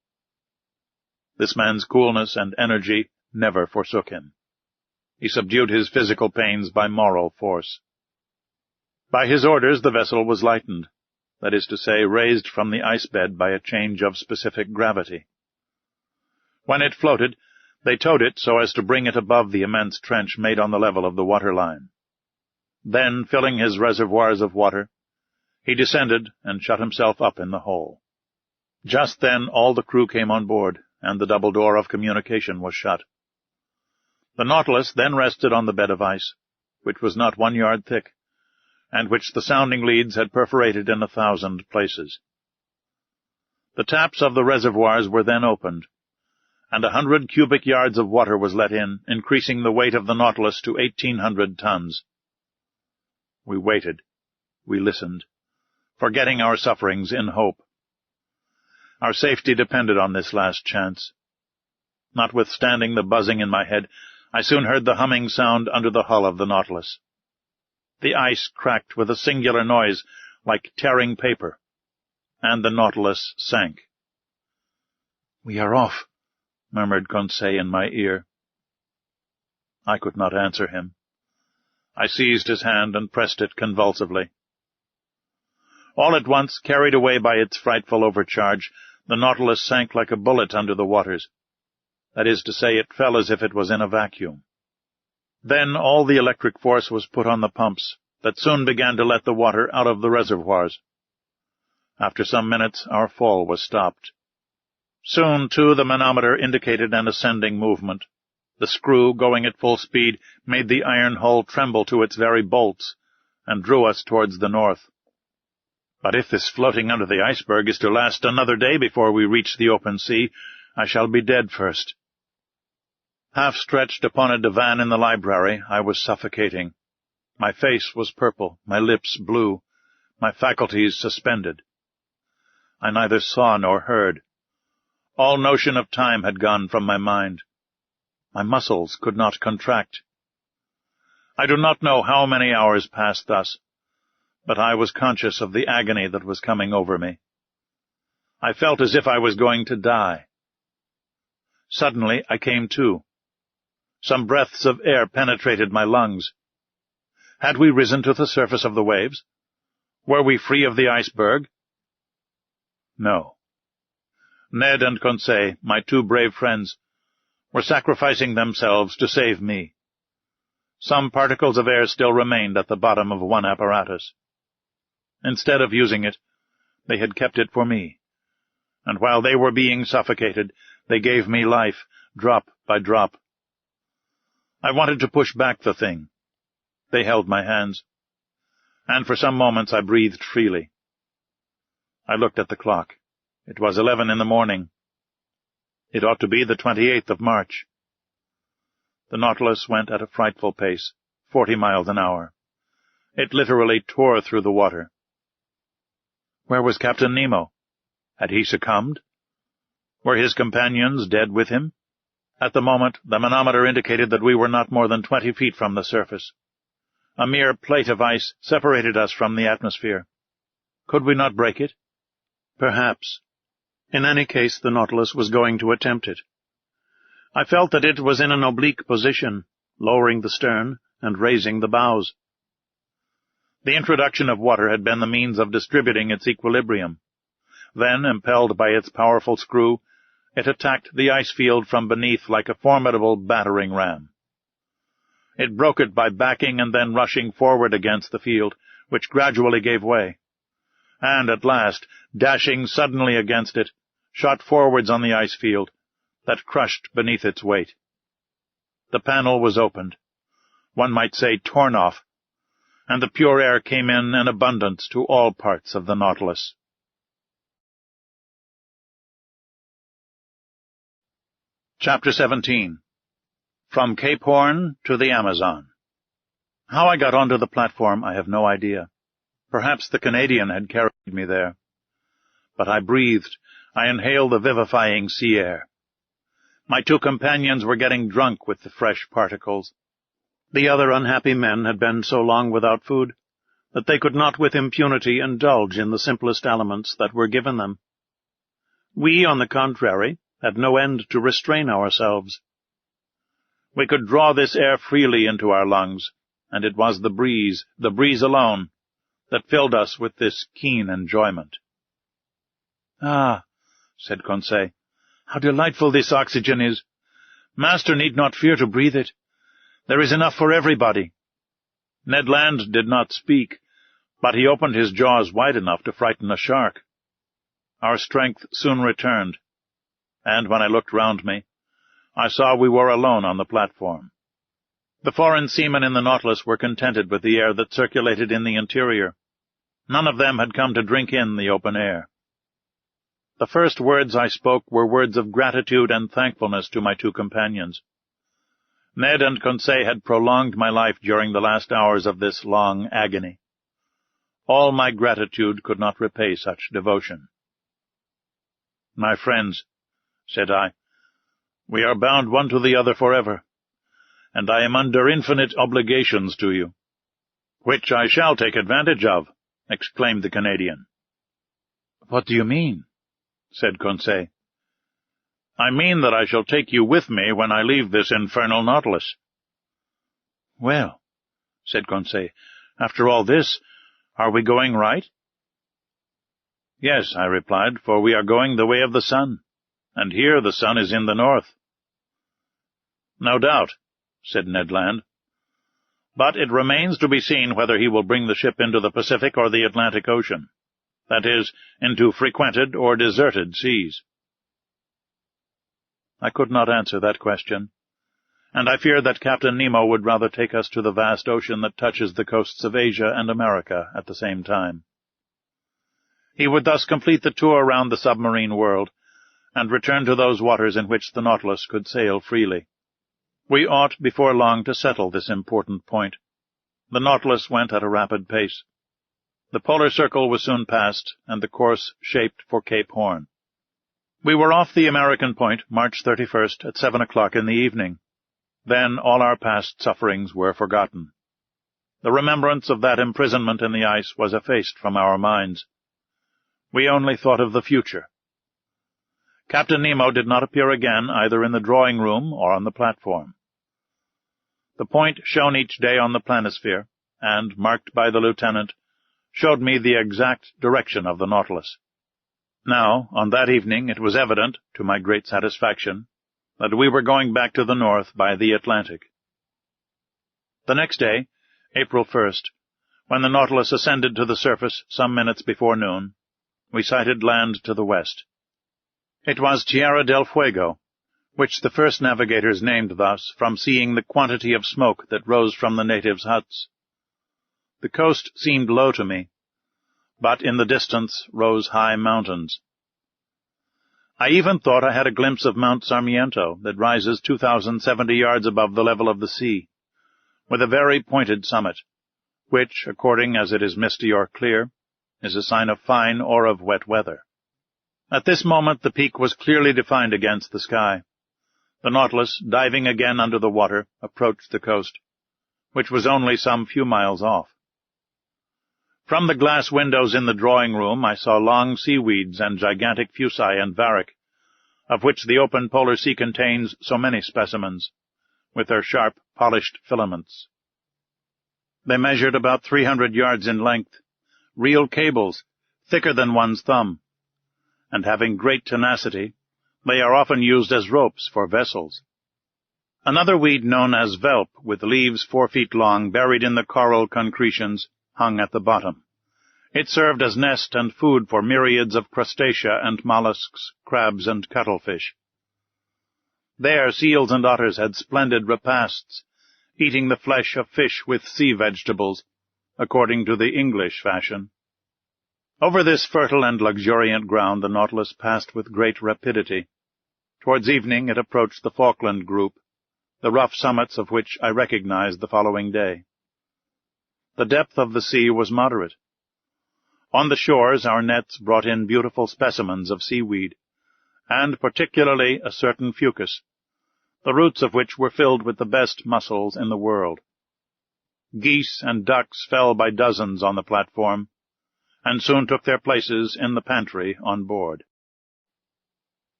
This man's coolness and energy never forsook him. He subdued his physical pains by moral force. By his orders the vessel was lightened, that is to say, raised from the ice bed by a change of specific gravity. When it floated, they towed it so as to bring it above the immense trench made on the level of the waterline. Then, filling his reservoirs of water, he descended and shut himself up in the hole. Just then all the crew came on board, and the double door of communication was shut. The Nautilus then rested on the bed of ice, which was not 1 yard thick, and which the sounding leads had perforated in 1,000 places. The taps of the reservoirs were then opened, and 100 cubic yards of water was let in, increasing the weight of the Nautilus to 1,800 tons. We waited. We listened, forgetting our sufferings in hope. Our safety depended on this last chance. Notwithstanding the buzzing in my head, I soon heard the humming sound under the hull of the Nautilus. The ice cracked with a singular noise, like tearing paper, and the Nautilus sank. "We are off," murmured Conseil in my ear. I could not answer him. I seized his hand and pressed it convulsively. All at once, carried away by its frightful overcharge, the Nautilus sank like a bullet under the waters. That is to say, it fell as if it was in a vacuum. Then all the electric force was put on the pumps, that soon began to let the water out of the reservoirs. After some minutes, our fall was stopped. Soon, too, the manometer indicated an ascending movement. The screw, going at full speed, made the iron hull tremble to its very bolts, and drew us towards the north. But if this floating under the iceberg is to last another day before we reach the open sea, I shall be dead first. Half stretched upon a divan in the library, I was suffocating. My face was purple, my lips blue, my faculties suspended. I neither saw nor heard. All notion of time had gone from my mind. My muscles could not contract. I do not know how many hours passed thus, but I was conscious of the agony that was coming over me. I felt as if I was going to die. Suddenly I came to. Some breaths of air penetrated my lungs. Had we risen to the surface of the waves? Were we free of the iceberg? No. Ned and Conseil, my two brave friends, were sacrificing themselves to save me. Some particles of air still remained at the bottom of one apparatus. Instead of using it, they had kept it for me, and while they were being suffocated, they gave me life, drop by drop. I wanted to push back the thing. They held my hands, and for some moments I breathed freely. I looked at the clock. It was 11 in the morning. It ought to be the 28th of March. The Nautilus went at a frightful pace, 40 miles an hour. It literally tore through the water. Where was Captain Nemo? Had he succumbed? Were his companions dead with him? At the moment, the manometer indicated that we were not more than 20 feet from the surface. A mere plate of ice separated us from the atmosphere. Could we not break it? Perhaps. In any case, the Nautilus was going to attempt it. I felt that it was in an oblique position, lowering the stern and raising the bows. The introduction of water had been the means of distributing its equilibrium. Then, impelled by its powerful screw, it attacked the ice field from beneath like a formidable battering ram. It broke it by backing and then rushing forward against the field, which gradually gave way, and at last, dashing suddenly against it, shot forwards on the ice field, that crushed beneath its weight. The panel was opened, one might say torn off, and the pure air came in abundance to all parts of the Nautilus. Chapter 17. From Cape Horn to the Amazon. How I got onto the platform, I have no idea. Perhaps the Canadian had carried me there. But I breathed. I inhaled the vivifying sea air. My two companions were getting drunk with the fresh particles. The other unhappy men had been so long without food that they could not with impunity indulge in the simplest elements that were given them. We, on the contrary, had no end to restrain ourselves. We could draw this air freely into our lungs, and it was the breeze alone, that filled us with this keen enjoyment. "Ah," said Conseil, "how delightful this oxygen is! Master need not fear to breathe it. There is enough for everybody." Ned Land did not speak, but he opened his jaws wide enough to frighten a shark. Our strength soon returned, and when I looked round me, I saw we were alone on the platform. The foreign seamen in the Nautilus were contented with the air that circulated in the interior. None of them had come to drink in the open air. The first words I spoke were words of gratitude and thankfulness to my two companions. Ned and Conseil had prolonged my life during the last hours of this long agony. All my gratitude could not repay such devotion. "My friends," said I, "we are bound one to the other forever, and I am under infinite obligations to you." "Which I shall take advantage of," exclaimed the Canadian. "What do you mean?" said Conseil. "I mean that I shall take you with me when I leave this infernal Nautilus." "Well," said Conseil, "after all this, are we going right?" "Yes," I replied, "for we are going the way of the sun, and here the sun is in the north." "No doubt," said Ned Land. "But it remains to be seen whether he will bring the ship into the Pacific or the Atlantic Ocean, that is, into frequented or deserted seas." I could not answer that question, and I feared that Captain Nemo would rather take us to the vast ocean that touches the coasts of Asia and America at the same time. He would thus complete the tour round the submarine world, and return to those waters in which the Nautilus could sail freely. We ought before long to settle this important point. The Nautilus went at a rapid pace. The polar circle was soon passed, and the course shaped for Cape Horn. We were off the American point, March 31st, at 7 o'clock in the evening. Then all our past sufferings were forgotten. The remembrance of that imprisonment in the ice was effaced from our minds. We only thought of the future. Captain Nemo did not appear again either in the drawing-room or on the platform. The point shown each day on the planisphere, and marked by the lieutenant, showed me the exact direction of the Nautilus. Now, on that evening, it was evident, to my great satisfaction, that we were going back to the north by the Atlantic. The next day, April 1st, when the Nautilus ascended to the surface some minutes before noon, we sighted land to the west. It was Tierra del Fuego, which the first navigators named thus from seeing the quantity of smoke that rose from the natives' huts. The coast seemed low to me, but in the distance rose high mountains. I even thought I had a glimpse of Mount Sarmiento that rises 2,070 yards above the level of the sea, with a very pointed summit, which, according as it is misty or clear, is a sign of fine or of wet weather. At this moment the peak was clearly defined against the sky. The Nautilus, diving again under the water, approached the coast, which was only some few miles off. From the glass windows in the drawing-room I saw long seaweeds and gigantic fuci and varick, of which the open polar sea contains so many specimens, with their sharp, polished filaments. They measured about 300 yards in length, real cables, thicker than one's thumb, and having great tenacity, they are often used as ropes for vessels. Another weed known as velp, with leaves 4 feet long, buried in the coral concretions, hung at the bottom. It served as nest and food for myriads of crustacea and mollusks, crabs and cuttlefish. There seals and otters had splendid repasts, eating the flesh of fish with sea vegetables, according to the English fashion. Over this fertile and luxuriant ground the Nautilus passed with great rapidity. Towards evening it approached the Falkland group, the rough summits of which I recognized the following day. The depth of the sea was moderate. On the shores our nets brought in beautiful specimens of seaweed, and particularly a certain fucus, the roots of which were filled with the best mussels in the world. Geese and ducks fell by dozens on the platform, and soon took their places in the pantry on board.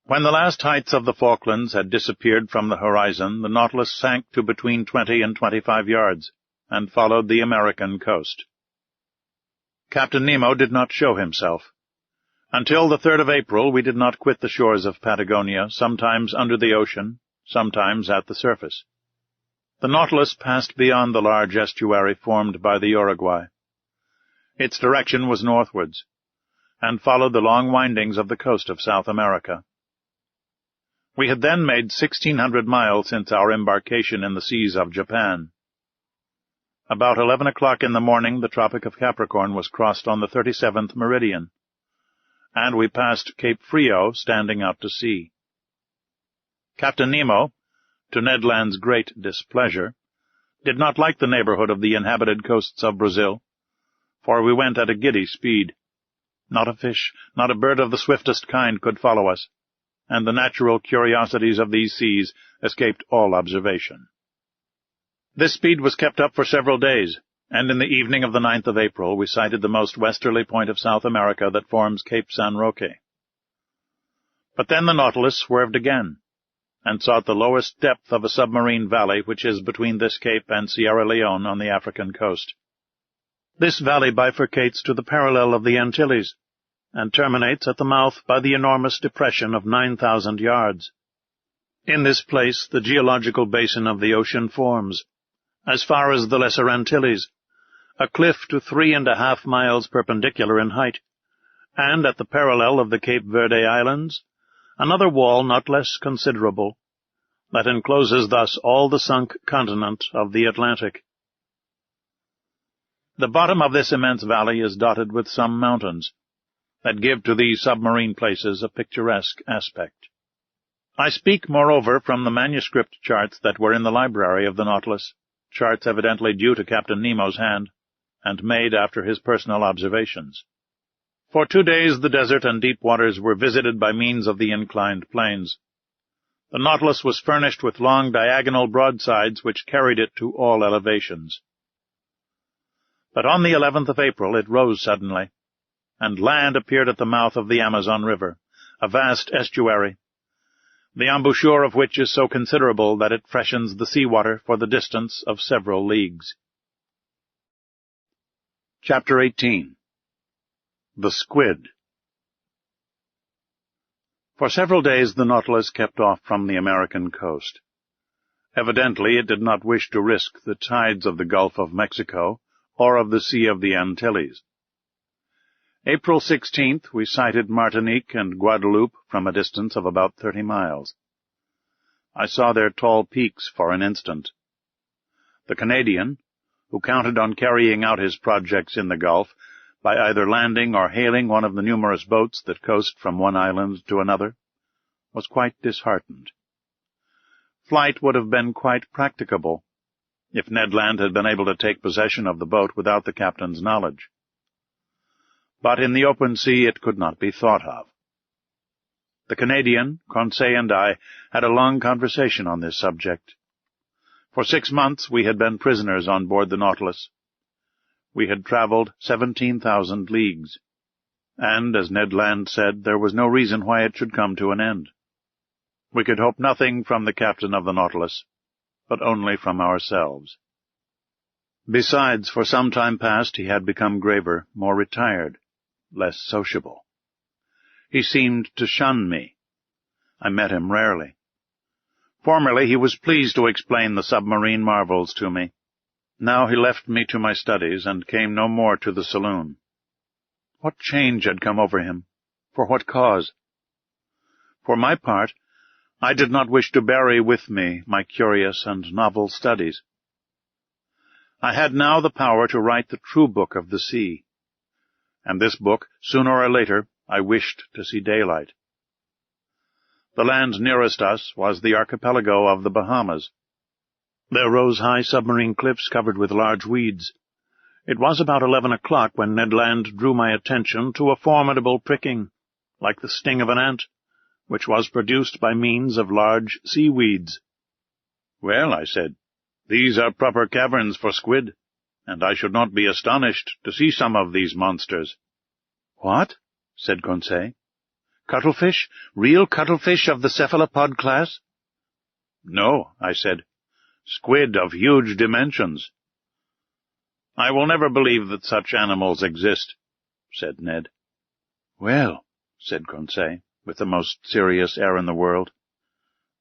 When the last heights of the Falklands had disappeared from the horizon, the Nautilus sank to between 20 and 25 yards, and followed the American coast. Captain Nemo did not show himself. Until the 3rd of April we did not quit the shores of Patagonia, sometimes under the ocean, sometimes at the surface. The Nautilus passed beyond the large estuary formed by the Uruguay. Its direction was northwards, and followed the long windings of the coast of South America. We had then made 1,600 miles since our embarkation in the seas of Japan. About 11 o'clock in the morning the Tropic of Capricorn was crossed on the 37th meridian, and we passed Cape Frio standing out to sea. Captain Nemo, to Ned Land's great displeasure, did not like the neighborhood of the inhabited coasts of Brazil, for we went at a giddy speed. Not a fish, not a bird of the swiftest kind could follow us, and the natural curiosities of these seas escaped all observation. This speed was kept up for several days, and in the evening of the 9th of April we sighted the most westerly point of South America that forms Cape San Roque. But then the Nautilus swerved again, and sought the lowest depth of a submarine valley which is between this cape and Sierra Leone on the African coast. This valley bifurcates to the parallel of the Antilles, and terminates at the mouth by the enormous depression of 9,000 yards. In this place the geological basin of the ocean forms, as far as the Lesser Antilles, a cliff to 3.5 miles perpendicular in height, and at the parallel of the Cape Verde Islands, another wall not less considerable, that encloses thus all the sunk continent of the Atlantic. The bottom of this immense valley is dotted with some mountains, that give to these submarine places a picturesque aspect. I speak, moreover, from the manuscript charts that were in the library of the Nautilus, charts evidently due to Captain Nemo's hand, and made after his personal observations. For 2 days the desert and deep waters were visited by means of the inclined planes. The Nautilus was furnished with long diagonal broadsides which carried it to all elevations. But on the 11th of April it rose suddenly, and land appeared at the mouth of the Amazon River, a vast estuary, the embouchure of which is so considerable that it freshens the sea-water for the distance of several leagues. Chapter 18. The Squid. For several days the Nautilus kept off from the American coast. Evidently it did not wish to risk the tides of the Gulf of Mexico or of the Sea of the Antilles. April 16th we sighted Martinique and Guadeloupe from a distance of about 30 miles. I saw their tall peaks for an instant. The Canadian, who counted on carrying out his projects in the Gulf by either landing or hailing one of the numerous boats that coast from one island to another, was quite disheartened. Flight would have been quite practicable, if Ned Land had been able to take possession of the boat without the captain's knowledge. But in the open sea it could not be thought of. The Canadian, Conseil, and I had a long conversation on this subject. For 6 months we had been prisoners on board the Nautilus. We had traveled 17,000 leagues, and, as Ned Land said, there was no reason why it should come to an end. We could hope nothing from the captain of the Nautilus, but only from ourselves. Besides, for some time past he had become graver, more retired, less sociable. He seemed to shun me. I met him rarely. Formerly he was pleased to explain the submarine marvels to me. Now he left me to my studies, and came no more to the saloon. What change had come over him? For what cause? For my part, I did not wish to bury with me my curious and novel studies. I had now the power to write the true book of the sea, and this book, sooner or later, I wished to see daylight. The land nearest us was the archipelago of the Bahamas. There rose high submarine cliffs covered with large weeds. It was about 11 o'clock when Ned Land drew my attention to a formidable pricking, like the sting of an ant, which was produced by means of large seaweeds. "Well," I said, "these are proper caverns for squid. and I should not be astonished to see some of these monsters." "What?" said Conseil. "Cuttlefish? Real cuttlefish of the cephalopod class?" "No," I said. "Squid of huge dimensions." "I will never believe that such animals exist," said Ned. "Well," said Conseil, with the most serious air in the world,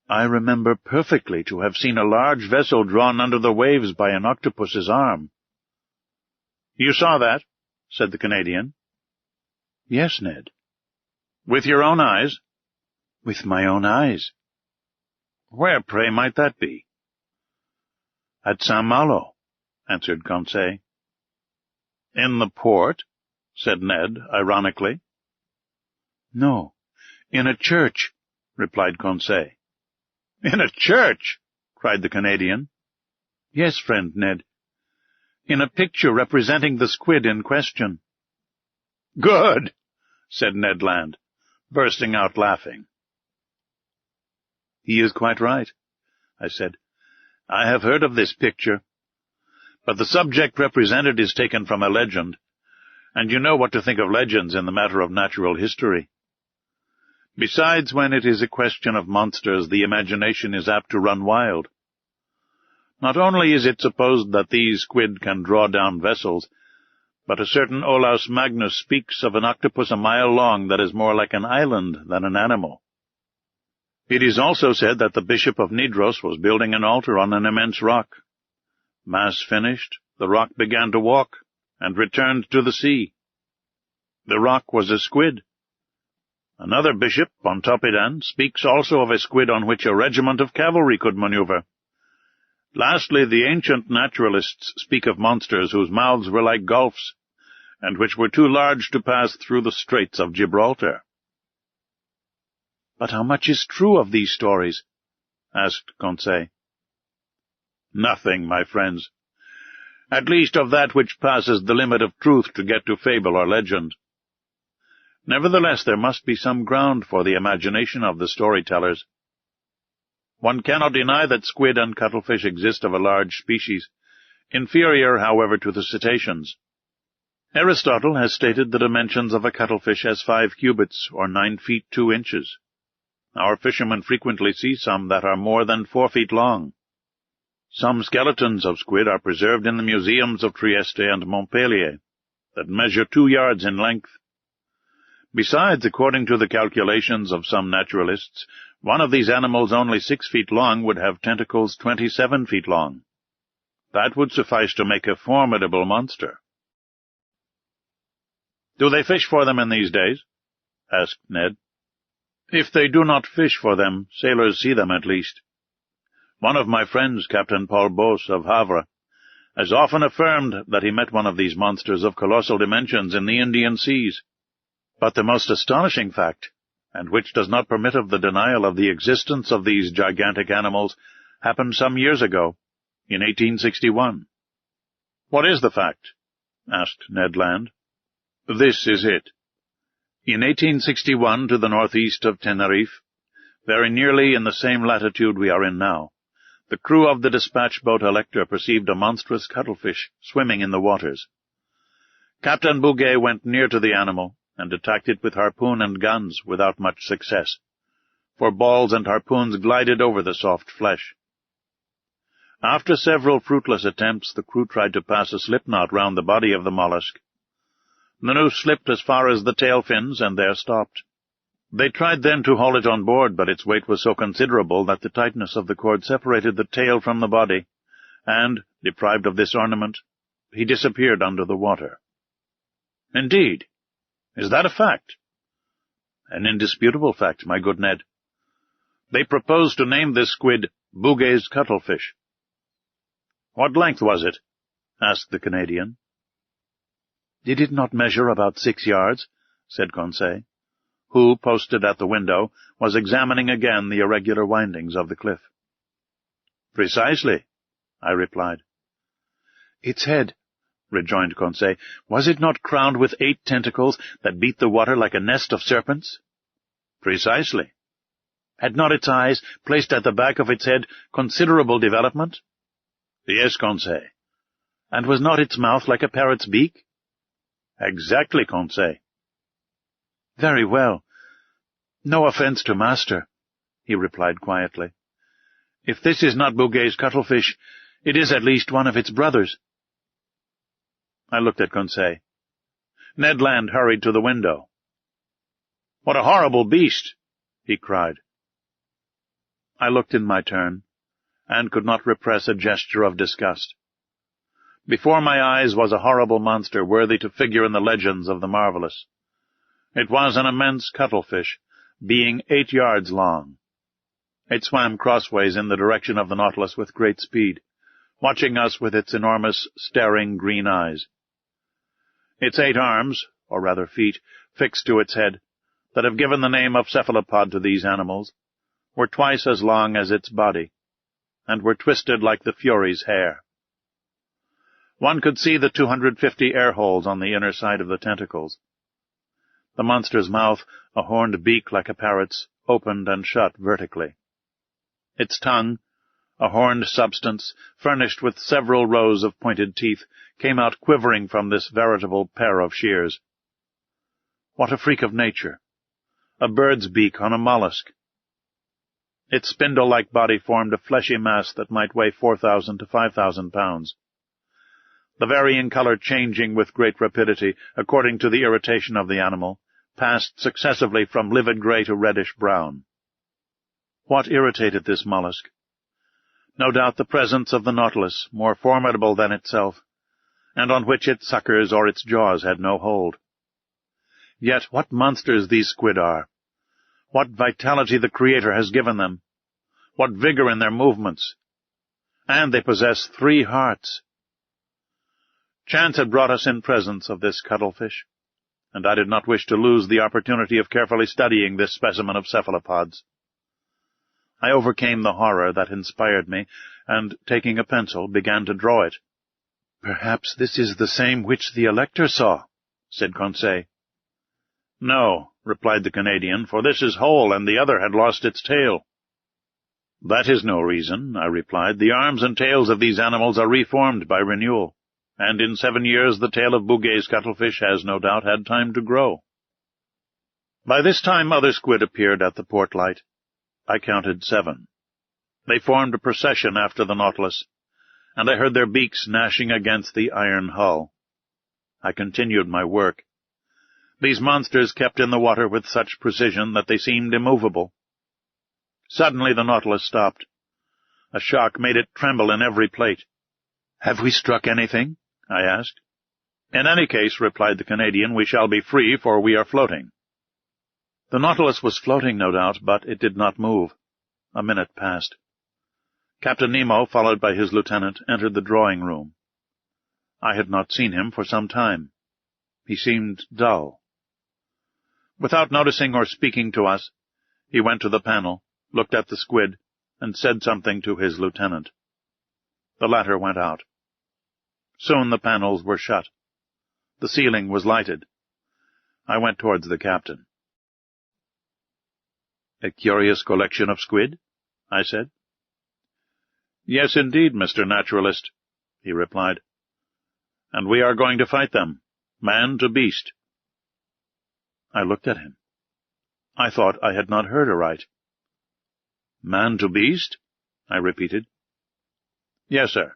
"I remember perfectly to have seen a large vessel drawn under the waves by an octopus's arm." "You saw that?" said the Canadian. "Yes, Ned." "With your own eyes?" "With my own eyes." "Where, pray, might that be?" "At Saint-Malo," answered Conseil. "In the port?" said Ned, ironically. "No, in a church," replied Conseil. "In a church?" cried the Canadian. "Yes, friend Ned. In a picture representing the squid in question." "Good!" said Ned Land, bursting out laughing. "He is quite right," I said. "I have heard of this picture. But the subject represented is taken from a legend, and you know what to think of legends in the matter of natural history. Besides, when it is a question of monsters, the imagination is apt to run wild. Not only is it supposed that these squid can draw down vessels, but a certain Olaus Magnus speaks of an octopus a mile long that is more like an island than an animal. It is also said that the Bishop of Nidros was building an altar on an immense rock. Mass finished, the rock began to walk, and returned to the sea. The rock was a squid. Another bishop, Pontoppidan, speaks also of a squid on which a regiment of cavalry could maneuver. Lastly, the ancient naturalists speak of monsters whose mouths were like gulfs, and which were too large to pass through the Straits of Gibraltar." "But how much is true of these stories?" asked Conseil. "Nothing, my friends. At least of that which passes the limit of truth to get to fable or legend. Nevertheless, there must be some ground for the imagination of the storytellers. One cannot deny that squid and cuttlefish exist of a large species, inferior, however, to the cetaceans. Aristotle has stated the dimensions of a cuttlefish as 5 cubits, or 9 feet 2 inches. Our fishermen frequently see some that are more than 4 feet long. Some skeletons of squid are preserved in the museums of Trieste and Montpellier, that measure 2 yards in length. Besides, according to the calculations of some naturalists, one of these animals only 6 feet long would have tentacles 27 feet long. That would suffice to make a formidable monster." "Do they fish for them in these days?" asked Ned. "If they do not fish for them, sailors see them at least. One of my friends, Captain Paul Bos of Havre, has often affirmed that he met one of these monsters of colossal dimensions in the Indian seas. But the most astonishing fact, and which does not permit of the denial of the existence of these gigantic animals, happened some years ago, in 1861. "What is the fact?" asked Ned Land. "This is it. In 1861, to the northeast of Tenerife, very nearly in the same latitude we are in now, the crew of the dispatch boat Electra perceived a monstrous cuttlefish swimming in the waters. Captain Bouguet went near to the animal, and attacked it with harpoon and guns without much success, for balls and harpoons glided over the soft flesh. After several fruitless attempts, the crew tried to pass a slipknot round the body of the mollusk. The noose slipped as far as the tail fins, and there stopped. They tried then to haul it on board, but its weight was so considerable that the tightness of the cord separated the tail from the body, and, deprived of this ornament, he disappeared under the water." "Indeed? Is that a fact?" "An indisputable fact, my good Ned. They proposed to name this squid Bouguet's cuttlefish." "What length was it?" asked the Canadian. "Did it not measure about 6 yards?" said Conseil, who, posted at the window, was examining again the irregular windings of the cliff. "Precisely," I replied. "Its head," rejoined Conseil, "was it not crowned with 8 tentacles that beat the water like a nest of serpents?" "Precisely." "Had not its eyes, placed at the back of its head, considerable development?" "Yes, Conseil. And was not its mouth like a parrot's beak? Exactly, Conseil. Very well. No offence to master, he replied quietly. If this is not Bouguer's cuttlefish, it is at least one of its brothers. I looked at Conseil. Ned Land hurried to the window. What a horrible beast! He cried. I looked in my turn, and could not repress a gesture of disgust. Before my eyes was a horrible monster worthy to figure in the legends of the marvelous. It was an immense cuttlefish, being 8 yards long. It swam crossways in the direction of the Nautilus with great speed, watching us with its enormous, staring green eyes. Its 8 arms, or rather feet, fixed to its head, that have given the name of cephalopod to these animals, were twice as long as its body, and were twisted like the Fury's hair. One could see the 250 air holes on the inner side of the tentacles. The monster's mouth, a horned beak like a parrot's, opened and shut vertically. Its tongue, a horned substance, furnished with several rows of pointed teeth, came out quivering from this veritable pair of shears. What a freak of nature! A bird's beak on a mollusk. Its spindle-like body formed a fleshy mass that might weigh 4,000 to 5,000 pounds. The varying color changing with great rapidity, according to the irritation of the animal, passed successively from livid gray to reddish-brown. What irritated this mollusk? No doubt the presence of the Nautilus, more formidable than itself, and on which its suckers or its jaws had no hold. Yet what monsters these squid are! What vitality the Creator has given them! What vigor in their movements! And they possess 3 hearts! Chance had brought us in presence of this cuttlefish, and I did not wish to lose the opportunity of carefully studying this specimen of cephalopods. I overcame the horror that inspired me, and, taking a pencil, began to draw it. "Perhaps this is the same which the Elector saw," said Conseil. "No," replied the Canadian, "for this is whole, and the other had lost its tail." "That is no reason," I replied. "The arms and tails of these animals are reformed by renewal, and in 7 years the tail of Bouguer's cuttlefish has no doubt had time to grow." By this time other squid appeared at the port light. I counted 7. They formed a procession after the Nautilus, and I heard their beaks gnashing against the iron hull. I continued my work. These monsters kept in the water with such precision that they seemed immovable. Suddenly the Nautilus stopped. A shock made it tremble in every plate. "Have we struck anything?" I asked. "In any case," replied the Canadian, "we shall be free, for we are floating." The Nautilus was floating, no doubt, but it did not move. A minute passed. Captain Nemo, followed by his lieutenant, entered the drawing-room. I had not seen him for some time. He seemed dull. Without noticing or speaking to us, he went to the panel, looked at the squid, and said something to his lieutenant. The latter went out. Soon the panels were shut. The ceiling was lighted. I went towards the captain. "A curious collection of squid?" I said. "Yes, indeed, Mr. Naturalist," he replied. "And we are going to fight them, man to beast." I looked at him. I thought I had not heard aright. "Man to beast?" I repeated. "Yes, sir.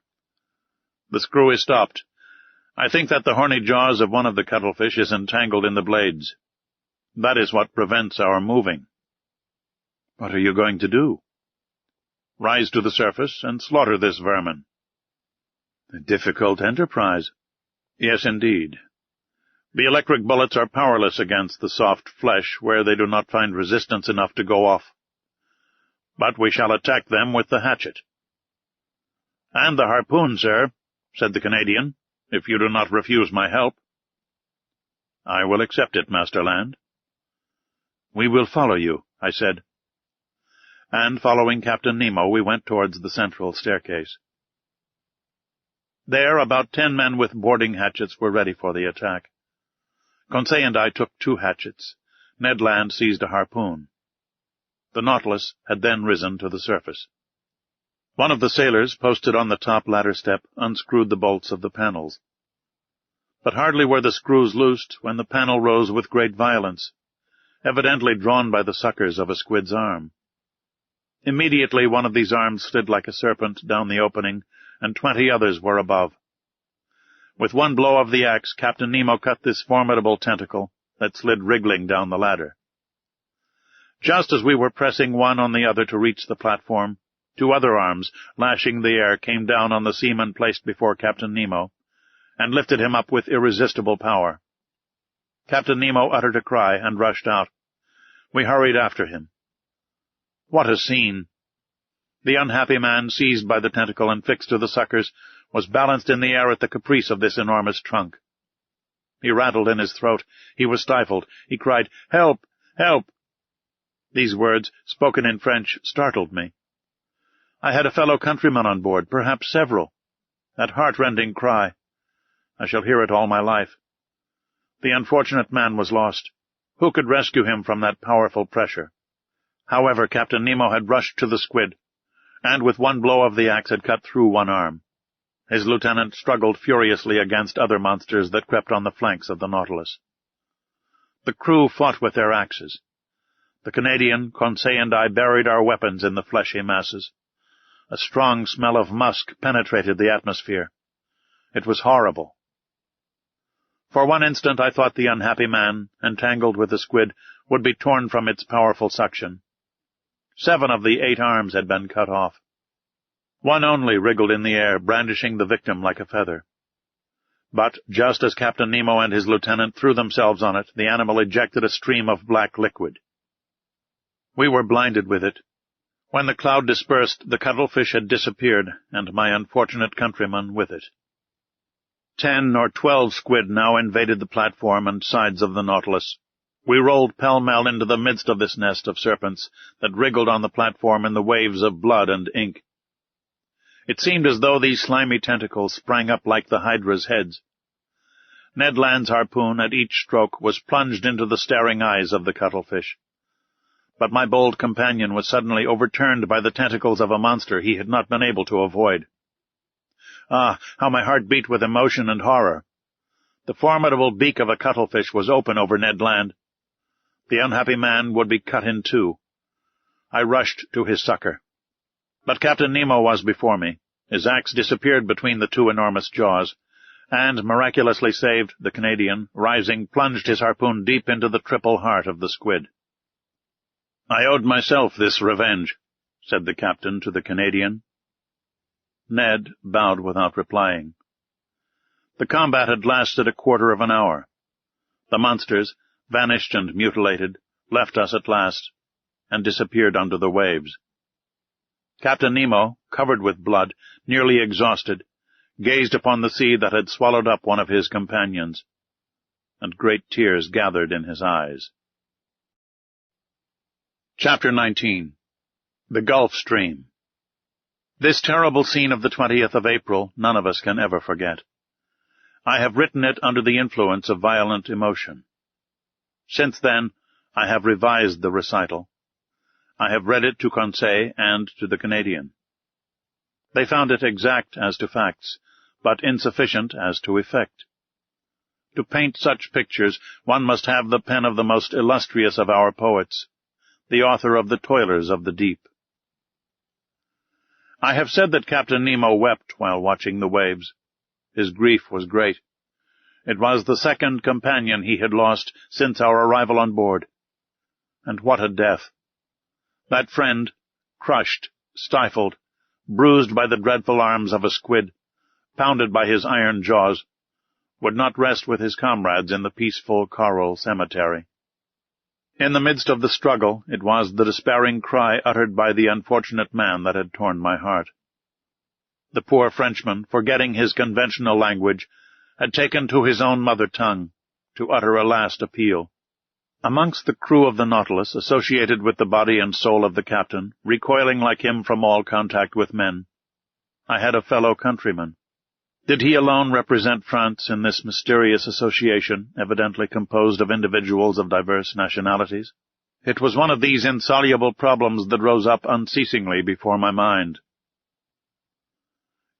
The screw is stopped. I think that the horny jaws of one of the cuttlefish is entangled in the blades. That is what prevents our moving." "What are you going to do?" "Rise to the surface and slaughter this vermin." "A difficult enterprise." "Yes, indeed. The electric bullets are powerless against the soft flesh where they do not find resistance enough to go off. But we shall attack them with the hatchet." "And the harpoon, sir," said the Canadian, "if you do not refuse my help." "I will accept it, Master Land." "We will follow you," I said. And, following Captain Nemo, we went towards the central staircase. There, about 10 men with boarding hatchets were ready for the attack. Conseil and I took 2 hatchets. Ned Land seized a harpoon. The Nautilus had then risen to the surface. One of the sailors, posted on the top ladder step, unscrewed the bolts of the panels. But hardly were the screws loosed when the panel rose with great violence, evidently drawn by the suckers of a squid's arm. Immediately one of these arms slid like a serpent down the opening, and 20 others were above. With one blow of the axe, Captain Nemo cut this formidable tentacle that slid wriggling down the ladder. Just as we were pressing one on the other to reach the platform, 2 other arms, lashing the air, came down on the seaman placed before Captain Nemo, and lifted him up with irresistible power. Captain Nemo uttered a cry and rushed out. We hurried after him. What a scene! The unhappy man, seized by the tentacle and fixed to the suckers, was balanced in the air at the caprice of this enormous trunk. He rattled in his throat. He was stifled. He cried, "Help! Help!" These words, spoken in French, startled me. I had a fellow countryman on board, perhaps several. That heart-rending cry. I shall hear it all my life. The unfortunate man was lost. Who could rescue him from that powerful pressure? However, Captain Nemo had rushed to the squid, and with one blow of the axe had cut through one arm. His lieutenant struggled furiously against other monsters that crept on the flanks of the Nautilus. The crew fought with their axes. The Canadian, Conseil, and I buried our weapons in the fleshy masses. A strong smell of musk penetrated the atmosphere. It was horrible. For one instant I thought the unhappy man, entangled with the squid, would be torn from its powerful suction. 7 of the 8 arms had been cut off. One only wriggled in the air, brandishing the victim like a feather. But, just as Captain Nemo and his lieutenant threw themselves on it, the animal ejected a stream of black liquid. We were blinded with it. When the cloud dispersed, the cuttlefish had disappeared, and my unfortunate countryman with it. 10 or 12 squid now invaded the platform and sides of the Nautilus. We rolled pell-mell into the midst of this nest of serpents that wriggled on the platform in the waves of blood and ink. It seemed as though these slimy tentacles sprang up like the hydra's heads. Ned Land's harpoon at each stroke was plunged into the staring eyes of the cuttlefish. But my bold companion was suddenly overturned by the tentacles of a monster he had not been able to avoid. Ah, how my heart beat with emotion and horror! The formidable beak of a cuttlefish was open over Ned Land. The unhappy man would be cut in 2. I rushed to his succor. But Captain Nemo was before me. His axe disappeared between the 2 enormous jaws, and, miraculously saved, the Canadian, rising, plunged his harpoon deep into the triple heart of the squid. "I owed myself this revenge," said the captain to the Canadian. Ned bowed without replying. The combat had lasted a quarter of an hour. The monsters, vanished and mutilated, left us at last, and disappeared under the waves. Captain Nemo, covered with blood, nearly exhausted, gazed upon the sea that had swallowed up one of his companions, and great tears gathered in his eyes. Chapter 19. The Gulf Stream. This terrible scene of the 20th of April none of us can ever forget. I have written it under the influence of violent emotion. Since then, I have revised the recital. I have read it to Conseil and to the Canadian. They found it exact as to facts, but insufficient as to effect. To paint such pictures, one must have the pen of the most illustrious of our poets, the author of The Toilers of the Deep. I have said that Captain Nemo wept while watching the waves. His grief was great. It was the second companion he had lost since our arrival on board. And what a death! That friend, crushed, stifled, bruised by the dreadful arms of a squid, pounded by his iron jaws, would not rest with his comrades in the peaceful coral cemetery. In the midst of the struggle, it was the despairing cry uttered by the unfortunate man that had torn my heart. The poor Frenchman, forgetting his conventional language, had taken to his own mother tongue to utter a last appeal. Amongst the crew of the Nautilus, associated with the body and soul of the captain, recoiling like him from all contact with men, I had a fellow countryman. Did he alone represent France in this mysterious association, evidently composed of individuals of diverse nationalities? It was one of these insoluble problems that rose up unceasingly before my mind.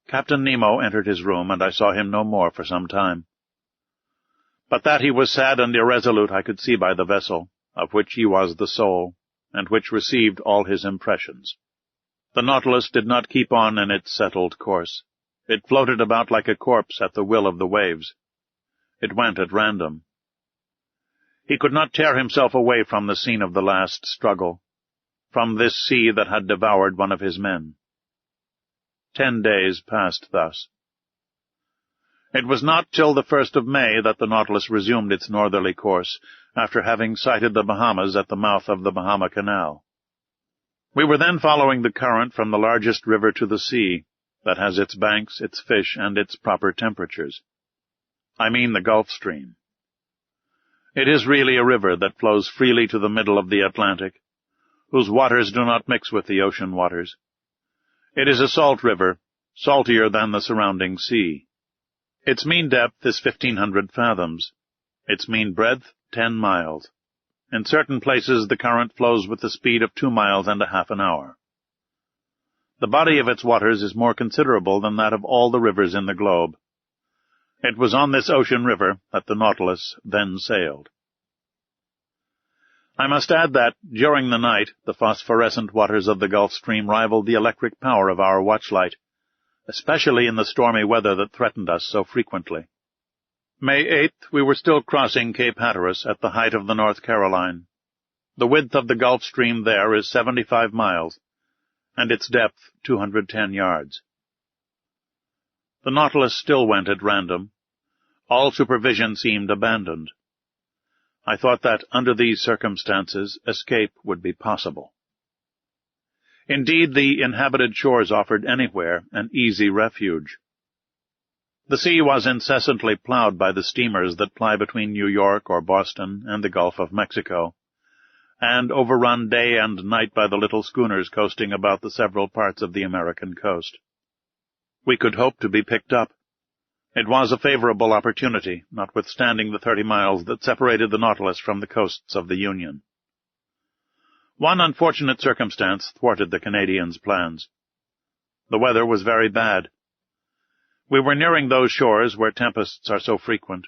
Captain Nemo entered his room, and I saw him no more for some time. But that he was sad and irresolute I could see by the vessel, of which he was the soul, and which received all his impressions. The Nautilus did not keep on in its settled course. It floated about like a corpse at the will of the waves. It went at random. He could not tear himself away from the scene of the last struggle, from this sea that had devoured one of his men. 10 days passed thus. It was not till the 1st of May that the Nautilus resumed its northerly course, after having sighted the Bahamas at the mouth of the Bahama Canal. We were then following the current from the largest river to the sea, that has its banks, its fish, and its proper temperatures. I mean the Gulf Stream. It is really a river that flows freely to the middle of the Atlantic, whose waters do not mix with the ocean waters. It is a salt river, saltier than the surrounding sea. Its mean depth is 1,500 fathoms. Its mean breadth, 10 miles. In certain places the current flows with the speed of 2 miles and a half an hour. The body of its waters is more considerable than that of all the rivers in the globe. It was on this ocean river that the Nautilus then sailed. I must add that, during the night, the phosphorescent waters of the Gulf Stream rivaled the electric power of our watchlight, especially in the stormy weather that threatened us so frequently. May 8th, we were still crossing Cape Hatteras at the height of the North Caroline. The width of the Gulf Stream there is 75 miles, and its depth 210 yards. The Nautilus still went at random. All supervision seemed abandoned. I thought that, under these circumstances, escape would be possible. Indeed, the inhabited shores offered anywhere an easy refuge. The sea was incessantly plowed by the steamers that ply between New York or Boston and the Gulf of Mexico, and overrun day and night by the little schooners coasting about the several parts of the American coast. We could hope to be picked up. It was a favorable opportunity, notwithstanding the 30 miles that separated the Nautilus from the coasts of the Union. One unfortunate circumstance thwarted the Canadians' plans. The weather was very bad. We were nearing those shores where tempests are so frequent,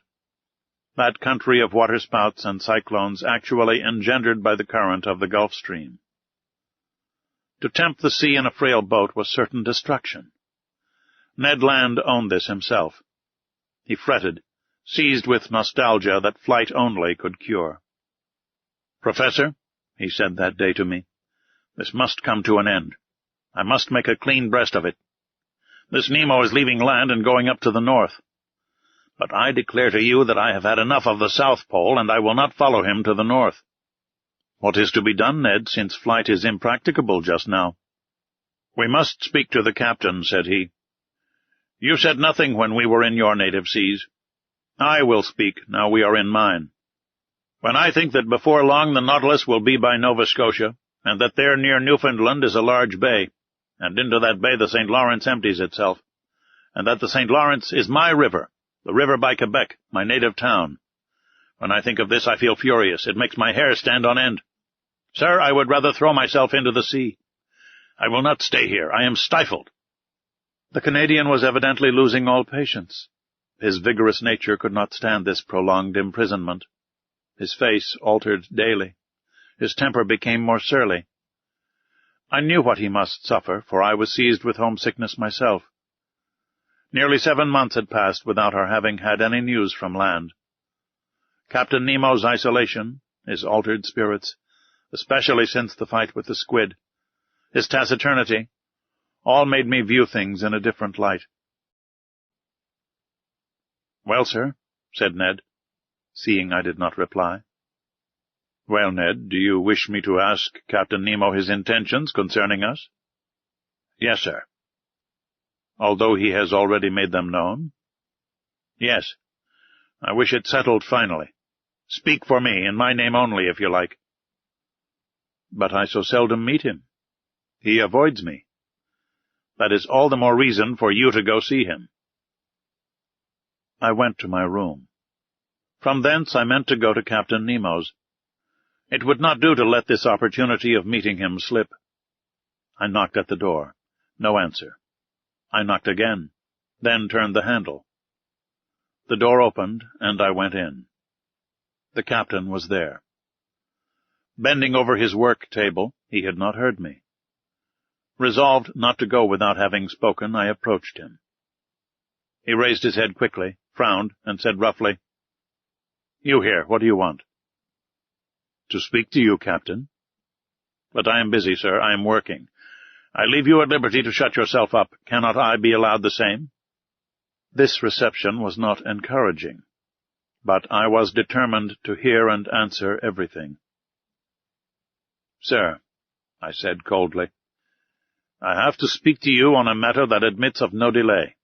that country of waterspouts and cyclones actually engendered by the current of the Gulf Stream. To tempt the sea in a frail boat was certain destruction. Ned Land owned this himself. He fretted, seized with nostalgia that flight only could cure. "Professor," he said that day to me, "this must come to an end. I must make a clean breast of it. This Nemo is leaving land and going up to the north. But I declare to you that I have had enough of the South Pole, and I will not follow him to the north." "What is to be done, Ned, since flight is impracticable just now?" "We must speak to the captain," said he. "You said nothing when we were in your native seas. I will speak, now we are in mine. When I think that before long the Nautilus will be by Nova Scotia, and that there near Newfoundland is a large bay, and into that bay the St. Lawrence empties itself, and that the St. Lawrence is my river, the river by Quebec, my native town. When I think of this I feel furious. It makes my hair stand on end. Sir, I would rather throw myself into the sea. I will not stay here. I am stifled." The Canadian was evidently losing all patience. His vigorous nature could not stand this prolonged imprisonment. His face altered daily. His temper became more surly. I knew what he must suffer, for I was seized with homesickness myself. Nearly 7 months had passed without our having had any news from land. Captain Nemo's isolation, his altered spirits, especially since the fight with the squid, his taciturnity, all made me view things in a different light. "Well, sir," said Ned, seeing I did not reply. "Well, Ned, do you wish me to ask Captain Nemo his intentions concerning us?" "Yes, sir." "Although he has already made them known?" "Yes. I wish it settled finally. Speak for me, in my name only, if you like." "But I so seldom meet him. He avoids me." "That is all the more reason for you to go see him." I went to my room. From thence I meant to go to Captain Nemo's. It would not do to let this opportunity of meeting him slip. I knocked at the door. No answer. I knocked again, then turned the handle. The door opened, and I went in. The captain was there. Bending over his work table, he had not heard me. Resolved not to go without having spoken, I approached him. He raised his head quickly, frowned, and said roughly, "You here, what do you want?" "To speak to you, Captain." "But I am busy, sir. I am working. I leave you at liberty to shut yourself up. Cannot I be allowed the same?" This reception was not encouraging, but I was determined to hear and answer everything. "Sir," I said coldly, "I have to speak to you on a matter that admits of no delay."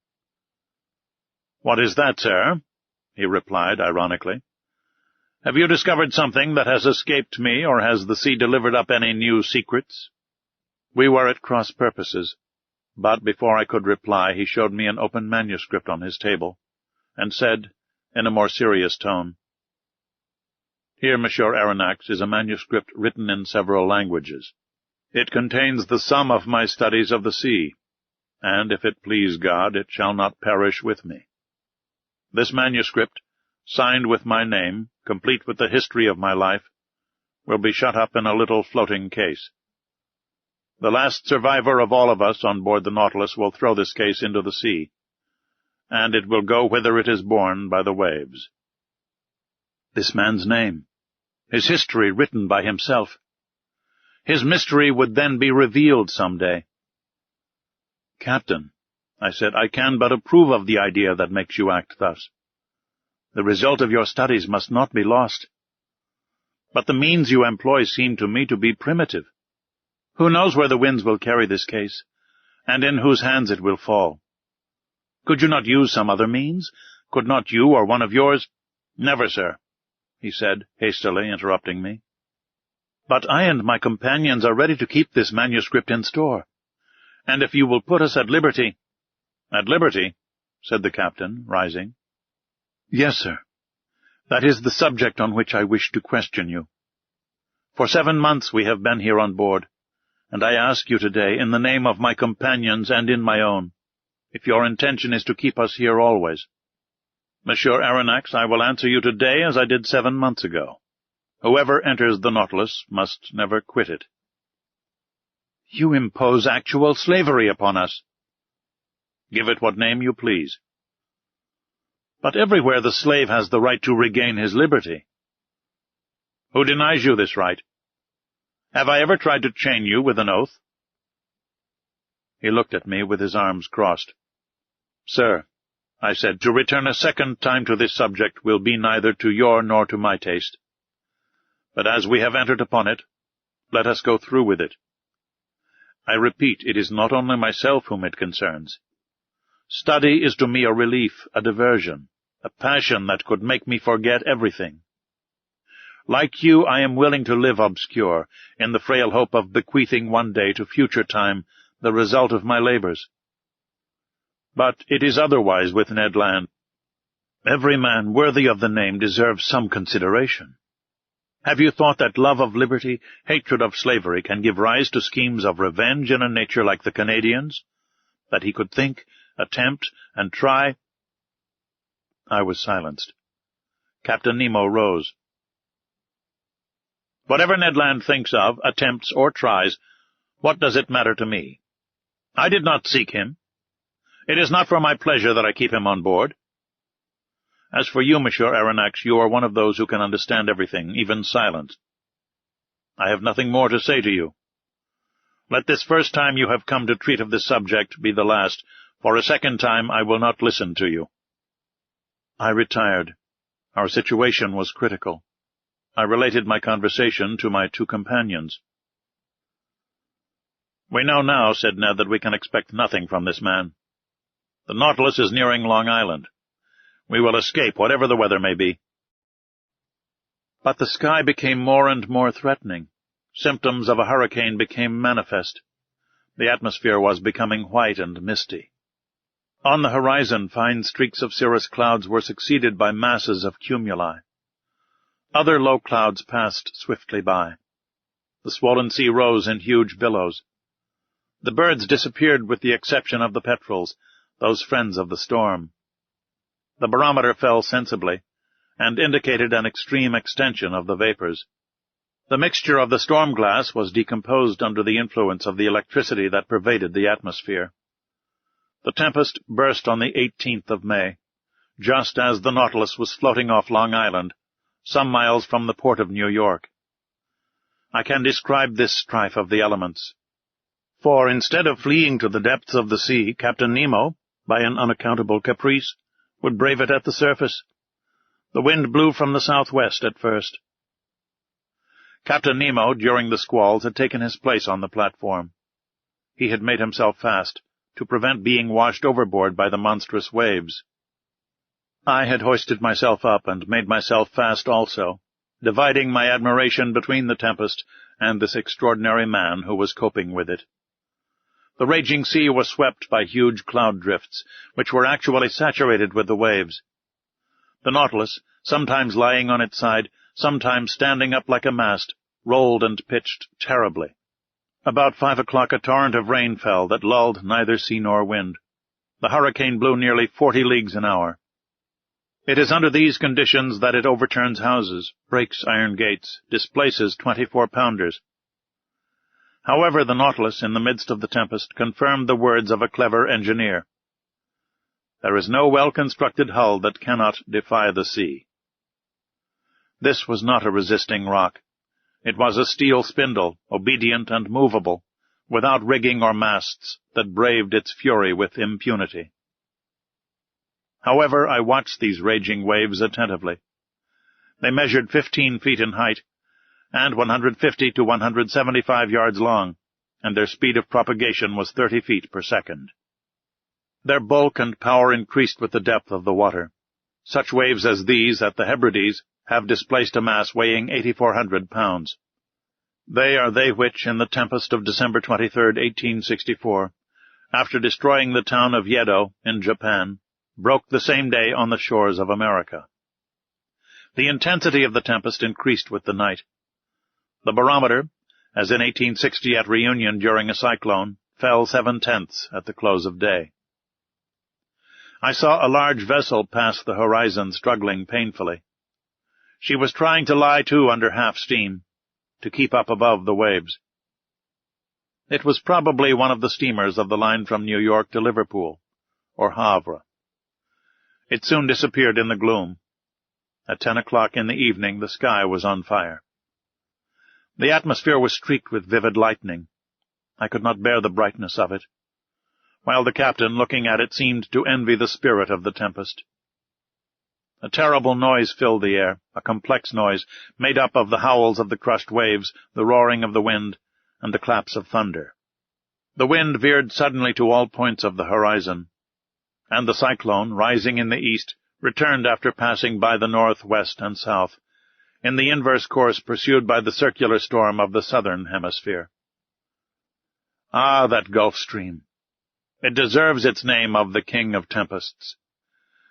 "What is that, sir?" he replied ironically. "Have you discovered something that has escaped me, or has the sea delivered up any new secrets?" We were at cross purposes, but before I could reply he showed me an open manuscript on his table, and said, in a more serious tone, "Here, Monsieur Aronnax, is a manuscript written in several languages. It contains the sum of my studies of the sea, and if it please God, it shall not perish with me. This manuscript, signed with my name, complete with the history of my life, will be shut up in a little floating case. The last survivor of all of us on board the Nautilus will throw this case into the sea, and it will go whither it is borne by the waves." This man's name, his history written by himself. His mystery would then be revealed some day. "Captain," I said, "I can but approve of the idea that makes you act thus. The result of your studies must not be lost. But the means you employ seem to me to be primitive. Who knows where the winds will carry this case, and in whose hands it will fall? Could you not use some other means? Could not you or one of yours—" "Never, sir," he said, hastily interrupting me. "But I and my companions are ready to keep this manuscript in store, and if you will put us at liberty—" "At liberty?" said the captain, rising. "Yes, sir. That is the subject on which I wish to question you. For 7 months we have been here on board, and I ask you today, in the name of my companions and in my own, if your intention is to keep us here always. Monsieur Aronnax, I will answer you today as I did 7 months ago. Whoever enters the Nautilus must never quit it." "You impose actual slavery upon us." "Give it what name you please." "But everywhere the slave has the right to regain his liberty." "Who denies you this right? Have I ever tried to chain you with an oath?" He looked at me with his arms crossed. "Sir," I said, "to return a second time to this subject will be neither to your nor to my taste. But as we have entered upon it, let us go through with it. I repeat, it is not only myself whom it concerns. Study is to me a relief, a diversion, a passion that could make me forget everything. Like you, I am willing to live obscure, in the frail hope of bequeathing one day to future time the result of my labors. But it is otherwise with Ned Land. Every man worthy of the name deserves some consideration. Have you thought that love of liberty, hatred of slavery, can give rise to schemes of revenge in a nature like the Canadian's? That he could think, attempt, and try—" I was silenced. Captain Nemo rose. "Whatever Ned Land thinks of, attempts, or tries, what does it matter to me? I did not seek him. It is not for my pleasure that I keep him on board. As for you, Monsieur Aronnax, you are one of those who can understand everything, even silence. I have nothing more to say to you. Let this first time you have come to treat of this subject be the last, for a second time I will not listen to you." I retired. Our situation was critical. I related my conversation to my 2 companions. "We know now," said Ned, "that we can expect nothing from this man. The Nautilus is nearing Long Island. We will escape, whatever the weather may be." But the sky became more and more threatening. Symptoms of a hurricane became manifest. The atmosphere was becoming white and misty. On the horizon, fine streaks of cirrus clouds were succeeded by masses of cumuli. Other low clouds passed swiftly by. The swollen sea rose in huge billows. The birds disappeared with the exception of the petrels, those friends of the storm. The barometer fell sensibly, and indicated an extreme extension of the vapors. The mixture of the storm glass was decomposed under the influence of the electricity that pervaded the atmosphere. The tempest burst on the 18th of May, just as the Nautilus was floating off Long Island, some miles from the port of New York. I can describe this strife of the elements. For instead of fleeing to the depths of the sea, Captain Nemo, by an unaccountable caprice, would brave it at the surface. The wind blew from the southwest at first. Captain Nemo, during the squalls, had taken his place on the platform. He had made himself fast, to prevent being washed overboard by the monstrous waves. I had hoisted myself up and made myself fast also, dividing my admiration between the tempest and this extraordinary man who was coping with it. The raging sea was swept by huge cloud drifts, which were actually saturated with the waves. The Nautilus, sometimes lying on its side, sometimes standing up like a mast, rolled and pitched terribly. About 5 o'clock a torrent of rain fell that lulled neither sea nor wind. The hurricane blew nearly 40 leagues an hour. It is under these conditions that it overturns houses, breaks iron gates, displaces 24-pounders. However, the Nautilus, in the midst of the tempest, confirmed the words of a clever engineer. There is no well-constructed hull that cannot defy the sea. This was not a resisting rock. It was a steel spindle, obedient and movable, without rigging or masts, that braved its fury with impunity. However, I watched these raging waves attentively. They measured 15 feet in height, and 150 to 175 yards long, and their speed of propagation was 30 feet per second. Their bulk and power increased with the depth of the water. Such waves as these at the Hebrides have displaced a mass weighing 8,400 pounds. They are they which, in the tempest of December 23, 1864, after destroying the town of Yedo in Japan, broke the same day on the shores of America. The intensity of the tempest increased with the night. The barometer, as in 1860 at Reunion during a cyclone, fell 7/10 at the close of day. I saw a large vessel pass the horizon, struggling painfully. She was trying to lie to under half steam, to keep up above the waves. It was probably one of the steamers of the line from New York to Liverpool, or Havre. It soon disappeared in the gloom. At 10 o'clock in the evening the sky was on fire. The atmosphere was streaked with vivid lightning. I could not bear the brightness of it, while the captain, looking at it, seemed to envy the spirit of the tempest. A terrible noise filled the air, a complex noise, made up of the howls of the crushed waves, the roaring of the wind, and the claps of thunder. The wind veered suddenly to all points of the horizon, and the cyclone, rising in the east, returned after passing by the north, west, and south, in the inverse course pursued by the circular storm of the southern hemisphere. Ah, that Gulf Stream! It deserves its name of the king of tempests.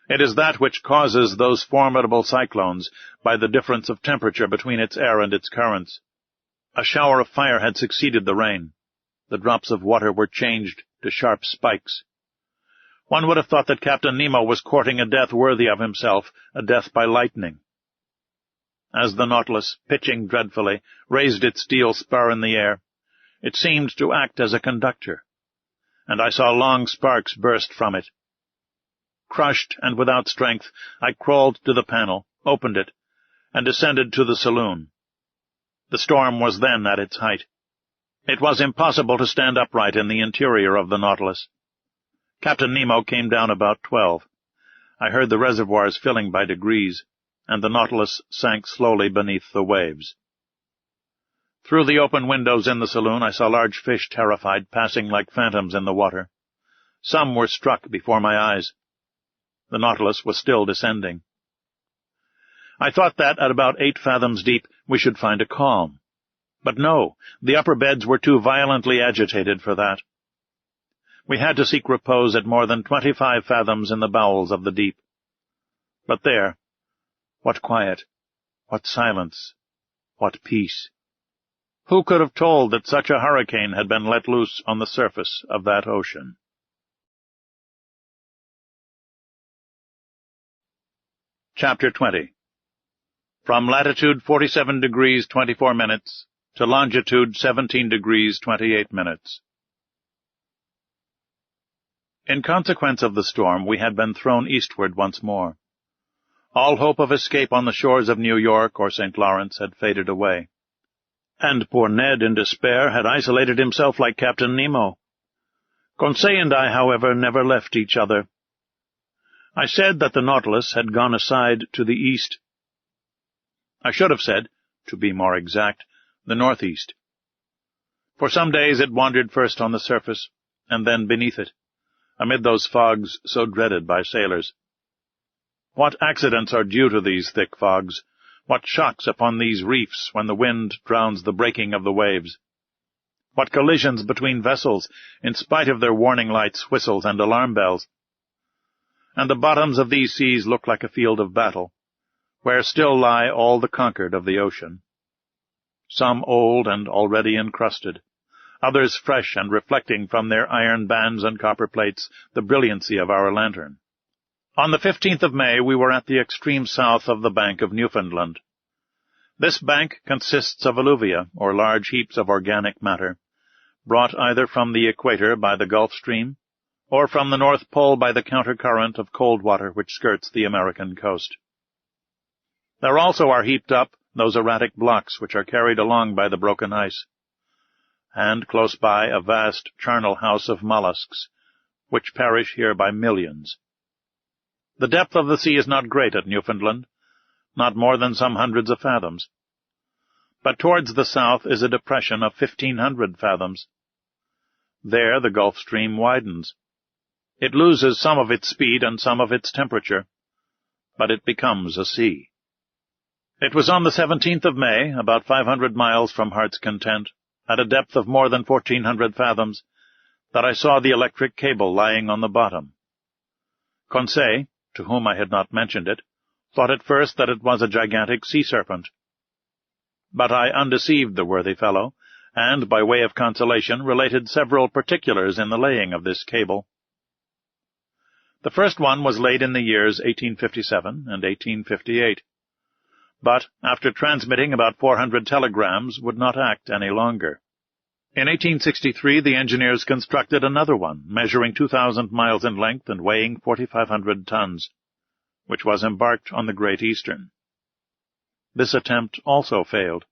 It is that which causes those formidable cyclones by the difference of temperature between its air and its currents. A shower of fire had succeeded the rain. The drops of water were changed to sharp spikes. One would have thought that Captain Nemo was courting a death worthy of himself, a death by lightning. As the Nautilus, pitching dreadfully, raised its steel spar in the air, it seemed to act as a conductor, and I saw long sparks burst from it. Crushed and without strength, I crawled to the panel, opened it, and descended to the saloon. The storm was then at its height. It was impossible to stand upright in the interior of the Nautilus. Captain Nemo came down about 12. I heard the reservoirs filling by degrees, and the Nautilus sank slowly beneath the waves. Through the open windows in the saloon I saw large fish, terrified, passing like phantoms in the water. Some were struck before my eyes. The Nautilus was still descending. I thought that at about 8 fathoms deep we should find a calm. But no, the upper beds were too violently agitated for that. We had to seek repose at more than 25 fathoms in the bowels of the deep. But there, what quiet, what silence, what peace! Who could have told that such a hurricane had been let loose on the surface of that ocean? Chapter 20. From latitude 47 degrees 24 minutes to longitude 17 degrees 28 minutes. In consequence of the storm, we had been thrown eastward once more. All hope of escape on the shores of New York or St. Lawrence had faded away. And poor Ned, in despair, had isolated himself like Captain Nemo. Conseil and I, however, never left each other. I said that the Nautilus had gone aside to the east. I should have said, to be more exact, the northeast. For some days it wandered first on the surface, and then beneath it, amid those fogs so dreaded by sailors. What accidents are due to these thick fogs? What shocks upon these reefs when the wind drowns the breaking of the waves? What collisions between vessels, in spite of their warning lights, whistles, and alarm bells? And the bottoms of these seas look like a field of battle, where still lie all the conquered of the ocean. Some old and already encrusted, others fresh and reflecting from their iron bands and copper plates the brilliancy of our lantern. On the 15th of May we were at the extreme south of the bank of Newfoundland. This bank consists of alluvia, or large heaps of organic matter, brought either from the equator by the Gulf Stream, or from the North Pole by the counter-current of cold water which skirts the American coast. There also are heaped up those erratic blocks which are carried along by the broken ice, and close by a vast charnel house of mollusks, which perish here by millions. The depth of the sea is not great at Newfoundland, not more than some hundreds of fathoms. But towards the south is a depression of 1,500 fathoms. There the Gulf Stream widens. It loses some of its speed and some of its temperature, but it becomes a sea. It was on the 17th of May, about 500 miles from Heart's Content, at a depth of more than 1,400 fathoms, that I saw the electric cable lying on the bottom. Conseil, to whom I had not mentioned it, thought at first that it was a gigantic sea serpent. But I undeceived the worthy fellow, and, by way of consolation, related several particulars in the laying of this cable. The first one was laid in the years 1857 and 1858, but, after transmitting about 400 telegrams, would not act any longer. In 1863 the engineers constructed another one, measuring 2,000 miles in length and weighing 4,500 tons, which was embarked on the Great Eastern. This attempt also failed.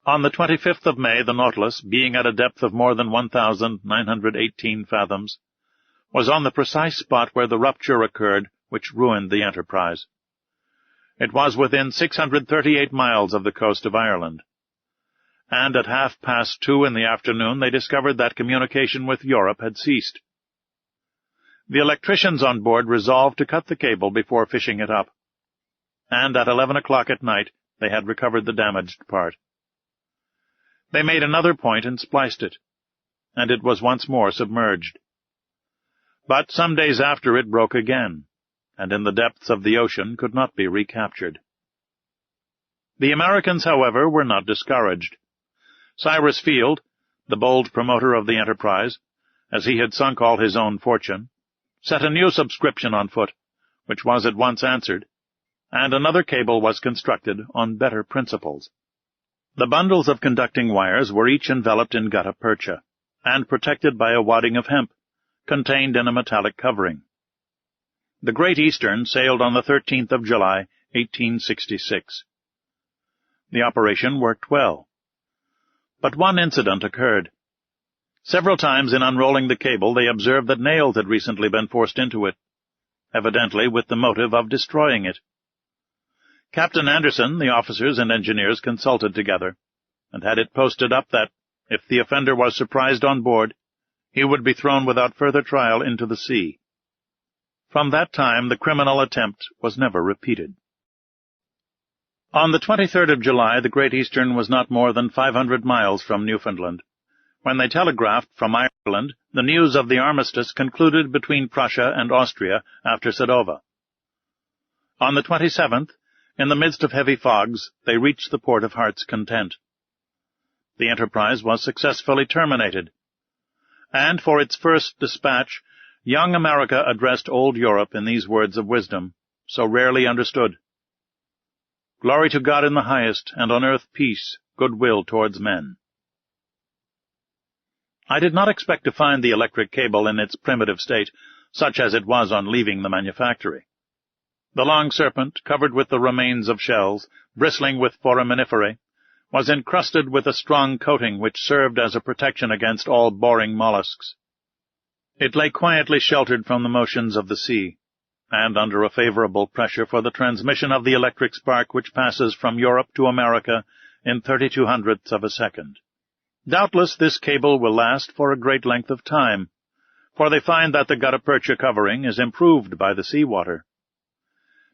On the 25th of May, the Nautilus, being at a depth of more than 1,918 fathoms, was on the precise spot where the rupture occurred which ruined the enterprise. It was within 638 miles of the coast of Ireland, and at 2:30 in the afternoon they discovered that communication with Europe had ceased. The electricians on board resolved to cut the cable before fishing it up, and at 11 o'clock at night they had recovered the damaged part. They made another point and spliced it, and it was once more submerged. But some days after it broke again, and in the depths of the ocean could not be recaptured. The Americans, however, were not discouraged. Cyrus Field, the bold promoter of the enterprise, as he had sunk all his own fortune, set a new subscription on foot, which was at once answered, and another cable was constructed on better principles. The bundles of conducting wires were each enveloped in gutta percha, and protected by a wadding of hemp, contained in a metallic covering. The Great Eastern sailed on the 13th of July, 1866. The operation worked well. But one incident occurred. Several times in unrolling the cable they observed that nails had recently been forced into it, evidently with the motive of destroying it. Captain Anderson, the officers and engineers consulted together, and had it posted up that, if the offender was surprised on board, he would be thrown without further trial into the sea. From that time the criminal attempt was never repeated. On the 23rd of July the Great Eastern was not more than 500 miles from Newfoundland, when they telegraphed from Ireland the news of the armistice concluded between Prussia and Austria after Sadova. On the 27th, in the midst of heavy fogs, they reached the port of Heart's Content. The enterprise was successfully terminated, and for its first dispatch, young America addressed old Europe in these words of wisdom, so rarely understood. Glory to God in the highest, and on earth peace, goodwill towards men. I did not expect to find the electric cable in its primitive state, such as it was on leaving the manufactory. The long serpent, covered with the remains of shells, bristling with foraminiferae, was encrusted with a strong coating which served as a protection against all boring mollusks. It lay quietly sheltered from the motions of the sea, and under a favorable pressure for the transmission of the electric spark which passes from Europe to America in 32/100ths of a second. Doubtless this cable will last for a great length of time, for they find that the gutta-percha covering is improved by the sea-water.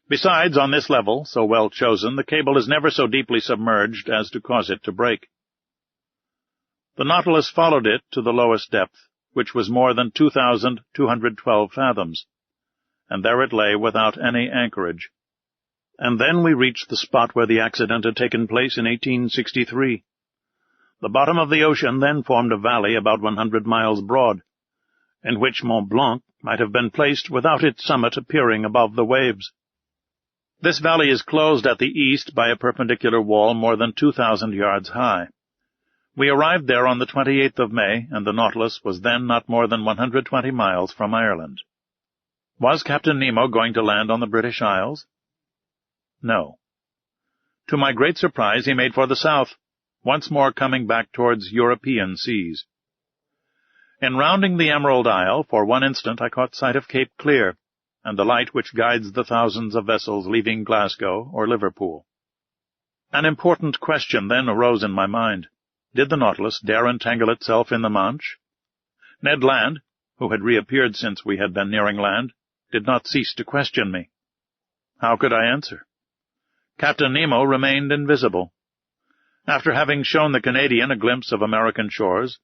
Besides, on this level, so well chosen, the cable is never so deeply submerged as to cause it to break. The Nautilus followed it to the lowest depth, which was more than 2,212 fathoms, and there it lay without any anchorage. And then we reached the spot where the accident had taken place in 1863. The bottom of the ocean then formed a valley about 100 miles broad, in which Mont Blanc might have been placed without its summit appearing above the waves. This valley is closed at the east by a perpendicular wall more than 2,000 yards high. We arrived there on the 28th of May, and the Nautilus was then not more than 120 miles from Ireland. Was Captain Nemo going to land on the British Isles? No. To my great surprise, he made for the south, once more coming back towards European seas. In rounding the Emerald Isle, for one instant I caught sight of Cape Clear, and the light which guides the thousands of vessels leaving Glasgow or Liverpool. An important question then arose in my mind. Did the Nautilus dare entangle itself in the Manche? Ned Land, who had reappeared since we had been nearing land, did not cease to question me. How could I answer? Captain Nemo remained invisible. After having shown the Canadian a glimpse of American shores,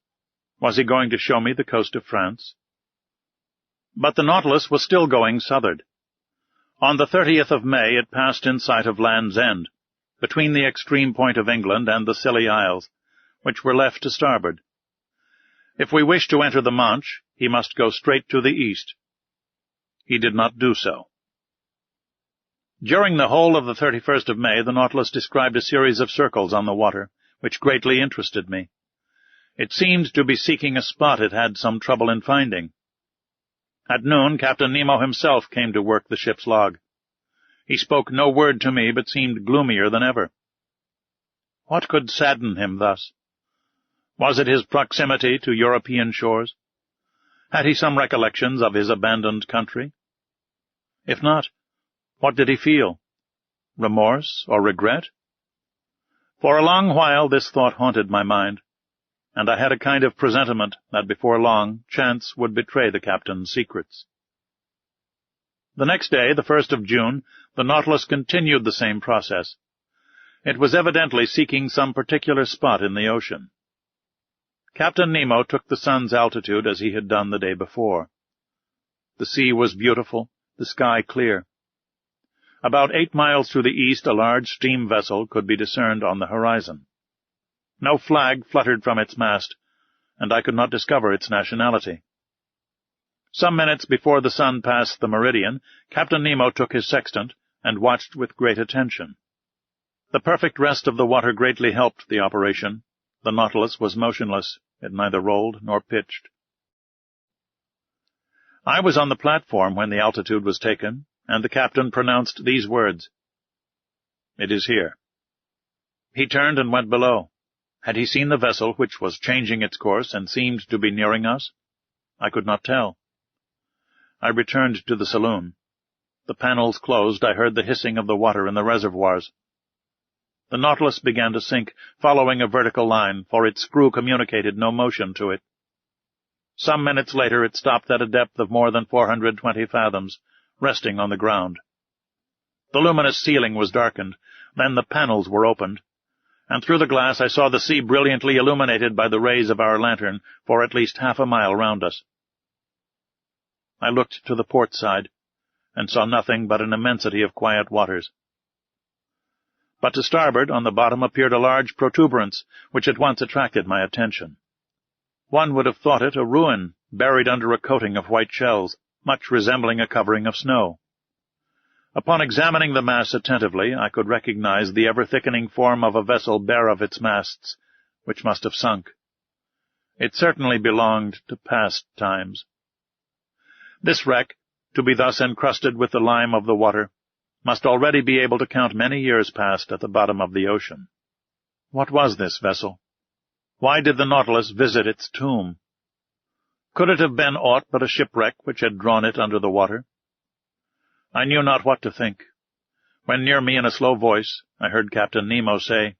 was he going to show me the coast of France? But the Nautilus was still going southward. On the 30th of May it passed in sight of Land's End, between the extreme point of England and the Scilly Isles, which were left to starboard. If we wished to enter the Manche, he must go straight to the east. He did not do so. During the whole of the 31st of May, the Nautilus described a series of circles on the water, which greatly interested me. It seemed to be seeking a spot it had some trouble in finding. At noon, Captain Nemo himself came to work the ship's log. He spoke no word to me, but seemed gloomier than ever. What could sadden him thus? Was it his proximity to European shores? Had he some recollections of his abandoned country? If not, what did he feel? Remorse or regret? For a long while this thought haunted my mind, and I had a kind of presentiment that before long chance would betray the captain's secrets. The next day, the 1st of June, the Nautilus continued the same process. It was evidently seeking some particular spot in the ocean. Captain Nemo took the sun's altitude as he had done the day before. The sea was beautiful, the sky clear. About 8 miles to the east a large steam vessel could be discerned on the horizon. No flag fluttered from its mast, and I could not discover its nationality. Some minutes before the sun passed the meridian, Captain Nemo took his sextant and watched with great attention. The perfect rest of the water greatly helped the operation. The Nautilus was motionless. It neither rolled nor pitched. I was on the platform when the altitude was taken, and the captain pronounced these words, "It is here." He turned and went below. Had he seen the vessel which was changing its course and seemed to be nearing us? I could not tell. I returned to the saloon. The panels closed, I heard the hissing of the water in the reservoirs. The Nautilus began to sink, following a vertical line, for its screw communicated no motion to it. Some minutes later it stopped at a depth of more than 420 fathoms, resting on the ground. The luminous ceiling was darkened, then the panels were opened, and through the glass I saw the sea brilliantly illuminated by the rays of our lantern for at least half a mile round us. I looked to the port side, and saw nothing but an immensity of quiet waters. but to starboard on the bottom appeared a large protuberance, which at once attracted my attention. One would have thought it a ruin, buried under a coating of white shells, much resembling a covering of snow. Upon examining the mass attentively, I could recognize the ever-thickening form of a vessel bare of its masts, which must have sunk. It certainly belonged to past times. This wreck, to be thus encrusted with the lime of the water, must already be able to count many years past at the bottom of the ocean. What was this vessel? Why did the Nautilus visit its tomb? Could it have been aught but a shipwreck which had drawn it under the water? I knew not what to think, when near me in a slow voice I heard Captain Nemo say,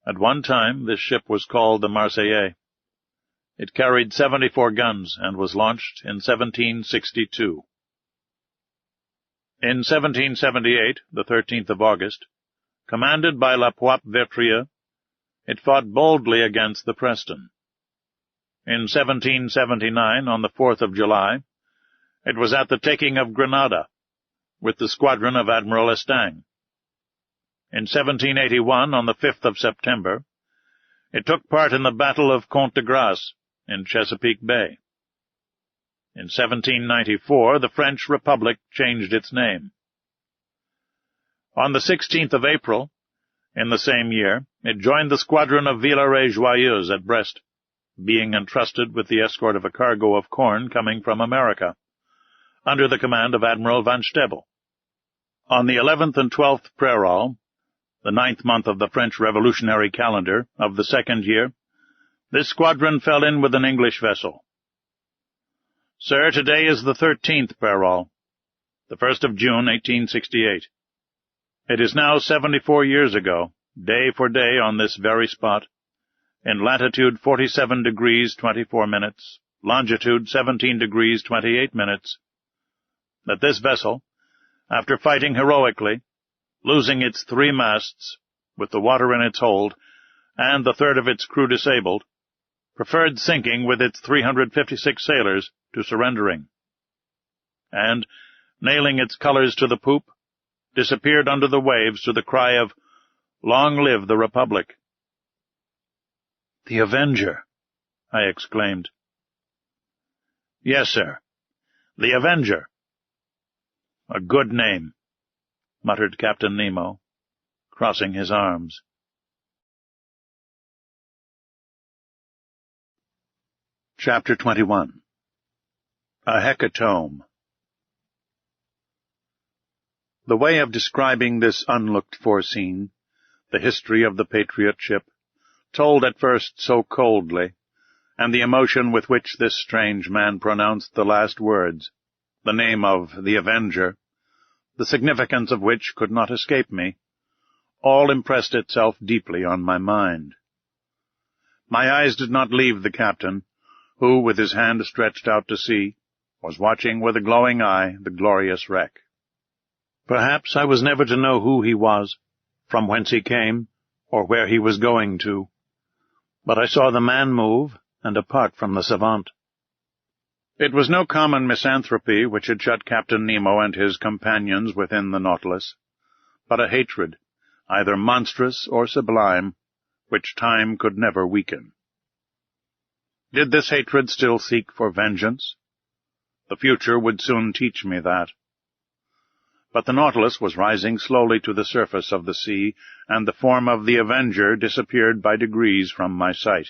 "At one time this ship was called the Marseillais. It carried 74 guns and was launched in 1762. In 1778, the 13th of August, commanded by La Poisse-Vertrieux, it fought boldly against the Preston. In 1779, on the 4th of July, it was at the taking of Grenada, with the squadron of Admiral Estang. In 1781, on the 5th of September, it took part in the Battle of Comte de Grasse in Chesapeake Bay. In 1794, the French Republic changed its name. On the 16th of April, in the same year, it joined the squadron of Villeray-Joyeuse at Brest, being entrusted with the escort of a cargo of corn coming from America, under the command of Admiral Van Stabel. On the 11th and 12th Prairol, the 9th month of the French Revolutionary calendar of the second year, this squadron fell in with an English vessel. Sir, today is the 13th Prairol, the 1st of June, 1868. It is now 74 years ago, day for day on this very spot, in latitude 47 degrees 24 minutes, longitude 17 degrees 28 minutes, that this vessel, after fighting heroically, losing its 3 masts, with the water in its hold, and the third of its crew disabled, preferred sinking with its 356 sailors to surrendering, and, nailing its colors to the poop, disappeared under the waves to the cry of, "Long live the Republic!" "The Avenger!" I exclaimed. "Yes, sir, the Avenger." "A good name," muttered Captain Nemo, crossing his arms. Chapter 21. A Hecatomb. The way of describing this unlooked-for scene, the history of the Patriot ship, told at first so coldly, and the emotion with which this strange man pronounced the last words, the name of the Avenger, the significance of which could not escape me, all impressed itself deeply on my mind. My eyes did not leave the captain, who, with his hand stretched out to sea, was watching with a glowing eye the glorious wreck. Perhaps I was never to know who he was, from whence he came, or where he was going to, but I saw the man move, and apart from the savant. It was no common misanthropy which had shut Captain Nemo and his companions within the Nautilus, but a hatred, either monstrous or sublime, which time could never weaken. Did this hatred still seek for vengeance? The future would soon teach me that. But the Nautilus was rising slowly to the surface of the sea, and the form of the Avenger disappeared by degrees from my sight.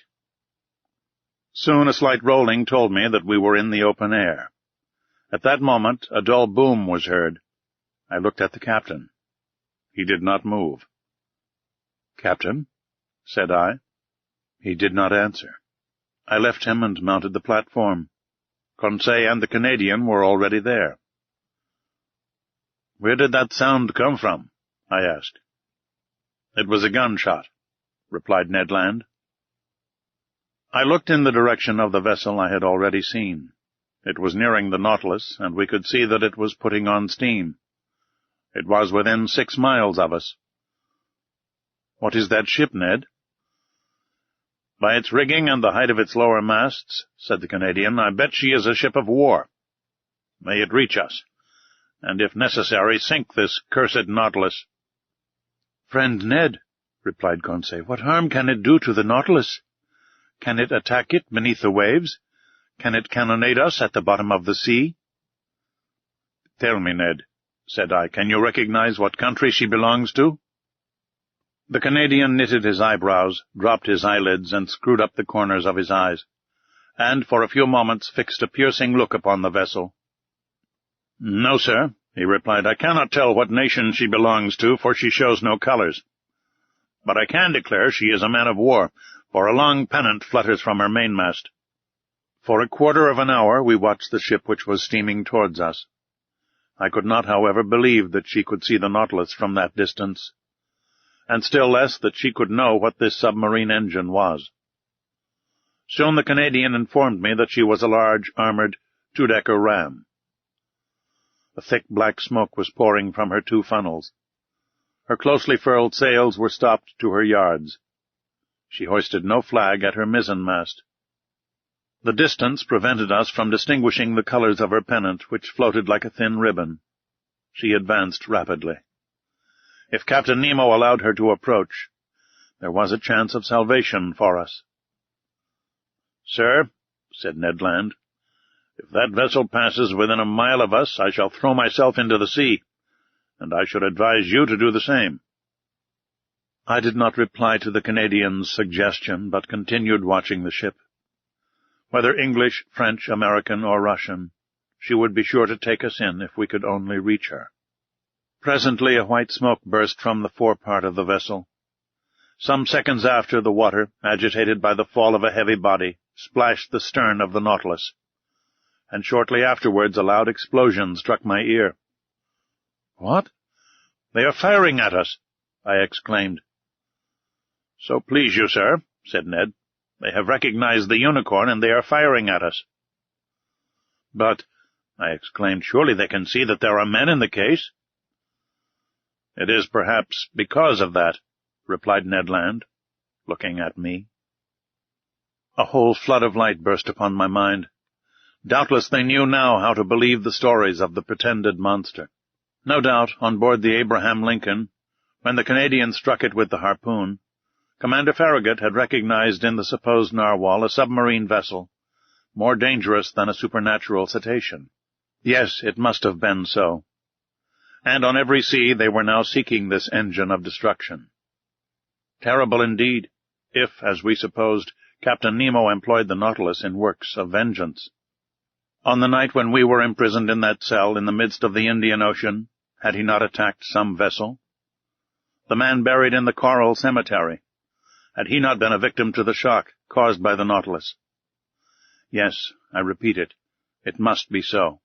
Soon a slight rolling told me that we were in the open air. At that moment a dull boom was heard. I looked at the captain. He did not move. "Captain," said I. He did not answer. I left him and mounted the platform. Conseil and the Canadian were already there. "Where did that sound come from?" I asked. "It was a gunshot," replied Ned Land. I looked in the direction of the vessel I had already seen. It was nearing the Nautilus, and we could see that it was putting on steam. It was within 6 miles of us. "What is that ship, Ned?" "By its rigging and the height of its lower masts," said the Canadian, "I bet she is a ship of war. May it reach us, and if necessary sink this cursed Nautilus. "Friend Ned," replied Conseil, "what harm can it do to the Nautilus? Can it attack it beneath the waves? Can it cannonade us at the bottom of the sea?" "Tell me, Ned," said I, "can you recognize what country she belongs to?" The Canadian knitted his eyebrows, dropped his eyelids, and screwed up the corners of his eyes, and for a few moments fixed a piercing look upon the vessel. "No, sir," he replied, "I cannot tell what nation she belongs to, for she shows no colors. But I can declare she is a man of war, for a long pennant flutters from her mainmast." For a quarter of an hour we watched the ship which was steaming towards us. I could not, however, believe that she could see the Nautilus from that distance, and still less that she could know what this submarine engine was. Soon the Canadian informed me that she was a large, armored, two-decker ram. A thick black smoke was pouring from her two funnels. Her closely furled sails were stopped to her yards. She hoisted no flag at her mizzenmast. The distance prevented us from distinguishing the colors of her pennant, which floated like a thin ribbon. She advanced rapidly. If Captain Nemo allowed her to approach, there was a chance of salvation for us. "Sir," said Ned Land, "if that vessel passes within a mile of us, I shall throw myself into the sea, and I should advise you to do the same." I did not reply to the Canadian's suggestion, but continued watching the ship. Whether English, French, American, or Russian, she would be sure to take us in if we could only reach her. Presently a white smoke burst from the forepart of the vessel. Some seconds after, the water, agitated by the fall of a heavy body, splashed the stern of the Nautilus, and shortly afterwards a loud explosion struck my ear. "What? They are firing at us!" I exclaimed. "So please you, sir," said Ned, "they have recognized the Unicorn, and they are firing at us." "But," I exclaimed, "surely they can see that there are men in the case." "It is perhaps because of that," replied Ned Land, looking at me. A whole flood of light burst upon my mind. Doubtless they knew now how to believe the stories of the pretended monster. No doubt, on board the Abraham Lincoln, when the Canadian struck it with the harpoon, Commander Farragut had recognized in the supposed narwhal a submarine vessel, more dangerous than a supernatural cetacean. Yes, it must have been so. And on every sea they were now seeking this engine of destruction. Terrible indeed, if, as we supposed, Captain Nemo employed the Nautilus in works of vengeance. On the night when we were imprisoned in that cell in the midst of the Indian Ocean, had he not attacked some vessel? The man buried in the Coral Cemetery, had he not been a victim to the shock caused by the Nautilus? Yes, I repeat it, it must be so.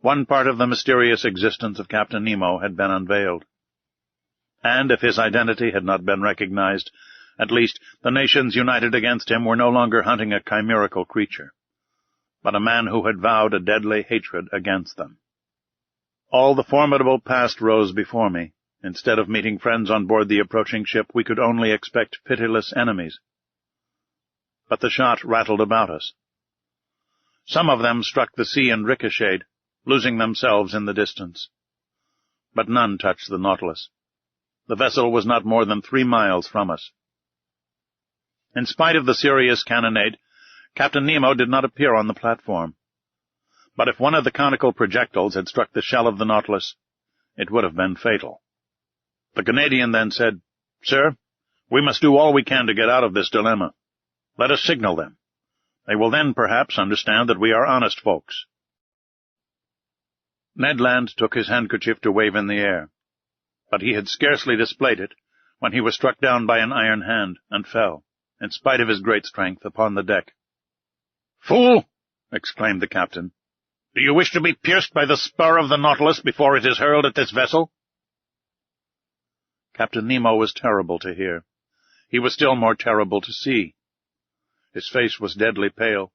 One part of the mysterious existence of Captain Nemo had been unveiled. And if his identity had not been recognized, at least the nations united against him were no longer hunting a chimerical creature, but a man who had vowed a deadly hatred against them. All the formidable past rose before me. Instead of meeting friends on board the approaching ship, we could only expect pitiless enemies. But the shot rattled about us. Some of them struck the sea and ricocheted, losing themselves in the distance. But none touched the Nautilus. The vessel was not more than 3 miles from us. In spite of the serious cannonade, Captain Nemo did not appear on the platform. But if one of the conical projectiles had struck the shell of the Nautilus, it would have been fatal. The Canadian then said, "Sir, we must do all we can to get out of this dilemma. Let us signal them. They will then perhaps understand that we are honest folks." Ned Land took his handkerchief to wave in the air, but he had scarcely displayed it when he was struck down by an iron hand and fell, in spite of his great strength, upon the deck. "Fool!" exclaimed the captain. "Do you wish to be pierced by the spur of the Nautilus before it is hurled at this vessel?" Captain Nemo was terrible to hear. He was still more terrible to see. His face was deadly pale,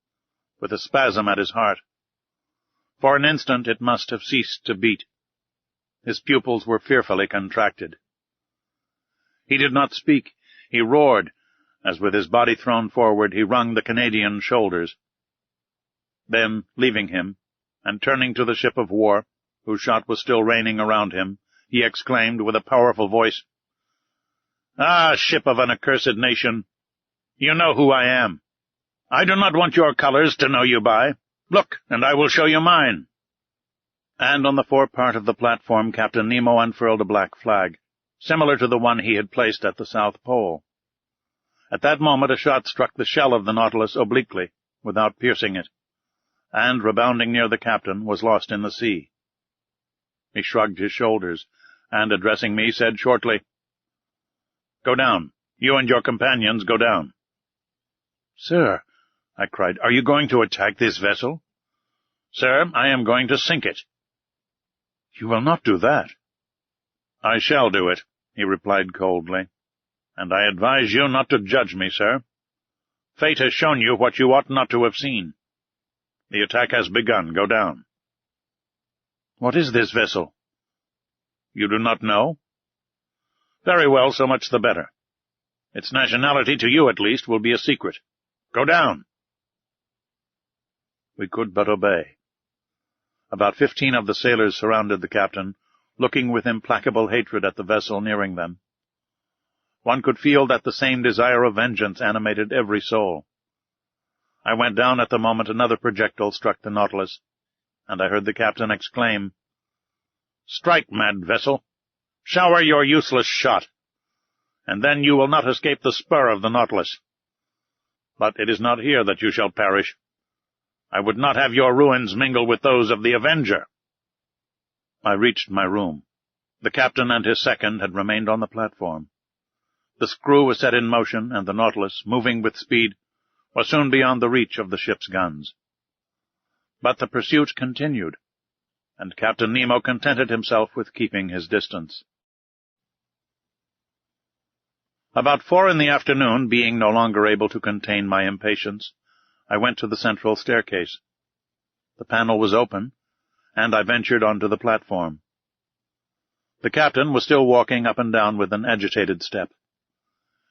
with a spasm at his heart. For an instant it must have ceased to beat. His pupils were fearfully contracted. He did not speak. He roared, as with his body thrown forward he wrung the Canadian's shoulders. Then, leaving him, and turning to the ship of war, whose shot was still raining around him, he exclaimed with a powerful voice, "Ah, ship of an accursed nation, you know who I am. I do not want your colors to know you by. Look, and I will show you mine." And on the forepart of the platform Captain Nemo unfurled a black flag, similar to the one he had placed at the South Pole. At that moment a shot struck the shell of the Nautilus obliquely, without piercing it, and, rebounding near the captain, was lost in the sea. He shrugged his shoulders, and, addressing me, said shortly, "Go down. You and your companions go down." "Sir," I cried, "are you going to attack this vessel?" "Sir, I am going to sink it." "You will not do that." "I shall do it," he replied coldly, "and I advise you not to judge me, sir. Fate has shown you what you ought not to have seen. The attack has begun. Go down." "What is this vessel?" "You do not know? Very well, so much the better. Its nationality, to you at least, will be a secret. Go down." We could but obey. About 15 of the sailors surrounded the captain, looking with implacable hatred at the vessel nearing them. One could feel that the same desire of vengeance animated every soul. I went down at the moment another projectile struck the Nautilus, and I heard the captain exclaim, "Strike, mad vessel! Shower your useless shot, and then you will not escape the spur of the Nautilus. But it is not here that you shall perish. I would not have your ruins mingle with those of the Avenger." I reached my room. The captain and his second had remained on the platform. The screw was set in motion, and the Nautilus, moving with speed, was soon beyond the reach of the ship's guns. But the pursuit continued, and Captain Nemo contented himself with keeping his distance. About 4 in the afternoon, being no longer able to contain my impatience, I went to the central staircase. The panel was open, and I ventured onto the platform. The captain was still walking up and down with an agitated step.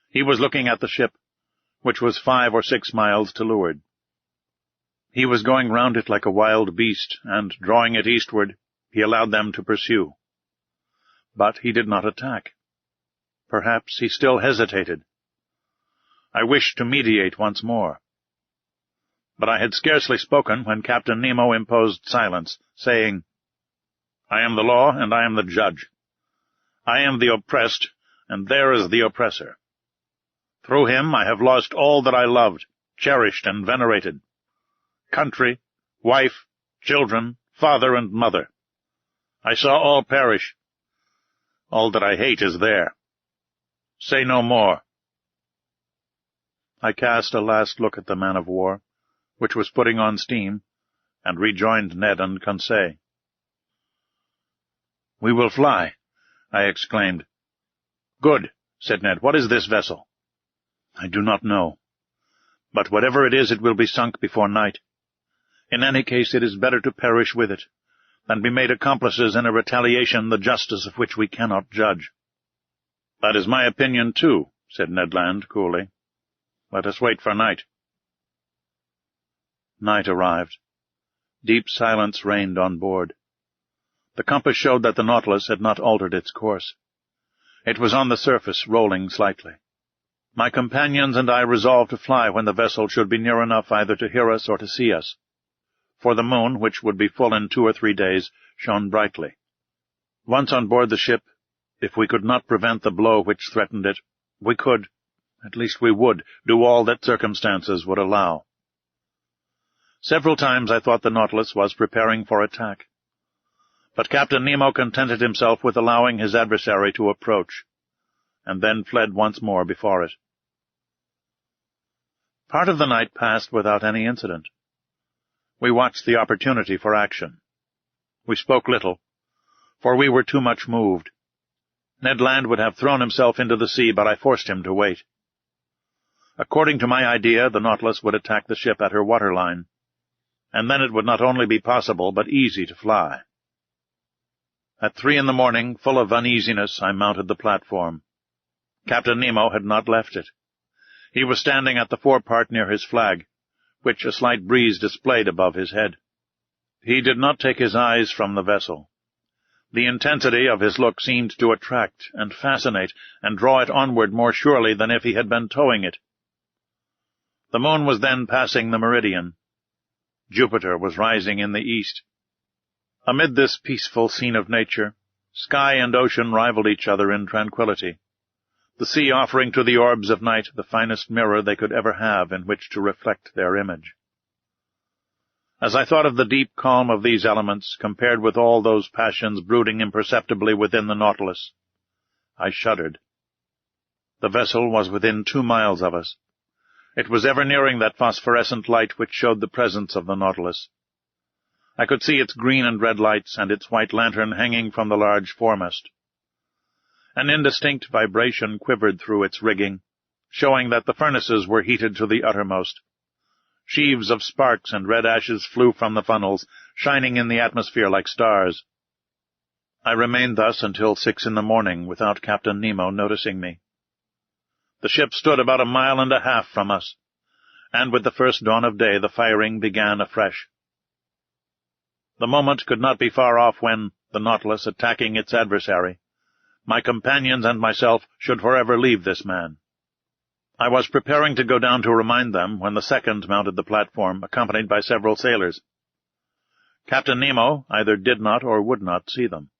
He was looking at the ship, which was 5 or 6 miles to leeward. He was going round it like a wild beast, and, drawing it eastward, he allowed them to pursue. But he did not attack. Perhaps he still hesitated. I wished to mediate once more. But I had scarcely spoken when Captain Nemo imposed silence, saying, "I am the law, and I am the judge. I am the oppressed, and there is the oppressor. Through him I have lost all that I loved, cherished, and venerated. Country, wife, children, father, and mother. I saw all perish. All that I hate is there. Say no more." I cast a last look at the man-of-war, which was putting on steam, and rejoined Ned and Conseil. "We will fly," I exclaimed. "Good," said Ned. "What is this vessel?" "I do not know. But whatever it is, it will be sunk before night. In any case, it is better to perish with it, than be made accomplices in a retaliation the justice of which we cannot judge." "That is my opinion, too," said Ned Land coolly. "Let us wait for night." Night arrived. Deep silence reigned on board. The compass showed that the Nautilus had not altered its course. It was on the surface, rolling slightly. My companions and I resolved to fly when the vessel should be near enough either to hear us or to see us, for the moon, which would be full in 2 or 3 days, shone brightly. Once on board the ship, if we could not prevent the blow which threatened it, we could, at least we would, do all that circumstances would allow. Several times I thought the Nautilus was preparing for attack, but Captain Nemo contented himself with allowing his adversary to approach, and then fled once more before it. Part of the night passed without any incident. We watched the opportunity for action. We spoke little, for we were too much moved. Ned Land would have thrown himself into the sea, but I forced him to wait. According to my idea, the Nautilus would attack the ship at her waterline, and then it would not only be possible, but easy to fly. At 3 in the morning, full of uneasiness, I mounted the platform. Captain Nemo had not left it. He was standing at the forepart near his flag, which a slight breeze displayed above his head. He did not take his eyes from the vessel, The intensity of his look seemed to attract and fascinate and draw it onward more surely than if he had been towing it. The moon was then passing the meridian. Jupiter was rising in the east. Amid this peaceful scene of nature, sky and ocean rivaled each other in tranquillity, the sea offering to the orbs of night the finest mirror they could ever have in which to reflect their image. As I thought of the deep calm of these elements, compared with all those passions brooding imperceptibly within the Nautilus, I shuddered. The vessel was within 2 miles of us. It was ever nearing that phosphorescent light which showed the presence of the Nautilus. I could see its green and red lights and its white lantern hanging from the large foremast. An indistinct vibration quivered through its rigging, showing that the furnaces were heated to the uttermost. Sheaves of sparks and red ashes flew from the funnels, shining in the atmosphere like stars. I remained thus until 6 in the morning, without Captain Nemo noticing me. The ship stood about 1.5 miles from us, and with the first dawn of day the firing began afresh. The moment could not be far off when, the Nautilus attacking its adversary, my companions and myself should forever leave this man. I was preparing to go down to remind them when the second mounted the platform, accompanied by several sailors. Captain Nemo either did not or would not see them.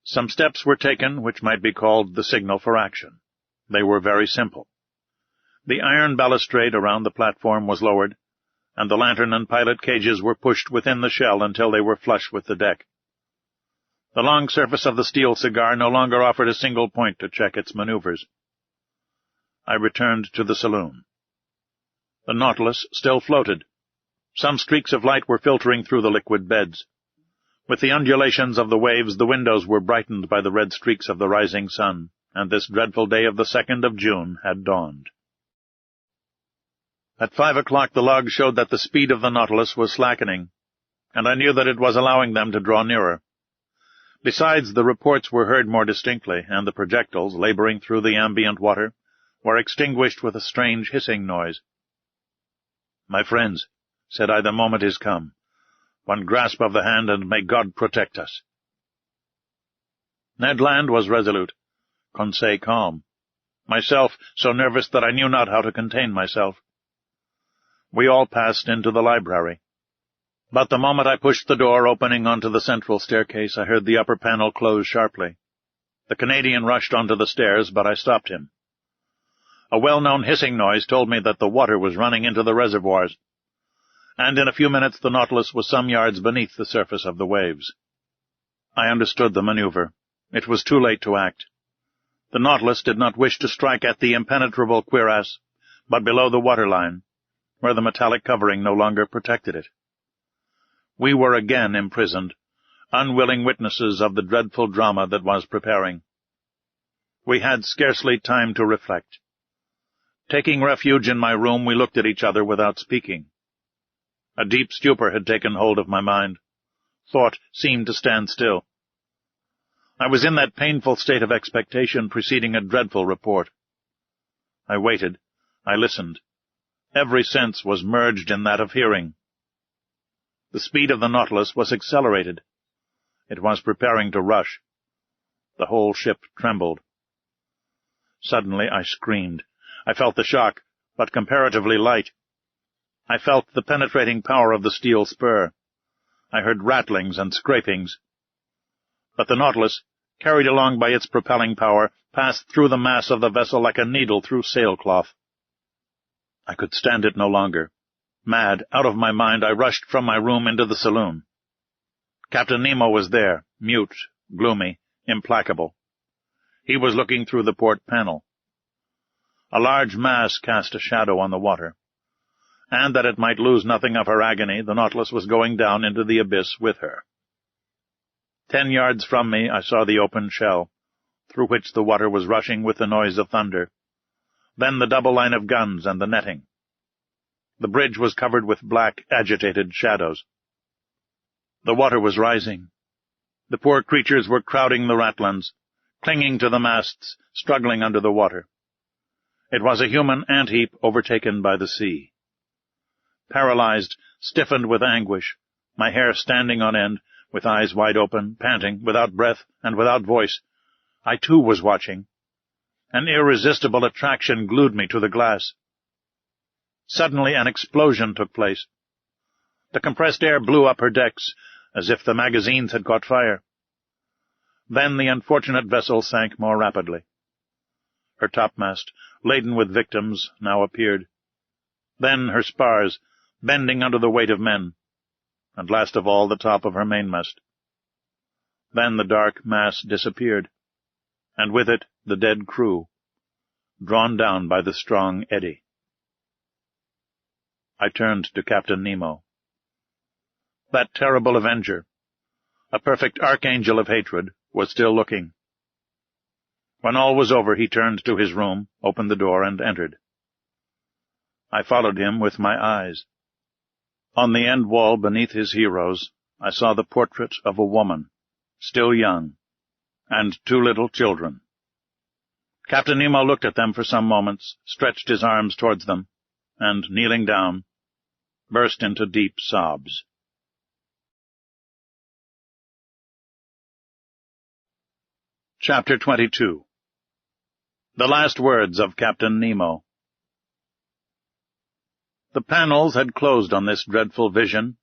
Some steps were taken which might be called the signal for action. They were very simple. The iron balustrade around the platform was lowered, and the lantern and pilot cages were pushed within the shell until they were flush with the deck. The long surface of the steel cigar no longer offered a single point to check its maneuvers. I returned to the saloon. The Nautilus still floated. Some streaks of light were filtering through the liquid beds. With the undulations of the waves, the windows were brightened by the red streaks of the rising sun, and this dreadful day of the 2nd of June had dawned. At 5 o'clock the log showed that the speed of the Nautilus was slackening, and I knew that it was allowing them to draw nearer. Besides, the reports were heard more distinctly, and the projectiles, laboring through the ambient water, were extinguished with a strange hissing noise. "My friends," said I, "the moment is come. One grasp of the hand, and may God protect us." Ned Land was resolute, Conseil calm, myself so nervous that I knew not how to contain myself. We all passed into the library. But the moment I pushed the door opening onto the central staircase, I heard the upper panel close sharply. The Canadian rushed onto the stairs, but I stopped him. A well-known hissing noise told me that the water was running into the reservoirs, and in a few minutes the Nautilus was some yards beneath the surface of the waves. I understood the maneuver. It was too late to act. The Nautilus did not wish to strike at the impenetrable cuirass, but below the waterline, where the metallic covering no longer protected it. We were again imprisoned, unwilling witnesses of the dreadful drama that was preparing. We had scarcely time to reflect. Taking refuge in my room, we looked at each other without speaking. A deep stupor had taken hold of my mind. Thought seemed to stand still. I was in that painful state of expectation preceding a dreadful report. I waited. I listened. Every sense was merged in that of hearing. The speed of the Nautilus was accelerated. It was preparing to rush. The whole ship trembled. Suddenly I screamed. I felt the shock, but comparatively light. I felt the penetrating power of the steel spur. I heard rattlings and scrapings. But the Nautilus, carried along by its propelling power, passed through the mass of the vessel like a needle through sailcloth. I could stand it no longer. Mad, out of my mind, I rushed from my room into the saloon. Captain Nemo was there, mute, gloomy, implacable. He was looking through the port panel. A large mass cast a shadow on the water, and that it might lose nothing of her agony, the Nautilus was going down into the abyss with her. 10 yards from me I saw the open shell, through which the water was rushing with the noise of thunder, then the double line of guns and the netting. The bridge was covered with black, agitated shadows. The water was rising. The poor creatures were crowding the ratlins, clinging to the masts, struggling under the water. It was a human ant-heap overtaken by the sea. Paralyzed, stiffened with anguish, my hair standing on end, with eyes wide open, panting, without breath and without voice. I too was watching. An irresistible attraction glued me to the glass. Suddenly an explosion took place. The compressed air blew up her decks, as if the magazines had caught fire. Then the unfortunate vessel sank more rapidly. Her topmast, laden with victims, now appeared. Then her spars, bending under the weight of men, and last of all the top of her mainmast. Then the dark mass disappeared, and with it the dead crew, drawn down by the strong eddy. I turned to Captain Nemo. That terrible avenger, a perfect archangel of hatred, was still looking. When all was over, he turned to his room, opened the door, and entered. I followed him with my eyes. On the end wall beneath his heroes, I saw the portrait of a woman, still young, and 2 little children. Captain Nemo looked at them for some moments, stretched his arms towards them, and, kneeling down, burst into deep sobs. Chapter 22. The Last Words of Captain Nemo. The panels had closed on this dreadful vision,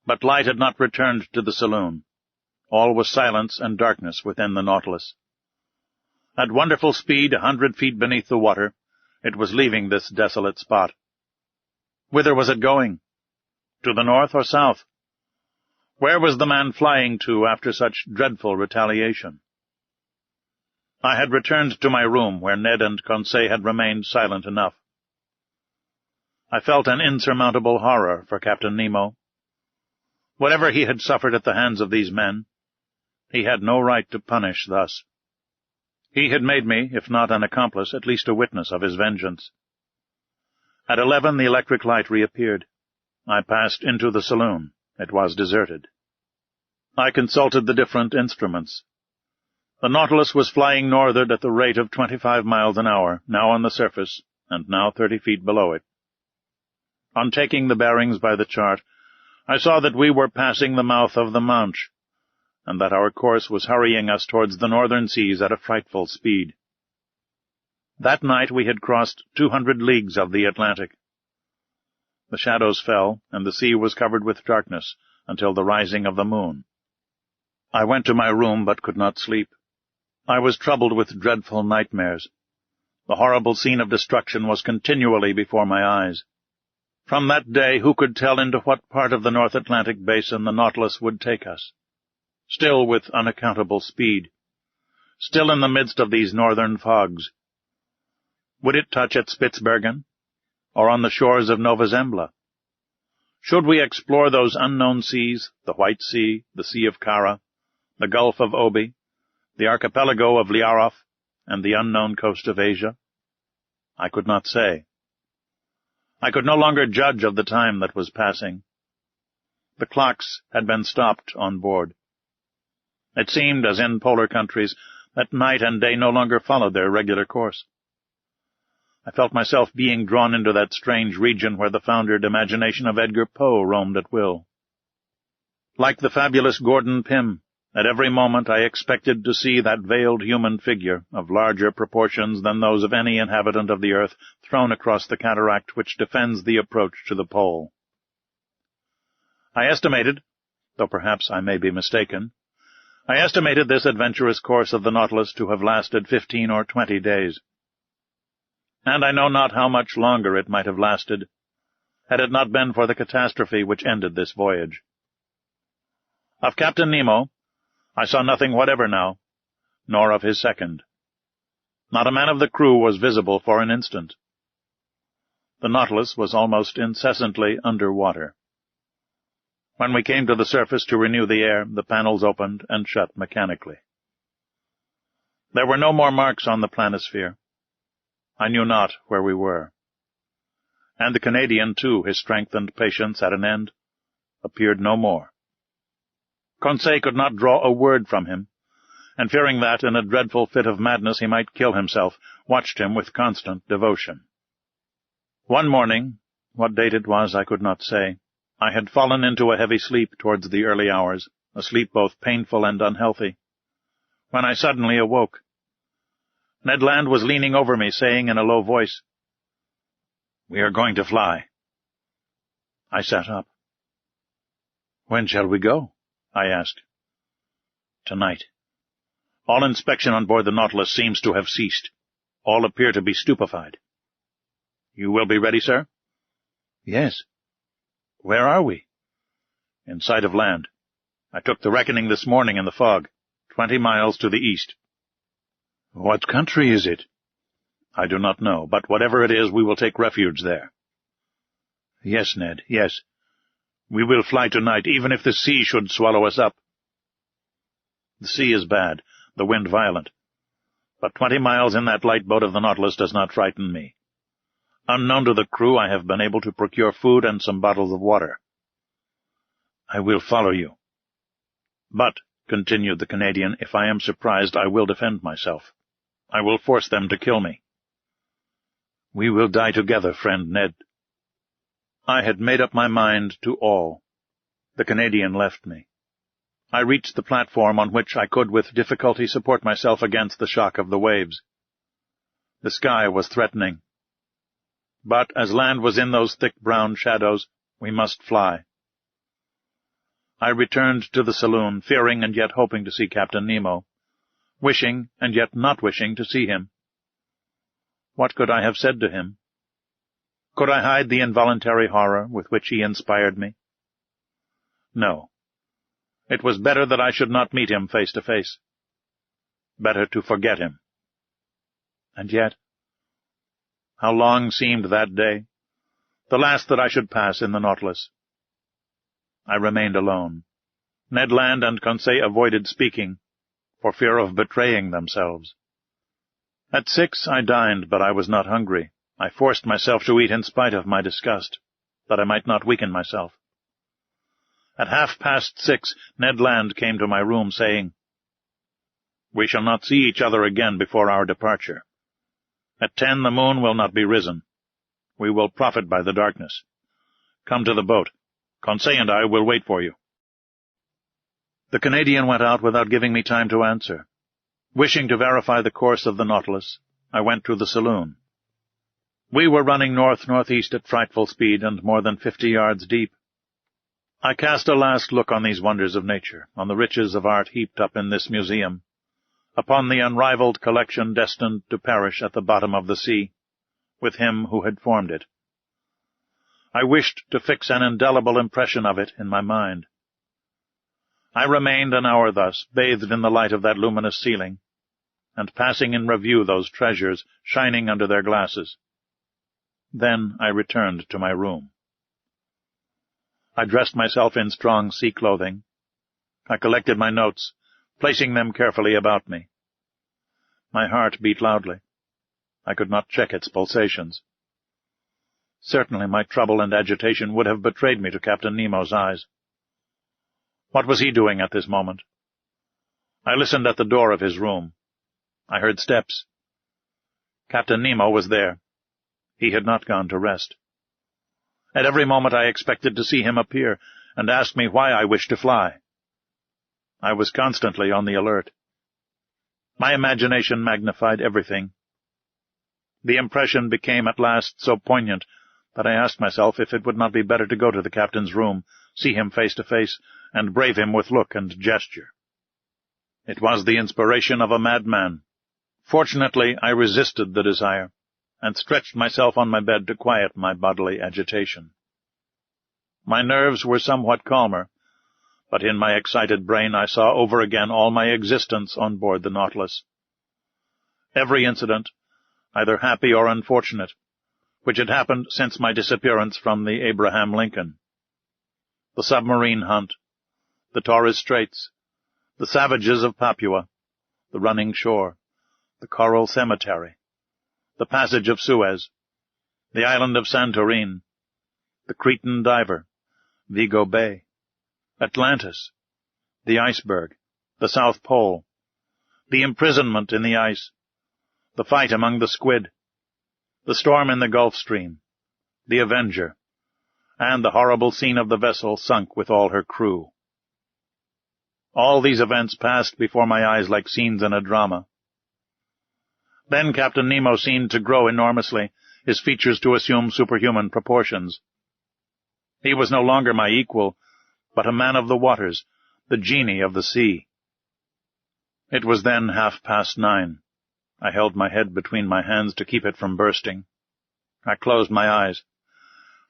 but light had not returned to the saloon. All was silence and darkness within the Nautilus. At wonderful speed, 100 feet beneath the water, it was leaving this desolate spot. Whither was it going? To the north or south? Where was the man flying to after such dreadful retaliation? I had returned to my room, where Ned and Conseil had remained silent enough. I felt an insurmountable horror for Captain Nemo. Whatever he had suffered at the hands of these men, he had no right to punish thus. He had made me, if not an accomplice, at least a witness of his vengeance. At 11 the electric light reappeared. I passed into the saloon. It was deserted. I consulted the different instruments. The Nautilus was flying northward at the rate of 25 miles an hour, now on the surface, and now 30 feet below it. On taking the bearings by the chart, I saw that we were passing the mouth of the Manche, and that our course was hurrying us towards the northern seas at a frightful speed. That night we had crossed 200 leagues of the Atlantic. The shadows fell, and the sea was covered with darkness until the rising of the moon. I went to my room, but could not sleep. I was troubled with dreadful nightmares. The horrible scene of destruction was continually before my eyes. From that day, who could tell into what part of the North Atlantic basin the Nautilus would take us? Still with unaccountable speed. Still in the midst of these northern fogs. Would it touch at Spitzbergen, or on the shores of Nova Zembla? Should we explore those unknown seas, the White Sea, the Sea of Kara, the Gulf of Obi, the archipelago of Liaroth, and the unknown coast of Asia? I could not say. I could no longer judge of the time that was passing. The clocks had been stopped on board. It seemed, as in polar countries, that night and day no longer followed their regular course. I felt myself being drawn into that strange region where the foundered imagination of Edgar Poe roamed at will. Like the fabulous Gordon Pym, at every moment I expected to see that veiled human figure, of larger proportions than those of any inhabitant of the earth, thrown across the cataract which defends the approach to the pole. I estimated, though perhaps I may be mistaken, I estimated this adventurous course of the Nautilus to have lasted 15 or 20 days. And I know not how much longer it might have lasted, had it not been for the catastrophe which ended this voyage. Of Captain Nemo, I saw nothing whatever now, nor of his second. Not a man of the crew was visible for an instant. The Nautilus was almost incessantly under water. When we came to the surface to renew the air, the panels opened and shut mechanically. There were no more marks on the planisphere. I knew not where we were. And the Canadian, too, his strength and patience at an end, appeared no more. Conseil could not draw a word from him, and fearing that, in a dreadful fit of madness, he might kill himself, watched him with constant devotion. One morning, what date it was I could not say, I had fallen into a heavy sleep towards the early hours, a sleep both painful and unhealthy, when I suddenly awoke. Ned Land was leaning over me, saying in a low voice, "We are going to fly." I sat up. "When shall we go?" I asked. "Tonight. All inspection on board the Nautilus seems to have ceased. All appear to be stupefied." "You will be ready, sir?" "Yes." "Where are we?" "In sight of land. I took the reckoning this morning in the fog, 20 miles to the east." "What country is it?" "I do not know, but whatever it is, we will take refuge there." "Yes, Ned, yes. We will fly tonight, even if the sea should swallow us up." "The sea is bad, the wind violent. But 20 miles in that light boat of the Nautilus does not frighten me. Unknown to the crew, I have been able to procure food and some bottles of water." "I will follow you." "But," continued the Canadian, "if I am surprised, I will defend myself. I will force them to kill me." "We will die together, friend Ned." I had made up my mind to all. The Canadian left me. I reached the platform on which I could with difficulty support myself against the shock of the waves. The sky was threatening. But as land was in those thick brown shadows, we must fly. I returned to the saloon, fearing and yet hoping to see Captain Nemo, wishing and yet not wishing to see him. What could I have said to him? Could I hide the involuntary horror with which he inspired me? No. It was better that I should not meet him face to face. Better to forget him. And yet, how long seemed that day, the last that I should pass in the Nautilus. I remained alone. Ned Land and Conseil avoided speaking, for fear of betraying themselves. At 6 I dined, but I was not hungry. I forced myself to eat in spite of my disgust, that I might not weaken myself. At 6:30, Ned Land came to my room, saying, "We shall not see each other again before our departure. At 10 the moon will not be risen. We will profit by the darkness. Come to the boat. Conseil and I will wait for you." The Canadian went out without giving me time to answer. Wishing to verify the course of the Nautilus, I went to the saloon. We were running north-northeast at frightful speed and more than 50 yards deep. I cast a last look on these wonders of nature, on the riches of art heaped up in this museum, upon the unrivaled collection destined to perish at the bottom of the sea, with him who had formed it. I wished to fix an indelible impression of it in my mind. I remained an hour thus, bathed in the light of that luminous ceiling, and passing in review those treasures shining under their glasses. Then I returned to my room. I dressed myself in strong sea clothing. I collected my notes, placing them carefully about me. My heart beat loudly. I could not check its pulsations. Certainly my trouble and agitation would have betrayed me to Captain Nemo's eyes. What was he doing at this moment? I listened at the door of his room. I heard steps. Captain Nemo was there. He had not gone to rest. At every moment I expected to see him appear, and ask me why I wished to fly. I was constantly on the alert. My imagination magnified everything. The impression became at last so poignant that I asked myself if it would not be better to go to the captain's room, see him face to face, and brave him with look and gesture. It was the inspiration of a madman. Fortunately, I resisted the desire, and stretched myself on my bed to quiet my bodily agitation. My nerves were somewhat calmer, but in my excited brain I saw over again all my existence on board the Nautilus. Every incident, either happy or unfortunate, which had happened since my disappearance from the Abraham Lincoln. The submarine hunt, the Torres Straits, the savages of Papua, the running shore, the coral cemetery, the passage of Suez, the island of Santorin, the Cretan diver, Vigo Bay, Atlantis, the iceberg, the South Pole, the imprisonment in the ice, the fight among the squid, the storm in the Gulf Stream, the Avenger, and the horrible scene of the vessel sunk with all her crew. All these events passed before my eyes like scenes in a drama. Then Captain Nemo seemed to grow enormously, his features to assume superhuman proportions. He was no longer my equal, but a man of the waters, the genie of the sea. It was then 9:30. I held my head between my hands to keep it from bursting. I closed my eyes.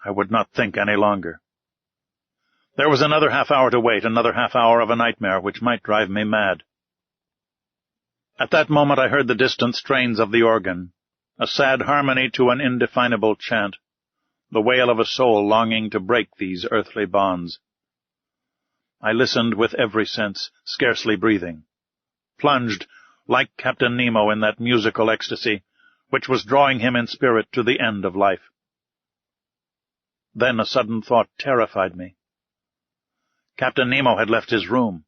I would not think any longer. There was another half-hour to wait, another half-hour of a nightmare which might drive me mad. At that moment I heard the distant strains of the organ, a sad harmony to an indefinable chant, the wail of a soul longing to break these earthly bonds. I listened with every sense, scarcely breathing, plunged like Captain Nemo in that musical ecstasy, which was drawing him in spirit to the end of life. Then a sudden thought terrified me. Captain Nemo had left his room.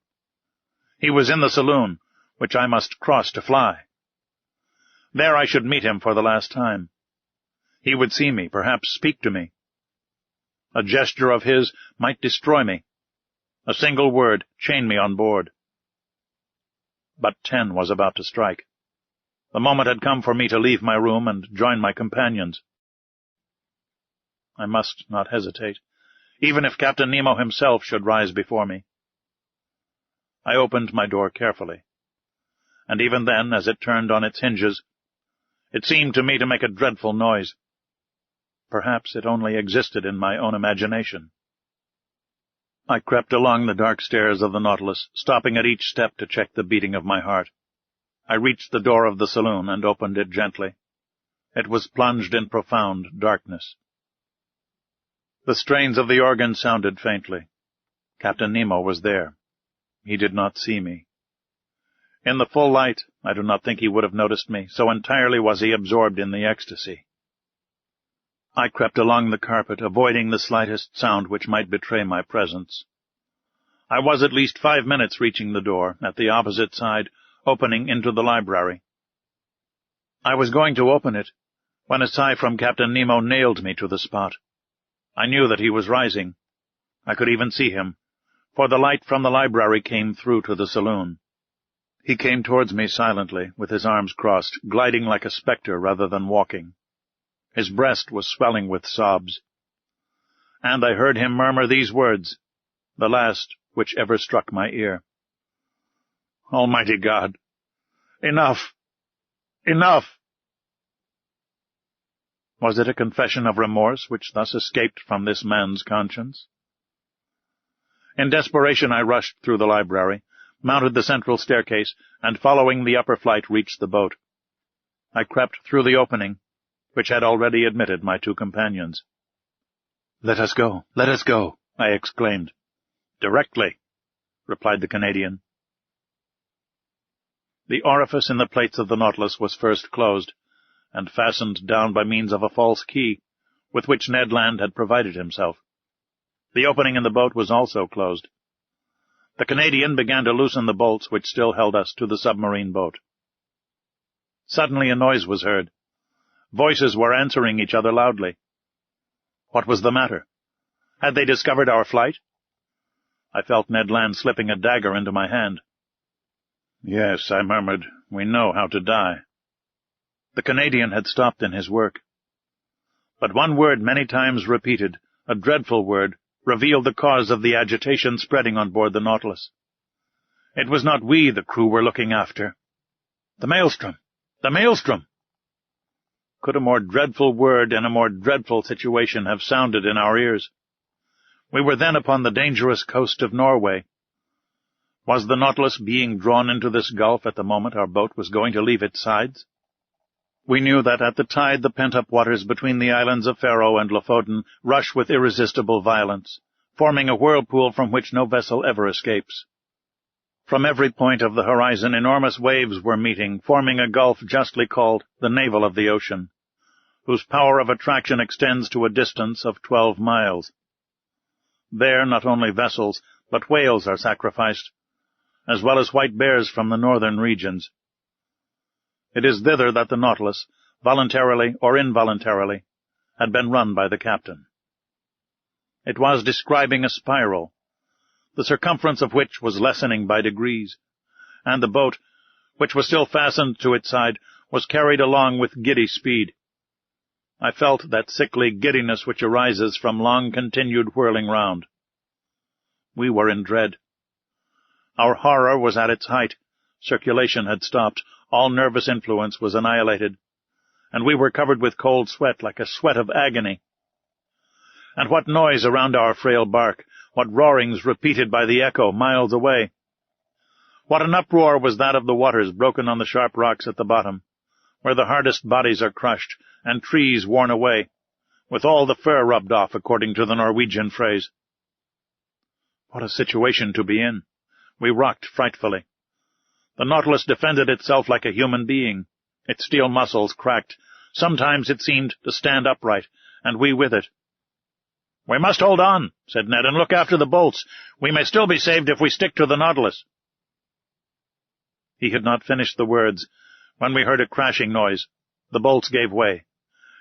He was in the saloon, which I must cross to fly. There I should meet him for the last time. He would see me, perhaps speak to me. A gesture of his might destroy me. A single word chain me on board. But 10 was about to strike. The moment had come for me to leave my room and join my companions. I must not hesitate, even if Captain Nemo himself should rise before me. I opened my door carefully, and even then, as it turned on its hinges, it seemed to me to make a dreadful noise. Perhaps it only existed in my own imagination. I crept along the dark stairs of the Nautilus, stopping at each step to check the beating of my heart. I reached the door of the saloon and opened it gently. It was plunged in profound darkness. The strains of the organ sounded faintly. Captain Nemo was there. He did not see me. In the full light, I do not think he would have noticed me, so entirely was he absorbed in the ecstasy. I crept along the carpet, avoiding the slightest sound which might betray my presence. I was at least 5 minutes reaching the door, at the opposite side, opening into the library. I was going to open it, when a sigh from Captain Nemo nailed me to the spot. I knew that he was rising. I could even see him, for the light from the library came through to the saloon. He came towards me silently, with his arms crossed, gliding like a spectre rather than walking. His breast was swelling with sobs. And I heard him murmur these words, the last which ever struck my ear. "Almighty God! Enough! Enough!" Was it a confession of remorse which thus escaped from this man's conscience? In desperation I rushed through the library, mounted the central staircase, and following the upper flight reached the boat. I crept through the opening, which had already admitted my 2 companions. "Let us go, let us go," I exclaimed. "Directly," replied the Canadian. The orifice in the plates of the Nautilus was first closed, and fastened down by means of a false key, with which Ned Land had provided himself. The opening in the boat was also closed. The Canadian began to loosen the bolts which still held us to the submarine boat. Suddenly a noise was heard. Voices were answering each other loudly. What was the matter? Had they discovered our flight? I felt Ned Land slipping a dagger into my hand. "Yes," I murmured, "we know how to die." The Canadian had stopped in his work. But one word many times repeated, a dreadful word, revealed the cause of the agitation spreading on board the Nautilus. It was not we the crew were looking after. "The maelstrom! The maelstrom!" Could a more dreadful word in a more dreadful situation have sounded in our ears? We were then upon the dangerous coast of Norway. Was the Nautilus being drawn into this gulf at the moment our boat was going to leave its sides? We knew that at the tide the pent-up waters between the islands of Faroe and Lofoten rush with irresistible violence, forming a whirlpool from which no vessel ever escapes. From every point of the horizon enormous waves were meeting, forming a gulf justly called the navel of the ocean, whose power of attraction extends to a distance of 12 miles. There not only vessels, but whales are sacrificed, as well as white bears from the northern regions. It is thither that the Nautilus, voluntarily or involuntarily, had been run by the captain. It was describing a spiral. the circumference of which was lessening by degrees, and the boat, which was still fastened to its side, was carried along with giddy speed. I felt that sickly giddiness which arises from long-continued whirling round. We were in dread. Our horror was at its height. Circulation had stopped. All nervous influence was annihilated, and we were covered with cold sweat, like a sweat of agony. And what noise around our frail bark! What roarings repeated by the echo miles away! What an uproar was that of the waters broken on the sharp rocks at the bottom, where the hardest bodies are crushed, and trees worn away, with all the fur rubbed off, according to the Norwegian phrase. What a situation to be in! We rocked frightfully. The Nautilus defended itself like a human being. Its steel muscles cracked. Sometimes it seemed to stand upright, and we with it. "We must hold on," said Ned, "and look after the bolts. We may still be saved if we stick to the Nautilus." He had not finished the words when we heard a crashing noise. The bolts gave way,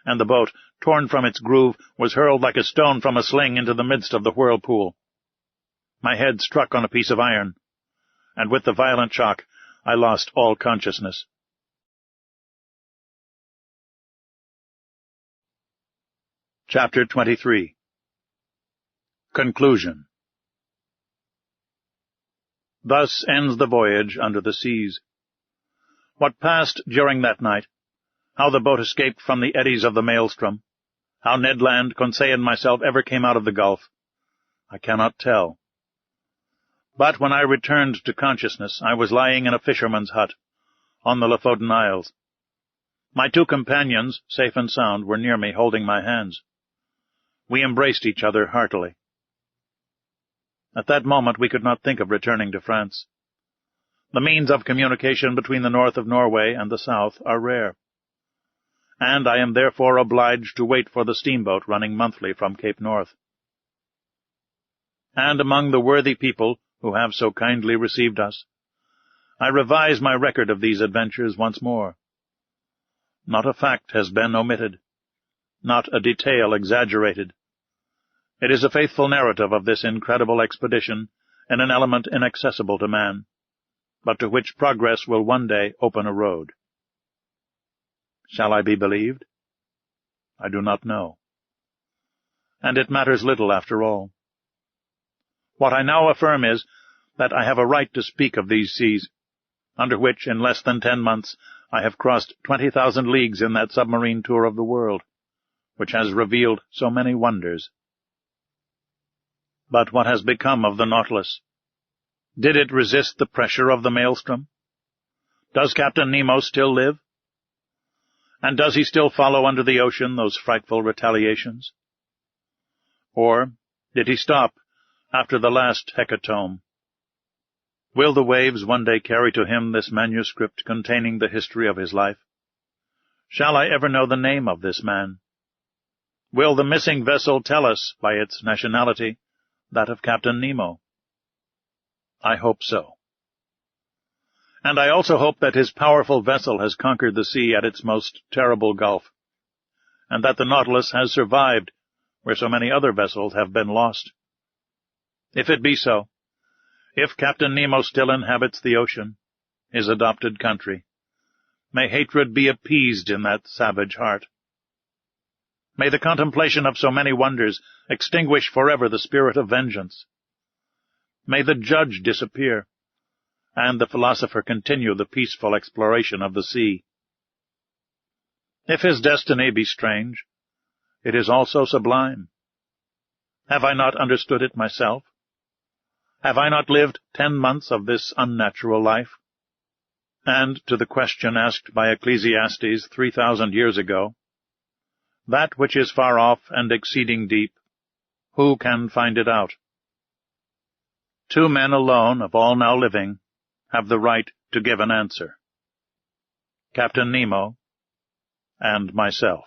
and the boat, torn from its groove, was hurled like a stone from a sling into the midst of the whirlpool. My head struck on a piece of iron, and with the violent shock I lost all consciousness. Chapter 23. Conclusion. Thus ends the voyage under the seas. What passed during that night, how the boat escaped from the eddies of the maelstrom, how Ned Land, Conseil, and myself ever came out of the gulf, I cannot tell. But when I returned to consciousness, I was lying in a fisherman's hut on the Lofoten Isles. My two companions, safe and sound, were near me, holding my hands. We embraced each other heartily. At that moment we could not think of returning to France. The means of communication between the north of Norway and the south are rare, and I am therefore obliged to wait for the steamboat running monthly from Cape North. And among the worthy people who have so kindly received us, I revise my record of these adventures once more. Not a fact has been omitted, not a detail exaggerated. It is a faithful narrative of this incredible expedition in an element inaccessible to man, but to which progress will one day open a road. Shall I be believed? I do not know. And it matters little after all. What I now affirm is that I have a right to speak of these seas, under which, in less than 10 months, I have crossed 20,000 leagues in that submarine tour of the world, which has revealed so many wonders. But what has become of the Nautilus? Did it resist the pressure of the maelstrom? Does Captain Nemo still live? And does he still follow under the ocean those frightful retaliations? Or did he stop after the last hecatomb? Will the waves one day carry to him this manuscript containing the history of his life? Shall I ever know the name of this man? Will the missing vessel tell us, by its nationality, that of Captain Nemo? I hope so. And I also hope that his powerful vessel has conquered the sea at its most terrible gulf, and that the Nautilus has survived where so many other vessels have been lost. If it be so, if Captain Nemo still inhabits the ocean, his adopted country, may hatred be appeased in that savage heart. May the contemplation of so many wonders extinguish forever the spirit of vengeance. May the judge disappear, and the philosopher continue the peaceful exploration of the sea. If his destiny be strange, it is also sublime. Have I not understood it myself? Have I not lived 10 months of this unnatural life? And to the question asked by Ecclesiastes 3,000 years ago, that which is far off and exceeding deep, who can find it out? 2 men alone of all now living have the right to give an answer: Captain Nemo and myself.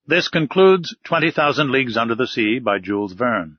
This concludes 20,000 Leagues Under the Sea by Jules Verne.